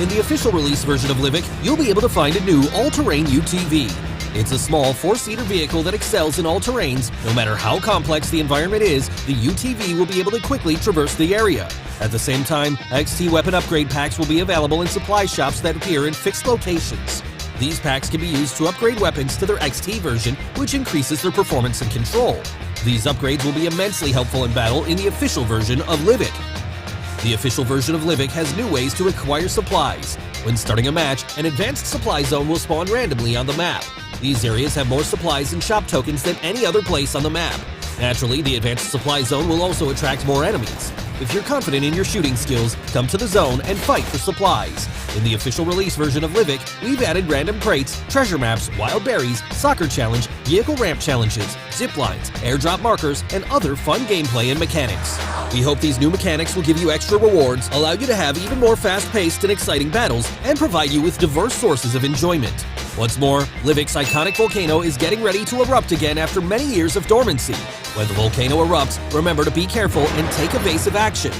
In the official release version of Livik, you'll be able to find a new all-terrain UTV. It's a small four-seater vehicle that excels in all terrains. No matter how complex the environment is, the UTV will be able to quickly traverse the area. At the same time, XT weapon upgrade packs will be available in supply shops that appear in fixed locations. These packs can be used to upgrade weapons to their XT version, which increases their performance and control. These upgrades will be immensely helpful in battle in the official version of Livik. The official version of Livik has new ways to acquire supplies. When starting a match, an advanced supply zone will spawn randomly on the map. These areas have more supplies and shop tokens than any other place on the map. Naturally, the advanced supply zone will also attract more enemies. If you're confident in your shooting skills, come to the zone and fight for supplies. In the official release version of Livik, we've added random crates, treasure maps, wild berries, soccer challenge, vehicle ramp challenges, zip lines, airdrop markers, and other fun gameplay and mechanics. We hope these new mechanics will give you extra rewards, allow you to have even more fast-paced and exciting battles, and provide you with diverse sources of enjoyment. What's more, Livik's iconic volcano is getting ready to erupt again after many years of dormancy. When the volcano erupts, remember to be careful and take evasive action.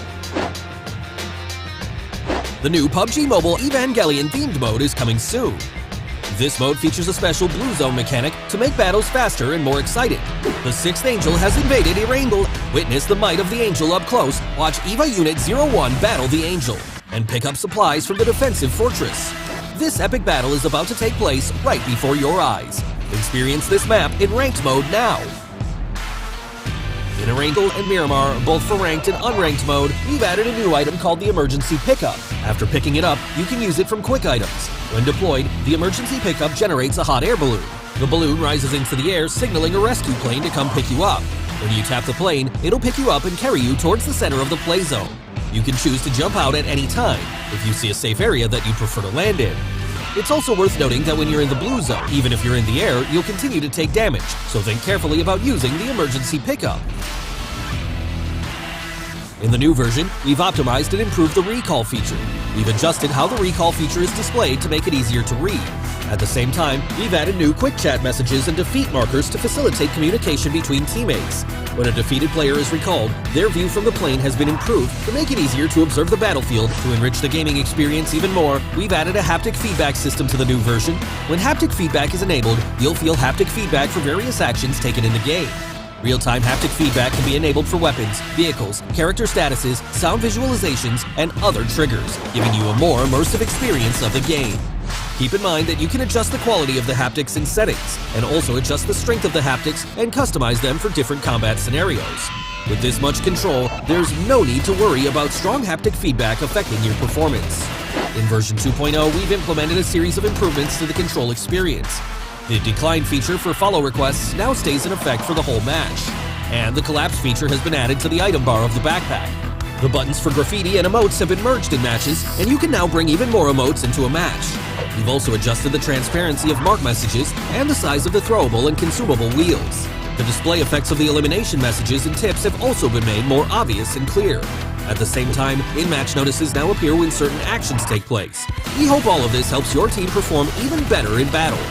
The new PUBG Mobile Evangelion-themed mode is coming soon. This mode features a special blue zone mechanic to make battles faster and more exciting. The sixth angel has invaded Erangel. Witness the might of the angel up close. Watch EVA Unit 01 battle the angel and pick up supplies from the defensive fortress. This epic battle is about to take place right before your eyes. Experience this map in ranked mode now. In Erangel and Myanmar, both for ranked and unranked mode, we've added a new item called the Emergency Pickup. After picking it up, you can use it from quick items. When deployed, the Emergency Pickup generates a hot air balloon. The balloon rises into the air, signaling a rescue plane to come pick you up. When you tap the plane, it'll pick you up and carry you towards the center of the play zone. You can choose to jump out at any time, if you see a safe area that you prefer to land in. It's also worth noting that when you're in the blue zone, even if you're in the air, you'll continue to take damage, so think carefully about using the Emergency Pickup. In the new version, we've optimized and improved the recall feature. We've adjusted how the recall feature is displayed to make it easier to read. At the same time, we've added new quick chat messages and defeat markers to facilitate communication between teammates. When a defeated player is recalled, their view from the plane has been improved to make it easier to observe the battlefield. To enrich the gaming experience even more, we've added a haptic feedback system to the new version. When haptic feedback is enabled, you'll feel haptic feedback for various actions taken in the game. Real-time haptic feedback can be enabled for weapons, vehicles, character statuses, sound visualizations, and other triggers, giving you a more immersive experience of the game. Keep in mind that you can adjust the quality of the haptics in settings, and also adjust the strength of the haptics and customize them for different combat scenarios. With this much control, there's no need to worry about strong haptic feedback affecting your performance. In version 2.0, we've implemented a series of improvements to the control experience. The decline feature for follow requests now stays in effect for the whole match, and the collapse feature has been added to the item bar of the backpack. The buttons for graffiti and emotes have been merged in matches, and you can now bring even more emotes into a match. We've also adjusted the transparency of mark messages and the size of the throwable and consumable wheels. The display effects of the elimination messages and tips have also been made more obvious and clear. At the same time, in-match notices now appear when certain actions take place. We hope all of this helps your team perform even better in battle.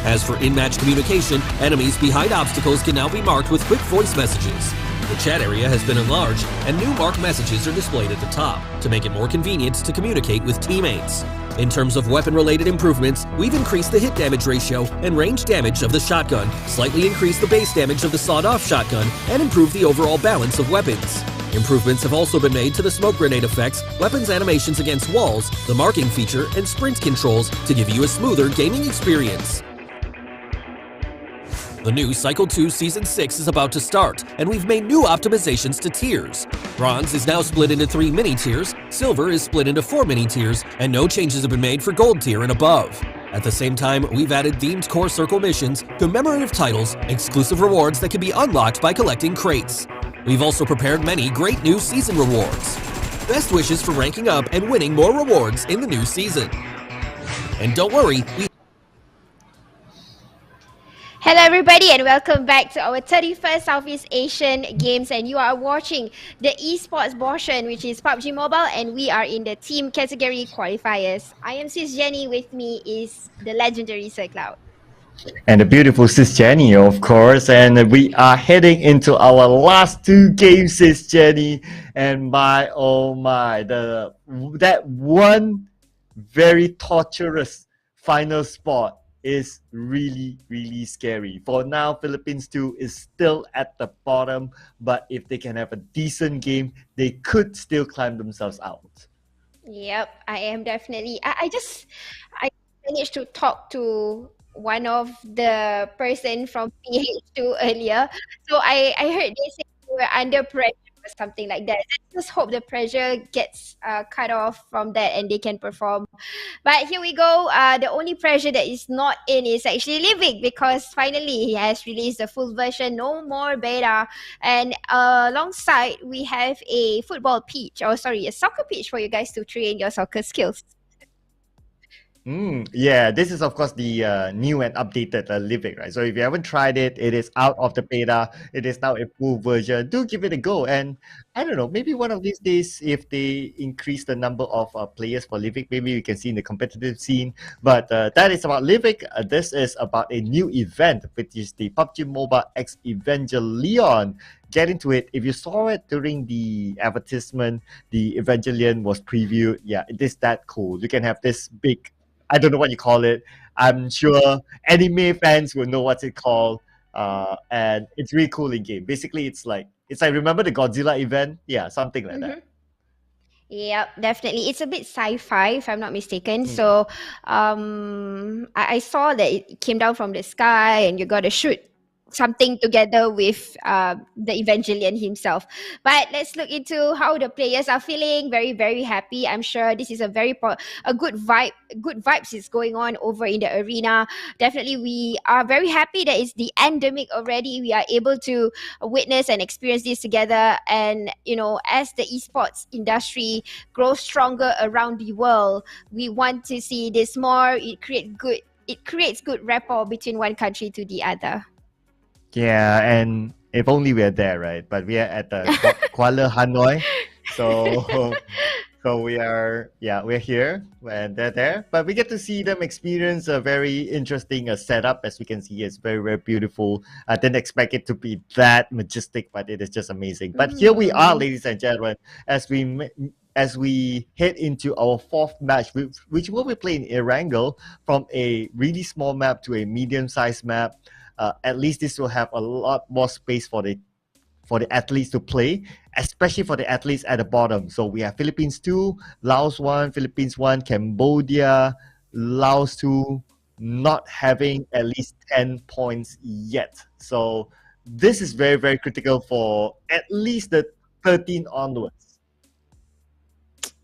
As for in-match communication, enemies behind obstacles can now be marked with quick voice messages. The chat area has been enlarged, and new marked messages are displayed at the top to make it more convenient to communicate with teammates. In terms of weapon-related improvements, we've increased the hit damage ratio and range damage of the shotgun, slightly increased the base damage of the sawed-off shotgun, and improved the overall balance of weapons. Improvements have also been made to the smoke grenade effects, weapons animations against walls, the marking feature, and sprint controls to give you a smoother gaming experience. The new Cycle 2 Season 6 is about to start, and we've made new optimizations to tiers. Bronze is now split into 3 mini-tiers, Silver is split into 4 mini-tiers, and no changes have been made for Gold tier and above. At the same time, we've added themed core circle missions, commemorative titles, exclusive rewards that can be unlocked by collecting crates. We've also prepared many great new season rewards. Best wishes for ranking up and winning more rewards in the new season. And don't worry, Hello everybody and welcome back to our 31st Southeast Asian Games, and you are watching the Esports portion, which is PUBG Mobile, and we are in the team category qualifiers. I am Sis Jenny, with me is the legendary Sir Cloud. And the beautiful Sis Jenny, of course, and we are heading into our last 2 games, Sis Jenny, and my oh my, that one very torturous final spot is really, really scary. For now, Philippines 2 is still at the bottom, but if they can have a decent game, they could still climb themselves out. Yep, I am definitely. I managed to talk to one of the person from PH2 earlier. So I heard they say they were under pressure or something like that. Let's just hope the pressure gets cut off from that and they can perform. But here we go. The only pressure that is not in is actually Livik, because finally he has released the full version, no more beta. And alongside, we have a football pitch, or sorry, a soccer pitch for you guys to train your soccer skills. Yeah, this is of course the new and updated Livik, right? So if you haven't tried it, it is out of the beta. It is now a full version. Do give it a go. And I don't know, maybe one of these days, if they increase the number of players for Livik, maybe we can see in the competitive scene. But that is about Livik. This is about a new event, which is the PUBG Mobile X Evangelion. Get into it. If you saw it during the advertisement, the Evangelion was previewed. Yeah, it is that cool. You can have this big, I don't know what you call it. I'm sure anime fans will know what's it called. And it's really cool in game. Basically, it's like remember the Godzilla event? Yeah, something like that. Yep, definitely. It's a bit sci-fi, if I'm not mistaken. So, I saw that it came down from the sky, and you got to shoot something together with the Evangelion himself. But let's look into how the players are feeling. Very, very happy. I'm sure this is a good vibes is going on over in the arena. Definitely, we are very happy that it's the endemic already. We are able to witness and experience this together. And as the esports industry grows stronger around the world, we want to see this more. It creates good rapport between one country to the other. Yeah, and if only we're there, right? But we are at the Kuala Hanoi, so we're here and they're there. But we get to see them experience a very interesting setup. As we can see, it's very, very beautiful. I didn't expect it to be that majestic, but it is just amazing. But here we are, ladies and gentlemen, as we head into our fourth match, which will be playing in Erangel, from a really small map to a medium-sized map. At least this will have a lot more space for the athletes to play, especially for the athletes at the bottom. So we have Philippines 2, Laos 1, Philippines 1, Cambodia, Laos 2, not having at least 10 points yet. So this is very, very critical for at least the 13 onwards.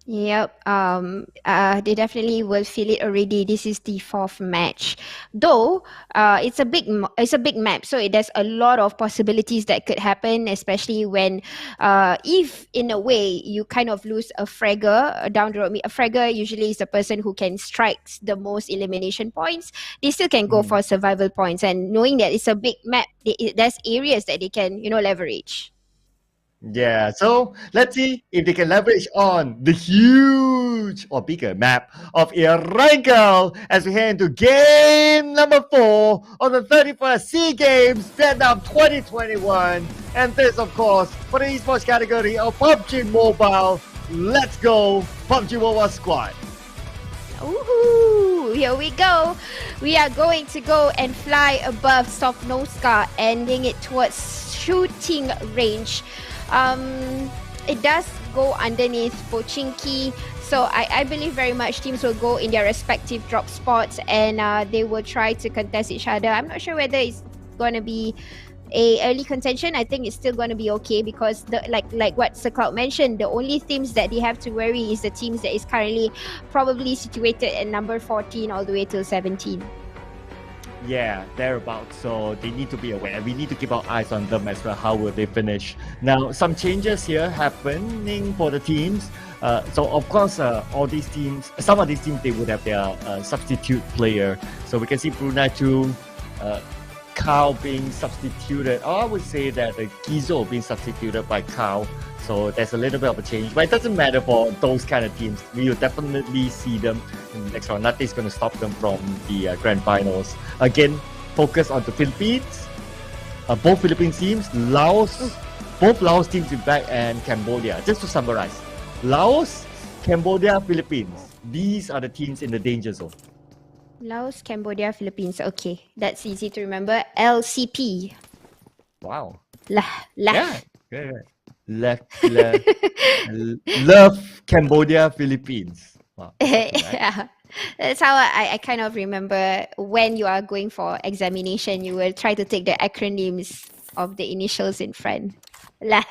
Yep, they definitely will feel it already. This is the fourth match, though. It's a big map, so there's a lot of possibilities that could happen, especially when, if in a way you kind of lose a fragger down the road. A fragger usually is the person who can strike the most elimination points. They still can go for survival points, and knowing that it's a big map, there's areas that they can leverage. Yeah, so let's see if they can leverage on the huge or bigger map of Erangel as we head into game number 4 of the 31st SEA Games Vietnam 2021. And this, of course, for the esports category of PUBG Mobile. Let's go, PUBG Mobile squad. Ooh, here we go. We are going to go and fly above Sovnoska, ending it towards shooting range. It does go underneath Pochinki, so I believe very much teams will go in their respective drop spots, and they will try to contest each other. I'm not sure whether it's going to be a early contention. I think it's still going to be okay, because like what Sir Cloud mentioned, the only teams that they have to worry is the teams that is currently probably situated at number 14 all the way till 17. Yeah, thereabouts. So they need to be aware. We need to keep our eyes on them as well. How will they finish? Now, some changes here happening for the teams. So of course, all these teams, some of these teams, they would have their substitute player. So we can see Brunei 2, Kao being substituted. Or I would say that the Gizo being substituted by Kao. So there's a little bit of a change, but it doesn't matter for those kind of teams. We will definitely see them in the next round. Nothing's going to stop them from the grand finals. Again, focus on the Philippines. Both Philippine teams, both Laos teams in back, and Cambodia. Just to summarize, Laos, Cambodia, Philippines. These are the teams in the danger zone. Laos, Cambodia, Philippines. Okay, that's easy to remember. LCP. Wow. Lah. Yeah. Good. Love Cambodia, Philippines. Wow. That's not too bad. Yeah. That's how I kind of remember when you are going for examination, you will try to take the acronyms of the initials in front. Lah.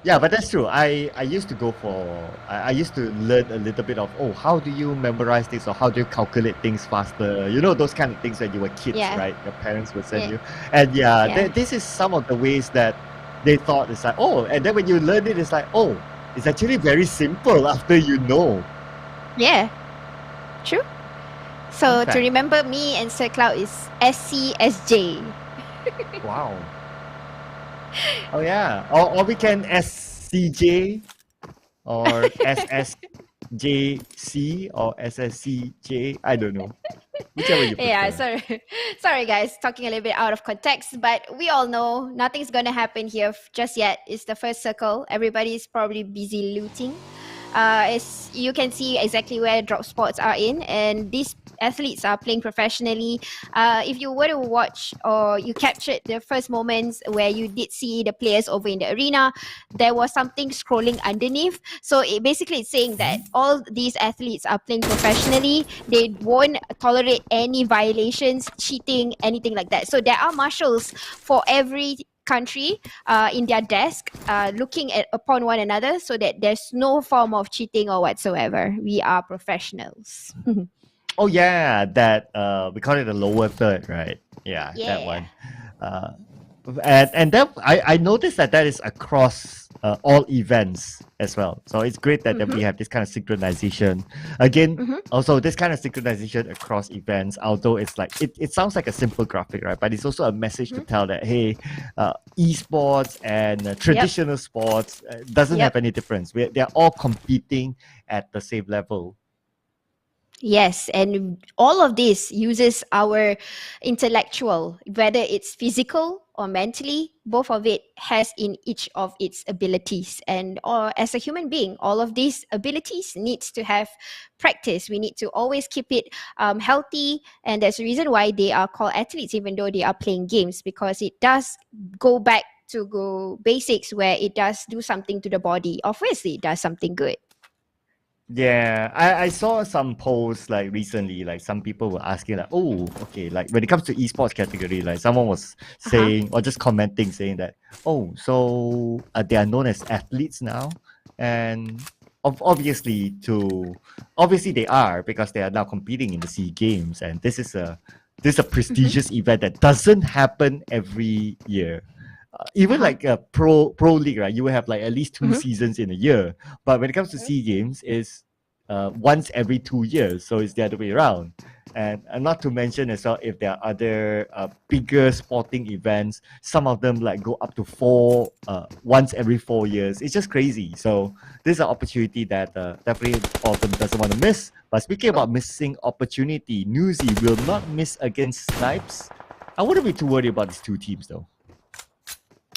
Yeah, but that's true. I used to go for I used to learn a little bit of how do you memorize things or how do you calculate things faster? You know those kind of things when you were kids, Yeah. right? Your parents would send Yeah. you, and Yeah. this is some of the ways that they thought it's like and then when you learn it, it's like it's actually very simple after you know. Yeah. True. So to Okay. remember me and Sir Cloud is SCSJ. Wow. Oh yeah, or we can SCJ or SSJC or SSCJ. I don't know. Whichever you prefer. Yeah, sorry guys, talking a little bit out of context, but we all know nothing's gonna happen here just yet. It's the first circle. Everybody's probably busy looting. As you can see exactly where drop spots are in, and these athletes are playing professionally. If you were to watch or you captured the first moments where you did see the players over in the arena, there was something scrolling underneath. So it basically it's saying that all these athletes are playing professionally. They won't tolerate any violations, cheating, anything like that. So there are marshals for every country in their desk looking upon one another so that there's no form of cheating or whatsoever. We are professionals. Oh yeah, that we call it the lower third, right? Yeah, that Yeah. one. And that I noticed that is across all events as well. So it's great that we have this kind of synchronization. Again, also this kind of synchronization across events, although it's like it sounds like a simple graphic, right? But it's also a message to tell that hey, esports and traditional sports doesn't have any difference. They're all competing at the same level. Yes, and all of this uses our intellectual, whether it's physical or mentally, both of it has in each of its abilities. And or as a human being, all of these abilities needs to have practice. We need to always keep it healthy, and there's a reason why they are called athletes, even though they are playing games, because it does go back to go basics where it does do something to the body. Obviously, it does something good. Yeah, I saw some posts like recently, like some people were asking like, okay, like when it comes to esports category, like someone was saying or just commenting saying that, so they are known as athletes now, and obviously they are because they are now competing in the SEA Games, and this is a prestigious event that doesn't happen every year. Even like a pro league, right? You will have like at least two seasons in a year. But when it comes to SEA Games, is once every 2 years, so it's the other way around. And not to mention as well, if there are other bigger sporting events, some of them like go up to once every 4 years. It's just crazy. So this is an opportunity that definitely all of them doesn't want to miss. But speaking about missing opportunity, Newsy will not miss against Snipes. I wouldn't be too worried about these two teams though.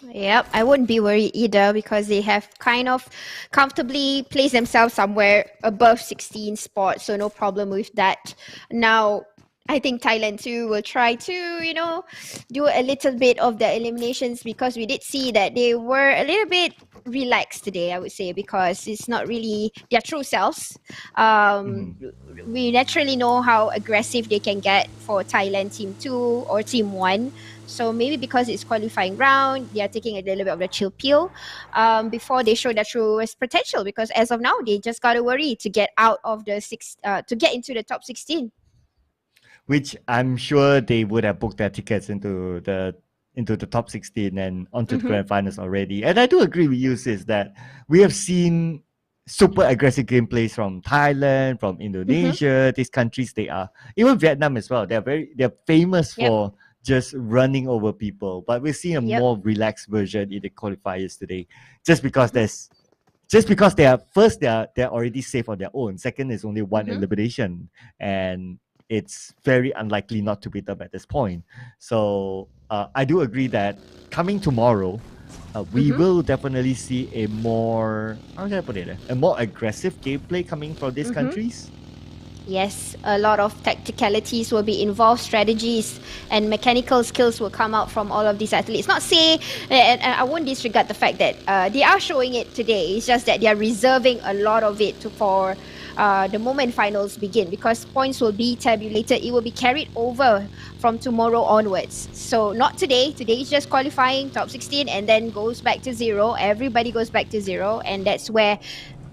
Yep, I wouldn't be worried either because they have kind of comfortably placed themselves somewhere above 16 spots, so no problem with that. Now, I think Thailand too will try to, do a little bit of the eliminations because we did see that they were a little bit relaxed today, I would say, because it's not really their true selves. We naturally know how aggressive they can get for Thailand Team 2 or Team 1. So maybe because it's qualifying round, they are taking a little bit of the chill pill before they show their true potential. Because as of now, they just gotta worry to get out of to get into the top 16. Which I'm sure they would have booked their tickets into the top 16 and onto the grand finals already. And I do agree with you, sis, that we have seen super aggressive gameplays from Thailand, from Indonesia. These countries, they are even Vietnam as well. They're famous for just running over people, but we're seeing a more relaxed version in the qualifiers today, just because they are they're already safe on their own. Second is only one elimination, and it's very unlikely not to beat them at this point. So I do agree that coming tomorrow, we will definitely see a more, how should I put it, a more aggressive gameplay coming from these countries. Yes, a lot of tacticalities will be involved, strategies and mechanical skills will come out from all of these athletes. Not say, and I won't disregard the fact that they are showing it today. It's just that they are reserving a lot of it for the moment finals begin, because points will be tabulated. It will be carried over from tomorrow onwards. So not today. Today is just qualifying, top 16, and then goes back to zero. Everybody goes back to zero, and that's where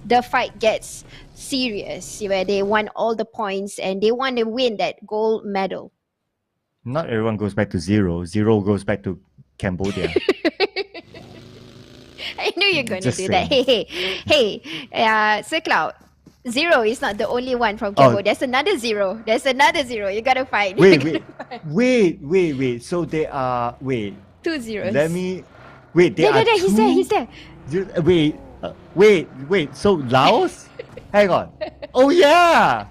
the fight gets serious, where they want all the points and they want to win that gold medal. Not everyone goes back to zero. Zero goes back to Cambodia. I knew you're going to Just do saying. that. Hey, Sir Cloud. Zero is not the only one from Cambodia. There's another zero. There's another zero. You gotta find. Wait. So they are 2 zeros. Let me wait. There are There. two. He's there. Wait. So Laos? Hang on. Oh yeah.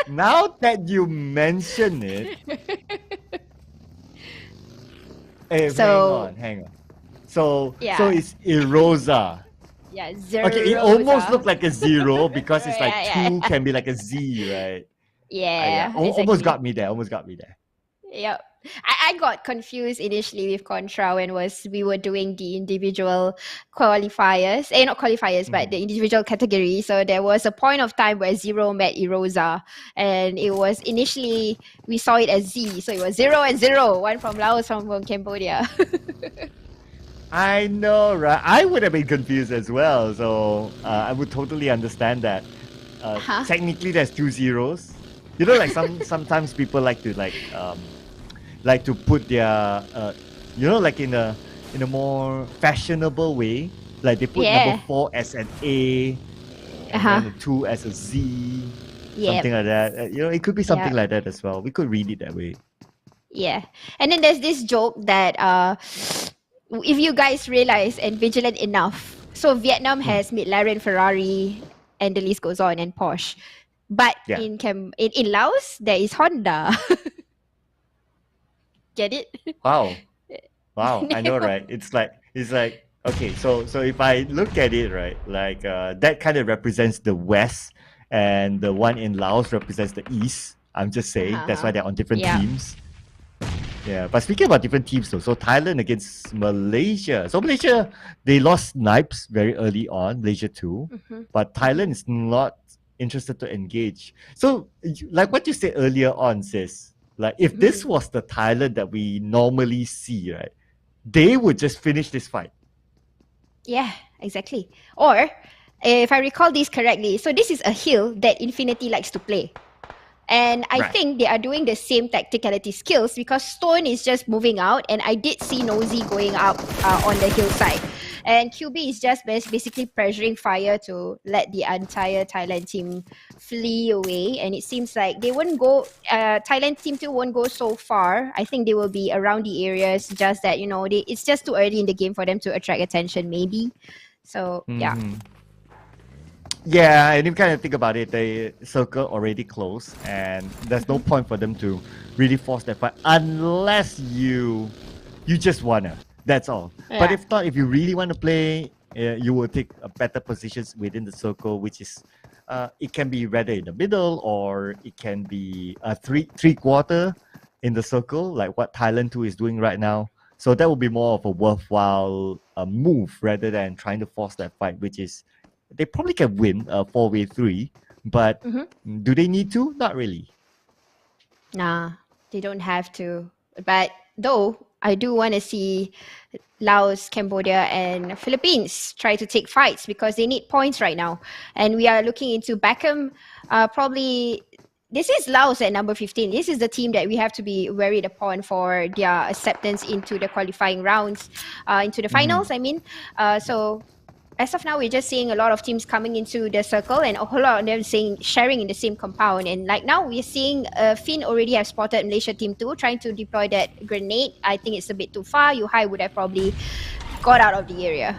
Now that you mention it, hang on. So it's Erosa. Yeah, zero. Okay, it almost looked like a zero because it's like two can be like a Z, right? Yeah. Almost got me there. Yep. I got confused initially with Contra when we were doing the individual qualifiers. Not qualifiers, but the individual category. So there was a point of time where zero met Erosa. And it was initially, we saw it as Z. So it was 0 and 0. One from Laos, one from Cambodia. I know, right? I would have been confused as well. So I would totally understand that. Technically, there's 2 zeros. You know, like sometimes people like to put their, like in a more fashionable way. Like they put number 4 as an A, and then the 2 as a Z, something like that. It could be something like that as well. We could read it that way. Yeah. And then there's this joke that if you guys realize and vigilant enough, so Vietnam has McLaren, Ferrari, and the list goes on, and Porsche. But in Laos, there is Honda. Get it? Wow, I know, right? It's like okay. So if I look at it, right, like that kind of represents the West, and the one in Laos represents the East. I'm just saying that's why they're on different teams. Yeah, but speaking about different teams though, so Thailand against Malaysia. So Malaysia, they lost Snipes very early on, Malaysia too. But Thailand is not interested to engage. So like what you said earlier on, sis, like if this was the Thailand that we normally see, right, they would just finish this fight. Yeah, exactly. Or if I recall this correctly, so this is a hill that Infinity likes to play. And I think they are doing the same tacticality skills because Stone is just moving out, and I did see Nosy going up on the hillside. And QB is just basically pressuring Fire to let the entire Thailand team flee away. And it seems like they won't go, Thailand team 2 won't go so far. I think they will be around the areas, just that, it's just too early in the game for them to attract attention, maybe. So, yeah. Yeah, and if you kind of think about it, the circle already closed, and there's no point for them to really force that fight unless you just wanna. That's all. But if not, if you really want to play, you will take better positions within the circle, which is it can be rather in the middle, or it can be a three-quarter in the circle, like what Thailand 2 is doing right now. So that will be more of a worthwhile move rather than trying to force that fight, which is they probably can win a 4v3, but do they need to? Not really. Nah, they don't have to. But though, I do want to see Laos, Cambodia, and Philippines try to take fights because they need points right now. And we are looking into Beckham. Probably, this is Laos at number 15. This is the team that we have to be worried upon for their acceptance into the qualifying rounds, into the finals, I mean. So as of now, we're just seeing a lot of teams coming into the circle and a whole lot of them sharing in the same compound. And like now, we're seeing Finn already have spotted Malaysia Team 2 trying to deploy that grenade. I think it's a bit too far. Yuhai would have probably got out of the area.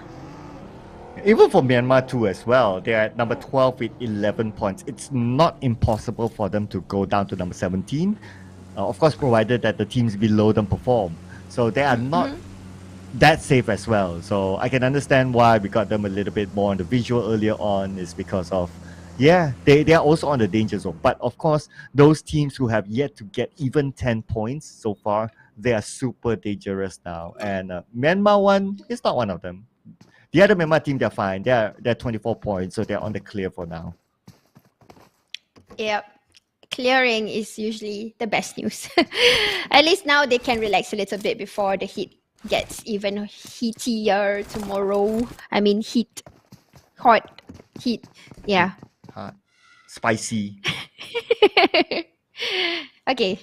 Even for Myanmar too as well, they're at number 12 with 11 points. It's not impossible for them to go down to number 17. Of course, provided that the teams below them perform. So they are not that safe as well. So I can understand why we got them a little bit more on the visual earlier on is because of, Yeah, they are also on the danger zone. But of course, those teams who have yet to get even 10 points so far, they are super dangerous now. And Myanmar one is not one of them. The other Myanmar team, they're fine. They're 24 points, so they're on the clear for now. Yep. Clearing is usually the best news. At least now they can relax a little bit before the heat gets even heatier tomorrow. I mean heat. Hot. Heat. Yeah. Hot. Spicy. Okay.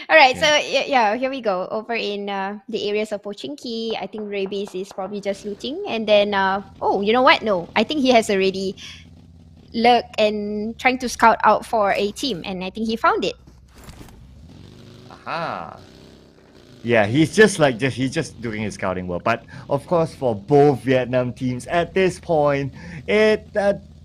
All right. So yeah, here we go. Over in the areas of Pochinki, I think Rabies is probably just looting. And then, oh, you know what? No, I think he has already lurked and trying to scout out for a team. And I think he found it. Aha. Yeah, he's just doing his scouting work. But of course, for both Vietnam teams at this point, it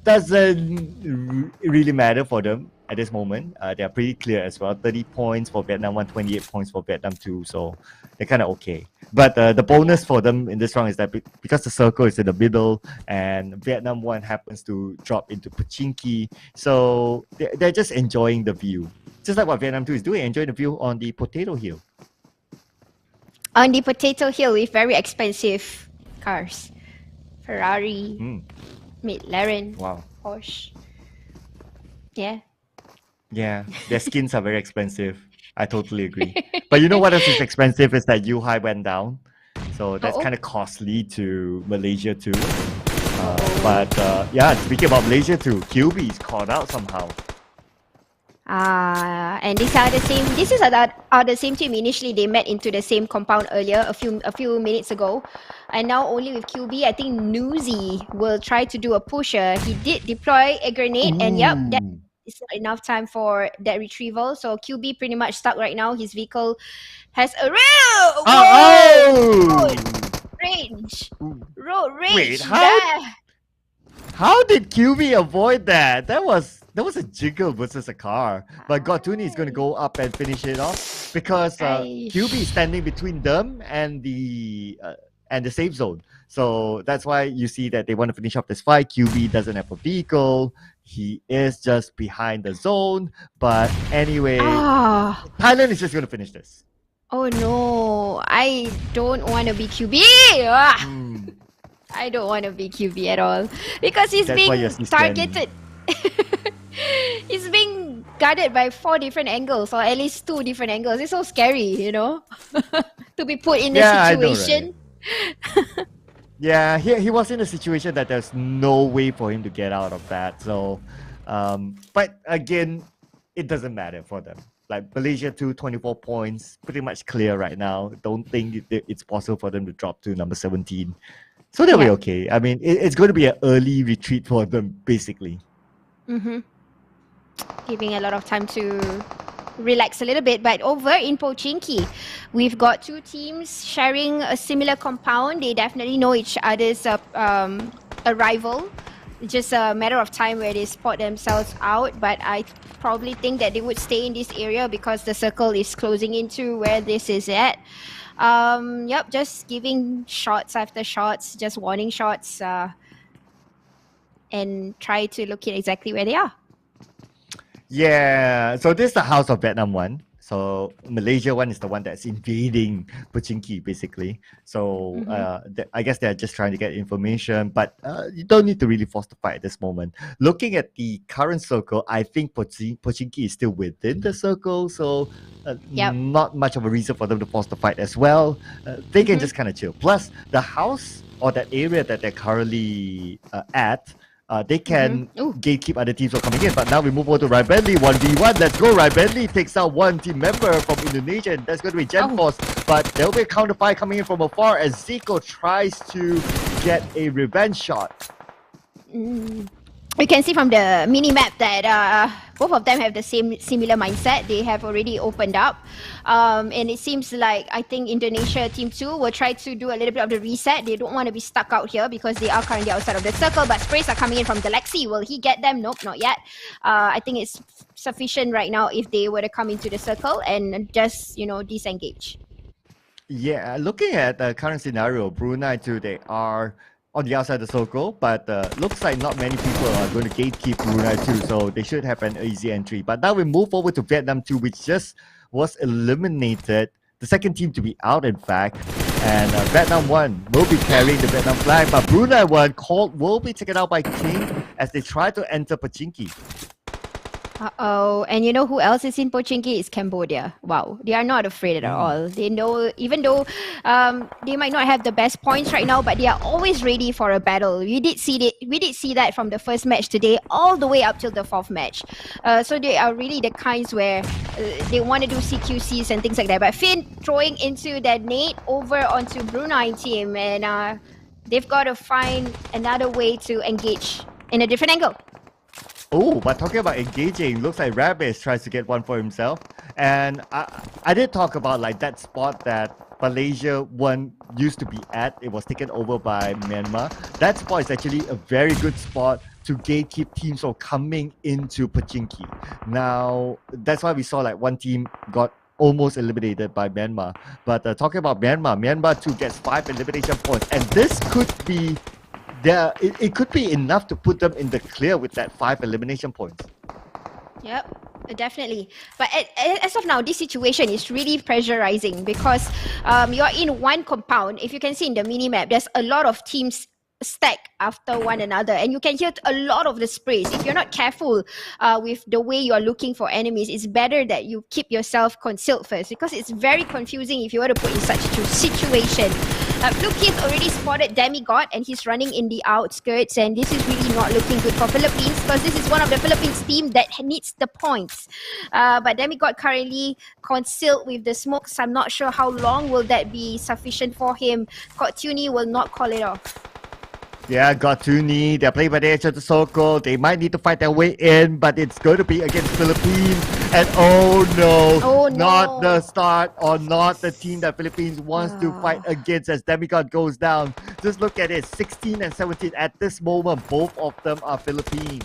doesn't really matter for them at this moment. They're pretty clear as well. 30 points for Vietnam 1, 28 points for Vietnam 2. So they're kind of okay. But the bonus for them in this round is that because the circle is in the middle and Vietnam 1 happens to drop into Pochinki, so they're just enjoying the view. Just like what Vietnam 2 is doing, enjoying the view on the Potato Hill. On the Potato Hill with very expensive cars. Ferrari, McLaren, Wow. Porsche. Yeah. Yeah, their skins are very expensive. I totally agree. But you know what else is expensive is that UI went down. So that's kind of costly to Malaysia too. But yeah, speaking about Malaysia too, QB is caught out somehow. And these are the same. This is are the same team. Initially, they met into the same compound earlier, a few minutes ago, and now only with QB. I think Newsy will try to do a pusher. He did deploy a grenade, and yep, that is not enough time for that retrieval. So QB pretty much stuck right now. His vehicle has a range. Road rage. Wait, how did QB avoid that? That was a jiggle versus a car. But Gotuni is going to go up and finish it off because QB is standing between them and the safe zone. So that's why you see that they want to finish off this fight. QB doesn't have a vehicle. He is just behind the zone. But anyway, Thailand is just going to finish this. Oh no, I don't want to be QB. I don't want to be QB at all because he's being targeted. He's being guarded by 4 different angles, or at least 2 different angles. It's so scary, you know, to be put in a situation. I know, right? Yeah, he was in a situation that there's no way for him to get out of that. So, but again, it doesn't matter for them. Like Malaysia 2, 24 points, pretty much clear right now. Don't think it's possible for them to drop to number 17. So they'll be okay. I mean, it's going to be an early retreat for them, basically. Giving a lot of time to relax a little bit. But over in Pochinki, we've got 2 teams sharing a similar compound. They definitely know each other's arrival. It's just a matter of time where they spot themselves out. But I probably think that they would stay in this area because the circle is closing into where this is at. Yep, just giving shots after shots, just warning shots, and try to locate exactly where they are. Yeah, so this is the house of Vietnam 1. So Malaysia 1 is the one that's invading Pochinki, basically. So I guess they're just trying to get information, but you don't need to really force the fight at this moment. Looking at the current circle, I think Pochinki is still within the circle, so not much of a reason for them to force the fight as well. They can just kind of chill. Plus, the house or that area that they're currently at, they can gatekeep other teams from coming in. But now we move on to Ryan Bentley, 1v1. Let's go. Ryan Bentley takes out one team member from Indonesia, and that's going to be GenForce. But there'll be a counterfire coming in from afar as Zico tries to get a revenge shot. We can see from the mini-map that both of them have the similar mindset. They have already opened up. And it seems like, I think Indonesia Team 2 will try to do a little bit of the reset. They don't want to be stuck out here because they are currently outside of the circle. But sprays are coming in from Galaxy. Will he get them? Nope, not yet. I think it's sufficient right now if they were to come into the circle and just, disengage. Yeah, looking at the current scenario, Brunei too, they are on the outside of the circle, but looks like not many people are going to gatekeep Brunei too, so they should have an easy entry. But now we move over to Vietnam 2, which just was eliminated. The second team to be out, in fact. And Vietnam 1 will be carrying the Vietnam flag, but Brunei 1 will be taken out by King as they try to enter Pachinki. Uh-oh. And you know who else is in Pochinki? It's Cambodia. Wow. They are not afraid at all. They know, even though they might not have the best points right now, but they are always ready for a battle. We did see that from the first match today all the way up till the fourth match. So they are really the kinds where they want to do CQCs and things like that. But Finn throwing into that nade over onto Brunei team, and they've got to find another way to engage in a different angle. Oh, but talking about engaging, looks like Rabbids tries to get one for himself. And I did talk about like that spot that Malaysia 1 used to be at. It was taken over by Myanmar. That spot is actually a very good spot to gatekeep teams from coming into Pachinki. Now, that's why we saw like one team got almost eliminated by Myanmar. But talking about Myanmar 2 gets 5 elimination points. And this could be it could be enough to put them in the clear with that 5 elimination points. Yep, definitely. But as of now, this situation is really pressurizing because you're in one compound. If you can see in the mini-map, there's a lot of teams stack after one another, and you can hear a lot of the sprays. If you're not careful with the way you're looking for enemies, it's better that you keep yourself concealed first, because it's very confusing if you were to put in such a situation. Flukeith already spotted Demigod, and he's running in the outskirts, and this is really not looking good for Philippines, because this is one of the Philippines team that needs the points. But Demigod currently concealed with the smokes. I'm not sure how long will that be sufficient for him. Kotuni will not call it off. Yeah, Gotuni, they're playing by the edge of the circle. They might need to fight their way in, but it's going to be against Philippines. And oh no, not the start or not the team that Philippines wants to fight against as Demigod goes down. Just look at it, 16 and 17 at this moment. Both of them are Philippines.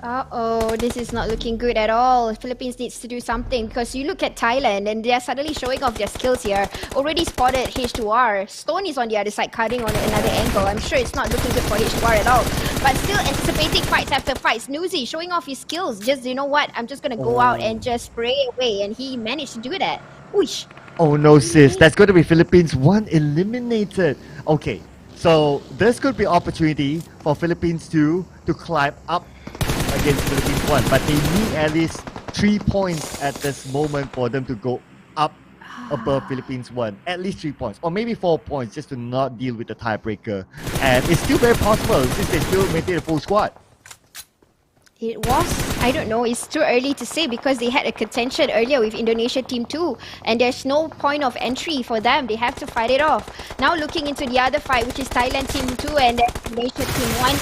Uh-oh, this is not looking good at all. Philippines needs to do something, because you look at Thailand and they are suddenly showing off their skills here. Already spotted H2R. Stone is on the other side, cutting on another angle. I'm sure it's not looking good for H2R at all. But still anticipating fights after fights. Nuzi showing off his skills. Just, you know what, I'm just going to go out and just spray away. And he managed to do that. Whoosh. Oh no, sis. That's going to be Philippines 1 eliminated. Okay, so this could be opportunity for Philippines 2 to climb up against Philippines 1, but they need at least 3 points at this moment for them to go up above Philippines 1. At least 3 points, or maybe 4 points, just to not deal with the tiebreaker. And it's still very possible since they still maintain a full squad. It was, I don't know, it's too early to say, because they had a contention earlier with Indonesia Team 2, and there's no point of entry for them. They have to fight it off. Now looking into the other fight, which is Thailand Team 2 and then Indonesia Team 1,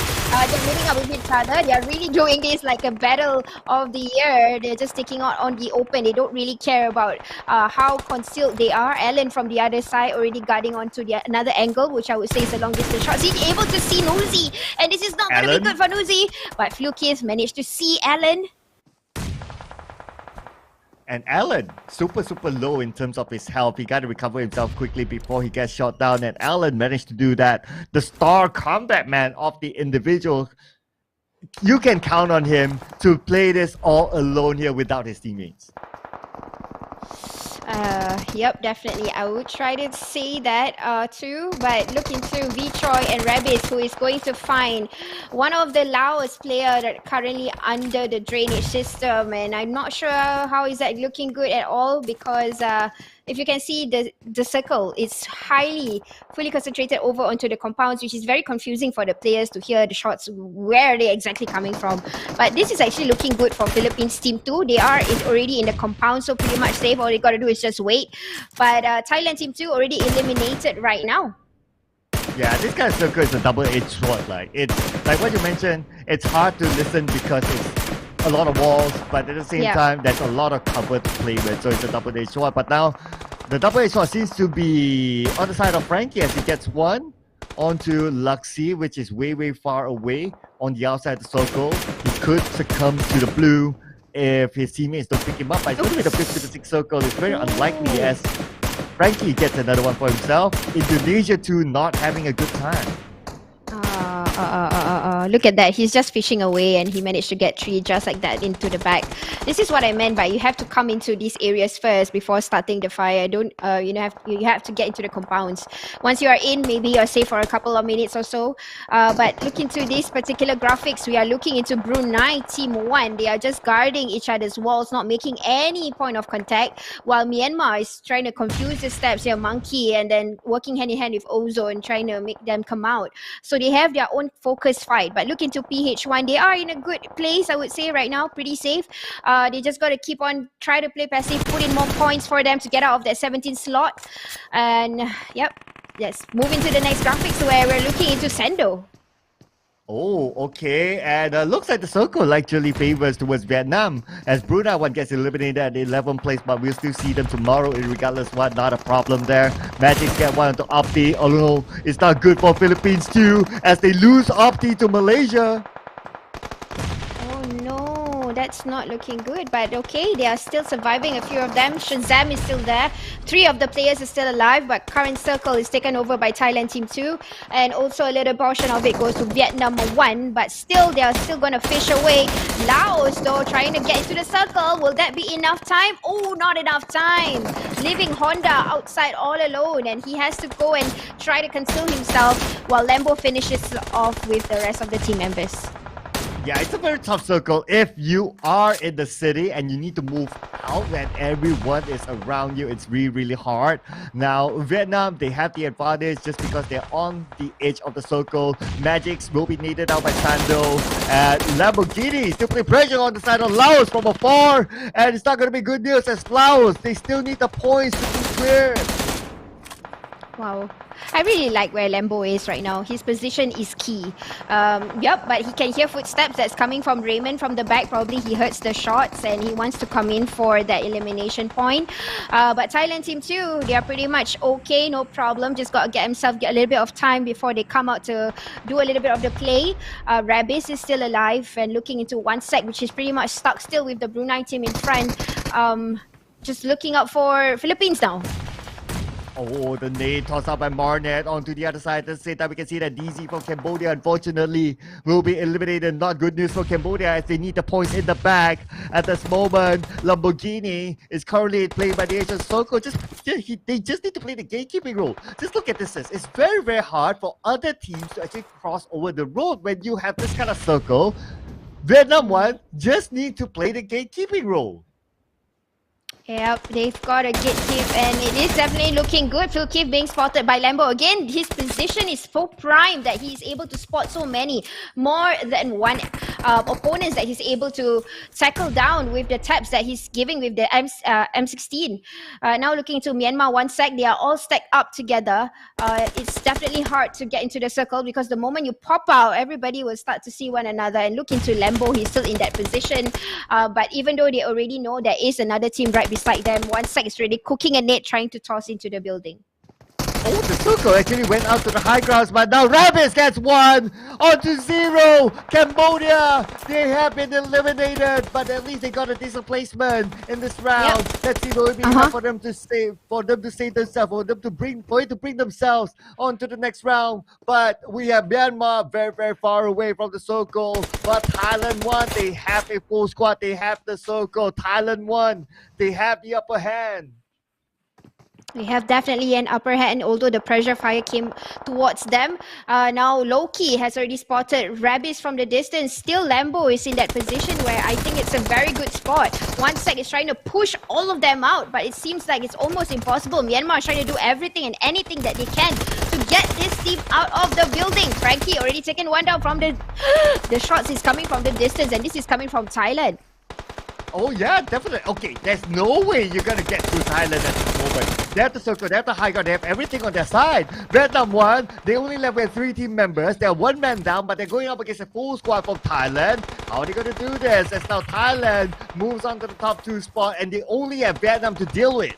they're meeting up with each other. They're really doing this like a battle of the year. They're just taking out on the open. They don't really care about how concealed they are. Alan from the other side already guarding onto another angle, which I would say is a long distance shot. He's able to see Nuzi, and this is not going to be good for Nuzi, but Flukeith managed to see Alan. And Alan, super low in terms of his health. He got to recover himself quickly before he gets shot down, and Alan managed to do that. The star combat man of the individual. You can count on him to play this all alone here without his teammates. Yep, definitely. I would try to say that too, but look into V-Troy and Rabbids, who is going to find one of the Laos player that currently under the drainage system, and I'm not sure how is that looking good at all, because if you can see the circle, it's highly fully concentrated over onto the compounds, which is very confusing for the players to hear the shots, where are they exactly coming from. But this is actually looking good for Philippines Team 2. They are already in the compound, so pretty much safe. All they got to do is just wait. But Thailand Team 2 already eliminated right now. Yeah, this kind of circle is a double-edged sword. Like, it's like what you mentioned, it's hard to listen because it's a lot of walls, but at the same time, there's a lot of cover to play with, so it's a double-edged sword. But now, the double-edged sword seems to be on the side of Frankie as he gets one onto Luxie, which is way far away on the outside of the circle. He could succumb to the blue if his teammates don't pick him up. But it's going to be the 5-6 circle. It's very unlikely as Frankie gets another one for himself. Indonesia too not having a good time. Look at that. He's just fishing away and he managed to get 3 just like that into the back. This is what I meant by you have to come into these areas first before starting the fire. Don't you have to get into the compounds. Once you are in, maybe you're safe for a couple of minutes or so. But look into these particular graphics. We are looking into Brunei Team 1. They are just guarding each other's walls, not making any point of contact, while Myanmar is trying to confuse the steps here, Monkey, and then working hand in hand with Ozone, trying to make them come out. So they have their own focus fight. But look into PH1. They are in a good place, I would say, right now. Pretty safe. They just got to keep on, try to play passive, put in more points for them to get out of that 17 slot. And yep, let's move into the next graphics where we're looking into Sendo. Oh, okay. And looks like the circle actually favors towards Vietnam as Brunei one gets eliminated at the 11th place, but we'll still see them tomorrow regardless what. Not a problem there. Magic get one to Opti, although it's not good for Philippines too as they lose Opti to Malaysia. Oh no, that's not looking good, but okay, they are still surviving, a few of them. Shazam is still there. 3 of the players are still alive, but current circle is taken over by Thailand Team 2, and also a little portion of it goes to Vietnam 1, but still, they are still going to fish away. Laos, though, trying to get into the circle. Will that be enough time? Oh, not enough time. Leaving Honda outside all alone, and he has to go and try to conceal himself while Lambo finishes off with the rest of the team members. Yeah, it's a very tough circle if you are in the city and you need to move out and everyone is around you. It's really, really hard. Now, Vietnam, they have the advantage just because they're on the edge of the circle. Magics will be needed out by Sando. And Lamborghini still putting pressure on the side of Laos from afar. And it's not going to be good news as Laos, they still need the points to be clear. Wow. I really like where Lambo is right now. His position is key. Yep, but he can hear footsteps that's coming from Raymond from the back. Probably he hurts the shots and he wants to come in for that elimination point. But Thailand Team 2, they are pretty much okay, no problem. Just got to get a little bit of time before they come out to do a little bit of the play. Rabis is still alive and looking into one sec, which is pretty much stuck still with the Brunei team in front. Just looking out for Philippines now. Oh, the nade tossed out by Marnet onto the other side. At the same time, we can see that DZ from Cambodia, unfortunately, will be eliminated. Not good news for Cambodia as they need the points in the back. At this moment, Lamborghini is currently playing by the Asian Circle. They just need to play the gatekeeping role. Just look at this. It's very, very hard for other teams to actually cross over the road when you have this kind of circle. Vietnam one just need to play the gatekeeping role. Yep, they've got a gatekeep and it is definitely looking good. Phil Keith being spotted by Lambo. Again, his position is so prime that he's able to spot so many, more than one opponents that he's able to tackle down with the taps that he's giving with the M16. Now looking to Myanmar, one sec, they are all stacked up together. It's definitely hard to get into the circle because the moment you pop out, everybody will start to see one another. And look into Lambo, he's still in that position. But even though they already know there is another team right beside them, one sec is really cooking a net trying to toss into the building. Oh, the circle actually went out to the high grounds, but now Rabbits gets 1 onto 0. Cambodia, they have been eliminated, but at least they got a decent placement in this round. Yep. Let's see what it will be enough for them to save, themselves, for them to bring themselves onto the next round. But we have Myanmar very, very far away from the circle. But Thailand won. They have a full squad. They have the circle. Thailand won. They have the upper hand. We have definitely an upper hand, although the pressure fire came towards them. Now Loki has already spotted Rabis from the distance. Still Lambo is in that position where I think it's a very good spot. One sec is trying to push all of them out, but it seems like it's almost impossible. Myanmar is trying to do everything and anything that they can to get this team out of the building. Frankie already taken one down from the shots is coming from the distance, and this is coming from Thailand. Oh yeah, definitely. Okay, there's no way you're gonna get through Thailand at this moment. They have the circle, they have the high ground, they have everything on their side. Vietnam won. They only left with 3 team members. They're 1 man down, but they're going up against a full squad from Thailand. How are they gonna do this? As now Thailand moves on to the top 2 spot, and they only have Vietnam to deal with.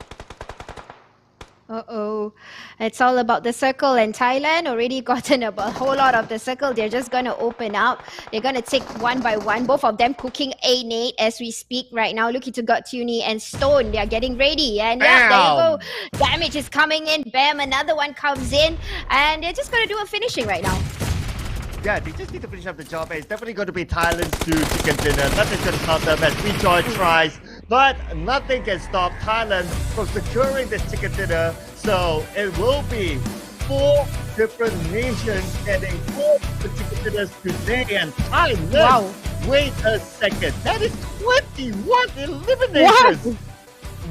Uh-oh. It's all about the circle, and Thailand already gotten a whole lot of the circle. They're just going to open up. They're going to take one by one. Both of them cooking a nade as we speak right now. Looking to Got Tuni and Stone. They are getting ready. And yeah, there you go. Damage is coming in. Bam, another one comes in. And they're just going to do a finishing right now. Yeah, they just need to finish up the job, and it's definitely going to be Thailand's 2 chicken dinner. Nothing's going to stop them as we join tries, but nothing can stop Thailand from securing this chicken dinner. So it will be 4 different nations getting 4 different chicken dinners today, and Thailand. Wow. Wait a second, that is 21 eliminations. What?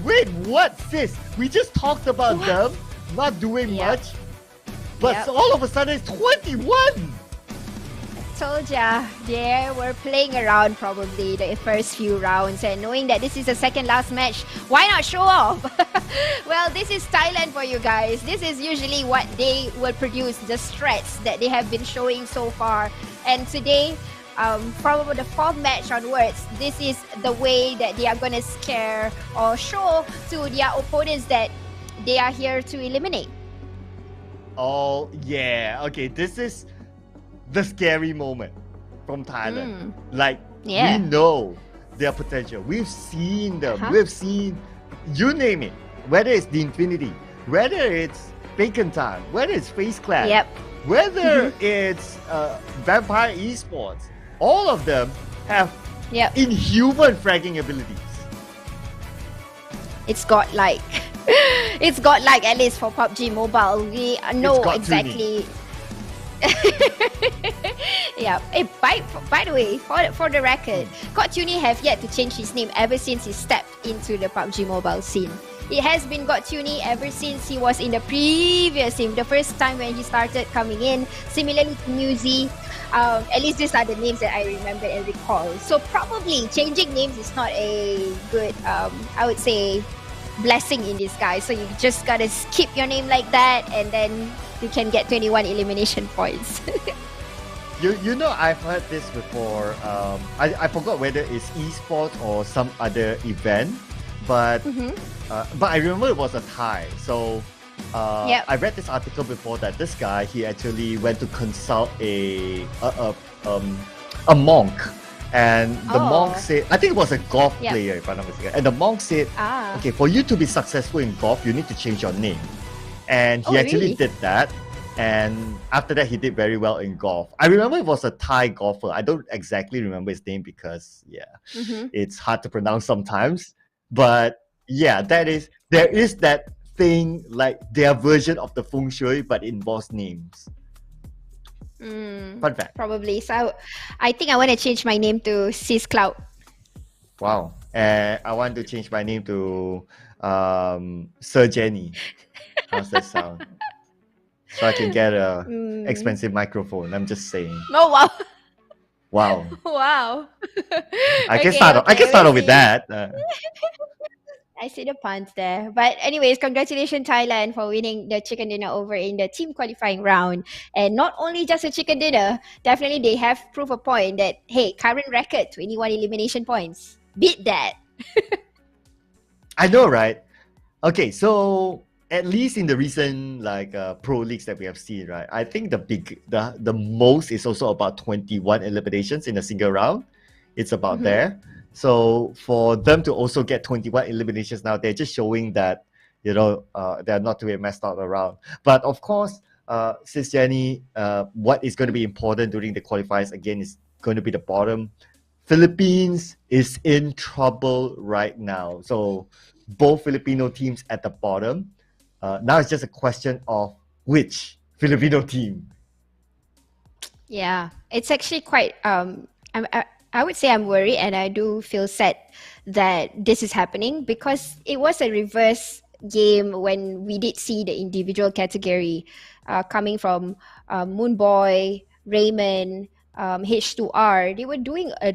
Wait, what, sis? We just talked about them not doing much, but all of a sudden it's 21. Told ya, they were playing around probably the first few rounds, and knowing that this is the second last match, why not show off? Well, this is Thailand for you guys. This is usually what they will produce, the strats that they have been showing so far. And today, from the 4th match onwards, this is the way that they are going to scare or show to their opponents that they are here to eliminate. Oh, yeah. Okay, this is the scary moment from Thailand. Like, we know their potential. We've seen them. We've seen, you name it. Whether it's the Infinity, whether it's Bacon Time, whether it's Face Clan, whether it's Vampire Esports, all of them have inhuman fragging abilities. It's got like, it's got like, at least for PUBG Mobile, we know exactly. Yeah. Hey, by the way, for the record, God Tuni have yet to change his name ever since he stepped into the PUBG Mobile scene. It has been God Tuni ever since he was in the previous team, the first time when he started coming in. Similarly to Newsy, at least these are the names that I remember and recall. So probably changing names is not a good, I would say, blessing in disguise. So you just gotta skip your name like that, and then you can get 21 elimination points. You know, I've heard this before. I forgot whether it's esports or some other event, but I remember it was a Thai. So I read this article before that this guy, he actually went to consult a monk, and the monk said, I think it was a golf player if I'm not mistaken, and the monk said, okay, for you to be successful in golf, you need to change your name. And he actually did that. And after that, he did very well in golf. I remember it was a Thai golfer. I don't exactly remember his name because, it's hard to pronounce sometimes. But yeah, there is that thing, like their version of the feng shui, but it involves names. Fun fact. Probably. So I think I want to change my name to Sis Cloud. Wow. And I want to change my name to Sir Jenny. How's that sound? So I can get a expensive microphone. I'm just saying. Oh wow! Wow! Wow! I can start off with that. I see the puns there. But anyways, congratulations Thailand for winning the chicken dinner over in the team qualifying round. And not only just a chicken dinner, definitely they have proved a point that, hey, current record, 21 elimination points. Beat that. I know, right? Okay, so at least in the recent pro leagues that we have seen, right? I think the most is also about 21 eliminations in a single round. It's about there. So for them to also get 21 eliminations now, they're just showing that, they're not to be messed up around. But of course, Sis Jenny, what is going to be important during the qualifiers again is going to be the bottom. Philippines is in trouble right now. So both Filipino teams at the bottom. Now it's just a question of which Filipino team. Yeah, it's actually quite. I would say I'm worried, and I do feel sad that this is happening because it was a reverse game when we did see the individual category coming from Moonboy, Raymond, H2R. They were doing a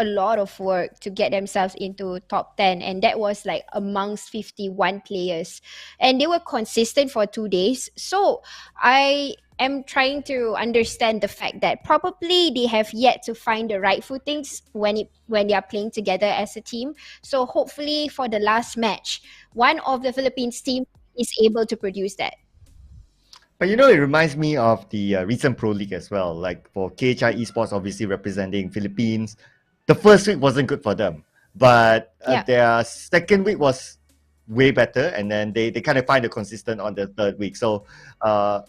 lot of work to get themselves into top 10, and that was like amongst 51 players, and they were consistent for 2 days. So I am trying to understand the fact that probably they have yet to find the right footings when they are playing together as a team. So hopefully for the last match, one of the Philippines team is able to produce that. But it reminds me of the recent Pro League as well. Like for KHI Esports, obviously representing Philippines, the first week wasn't good for them, but their second week was way better, and then they kind of find a consistent on the third week. So that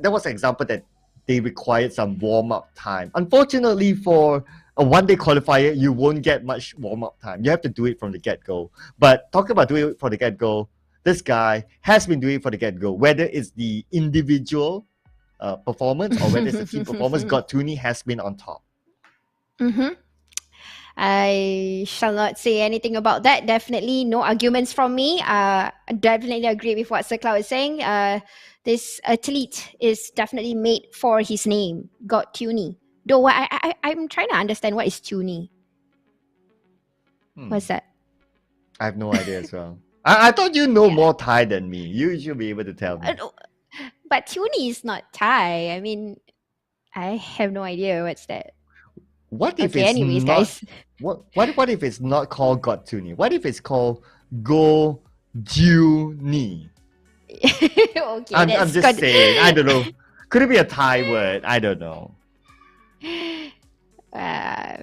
was an example that they required some warm-up time. Unfortunately, for a one-day qualifier, you won't get much warm-up time. You have to do it from the get-go. But talking about doing it from the get-go, this guy has been doing it from the get-go. Whether it's the individual performance or whether it's the team performance, GotToonie has been on top. I shall not say anything about that. Definitely no arguments from me. I definitely agree with what Sir Cloud is saying. This athlete is definitely made for his name, GotToonie. Though I'm trying to understand what is Toonie. What's that? I have no idea as well. I thought you know more Thai than me. You should be able to tell me. But Toonie is not Thai. I mean, I have no idea what's that. What if Okay, it's anyways, not, guys. What if it's not called GotToonie? What if it's called GoJuni? Okay, I'm just saying. I don't know. Could it be a Thai word? I don't know.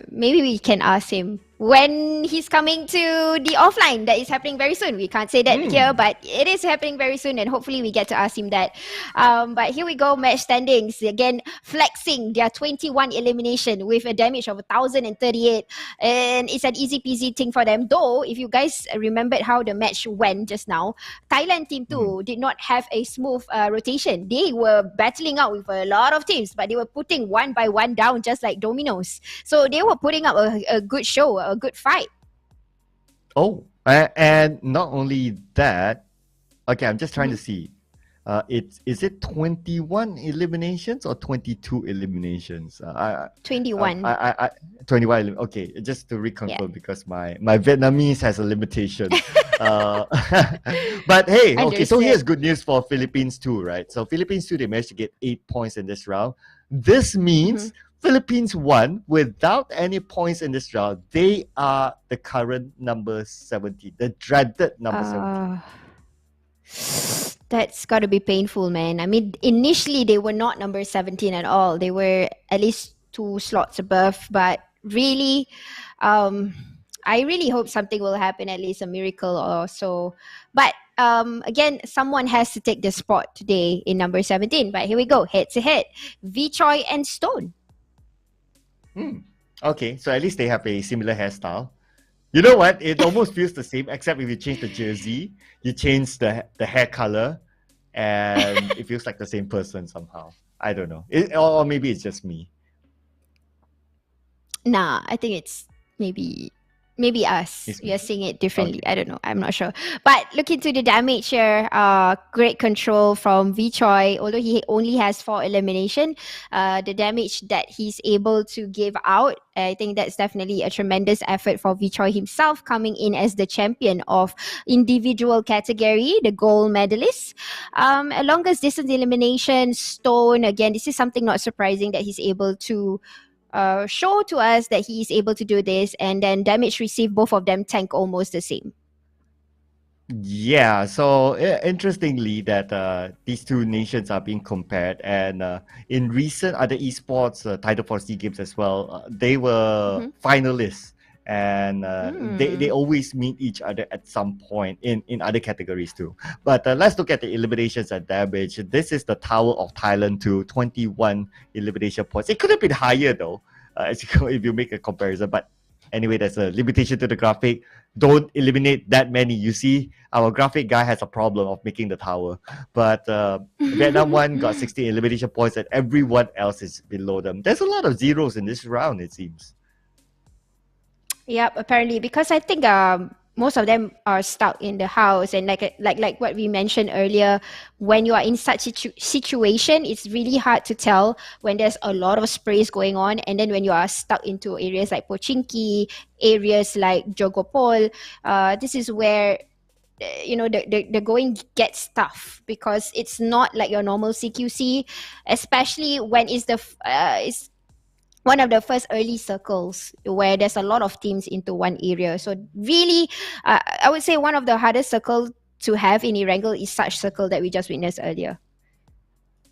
Maybe we can ask him when he's coming to the offline that is happening very soon. We can't say that here, but it is happening very soon, and hopefully we get to ask him that. But here we go, match standings. Again, flexing their 21 elimination with a damage of 1,038, and it's an easy peasy thing for them. Though, if you guys remembered how the match went just now, Thailand team 2 did not have a smooth rotation. They were battling out with a lot of teams, but they were putting one by one down just like dominoes. So they were putting up a good show, a good fight. Oh, and not only that. Okay, I'm just trying to see. Is it 21 eliminations or 22 eliminations? 21. 21. Okay, just to reconfirm because my Vietnamese has a limitation. But hey, okay, so here's good news for Philippines too, right? So Philippines too, they managed to get 8 points in this round. This means Philippines won without any points in this round. They are the current number 70, the dreaded number 70. That's got to be painful, man. I mean, initially they were not number 17 at all. They were at least 2 slots above. But really, I really hope something will happen, at least a miracle or so. But again, someone has to take the spot today in number 17. But here we go, head to head. Vichoi and Stone. Okay, so at least they have a similar hairstyle. You know what? It almost feels the same, except if you change the jersey, you change the hair color, and it feels like the same person somehow. I don't know. Or maybe it's just me. Nah, I think it's maybe us. We are seeing it differently. I don't know. I'm not sure. But look into the damage here. Great control from Vichoi. Although he only has 4 elimination, the damage that he's able to give out, I think that's definitely a tremendous effort for Vichoi himself, coming in as the champion of individual category, the gold medalist. A longest distance elimination, Stone. Again, this is something not surprising that he's able to show to us that he is able to do this, and then damage received, both of them tank almost the same. Yeah, so interestingly that these two nations are being compared, and in recent other esports Title 4 SEA Games as well, they were finalists, and they always meet each other at some point in other categories too. But let's look at the eliminations and damage. This is the Tower of Thailand to 21 elimination points. It could have been higher though, if you make a comparison, but anyway, there's a limitation to the graphic. Don't eliminate that many. You see, our graphic guy has a problem of making the tower. But Vietnam 1 got 16 elimination points, and everyone else is below them. There's a lot of zeros in this round, it seems. Yep, apparently, because I think most of them are stuck in the house, and like what we mentioned earlier, when you are in such situation, it's really hard to tell when there's a lot of sprays going on, and then when you are stuck into areas like Pochinki, areas like Jogopol, this is where the going gets tough, because it's not like your normal CQC, especially when it's one of the first early circles where there's a lot of teams into one area. So really, I would say one of the hardest circles to have in Erangel is such circle that we just witnessed earlier.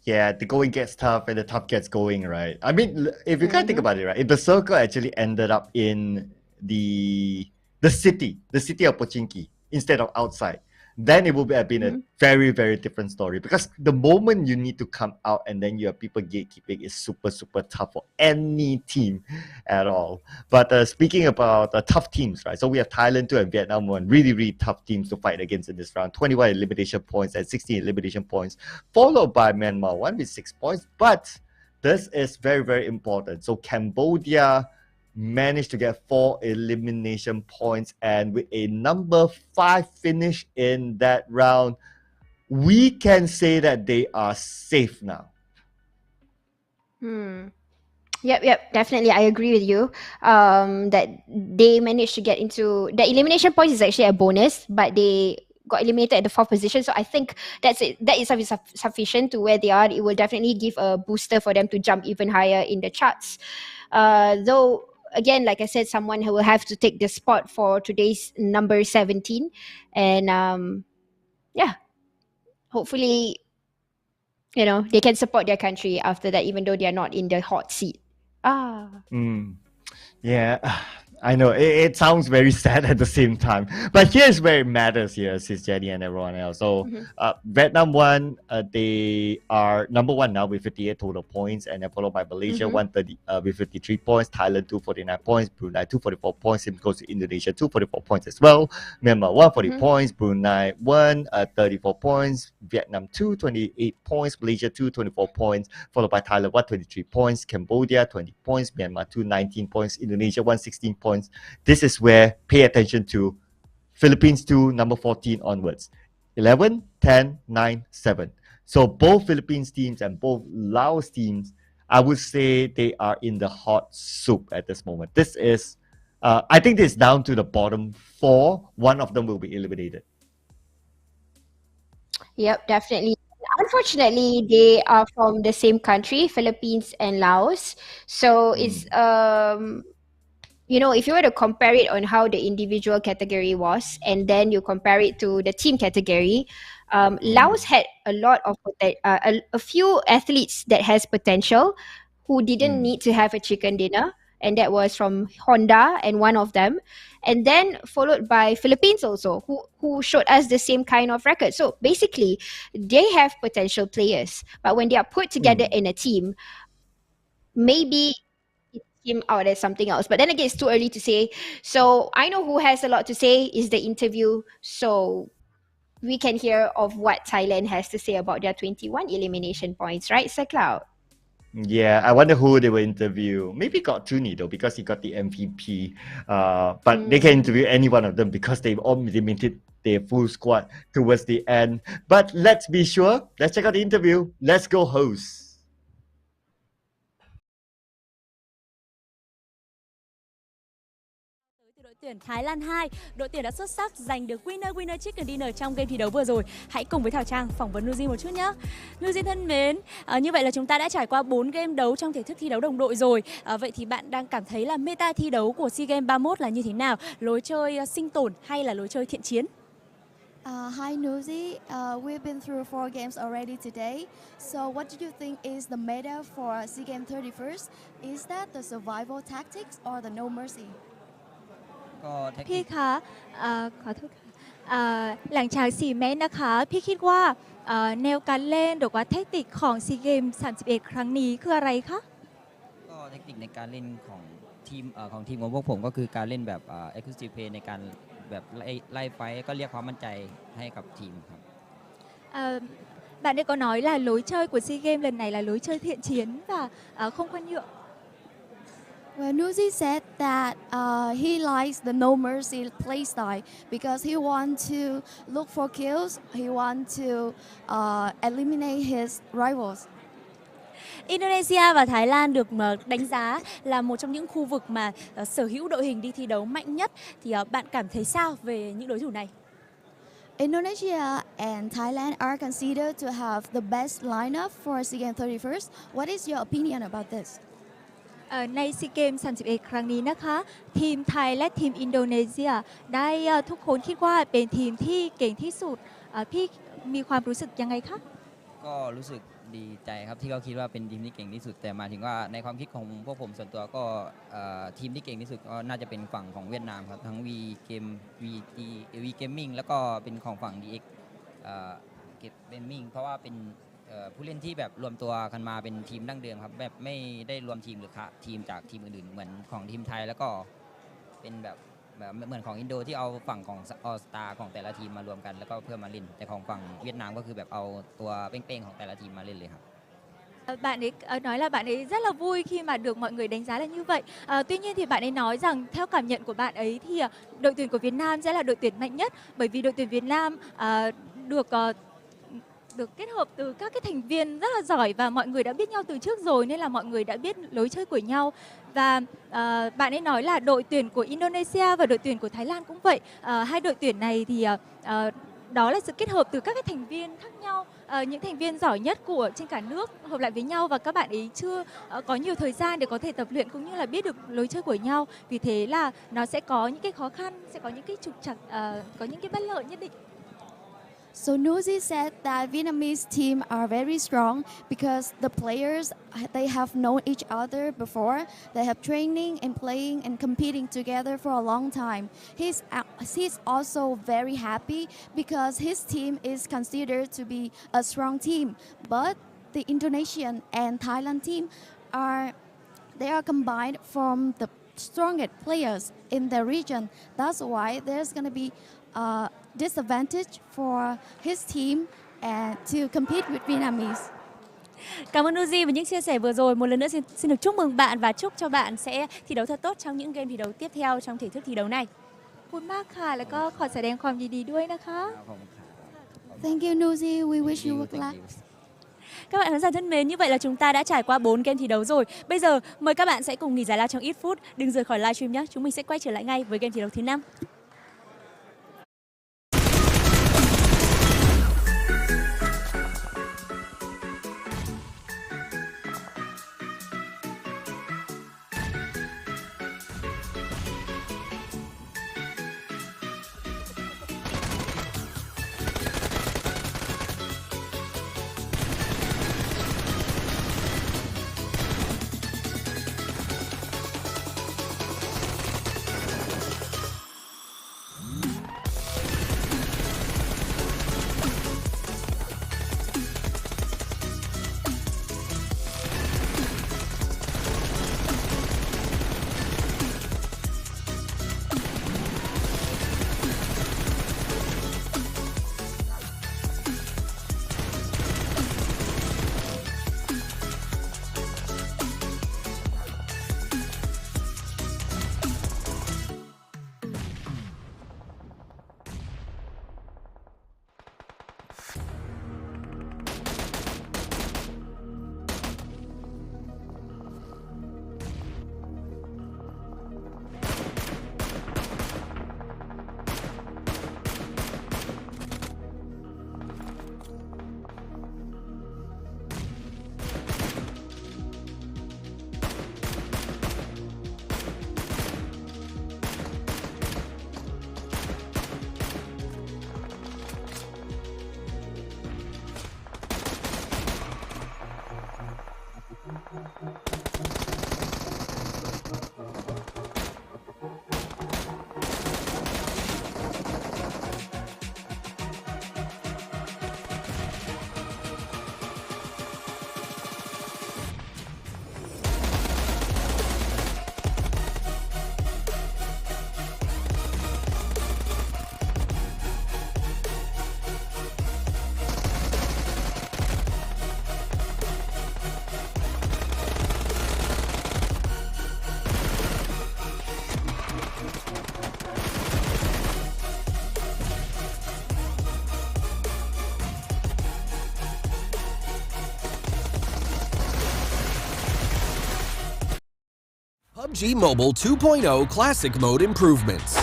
Yeah, the going gets tough and the tough gets going, right? I mean, if you can't think about it, right? If the circle actually ended up in the city of Pochinki instead of outside, then it would have been a very, very different story. Because the moment you need to come out and then you have people gatekeeping is super, super tough for any team at all. But speaking about tough teams, right? So we have Thailand 2 and Vietnam 1, really, really tough teams to fight against in this round. 21 elimination points and 16 elimination points, followed by Myanmar 1 with 6 points. But this is very, very important. So Cambodia managed to get 4 elimination points, and with a number 5 finish in that round, we can say that they are safe now. Yep, definitely. I agree with you. That they managed to get into the elimination points is actually a bonus, but they got eliminated at the 4th position. So I think that's it. That is sufficient to where they are. It will definitely give a booster for them to jump even higher in the charts. Though, again, like I said, someone who will have to take the spot for today's number 17. And hopefully, they can support their country after that, even though they are not in the hot seat. Yeah, I know it sounds very sad at the same time, but here's where it matters here, Sis Jenny and everyone else. So Vietnam 1, they are number 1 now with 58 total points, and then followed by Malaysia 130 with 53 points, Thailand 249 points, Brunei 244 points, same goes to Indonesia 244 points as well, Myanmar 140 points, Brunei 34 points, Vietnam 28 points, Malaysia 24 points, followed by Thailand 123 points, Cambodia 20 points, Myanmar 19 points, Indonesia 16 points. This is where pay attention to Philippines 2, number 14 onwards. 11, 10, 9, 7. So both Philippines teams and both Laos teams, I would say they are in the hot soup at this moment. This is, I think this is down to the bottom 4. One of them will be eliminated. Yep, definitely. Unfortunately, they are from the same country, Philippines and Laos. So it's if you were to compare it on how the individual category was, and then you compare it to the team category, Laos had a lot of a few athletes that has potential who didn't need to have a chicken dinner, and that was from Honda and one of them, and then followed by Philippines also, who showed us the same kind of record. So basically, they have potential players, but when they are put together in a team, maybe him out as something else. But then again, it's too early to say. So I know who has a lot to say is the interview. So we can hear of what Thailand has to say about their 21 elimination points, right, Sir Cloud? Yeah, I wonder who they will interview. Maybe got Tuni though, because he got the MVP. But they can interview any one of them because they've all limited their full squad towards the end. But let's be sure. Let's check out the interview. Let's go, host. Đội tuyển Thái Lan 2, đội tuyển đã xuất sắc giành được winner chicken dinner trong game thi đấu vừa rồi. Hãy cùng với Thảo Trang phỏng vấn Nuzi một chút nhé. Nuzi thân mến, như vậy là chúng ta đã trải qua 4 game đấu trong thể thức thi đấu đồng đội rồi. Vậy thì bạn đang cảm thấy là meta thi đấu của SEA Games 31 là như thế nào? Lối chơi sinh tồn hay là lối chơi thiện chiến? Hi Nuzi, we've been through 4 games already today. So what do you think is the meta for SEA Games 31st? Is that the survival tactics or the no mercy? พี่คะขอโทษค่ะหลังจาก4เมตรนะคะพี่คิดว่าแนวการเล่นหรือว่าเทคนิคของซีเกม31ครั้งนี้คืออะไรคะก็เทคนิคในการเล่นของทีมของพวกผมก็คือการเล่นแบบ exclusive play ในการแบบไล่ไฟก็เรียกความมั่นใจให้กับทีมครับ Bạn ấy có nói là lối chơi của SEA Games lần này là lối chơi thiện chiến và không khoan nhượng. Well, Nuzi said that he likes the no mercy play style because he wants to look for kills. He wants to eliminate his rivals. Indonesia và Thái Lan được đánh giá là một trong những khu vực mà sở hữu đội hình đi thi đấu mạnh nhất. Thì bạn cảm thấy sao về những đối thủ này? Indonesia and Thailand are considered to have the best lineup for SEA Games 31st. What is your opinion about this? ในซีเกม31ครั้งนี้นะคะทีมไทยและทีมอินโดนีเซียได้ทุกคนคิดว่าเป็นทีมที่เก่งที่สุดพี่มีความรู้สึกยังไงคะก็รู้สึก ดีใจครับที่เขาคิดว่าเป็นทีมที่เก่งที่สุดแต่หมายถึงว่าในความคิดของพวกผมส่วนตัวก็ทีมที่เก่งที่สุดก็น่าจะเป็นฝั่งของเวียดนามครับทั้ง V Gaming แล้วก็เป็นของฝั่ง DX Gaming เพราะว่าเป็นผู้เล่นที่แบบรวมตัวกันมาเป็นทีมดั้งเดิมครับแบบไม่ได้รวมทีมหรือทีมจากทีมอื่นๆเหมือนของทีมไทยแล้วก็เป็นแบบเหมือนของอินโดที่เอาฝั่งของออสตาของแต่ละทีมมารวมกันแล้วก็เพื่อมาเล่นแต่ของฝั่งเวียดนามก็คือแบบเอาตัวเป้งๆของแต่ละทีมมาเล่นเลยครับ Bạn ấy nói là bạn ấy rất là vui khi mà được mọi người đánh giá là như vậy. Tuy nhiên thì bạn ấy nói rằng theo cảm nhận của bạn ấy thì đội tuyển của Việt Nam sẽ là đội tuyển mạnh nhất bởi vì đội tuyển Việt Nam được kết hợp từ các cái thành viên rất là giỏi và mọi người đã biết nhau từ trước rồi nên là mọi người đã biết lối chơi của nhau. Và bạn ấy nói là đội tuyển của Indonesia và đội tuyển của Thái Lan cũng vậy. Hai đội tuyển này thì đó là sự kết hợp từ các cái thành viên khác nhau, những thành viên giỏi nhất của trên cả nước hợp lại với nhau và các bạn ấy chưa có nhiều thời gian để có thể tập luyện cũng như là biết được lối chơi của nhau. Vì thế là nó sẽ có những cái khó khăn, sẽ có những cái trục trặc, có những cái bất lợi nhất định. So Nuzi said that Vietnamese team are very strong because the players, they have known each other before. They have training and playing and competing together for a long time. He's also very happy because his team is considered to be a strong team. But the Indonesian and Thailand team are combined from the strongest players in the region. That's why there's going to be disadvantage for his team and to compete with Vietnamese. Cảm ơn Nuzi và những chia sẻ vừa rồi. Một lần nữa xin được chúc mừng bạn và chúc cho bạn sẽ thi đấu thật tốt trong những game thi đấu tiếp theo trong thể thức thi đấu này. ขอบคุณมากค่ะแล้วก็ขอแสดงความยินดีด้วยนะคะ Thank you Nuzi, we wish you good luck. Các bạn khán giả thân mến, như vậy là chúng ta đã trải qua 4 game thi đấu rồi. Bây giờ mời các bạn sẽ cùng nghỉ giải lao trong ít phút. Đừng rời khỏi livestream nhé. Chúng mình sẽ quay trở lại ngay với game thi đấu thứ 5. PUBG Mobile 2.0 Classic Mode Improvements.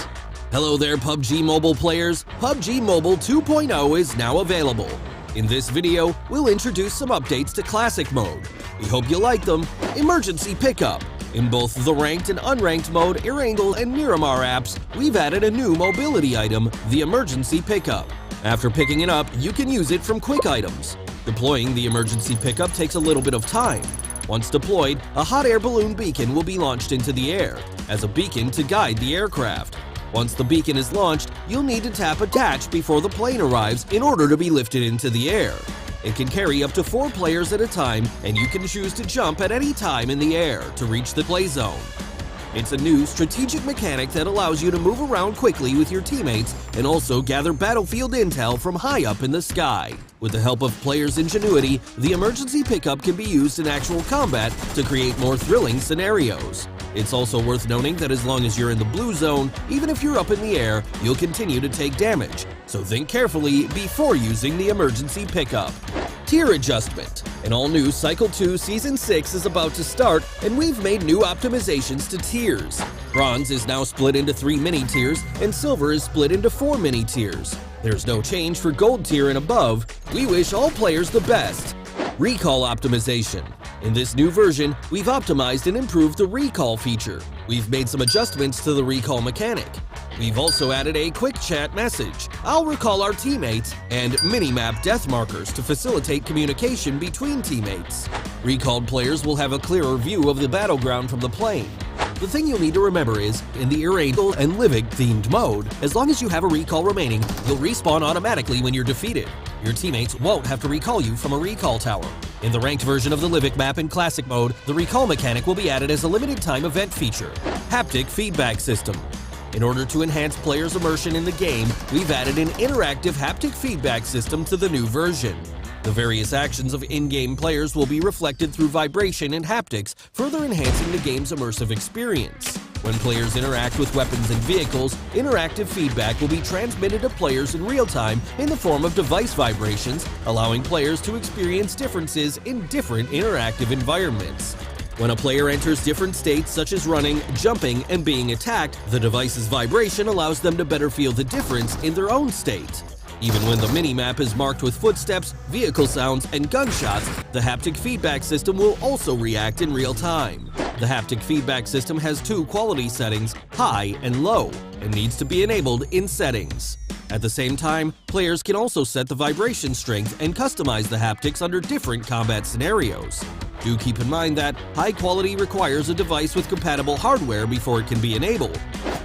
Hello there, PUBG Mobile players. PUBG Mobile 2.0 is now available. In this video, we'll introduce some updates to Classic Mode. We hope you like them. Emergency Pickup. In both the ranked and unranked mode, Erangel and Miramar apps, we've added a new mobility item, the Emergency Pickup. After picking it up, you can use it from quick items. Deploying the emergency pickup takes a little bit of time. Once deployed, a hot air balloon beacon will be launched into the air as a beacon to guide the aircraft. Once the beacon is launched, you'll need to tap attach before the plane arrives in order to be lifted into the air. It can carry up to 4 players at a time, and you can choose to jump at any time in the air to reach the play zone. It's a new strategic mechanic that allows you to move around quickly with your teammates and also gather battlefield intel from high up in the sky. With the help of players' ingenuity, the emergency pickup can be used in actual combat to create more thrilling scenarios. It's also worth noting that as long as you're in the blue zone, even if you're up in the air, you'll continue to take damage, so think carefully before using the emergency pickup. Tier adjustment. An all-new Cycle 2 Season 6 is about to start, and we've made new optimizations to tiers. Bronze is now split into 3 mini-tiers, and Silver is split into 4 mini-tiers. There's no change for Gold tier and above. We wish all players the best. Recall optimization. In this new version, we've optimized and improved the recall feature. We've made some adjustments to the recall mechanic. We've also added a quick chat message, I'll recall our teammates, and minimap death markers to facilitate communication between teammates. Recalled players will have a clearer view of the battleground from the plane. The thing you'll need to remember is, in the Iranian and Livik themed mode, as long as you have a recall remaining, you'll respawn automatically when you're defeated. Your teammates won't have to recall you from a recall tower. In the ranked version of the Livik map in Classic mode, the recall mechanic will be added as a limited time event feature. Haptic feedback system. In order to enhance players' immersion in the game, we've added an interactive haptic feedback system to the new version. The various actions of in-game players will be reflected through vibration and haptics, further enhancing the game's immersive experience. When players interact with weapons and vehicles, interactive feedback will be transmitted to players in real time in the form of device vibrations, allowing players to experience differences in different interactive environments. When a player enters different states such as running, jumping, and being attacked, the device's vibration allows them to better feel the difference in their own state. Even when the minimap is marked with footsteps, vehicle sounds, and gunshots, the haptic feedback system will also react in real time. The haptic feedback system has 2 quality settings, high and low, and needs to be enabled in settings. At the same time, players can also set the vibration strength and customize the haptics under different combat scenarios. Do keep in mind that high quality requires a device with compatible hardware before it can be enabled.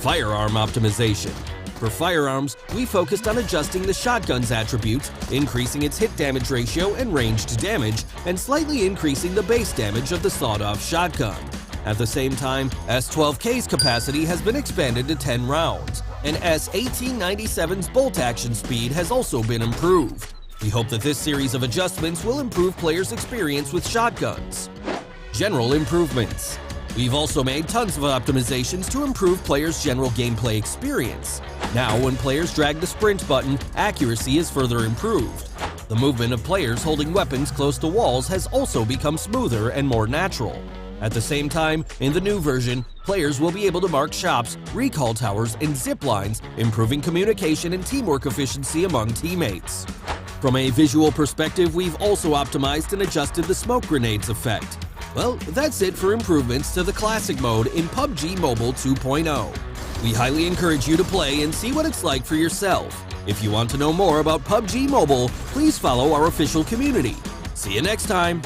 Firearm optimization. For firearms, we focused on adjusting the shotgun's attributes, increasing its hit damage ratio and range to damage, and slightly increasing the base damage of the sawed-off shotgun. At the same time, S12K's capacity has been expanded to 10 rounds, and S1897's bolt action speed has also been improved. We hope that this series of adjustments will improve players' experience with shotguns. General improvements. We've also made tons of optimizations to improve players' general gameplay experience. Now, when players drag the sprint button, accuracy is further improved. The movement of players holding weapons close to walls has also become smoother and more natural. At the same time, in the new version, players will be able to mark shops, recall towers, and zip lines, improving communication and teamwork efficiency among teammates. From a visual perspective, we've also optimized and adjusted the smoke grenades effect. Well, that's it for improvements to the Classic mode in PUBG Mobile 2.0. We highly encourage you to play and see what it's like for yourself. If you want to know more about PUBG Mobile, please follow our official community. See you next time!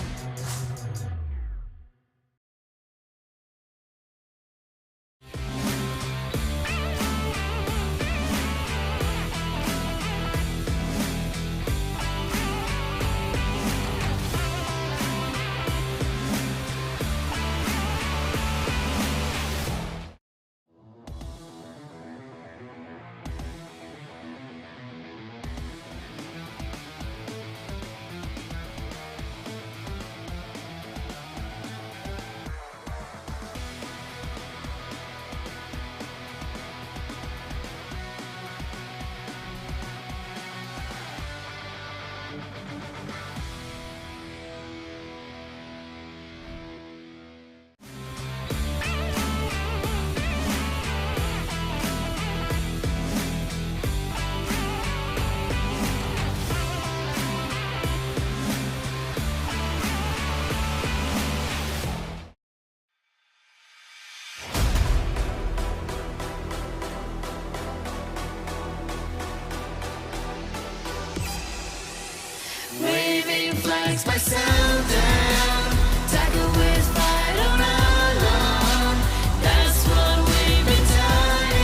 flags by sundown. Tiger with fight on alone. That's what we've been done.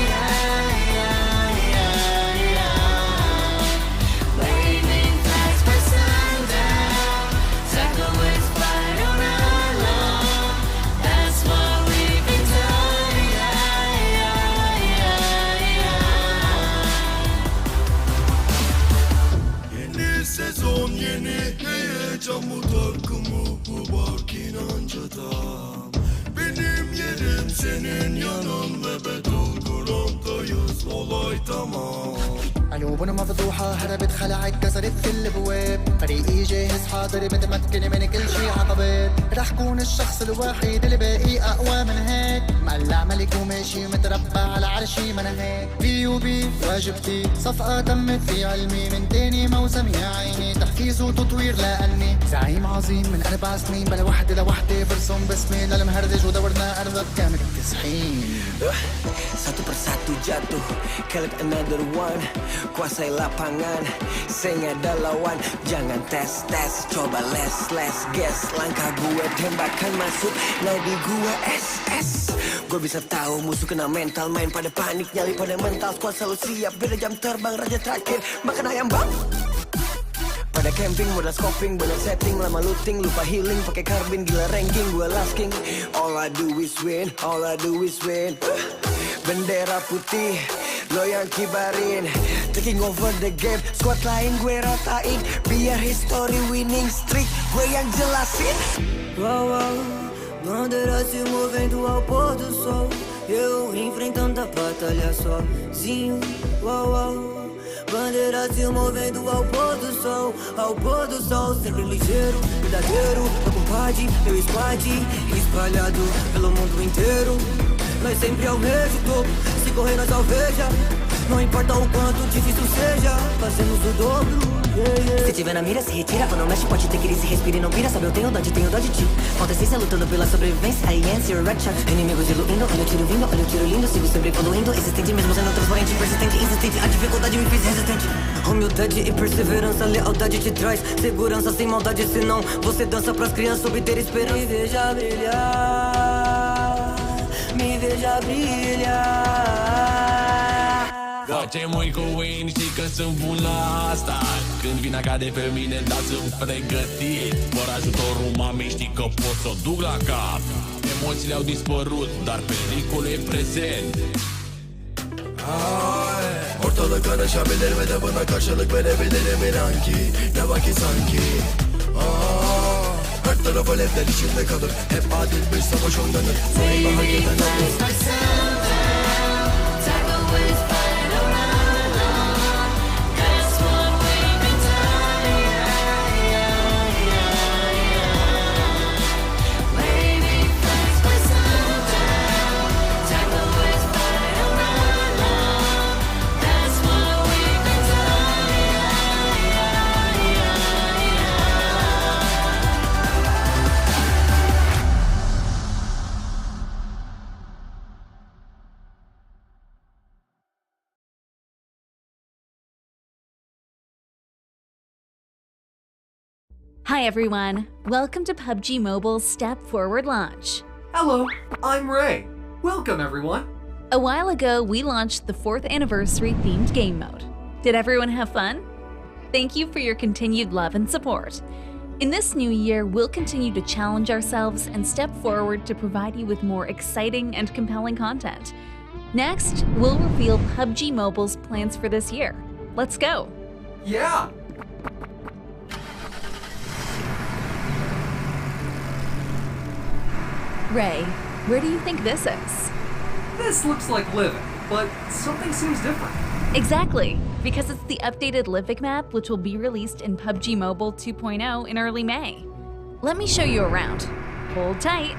Waving flags by sundown. Tiger with fight on alone. That's what we've been done. Yeni sezon yeni heyecan bu takımı bu bak inancıdan. Benim yerim senin yanın ve battleground'dayız olay tamam. قلوبنا مفتوحة هربت خلعت كسرت كل الابواب فريقي جاهز حاضر متمكن من كل شي عقبات رح كون الشخص الوحيد اللي باقي اقوى من هيك مقلع ملك وماشي متربع على عرشي ما انا هيك بي واجبتي صفقة تمت في علمي من تاني موسم يا عيني تحفيز وتطوير لاني زعيم عظيم من 4 سنين بلا وحدة لوحدة برسم باسمي للمهردج ودورنا ارضك كامل التسحين Satu persatu jatuh, collect another one. Kuasai lapangan, sing ada lawan. Jangan tes, coba les, guess. Langkah gue tembakan masuk, nadi gue SS. Gue bisa tahu musuh kena mental, main pada panik, nyali pada mental. Squad selalu siap, beda jam terbang, raja terakhir. Makan ayam bang. Pada camping, modal scoping, bener setting, lama looting, lupa healing, pakai karbin, gila ranking, gue last king. All I do is win, all I do is win. Bendera putih, lo yang kibarin, taking over the game. Squad lain gue ratain, biar history winning streak gue yang jelasin. Wow, bandeira se movendo ao pôr do sol. Eu enfrentando a batalha sozinho. Wow, bandeira se movendo ao pôr do sol. Ao pôr do sol, sempre ligeiro, verdadeiro. Meu compadre, meu squad, espalhado pelo mundo inteiro. Nós sempre ao mesmo topo, se correr nós alveja. Não importa o quanto difícil seja, fazemos o dobro. Se tiver na mira, se retira. Quando mexe pode ter que ir, se respira e não pira. Sabe, eu tenho dó de ti. Falta essência lutando pela sobrevivência. I answer red shot. Inimigos diluindo, olha o tiro vindo, olha o tiro lindo. Sigo sempre evoluindo, existente mesmo sendo transparente. Persistente, insistente, a dificuldade me fez resistente. Humildade e perseverança, lealdade te traz segurança sem maldade. Senão você dança pras crianças obter esperança. Me veja brilhar, me veja brilhar. Facem-o cu win, știi că sunt bun la asta. Când vina cade pe mine, da, sunt pregătit. Fără ajutorul mamei știi că pot să o duc la cap. Emoțiile au dispărut, dar pericolul e prezent. Ortalık karışabilir ve de buna karşılık verebilirim inan ki. Ne vakit sanki. Her taraf alevler içinde kalır. Hep adil bir savaş oynanır. Sonunda hak eden alır. Hi everyone, welcome to PUBG Mobile's Step Forward launch. Hello, I'm Ray. Welcome everyone. A while ago, we launched the 4th anniversary themed game mode. Did everyone have fun? Thank you for your continued love and support. In this new year, we'll continue to challenge ourselves and step forward to provide you with more exciting and compelling content. Next, we'll reveal PUBG Mobile's plans for this year. Let's go! Yeah! Ray, where do you think this is? This looks like Livik, but something seems different. Exactly, because it's the updated Livik map which will be released in PUBG Mobile 2.0 in early May. Let me show you around. Hold tight.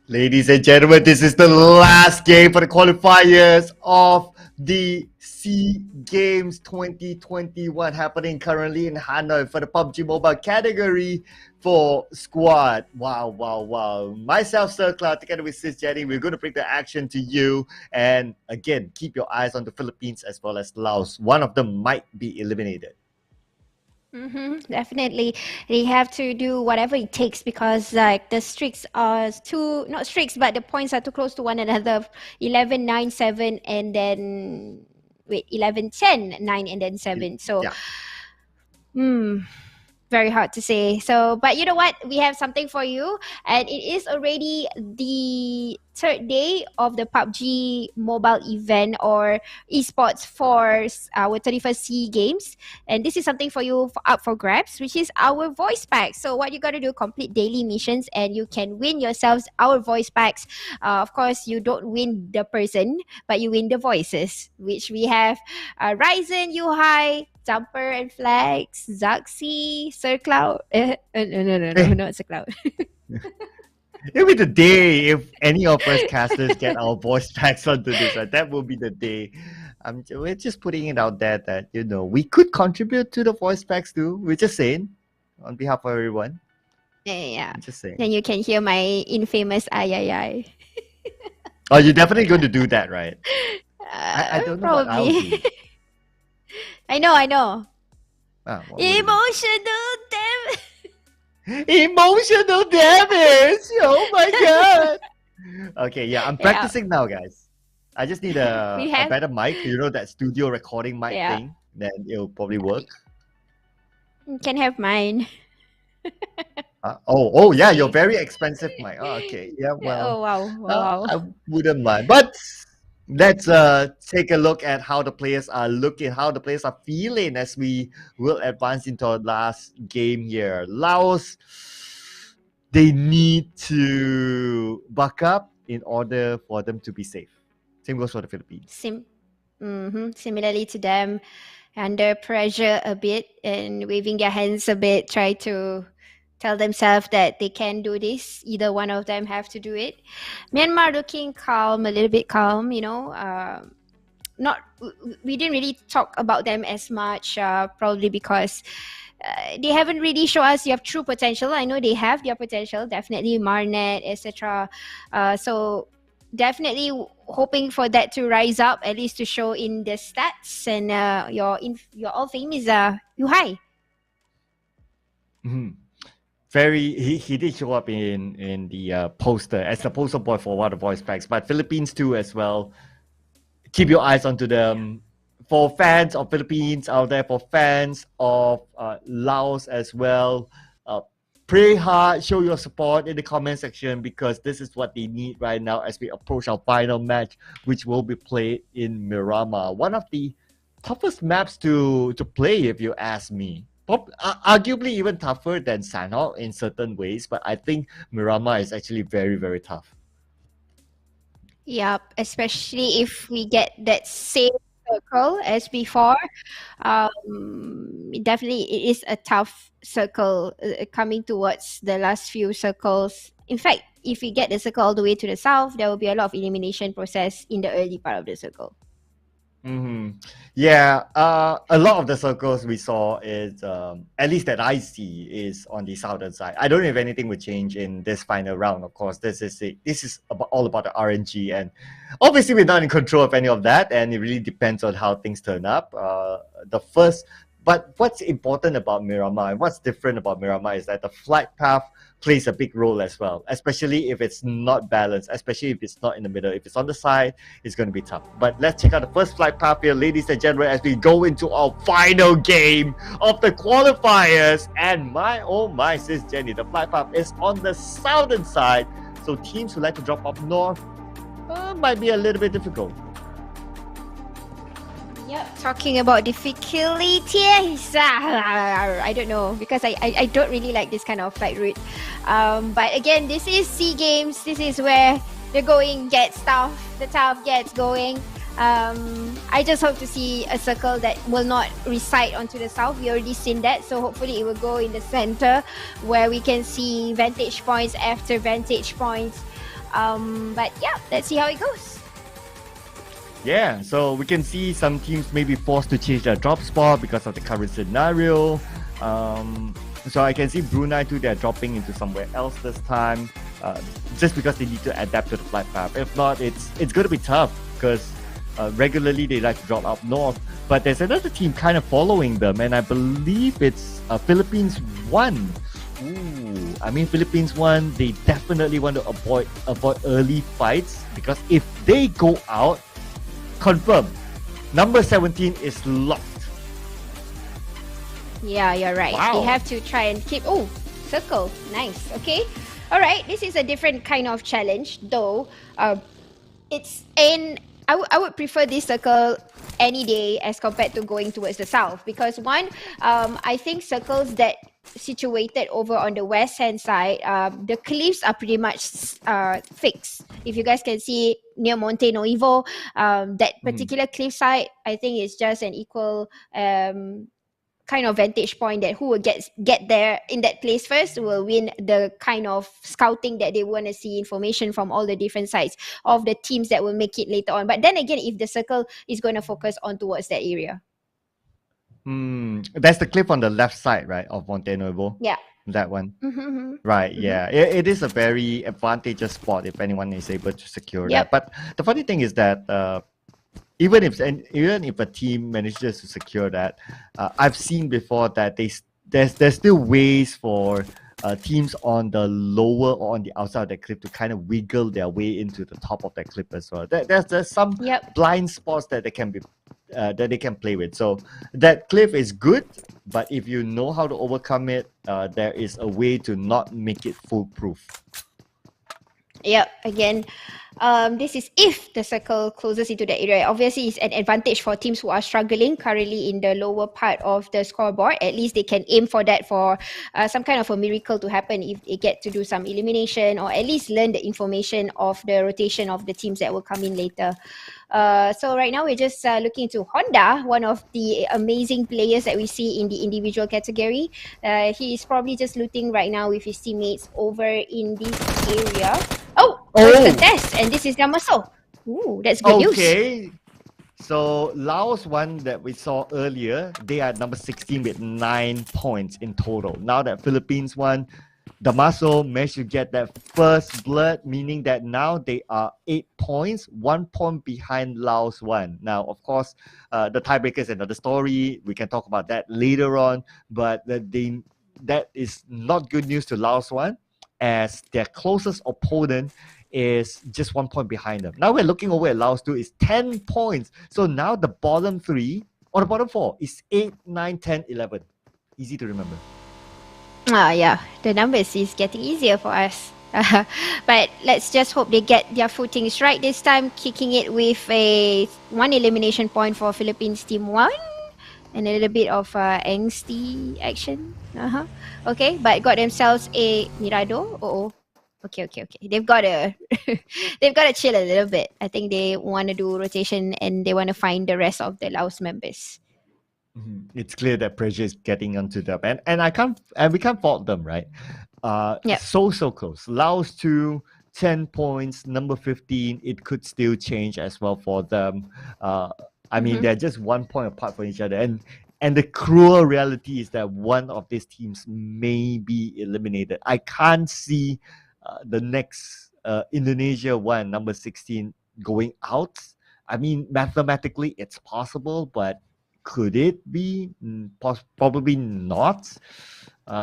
Ladies and gentlemen, this is the last game for the qualifiers of the SEA Games 2021 happening currently in Hanoi for the PUBG Mobile category for squad. Wow, wow, wow. Myself, Sir Cloud, together with Sis Jenny, we're going to bring the action to you. And again, keep your eyes on the Philippines as well as Laos. One of them might be eliminated. Definitely, they have to do whatever it takes because like the streaks are not streaks, but the points are too close to one another. 11, 9, 7, and then 11, 10, 9, and then 7. So, very hard to say. So, but you know what? We have something for you, and it is already the third day of the PUBG Mobile event or Esports for our 31st SEA Games. And this is something for you up for grabs, which is our voice packs. So what you got to do, complete daily missions and you can win yourselves our voice packs. Of course, you don't win the person, but you win the voices, which we have Ryzen, Yuhai, Jumper and Flags, Zaxi, Sir Cloud. No, not Sir Cloud. It'll be the day if any of us casters get our voice packs onto this. Right? That will be the day. We're just putting it out there that, you know, we could contribute to the voice packs too. We're just saying on behalf of everyone. Yeah. I'm just saying. Then you can hear my infamous ay ay ay. Oh, you're definitely going to do that, right? I don't know what I'll do. I know. Emotional damage! Oh my god! Okay, yeah, I'm practicing now, guys. I just need a better mic. You know, that studio recording mic thing. Then it'll probably work. You can have mine. Oh yeah, your very expensive mic. Oh, okay, yeah, well. Wow. I wouldn't mind. But let's take a look at how the players are looking, how the players are feeling as we will advance into our last game here. Laos, they need to buck up in order for them to be safe. Same goes for the Philippines. Similarly to them, under pressure a bit and waving their hands a bit, try to tell themselves that they can do this. Either one of them have to do it. Myanmar looking calm, a little bit calm, you know. We didn't really talk about them as much, probably because they haven't really shown us their true potential. I know they have their potential, definitely Marnet, etc. So definitely hoping for that to rise up, at least to show in the stats. And your all famous Yuhai. He did show up in the poster as the poster boy for one of the voice packs, but Philippines too as well. Keep your eyes onto them. For fans of Philippines out there, for fans of Laos as well, pray hard, show your support in the comment section because this is what they need right now as we approach our final match, which will be played in Myanmar. One of the toughest maps to play, if you ask me. Arguably even tougher than Sanhok in certain ways, but I think Myanmar is actually very, very tough. Yep, especially if we get that same circle as before. Definitely it is a tough circle coming towards the last few circles. In fact, if we get the circle all the way to the south, there will be a lot of elimination process in the early part of the circle. Yeah, a lot of the circles we saw is, at least that I see, is on the southern side. I don't know if anything would change in this final round. Of course, this is all about the RNG, and obviously we're not in control of any of that, and it really depends on how things turn up. But what's important about Myanmar and what's different about Myanmar is that the flight path plays a big role as well, especially if it's not balanced, especially if it's not in the middle. If it's on the side, it's going to be tough. But let's check out the first flight path here, ladies and gentlemen, as we go into our final game of the qualifiers. And my sis Jenny, the flight path is on the southern side. So teams who like to drop up north might be a little bit difficult. Yep. Talking about difficulty, I don't know because I don't really like this kind of flight route. But again, this is SEA Games. This is where the going gets tough. The tough gets going. I just hope to see a circle that will not recite onto the south. We already seen that, so hopefully it will go in the center where we can see vantage points after vantage points. But yeah, let's see how it goes. Yeah, so we can see some teams may be forced to change their drop spot because of the current scenario. So I can see Brunei too, they're dropping into somewhere else this time, just because they need to adapt to the flight path. If not, it's going to be tough because regularly they like to drop up north. But there's another team kind of following them, and I believe it's Philippines 1. Ooh, I mean Philippines 1, they definitely want to avoid early fights, because if they go out, confirm, number 17 is locked. Yeah, you're right. Wow. They have to try and keep... Oh, circle. Nice. Okay. All right. This is a different kind of challenge, though. It's in... I would prefer this circle any day as compared to going towards the south, because one, I think circles that situated over on the west hand side, the cliffs are pretty much fixed. If you guys can see near Monte Nuevo, that particular cliff side, I think is just an equal kind of vantage point that who will get there in that place first will win the kind of scouting that they want to see information from all the different sides of the teams that will make it later on. But then again, if the circle is going to focus on towards that area. That's the cliff on the left side, right, of Monte Nuevo? Yeah. That one. Mm-hmm. Right, yeah. It is a very advantageous spot if anyone is able to secure that. But the funny thing is that even if a team manages to secure that, I've seen before that there's still ways for teams on the lower or on the outside of the cliff to kind of wiggle their way into the top of that cliff as well. There's some blind spots that they can play with. So that cliff is good, but if you know how to overcome it, there is a way to not make it foolproof. Yep. Again, this is if the circle closes into the area. Obviously, it's an advantage for teams who are struggling currently in the lower part of the scoreboard. At least they can aim for that, for some kind of a miracle to happen if they get to do some elimination, or at least learn the information of the rotation of the teams that will come in later. So right now we're just looking to Honda, one of the amazing players that we see in the individual category. He is probably just looting right now with his teammates over in this area. First contest, and this is Damaso. Ooh, that's good news. Okay. So Laos one that we saw earlier, they are number 16 with 9 points in total. Now that Philippines one, Damaso managed to get that first blood, meaning that now they are 8 points, 1 point behind Laos one. Now, of course, the tiebreaker is another story. We can talk about that later on, but that is not good news to Laos one, as their closest opponent is just 1 point behind them. Now we're looking over at Laos 2 is 10 points. So now the bottom 3 or the bottom 4 is 8, 9, 10, 11. Easy to remember. Yeah, the numbers is getting easier for us. But let's just hope they get their footings right this time, kicking it with a 1 elimination point for Philippines Team 1. And a little bit of angsty action. Okay, but got themselves a Mirado. Okay. They've got to chill a little bit. I think they want to do rotation and they want to find the rest of the Laos members. It's clear that pressure is getting onto them, and we can't fault them, right? So close. Laos 2, 10 points, number 15. It could still change as well for them. I mean, they're just 1 point apart from each other, and the cruel reality is that one of these teams may be eliminated. I can't see the next Indonesia one, number 16, going out. I mean, mathematically, it's possible, but could it be? Probably not.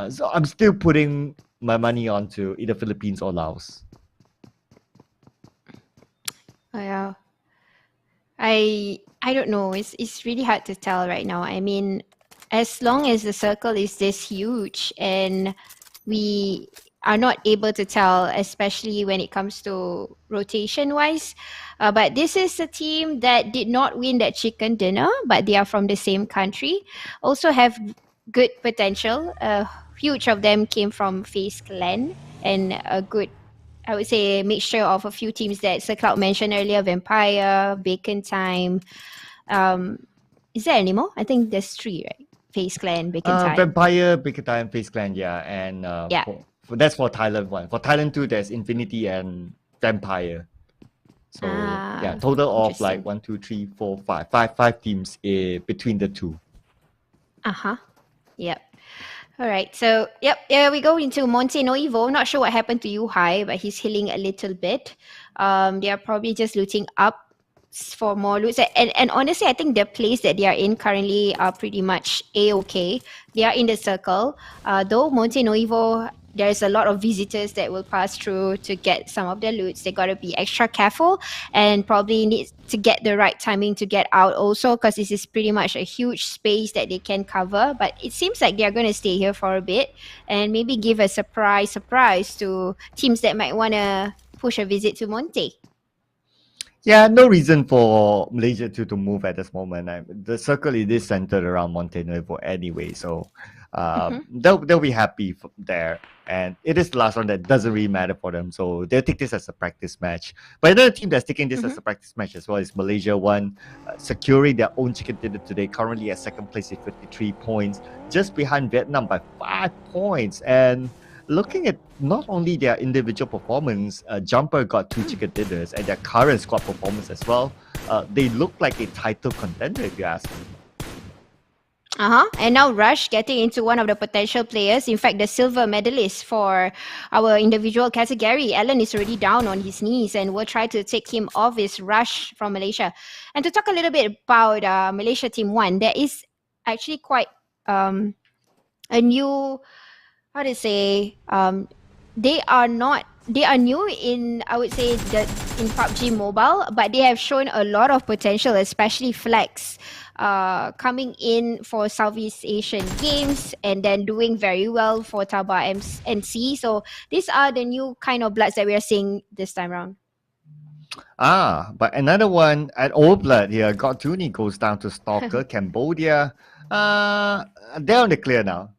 So I'm still putting my money onto either Philippines or Laos. Yeah. I don't know. It's really hard to tell right now. I mean, as long as the circle is this huge and we are not able to tell, especially when it comes to rotation wise. But this is a team that did not win that chicken dinner, but they are from the same country. Also have good potential. Huge of them came from FaZe Clan, and a good, I would say, mixture of a few teams that Sir Cloud mentioned earlier: Vampire, Bacon Time. Is there any more? I think there's 3, right? FaZe Clan, Bacon Time. Vampire, Bacon Time, FaZe Clan, yeah. And that's for Thailand one. For Thailand 2, there's Infinity and Vampire. So yeah, total of like 1, 2, 3, 4, 5, five teams between the two. Yep. All right. So, yep. Yeah, we go into Monte Noivo. Not sure what happened to Yuhai, but he's healing a little bit. They are probably just looting up for more loots. And honestly, I think the place that they are in currently are pretty much A-okay. They are in the circle. Though Monte Noivo, there's a lot of visitors that will pass through to get some of their loots. They got to be extra careful and probably need to get the right timing to get out also, because this is pretty much a huge space that they can cover. But it seems like they're going to stay here for a bit and maybe give a surprise to teams that might want to push a visit to Monte. Yeah, no reason for Malaysia to move at this moment. The circle is centered around Monte Nuevo anyway, so they'll be happy there. And it is the last round that doesn't really matter for them, so they'll take this as a practice match. But another team that's taking this as a practice match as well is Malaysia One, securing their own chicken dinner today, currently at second place with 53 points, just behind Vietnam by 5 points. And looking at not only their individual performance, Jumper got 2 chicken dinners, and their current squad performance as well, they look like a title contender, if you ask me. And now Rush getting into one of the potential players. In fact, the silver medalist for our individual category. Alan is already down on his knees and we'll try to take him off his Rush from Malaysia. And to talk a little bit about Malaysia Team 1, there is actually quite a new, how to say, they are new in, I would say, in PUBG Mobile, but they have shown a lot of potential, especially Flex, coming in for Southeast Asian Games and then doing very well for Taba NC. So these are the new kind of bloods that we are seeing this time around. But another one at Old Blood here, Gotuni goes down to Stalker, Cambodia. They're on the clear now.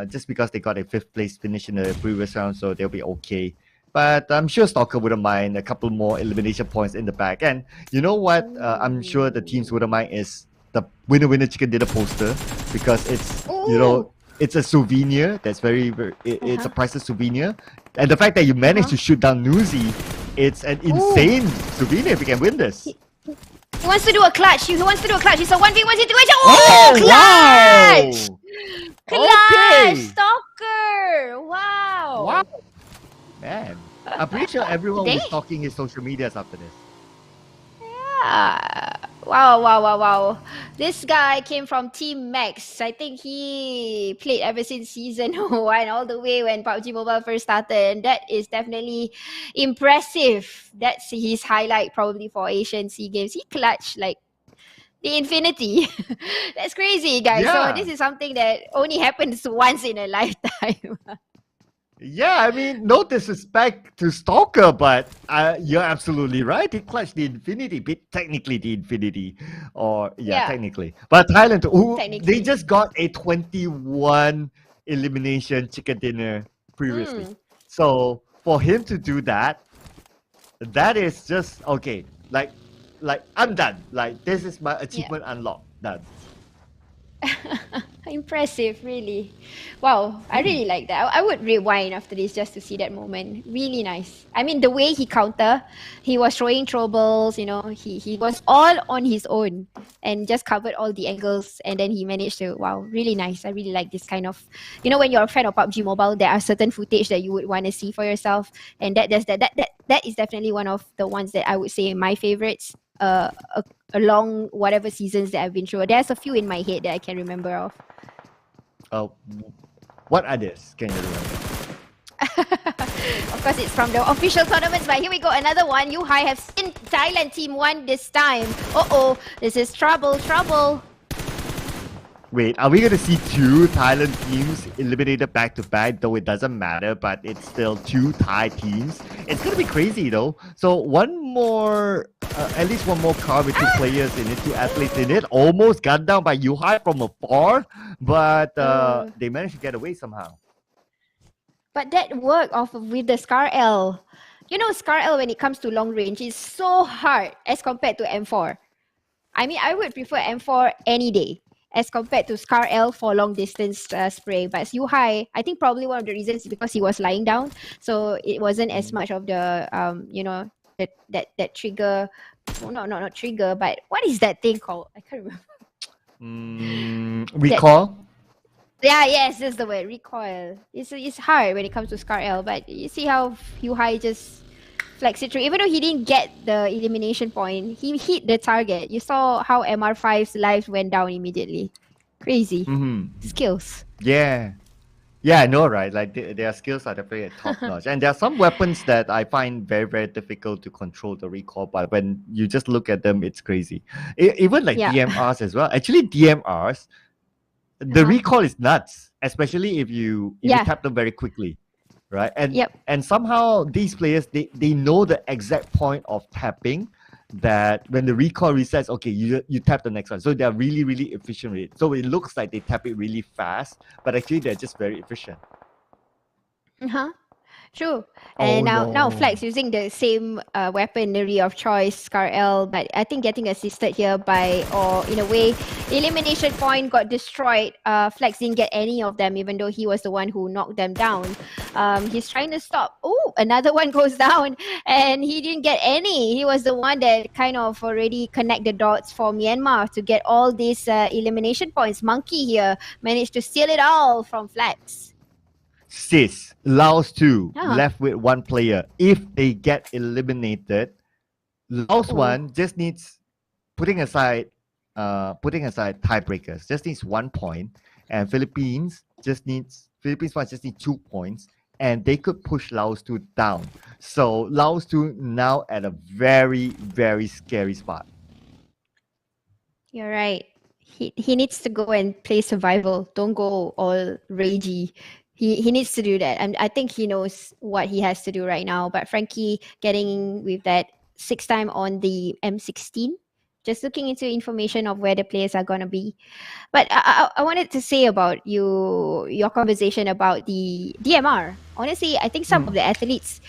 Just because they got a 5th place finish in the previous round, so they'll be okay. But I'm sure Stalker wouldn't mind a couple more elimination points in the back. And you know what? I'm sure the teams wouldn't mind is the winner chicken dinner poster, because it's it's a souvenir that's very it's a priceless souvenir. And the fact that you managed to shoot down Nuzi, it's an insane souvenir if you can win this. He wants to do a clutch. It's a 1v1 situation. Oh, clutch! Wow! Clutch! Okay. Stalker! Wow! Man, I'm pretty sure everyone will be stalking his social medias after this. Yeah. Wow. This guy came from Team Max. I think he played ever since season 1 all the way when PUBG Mobile first started. And that is definitely impressive. That's his highlight probably for Asian SEA Games. He clutched like the infinity. That's crazy, guys. Yeah. So this is something that only happens once in a lifetime. Yeah, I mean, no disrespect to Stalker, but you're absolutely right. He clutched the infinity, technically the infinity, or technically. But Thailand, they just got a 21 elimination chicken dinner previously. So for him to do that, that is just okay. Like I'm done. Like, this is my achievement unlocked. Done. Impressive, really. Wow, I really like that. I would rewind after this just to see that moment. Really nice. I mean, the way he he was throwing troubles, he was all on his own and just covered all the angles, and then he managed to, wow, really nice. I really like this kind of, when you're a fan of PUBG Mobile, there are certain footage that you would want to see for yourself, and that is definitely one of the ones that I would say my favorites. Along whatever seasons that I've been through. There's a few in my head that I can remember of. What others can you remember? Of course, it's from the official tournaments, but here we go. Another one. Yuhai have seen Thailand Team 1 this time. This is trouble. Wait, are we going to see 2 Thailand teams eliminated back-to-back? Though it doesn't matter, but it's still 2 Thai teams. It's going to be crazy, though. So at least one more car with 2 players in it, 2 athletes in it. Almost got down by Yuhai from afar, but they managed to get away somehow. But that work with the Scar L. Scar L, when it comes to long range, is so hard as compared to M4. I mean, I would prefer M4 any day as compared to Scar L for long distance spray. But Yuhai, I think probably one of the reasons is because he was lying down, so it wasn't as much of the that trigger. Well, not trigger, but what is that thing called? I can't remember. Recall. Yes, that's the word, recoil. It's hard when it comes to Scar L, but you see how Hyuhai just flex it through. Even though he didn't get the elimination point, he hit the target. You saw how MR5's lives went down immediately. Crazy. Skills. Yeah. Yeah, I know, right? Like their skills are definitely at top notch, and there are some weapons that I find very, very difficult to control the recoil. But when you just look at them, it's crazy. Even like DMRs as well. Actually, DMRs, the recoil is nuts, especially if you tap them very quickly, right? And somehow these players they know the exact point of tapping. That when the recoil resets, okay, you tap the next one. So they're really, really efficient with it. So it looks like they tap it really fast, but actually they're just very efficient. True. And now Flex using the same weaponry of choice, Scar L, but I think getting assisted here by, or in a way, elimination point got destroyed. Flex didn't get any of them, even though he was the one who knocked them down. He's trying to stop. Oh, another one goes down, and he didn't get any. He was the one that kind of already connect the dots for Myanmar to get all these elimination points. Monkey here managed to steal it all from Flex. Sis, Laos 2 left with one player. If they get eliminated, Laos 1 just needs putting aside tiebreakers, just needs 1 point, and Philippines 1 just needs 2 points, and they could push Laos 2 down. So Laos 2 now at a very, very scary spot. You're right. He needs to go and play survival. Don't go all ragey. He needs to do that. And I think he knows what he has to do right now. But Frankie getting with that 6 time on the M16, just looking into information of where the players are going to be. But I wanted to say about your conversation about the DMR. Honestly, I think some of the athletes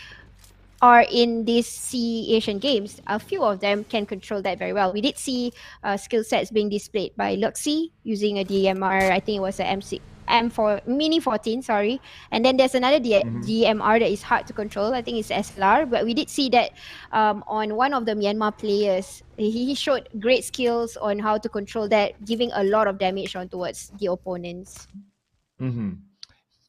are in these SEA Asian Games. A few of them can control that very well. We did see skill sets being displayed by Luxi using a DMR. I think it was a M4 Mini 14, sorry. And then there's another DMR that is hard to control. I think it's SLR. But we did see that on one of the Myanmar players, he showed great skills on how to control that, giving a lot of damage on towards the opponents.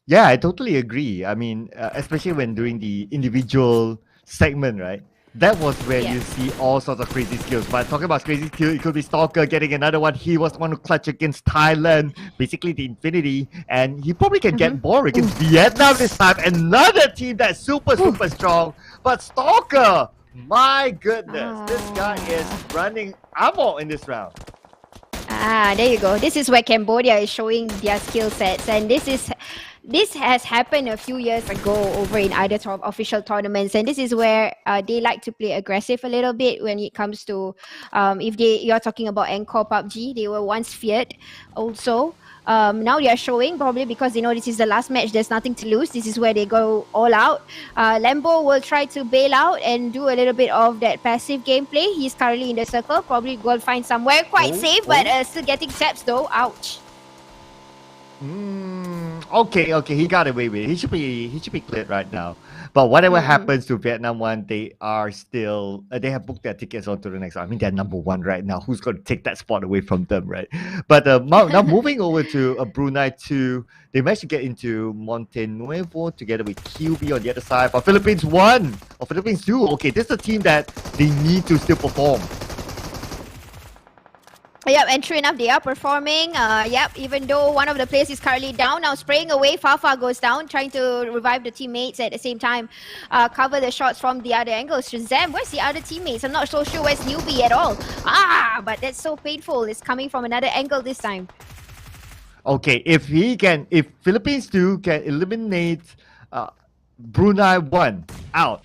Yeah, I totally agree. I mean, especially when doing the individual segment, right? That was where you see all sorts of crazy skills. But talking about crazy skills, it could be Stalker getting another one. He was the one who clutched against Thailand, basically the Infinity. And he probably can get more against Vietnam this time. Another team that's super, super strong. But Stalker, my goodness, this guy is running ammo in this round. There you go. This is where Cambodia is showing their skill sets. And this has happened a few years ago over in other official tournaments, and this is where they like to play aggressive a little bit when it comes to if you're talking about Encore PUBG, they were once feared also. Now they are showing, probably because they know this is the last match, there's nothing to lose. This is where they go all out. Lambo will try to bail out and do a little bit of that passive gameplay. He's currently in the circle, probably go find somewhere quite safe, but still getting taps though. Ouch. Okay, he got away with it. He should be cleared right now. But whatever happens to Vietnam 1, they are still they have booked their tickets on to the next round. I mean, they're number 1 right now. Who's going to take that spot away from them, right? But now moving over to Brunei 2, they managed to get into Monte Nuevo together with QB on the other side. But Philippines 1 or Philippines 2, okay, this is a team that they need to still perform. Yep, and true enough, they are performing. Even though one of the players is currently down, now spraying away, Fafa goes down, trying to revive the teammates at the same time. Cover the shots from the other angles. Shazam, where's the other teammates? I'm not so sure where's Newbie at all. But that's so painful. It's coming from another angle this time. Okay, if Philippines 2 can eliminate Brunei 1 out,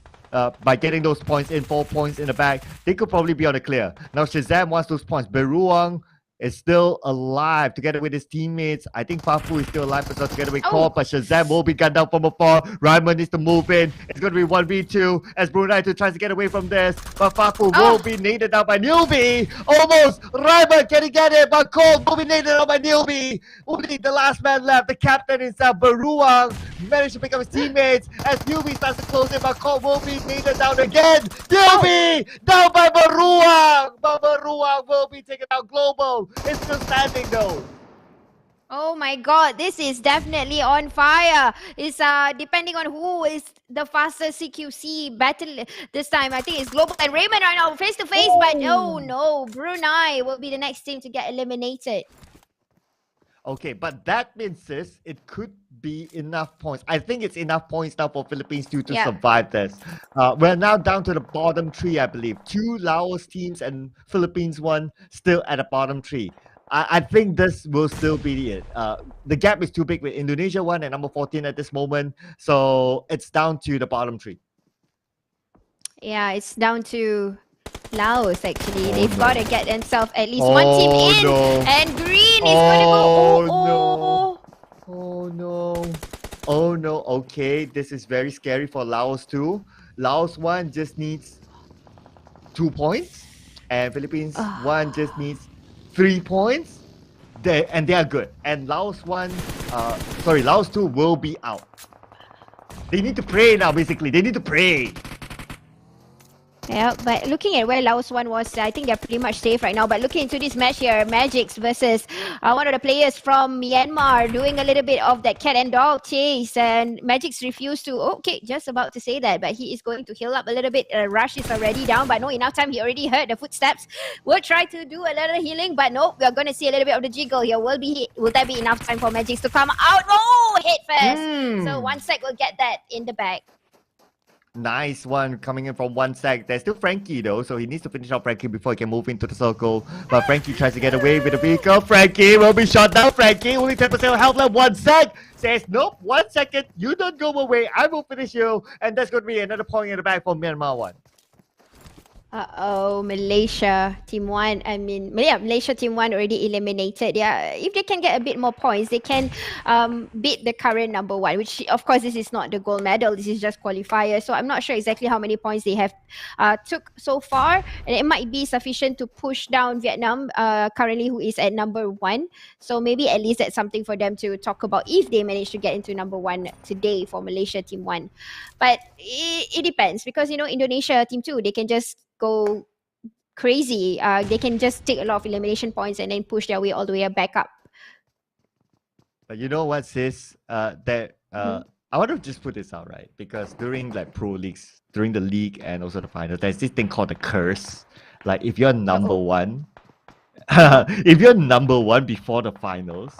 by getting those points in, 4 points in the back, they could probably be on the clear. Now Shazam wants those points. Beruang is still alive together with his teammates. I think Fafu is still alive as well together with Oh. Core, but Shazam will be gunned down from afar. Ryman needs to move in. It's going to be 1v2 as Brunei tries to get away from this, but Fafu will be naded down by Newbie. Almost! Ryman, can he get it? But Core will be naded down by Newbie. Only the last man left, the captain himself, Baruang, managed to pick up his teammates as Newbie starts to close in, but Core will be naded down again. Newbie! Down by Baruang! But Baruang will be taken out global. It's still standing though. Oh my god, this is definitely on fire. It's depending on who is the fastest CQC battle this time. I think it's Global and Raymond right now face to face, but oh no, Brunei will be the next team to get eliminated. Okay, but that means, sis, it could be enough points. I think it's enough points now for Philippines to survive this. We're now down to the bottom three, I believe. 2 Laos teams and Philippines one still at the bottom three. I think this will still be it. The gap is too big with Indonesia 1 and number 14 at this moment. So it's down to the bottom three. Yeah, it's down to Laos actually. They've got to get themselves at least one team in. No. And Green is going to go. Oh no. Oh no. Okay, this is very scary for Laos too. Laos 1 just needs 2 points. And Philippines 1 just needs 3 points. They are good. And Laos 2 will be out. They need to pray now, basically. They need to pray. Yeah, but looking at where Laos 1 was, I think they're pretty much safe right now. But looking into this match here, Magix versus one of the players from Myanmar doing a little bit of that cat and dog chase. And Magix refused to, okay, just about to say that, but he is going to heal up a little bit. Rush is already down, but no enough time. He already heard the footsteps. We'll try to do a little healing, but no, we're going to see a little bit of the jiggle here. Will there be enough time for Magix to come out? Oh, hit first. So 1 sec will get that in the bag. Nice one coming in from 1 sec. There's still Frankie though, so he needs to finish off Frankie before he can move into the circle. But Frankie tries to get away with the vehicle. Frankie will be shot down. Frankie, only 10% health left. 1 sec. Says, nope, 1 second. You don't go away. I will finish you. And that's going to be another point in the back for Myanmar 1. Uh-oh, Malaysia Team 1. I mean, Malaysia Team 1 already eliminated. Yeah, if they can get a bit more points, they can beat the current number 1, which, of course, this is not the gold medal. This is just qualifier. So I'm not sure exactly how many points they have took so far. And it might be sufficient to push down Vietnam, currently who is at number 1. So maybe at least that's something for them to talk about if they manage to get into number 1 today for Malaysia Team 1. But it depends because, you know, Indonesia Team 2, they can just go crazy. They can just take a lot of elimination points and then push their way all the way back up. But you know what, sis? I want to just put this out, right? Because during like pro leagues, during the league and also the final, there's this thing called the curse. Like if you're number 1, if you're number 1 before the finals,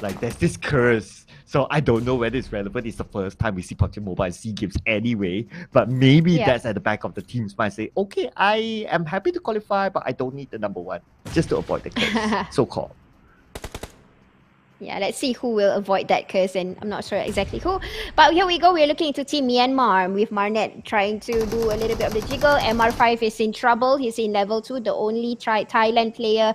like there's this curse. So I don't know whether it's relevant. It's the first time we see PUBG Mobile and SEA Games anyway. But maybe that's at the back of the team's mind. Say, okay, I am happy to qualify, but I don't need the number 1 just to avoid the curse, so-called. Yeah, let's see who will avoid that curse, and I'm not sure exactly who. But here we go. We're looking into Team Myanmar with Marnet trying to do a little bit of the jiggle. MR5 is in trouble. He's in level 2, the only Thailand player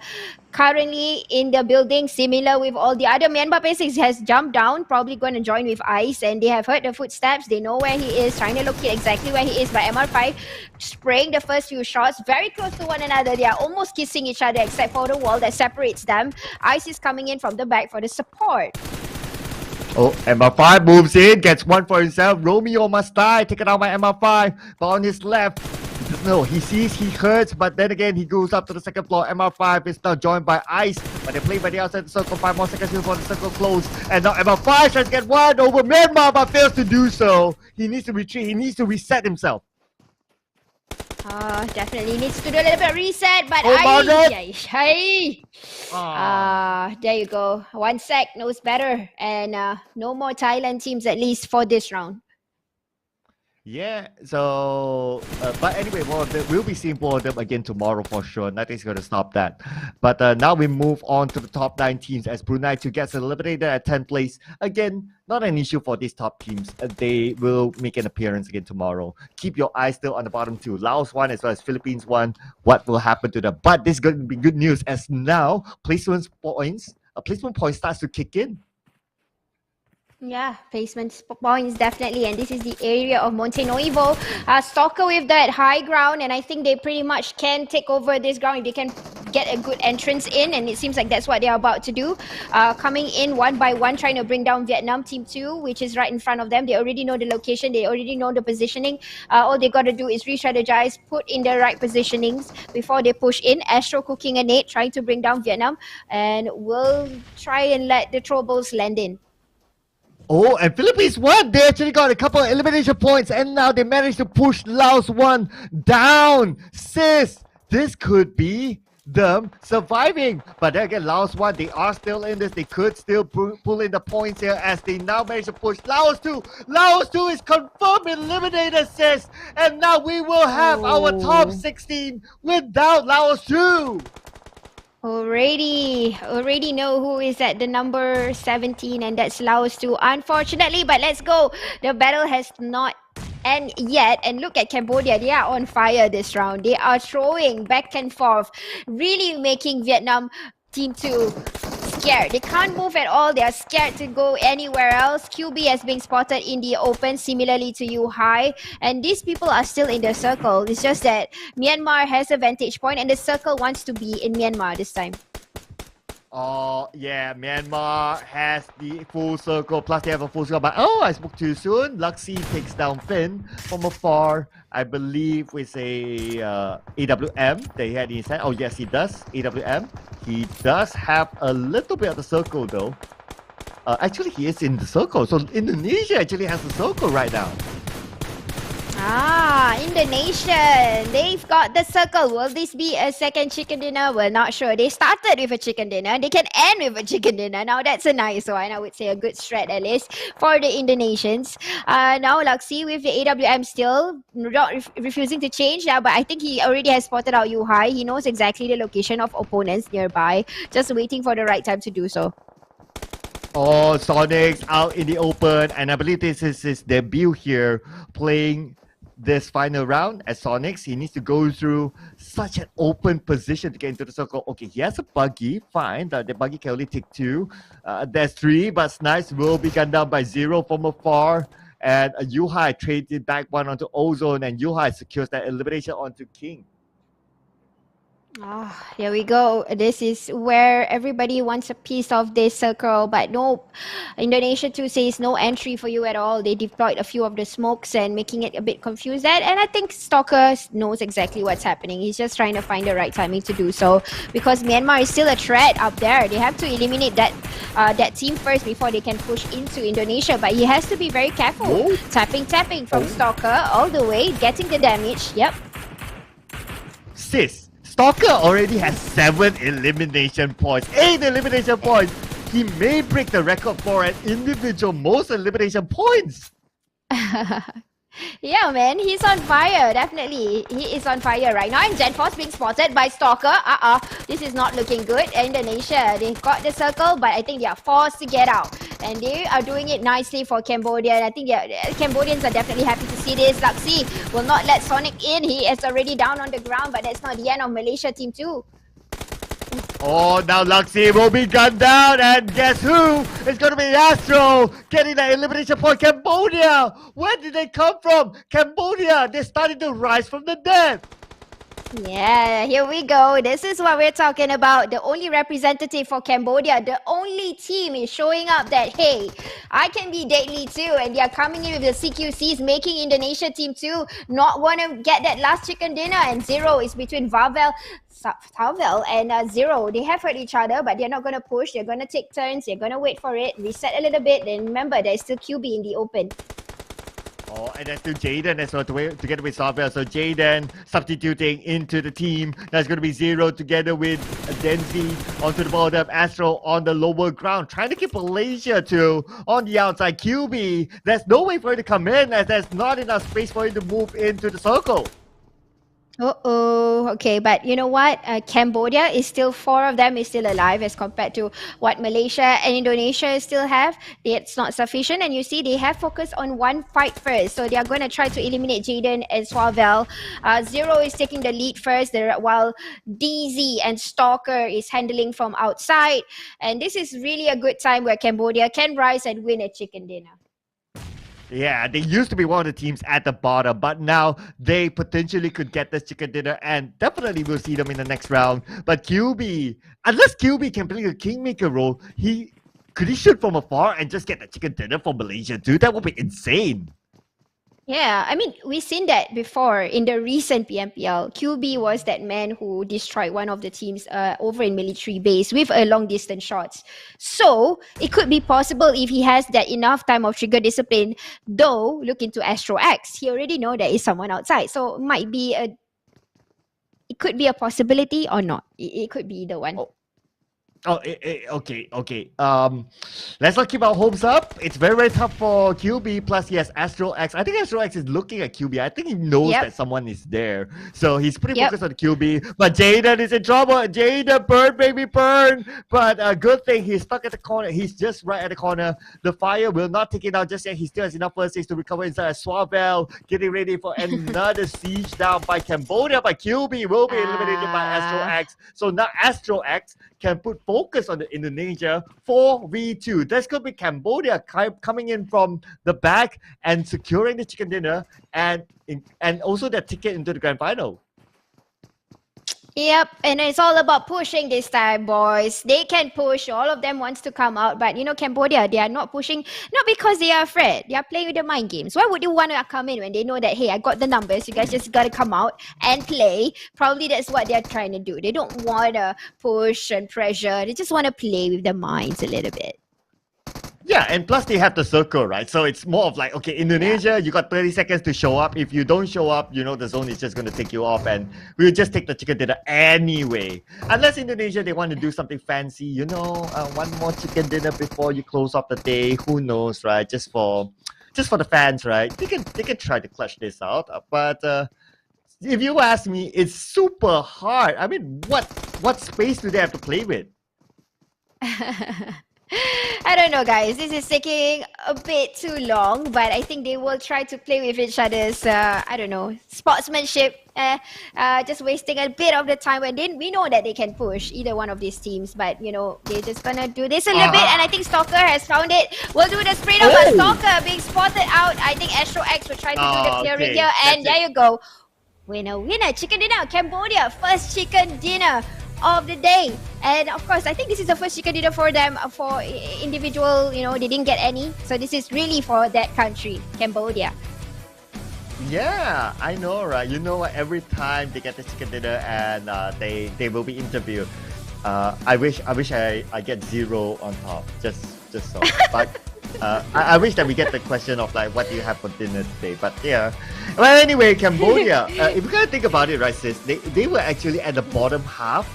currently in the building, similar with all the other. Myanmar basics has jumped down, probably going to join with Ice, and they have heard the footsteps. They know where he is, trying to locate exactly where he is. But MR5 spraying the first few shots, very close to one another. They are almost kissing each other except for the wall that separates them. Ice is coming in from the back for the support. Oh, MR5 moves in, gets one for himself. Romeo must die, taken out by MR5. But on his left, no, he sees, he hurts, but then again, he goes up to the second floor. MR5 is now joined by Ice, but they play by the outside the circle. 5 more seconds before the circle close. And now MR5 tries to get one over Myanmar, but fails to do so. He needs to retreat, he needs to reset himself. Definitely needs to do a little bit of reset, but there you go. 1 sec, knows better. And no more Thailand teams, at least for this round. Yeah, so, but anyway, more of them, we'll be seeing more of them again tomorrow for sure. Nothing's going to stop that. But now we move on to the top 9 teams as Brunei to get eliminated at 10th place. Again, not an issue for these top teams. They will make an appearance again tomorrow. Keep your eyes still on the bottom 2. Laos 1 as well as Philippines 1. What will happen to them? But this is going to be good news as now placement points starts to kick in. Yeah, placement points definitely, and this is the area of Monte Nuevo. Stalker with that high ground, and I think they pretty much can take over this ground if they can get a good entrance in, and it seems like that's what they're about to do. Coming in one by one, trying to bring down Vietnam Team 2, which is right in front of them. They already know the location, they already know the positioning. All they got to do is re-strategize, put in the right positionings before they push in. Astro cooking a nade, trying to bring down Vietnam, and we'll try and let the troubles land in. Oh, and Philippines won. They actually got a couple of elimination points, and now they managed to push Laos 1 down. Sis, this could be them surviving. But then again, Laos 1, they are still in this. They could still pull in the points here as they now manage to push Laos 2. Laos 2 is confirmed eliminated, sis. And now we will have our top 16 without Laos 2. Already know who is at the number 17, and that's Laos 2, unfortunately. But let's go. The battle has not end yet, and look at Cambodia. They are on fire this round. They are throwing back and forth, really making Vietnam Team 2 scared. They can't move at all. They are scared to go anywhere else. QB has been spotted in the open, similarly to you, High. And these people are still in the circle. It's just that Myanmar has a vantage point, and the circle wants to be in Myanmar this time. Oh, yeah, Myanmar has the full circle, plus they have a full circle. But oh, I spoke too soon. Luxy takes down Finn from afar. I believe with a AWM they had inside. Oh, yes, he does. AWM. He does have a little bit of the circle, though. Actually, he is in the circle. So Indonesia actually has the circle right now. Indonesia. They've got the circle. Will this be a second chicken dinner? We're not sure. They started with a chicken dinner. They can end with a chicken dinner. Now that's a nice one. I would say a good strat at least for the Indonesians. Now Luxy with the AWM still not refusing to change. But I think he already has spotted out Yuhai. He knows exactly the location of opponents nearby. Just waiting for the right time to do so. Oh, Sonic's out in the open, and I believe this is his debut here playing this final round as Sonics. He needs to go through such an open position to get into the circle. Okay, he has a buggy, fine. The buggy can only take 2. There's 3, but Snipes will be gunned down by 0 from afar. And Yuhai traded back 1 onto Ozone, and Yuhai secures that elimination onto King. Here we go. This is where everybody wants a piece of this circle, but nope. Indonesia 2 says no entry for you at all. They deployed a few of the smokes and making it a bit confused. And I think Stalker knows exactly what's happening. He's just trying to find the right timing to do so, because Myanmar is still a threat up there. They have to eliminate that team first before they can push into Indonesia. But he has to be very careful. Oh. Tapping from Stalker all the way, getting the damage. Yep. Sis, Stalker already has 7 elimination points, 8 elimination points. He may break the record for an individual most elimination points. Yeah, man, he's on fire. Definitely, he is on fire right now. And Genforce being spotted by Stalker. This is not looking good. Indonesia, they got the circle, but I think they are forced to get out. And they are doing it nicely for Cambodia. And I think Cambodians are definitely happy to see this. Luxy will not let Sonic in. He is already down on the ground, but that's not the end of Malaysia Team 2. Oh, now Luxy will be gunned down, and guess who? It's going to be Astro getting that elimination point. Cambodia! Where did they come from? Cambodia! They started to rise from the dead. Yeah, here we go. This is what we're talking about. The only representative for Cambodia, the only team is showing up that, hey, I can be deadly too. And they are coming in with the CQCs, making Indonesia Team 2 not want to get that last chicken dinner. And 0 is between Tavel and 0. They have hurt each other, but they're not going to push. They're going to take turns. They're going to wait for it, reset a little bit. Then remember, there's still QB in the open. Oh, and that's to Jaden as well, together with Sawvell. So Jaden substituting into the team. That's going to be Zero together with Denzi onto the bottom. Astro on the lower ground, trying to keep Malaysia too on the outside. QB, there's no way for him to come in as there's not enough space for him to move into the circle. Okay, but you know what? Cambodia is still, 4 of them is still alive as compared to what Malaysia and Indonesia still have. It's not sufficient, and you see they have focused on one fight first. So they are going to try to eliminate Jaden and Swavel. Zero is taking the lead first, while DZ and Stalker is handling from outside. And this is really a good time where Cambodia can rise and win a chicken dinner. Yeah, they used to be one of the teams at the bottom, but now they potentially could get this chicken dinner, and definitely we'll see them in the next round. But QB, unless QB can play a kingmaker role, could he shoot from afar and just get the chicken dinner for Malaysia too? That would be insane. Yeah, I mean, we've seen that before in the recent PMPL. QB was that man who destroyed one of the teams over in military base with a long distance shots. So it could be possible if he has that enough time of trigger discipline. Though, look into Astro X. He already know there is someone outside. So it could be a possibility or not. It could be either one. Okay. Let's not keep our hopes up. It's very, very tough for QB. Plus, yes, Astro X. I think Astro X is looking at QB. I think he knows that someone is there. So he's pretty focused on the QB. But Jaden is in trouble. Jaden, burn, baby, burn. But a good thing, he's stuck at the corner. He's just right at the corner. The fire will not take it out just yet. He still has enough first aids to recover inside. Swavel getting ready for another siege down by Cambodia. But QB will be eliminated by Astro X. So now Astro X can put focus on the Indonesia 4v2. That's going to be Cambodia coming in from the back and securing the chicken dinner and also their ticket into the grand final. Yep, and it's all about pushing this time, boys. They can push. All of them wants to come out, but you know, Cambodia, they are not pushing, not because they are afraid. They are playing with the mind games. Why would you want to come in when they know that, hey, I got the numbers, you guys just got to come out and play? Probably that's what they're trying to do. They don't want to push and pressure. They just want to play with their minds a little bit. Yeah, and plus they have the circle, right? So it's more of like, okay, Indonesia, you got 30 seconds to show up. If you don't show up, you know, the zone is just going to take you off, and we'll just take the chicken dinner anyway. Unless Indonesia, they want to do something fancy, you know, one more chicken dinner before you close off the day. Who knows, right? Just for the fans, right? They can try to clutch this out. But if you ask me, it's super hard. I mean, what space do they have to play with? I don't know, guys. This is taking a bit too long, but I think they will try to play with each other's, I don't know, sportsmanship. Just wasting a bit of the time when we know that they can push either one of these teams, but you know, they're just gonna do this a little bit, and I think Stalker has found it. We'll do the sprint of a Stalker being spotted out. I think Astro X will try to do the clearing here, and there you go. Winner, chicken dinner, Cambodia, first chicken dinner of the day. And of course, I think this is the first chicken dinner for them, for individual, you know, they didn't get any. So this is really for that country, Cambodia. Yeah, I know, right? You know what? Every time they get the chicken dinner and they will be interviewed. I wish I get zero on top, just so. But I wish that we get the question of like, what do you have for dinner today? But yeah. Well, anyway, Cambodia. If you gotta think about it, right, sis? They were actually at the bottom half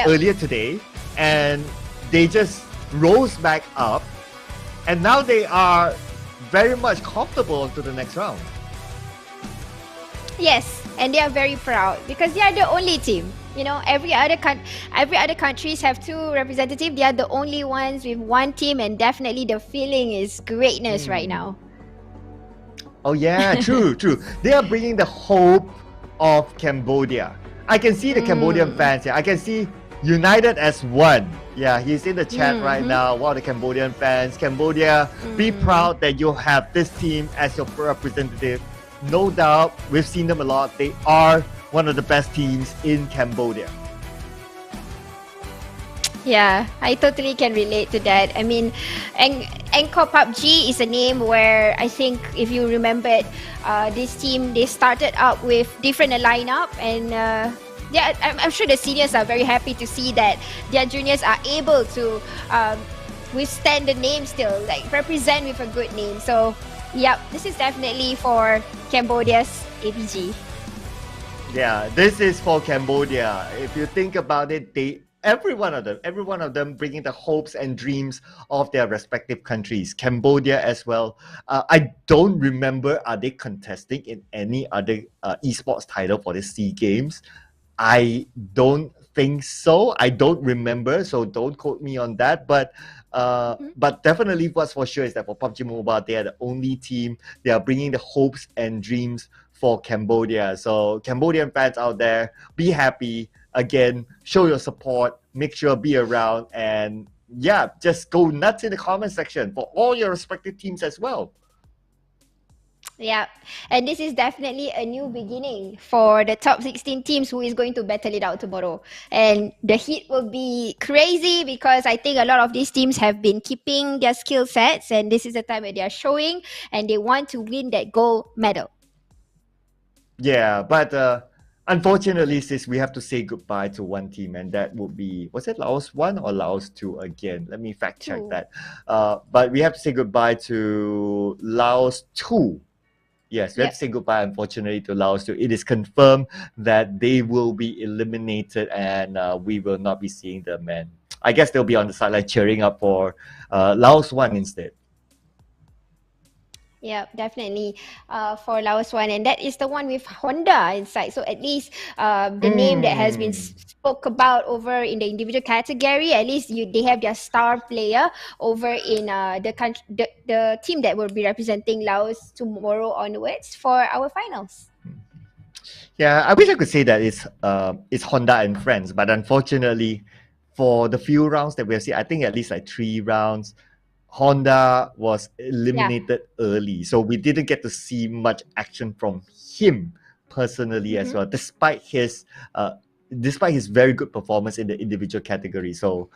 earlier today, and they just rose back up, and now they are very much comfortable to the next round. Yes, and they are very proud because they are the only team. You know, every other countries have 2 representatives. They are the only ones with 1 team, and definitely the feeling is greatness right now. Oh yeah, true. They are bringing the hope of Cambodia. I can see the Cambodian fans here. I can see united as one. Yeah, he's in the chat right now. One of the Cambodian fans. Cambodia, be proud that you have this team as your representative. No doubt, we've seen them a lot. They are one of the best teams in Cambodia. Yeah, I totally can relate to that. I mean, Angkor PUBG is a name where I think if you remember this team, they started out with different lineup, and yeah, I'm sure the seniors are very happy to see that their juniors are able to withstand the name still, like represent with a good name. So Yep, this is definitely for Cambodia's APG. Yeah, this is for Cambodia. If you think about it, every one of them bringing the hopes and dreams of their respective countries. Cambodia as well. I don't remember, are they contesting in any other esports title for the SEA Games? I don't think so. I don't remember, so don't quote me on that. But definitely, what's for sure is that for PUBG Mobile, they are the only team. They are bringing the hopes and dreams for Cambodia. So Cambodian fans out there, be happy. Again, show your support. Make sure be around, and yeah, just go nuts in the comment section for all your respective teams as well. Yeah, and this is definitely a new beginning for the top 16 teams who is going to battle it out tomorrow. And the heat will be crazy because I think a lot of these teams have been keeping their skill sets, and this is the time that they are showing and they want to win that gold medal. Yeah, but unfortunately, sis, we have to say goodbye to one team, and that would be, was it Laos 1 or Laos 2 again? Let me fact check that. But we have to say goodbye to Laos 2. Yes, we have to say goodbye, unfortunately, to Laos 2. It is confirmed that they will be eliminated, and we will not be seeing them. And I guess they'll be on the sideline cheering up for Laos 1 instead. Yeah, definitely for Laos 1, and that is the one with Honda inside. So at least the name that has been spoke about over in the individual category, at least they have their star player over in the team that will be representing Laos tomorrow onwards for our finals. Yeah, I wish I could say that it's Honda and friends, but unfortunately, for the few rounds that we have seen, I think at least like 3 rounds, Honda was eliminated early, so we didn't get to see much action from him personally as well, despite his very good performance in the individual category. So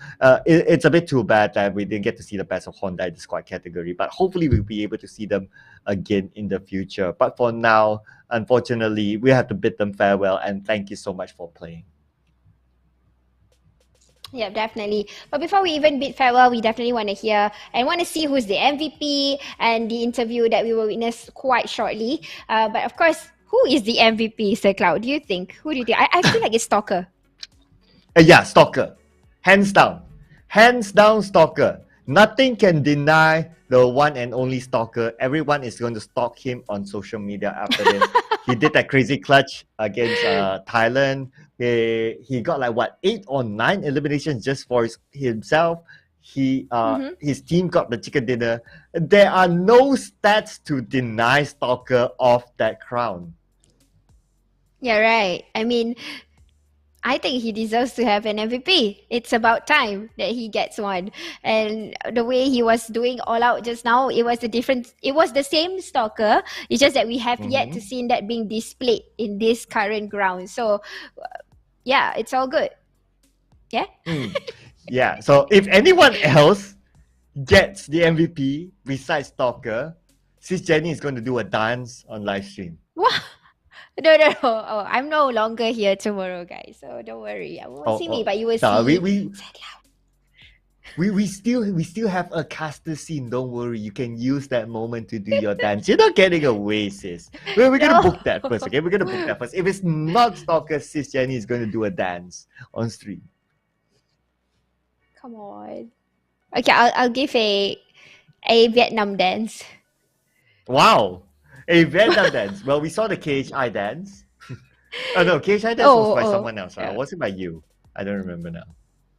it's a bit too bad that we didn't get to see the best of Honda in the squad category, but hopefully we'll be able to see them again in the future. But for now, unfortunately, we have to bid them farewell, and thank you so much for playing. Yeah, definitely. But before we even bid farewell, we definitely want to hear and want to see who's the MVP and the interview that we will witness quite shortly. But of course, who is the MVP, Sir Cloud? Do you think? Who do you think? I feel like it's Stalker. Yeah, Stalker. Hands down. Hands down, Stalker. Nothing can deny the one and only Stalker. Everyone is going to stalk him on social media after this. He did that crazy clutch against Thailand. He got like what, 8 or 9 eliminations just for himself. His team got the chicken dinner. There are no stats to deny Stalker of that crown. Yeah, right. I mean, I think he deserves to have an MVP. It's about time that he gets one. And the way he was doing all out just now, it was the same Stalker. It's just that we have yet to see that being displayed in this current ground. So yeah, it's all good. Yeah? Yeah, so if anyone else gets the MVP besides Stalker, Sis Jenny is going to do a dance on live stream. What? No. Oh, I'm no longer here tomorrow, guys. So don't worry. You won't see me, but you will see. We still have a caster scene. Don't worry. You can use that moment to do your dance. You're not getting away, sis. We're gonna book that first, okay? We're gonna book that first. If it's not Stalker, Sis Jenny is going to do a dance on stream. Come on. Okay, I'll give a Vietnam dance. Wow. A Vietnam dance. Well, we saw the KHI dance. Oh no, KHI dance was by someone else, right? Or was it by you? I don't remember now.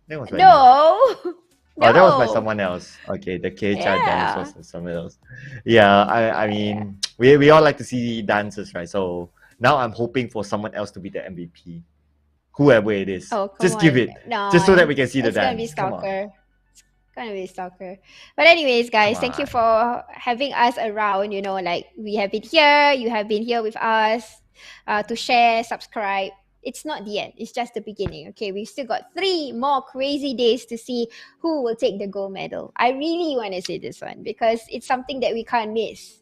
That was by you. No. Oh, that was by someone else. Okay, the KHI dance was by someone else. Yeah, I mean, we all like to see dances, right? So now I'm hoping for someone else to be the MVP. Whoever it is. Oh, just give it. No, just so that we can see the it's dance. Gonna be Stalker. It's gonna be Stalker. But anyways, guys, thank you for having us around. You know, like we have been here, you have been here with us to share, subscribe. It's not the end. It's just the beginning. Okay, we've still got 3 more crazy days to see who will take the gold medal. I really want to see this one because it's something that we can't miss.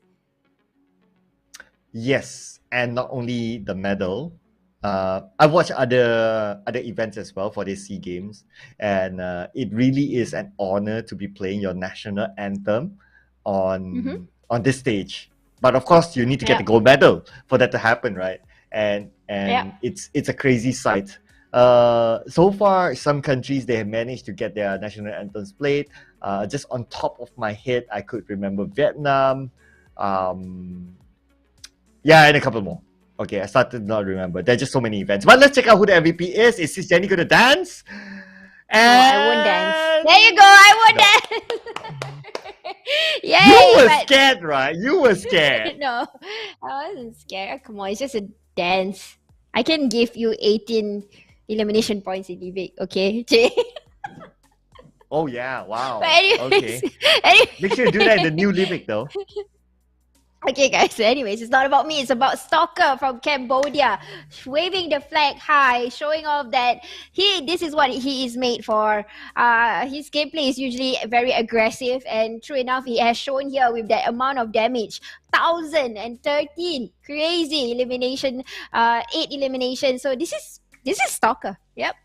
Yes, and not only the medal. I've watched other events as well for these SEA Games, and it really is an honor to be playing your national anthem on on this stage. But of course, you need to get the gold medal for that to happen, right? And it's a crazy sight. So far, some countries they have managed to get their national anthems played. Just on top of my head, I could remember Vietnam. And a couple more. Okay, I started to not remember. There's just so many events. But let's check out who the MVP is. Is Sis Jenny going to dance? I won't dance. There you go. I won't dance. Yay! You were scared, right? You were scared. No, I wasn't scared. Come on, it's just a dance. I can give you 18 elimination points in Livik, okay? Oh yeah, wow. But anyways, okay. Make sure you do that in the new Livik though. Okay, guys. So anyways, it's not about me. It's about Stalker from Cambodia, waving the flag high, showing off that this is what he is made for. His gameplay is usually very aggressive, and true enough, he has shown here with that amount of damage, 1,013, crazy elimination, 8 eliminations. So this is Stalker. Yep.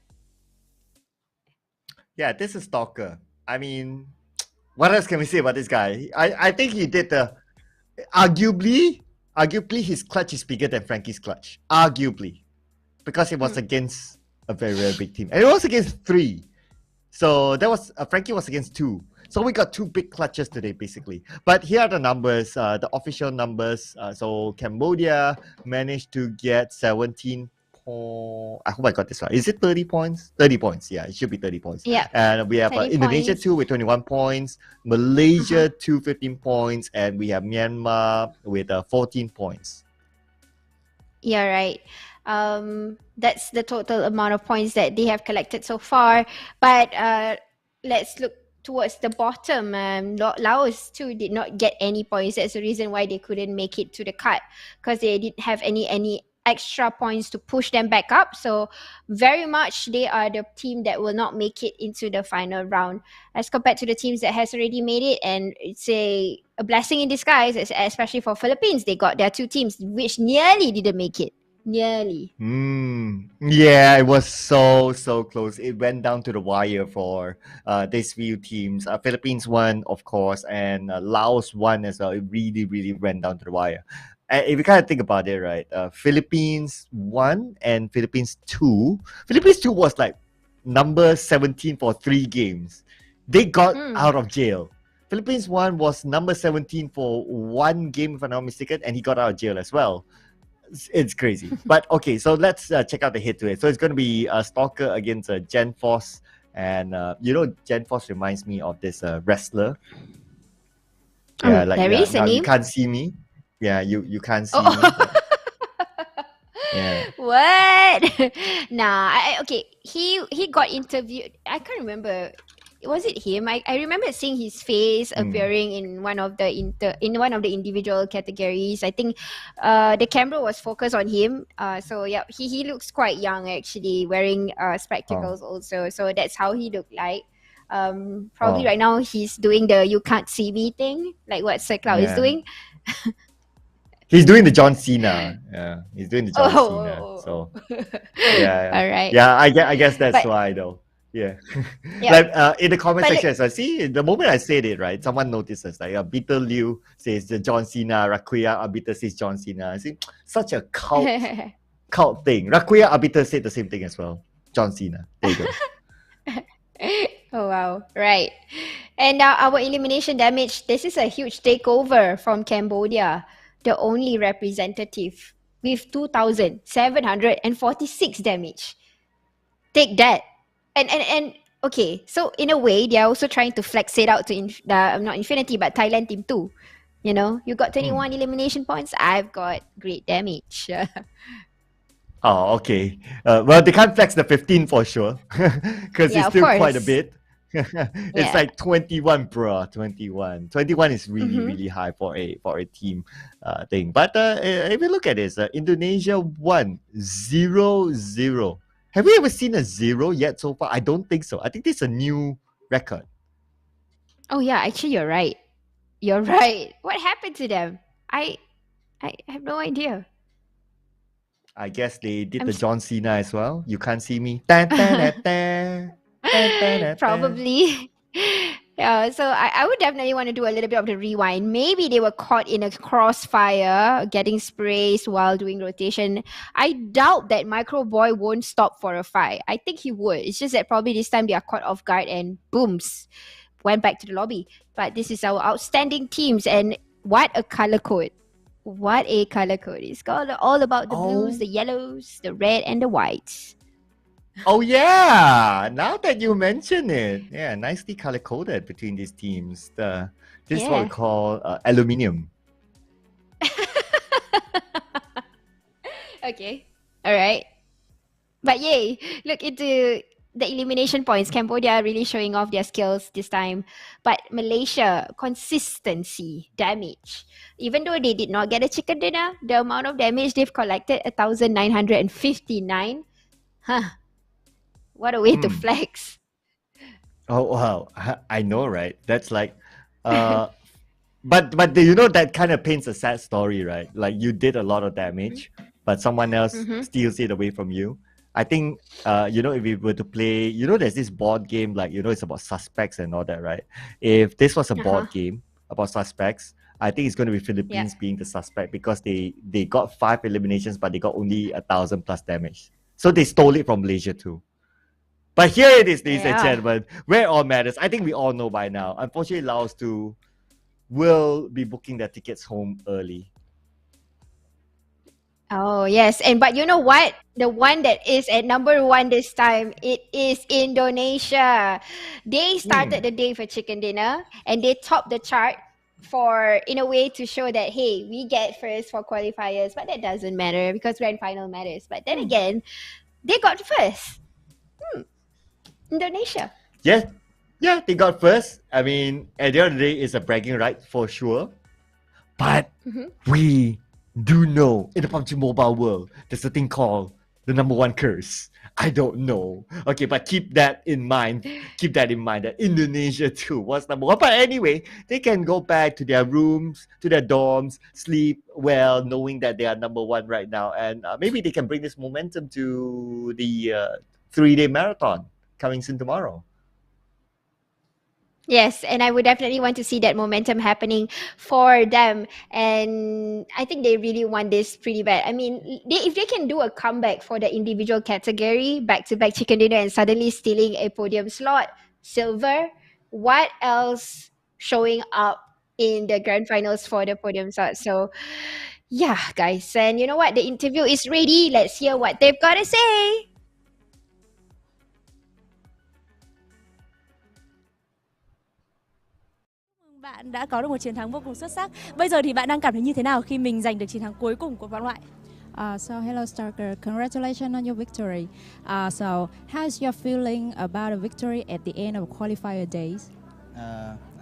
Yeah, this is Stalker. I mean, what else can we say about this guy? I think he did the. Arguably, his clutch is bigger than Frankie's clutch. Arguably, because it was against a very, very big team, and it was against 3. So that was Frankie was against 2. So we got 2 big clutches today, basically. But here are the numbers, the official numbers. So Cambodia managed to get 17. I hope I got this right. Is it 30 points? 30 points. Yeah, it should be 30 points. Yeah. And we have Indonesia 2 with 21 points, Malaysia 15 points, and we have Myanmar with 14 points. Yeah, right. That's the total amount of points that they have collected so far. But let's look towards the bottom. Laos too did not get any points. That's the reason why they couldn't make it to the cut, because they didn't have any extra points to push them back up. So very much they are the team that will not make it into the final round as compared to the teams that has already made it. And it's a blessing in disguise, especially for Philippines. They got their 2 teams which nearly didn't make it. Nearly. Yeah, it was so close. It went down to the wire for these few teams. Philippines won, of course, and Laos won as well. It really went down to the wire. If you kind of think about it, right? Philippines 1 and Philippines 2. Philippines 2 was like number 17 for 3 games. They got out of jail. Philippines 1 was number 17 for 1 game, if I'm not mistaken, and he got out of jail as well. It's crazy. But okay, so let's check out the hit to it. So it's going to be Stalker against Gen Force. And Gen Force reminds me of this wrestler. Yeah, there is a name? You can't see me. Yeah, you can't see me. Yeah. What? Nah. Okay. He got interviewed. I can't remember. Was it him? I remember seeing his face appearing in one of the individual categories. I think the camera was focused on him. So yeah, he looks quite young actually, wearing spectacles also. So that's how he looked like. Probably right now he's doing the "you can't see me" thing, like what Sir Cloud is doing. He's doing the John Cena. Yeah, he's doing the John Cena. So yeah. All right. Yeah, I guess that's why though. Yeah. Like in the comment section, I see the moment I said it, right? Someone notices like Peter Liu says the John Cena, Rakuya Arbiter says John Cena. I see such a cult thing. Rakuya Arbiter said the same thing as well. John Cena. There you go. Oh wow, right. And our elimination damage, this is a huge takeover from Cambodia, the only representative with 2,746 damage. Take that. And okay, so in a way, they're also trying to flex it out to not Infinity, but Thailand team too. You know, you got 21 elimination points. I've got great damage. Oh, okay. Well, they can't flex the 15 for sure, because it's still quite a bit. It's like 21, bro. 21 is really high for a team thing. But if you look at this, Indonesia won 0-0. Have we ever seen a 0 yet so far? I don't think so. I think this is a new record. Oh yeah, actually you're right. You're right. What happened to them? I have no idea. I guess they did the John Cena as well. You can't see me. Probably. Yeah, so I would definitely want to do a little bit of the rewind. Maybe they were caught in a crossfire, getting sprays while doing rotation. I doubt that Micro Boy won't stop for a fight. I think he would. It's just that probably this time they are caught off guard and booms, went back to the lobby. But this is our outstanding teams, and what a color code! What a color code! It's all about the blues, the yellows, the red, and the whites. Oh yeah, now that you mention it, yeah, nicely color coded between these teams. This is what we Yeah. call aluminium. Okay. All right. But yay, look into the elimination points. Cambodia really showing off their skills this time. But Malaysia, consistency, damage. Even though they did not get a chicken dinner, the amount of damage they've collected, 1,959. Huh. What a way to flex. Oh wow, I know, right? That's like, but you know that kind of paints a sad story, right? Like you did a lot of damage, but someone else steals it away from you. I think, if we were to play, there's this board game, like, it's about suspects and all that, right? If this was a board game about suspects, I think it's going to be Philippines being the suspect because they got 5 eliminations, but they got only 1,000 plus damage. So they stole it from Malaysia too. But here it is, ladies and gentlemen, where it all matters. I think we all know by now. Unfortunately, Laos too will be booking their tickets home early. Oh yes, but you know what? The one that is at number 1 this time, it is Indonesia. They started the day for chicken dinner and they topped the chart for, in a way, to show that hey, we get first for qualifiers, but that doesn't matter because grand final matters. But then again, they got first. Indonesia. Yeah, they got first. I mean, at the end of the day, it's a bragging right for sure. But we do know in the PUBG Mobile world, there's a thing called the number 1 curse. I don't know. Okay, but keep that in mind. Keep that in mind that Indonesia too was number 1. But anyway, they can go back to their rooms, to their dorms, sleep well, knowing that they are number 1 right now. And maybe they can bring this momentum to the 3-day marathon coming soon tomorrow. Yes, and I would definitely want to see that momentum happening for them. And I think they really want this pretty bad. I mean, if they can do a comeback for the individual category, back-to-back chicken dinner and suddenly stealing a podium slot, silver, what else showing up in the grand finals for the podium slot? So, yeah, guys. And you know what? The interview is ready. Let's hear what they've got to say. Bạn đã có được một chiến thắng vô cùng xuất sắc. Bây giờ thì bạn đang cảm thấy như thế nào khi mình giành được chiến thắng cuối cùng của vòng loại? So hello Starker, congratulations on your victory. So how's your feeling about a victory at the end of qualifier days?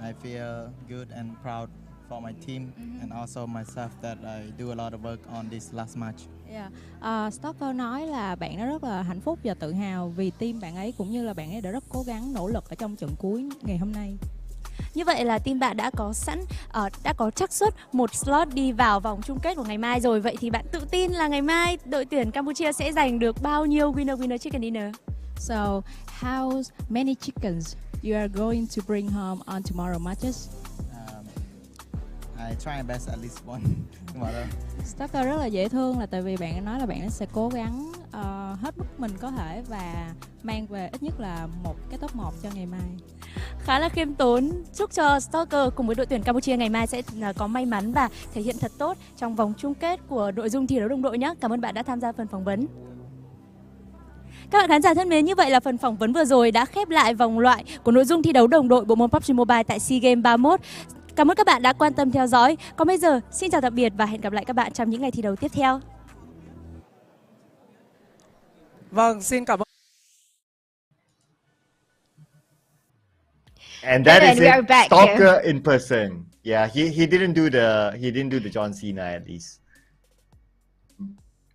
I feel good and proud for my team and also myself that I do a lot of work on this last match. Stalker nói là bạn đã rất là hạnh phúc và tự hào vì team bạn ấy cũng như là bạn ấy đã rất cố gắng nỗ lực ở trong trận cuối ngày hôm nay. Như vậy là team bạn đã có sẵn, đã có xác suất một slot đi vào vòng chung kết của ngày mai rồi. Vậy thì bạn tự tin là ngày mai đội tuyển Campuchia sẽ giành được bao nhiêu winner chicken dinner? So how many chickens you are going to bring home on tomorrow matches? I try my best at least one tomorrow. Stalker rất là dễ thương là tại vì bạn nói là bạn sẽ cố gắng hết mức mình có thể và mang về ít nhất là một cái top 1 cho ngày mai. Khá là khiêm tốn. Chúc cho Stalker cùng với đội tuyển Campuchia ngày mai sẽ có may mắn và thể hiện thật tốt trong vòng chung kết của nội dung thi đấu đồng đội nhé. Cảm ơn bạn đã tham gia phần phỏng vấn. Các bạn khán giả thân mến, như vậy là phần phỏng vấn vừa rồi đã khép lại vòng loại của nội dung thi đấu đồng đội bộ môn PUBG Mobile tại SEA Games 31. Cảm ơn các bạn đã quan tâm theo dõi. Còn bây giờ, xin chào tạm biệt và hẹn gặp lại các bạn trong những ngày thi đấu tiếp theo. Vâng, xin cảm ơn. And that is we are it. back Stalker here. in person. Yeah, he didn't do the John Cena at least.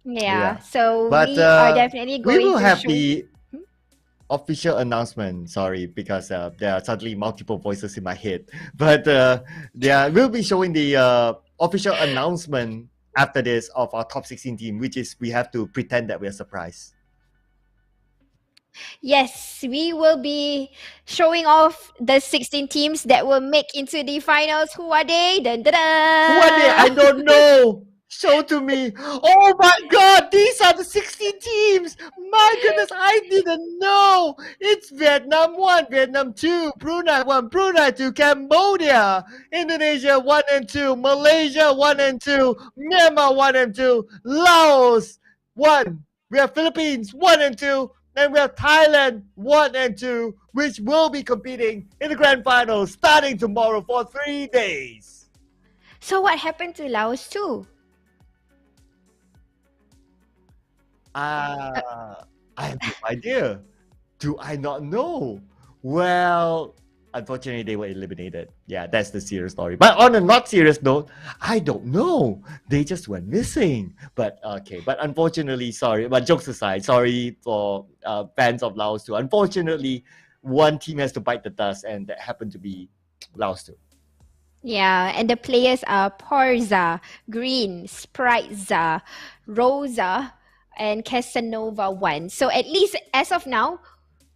Yeah. So But we are definitely going we will to have show... the official announcement. Sorry, because there are suddenly multiple voices in my head. But we'll be showing the official announcement after this of our top 16 team, which is we have to pretend that we are surprised. Yes, we will be showing off the 16 teams that will make into the finals. Who are they? Dun, dun, dun. Who are they? I don't know. Show to me. Oh my god, these are the 16 teams. My goodness, I didn't know. It's Vietnam 1, Vietnam 2, Brunei 1, Brunei 2, Cambodia, Indonesia 1 and 2, Malaysia 1 and 2, Myanmar 1 and 2, Laos 1. We have Philippines 1 and 2, and we have Thailand 1 and 2, which will be competing in the grand finals starting tomorrow for 3 days. So what happened to Laos too? I have no idea. Do I not know? Well, unfortunately, they were eliminated. Yeah, that's the serious story. But on a not serious note, I don't know. They just went missing. But okay, but unfortunately, sorry. But jokes aside, sorry for fans of Laos too. Unfortunately, one team has to bite the dust, and that happened to be Laos too. Yeah, and the players are Porza, Green, Spritza, Rosa, and Casanova 1. So at least as of now,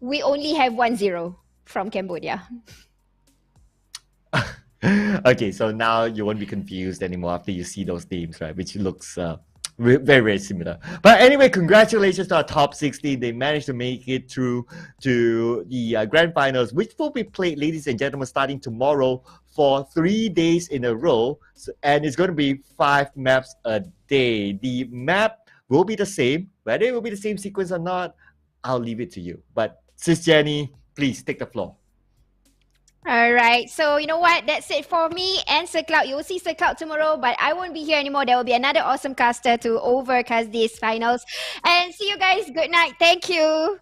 we only have 1-0 from Cambodia. Okay, so now you won't be confused anymore after you see those teams, right? Which looks very, very similar. But anyway, congratulations to our top 16. They managed to make it through to the grand finals, which will be played, ladies and gentlemen, starting tomorrow for 3 days in a row. And it's going to be 5 maps a day. The map will be the same. Whether it will be the same sequence or not, I'll leave it to you. But Sis Jenny, please take the floor. All right, so you know what? That's it for me and Sir Cloud. You will see Sir Cloud tomorrow, but I won't be here anymore. There will be another awesome caster to overcast these finals. And see you guys. Good night. Thank you.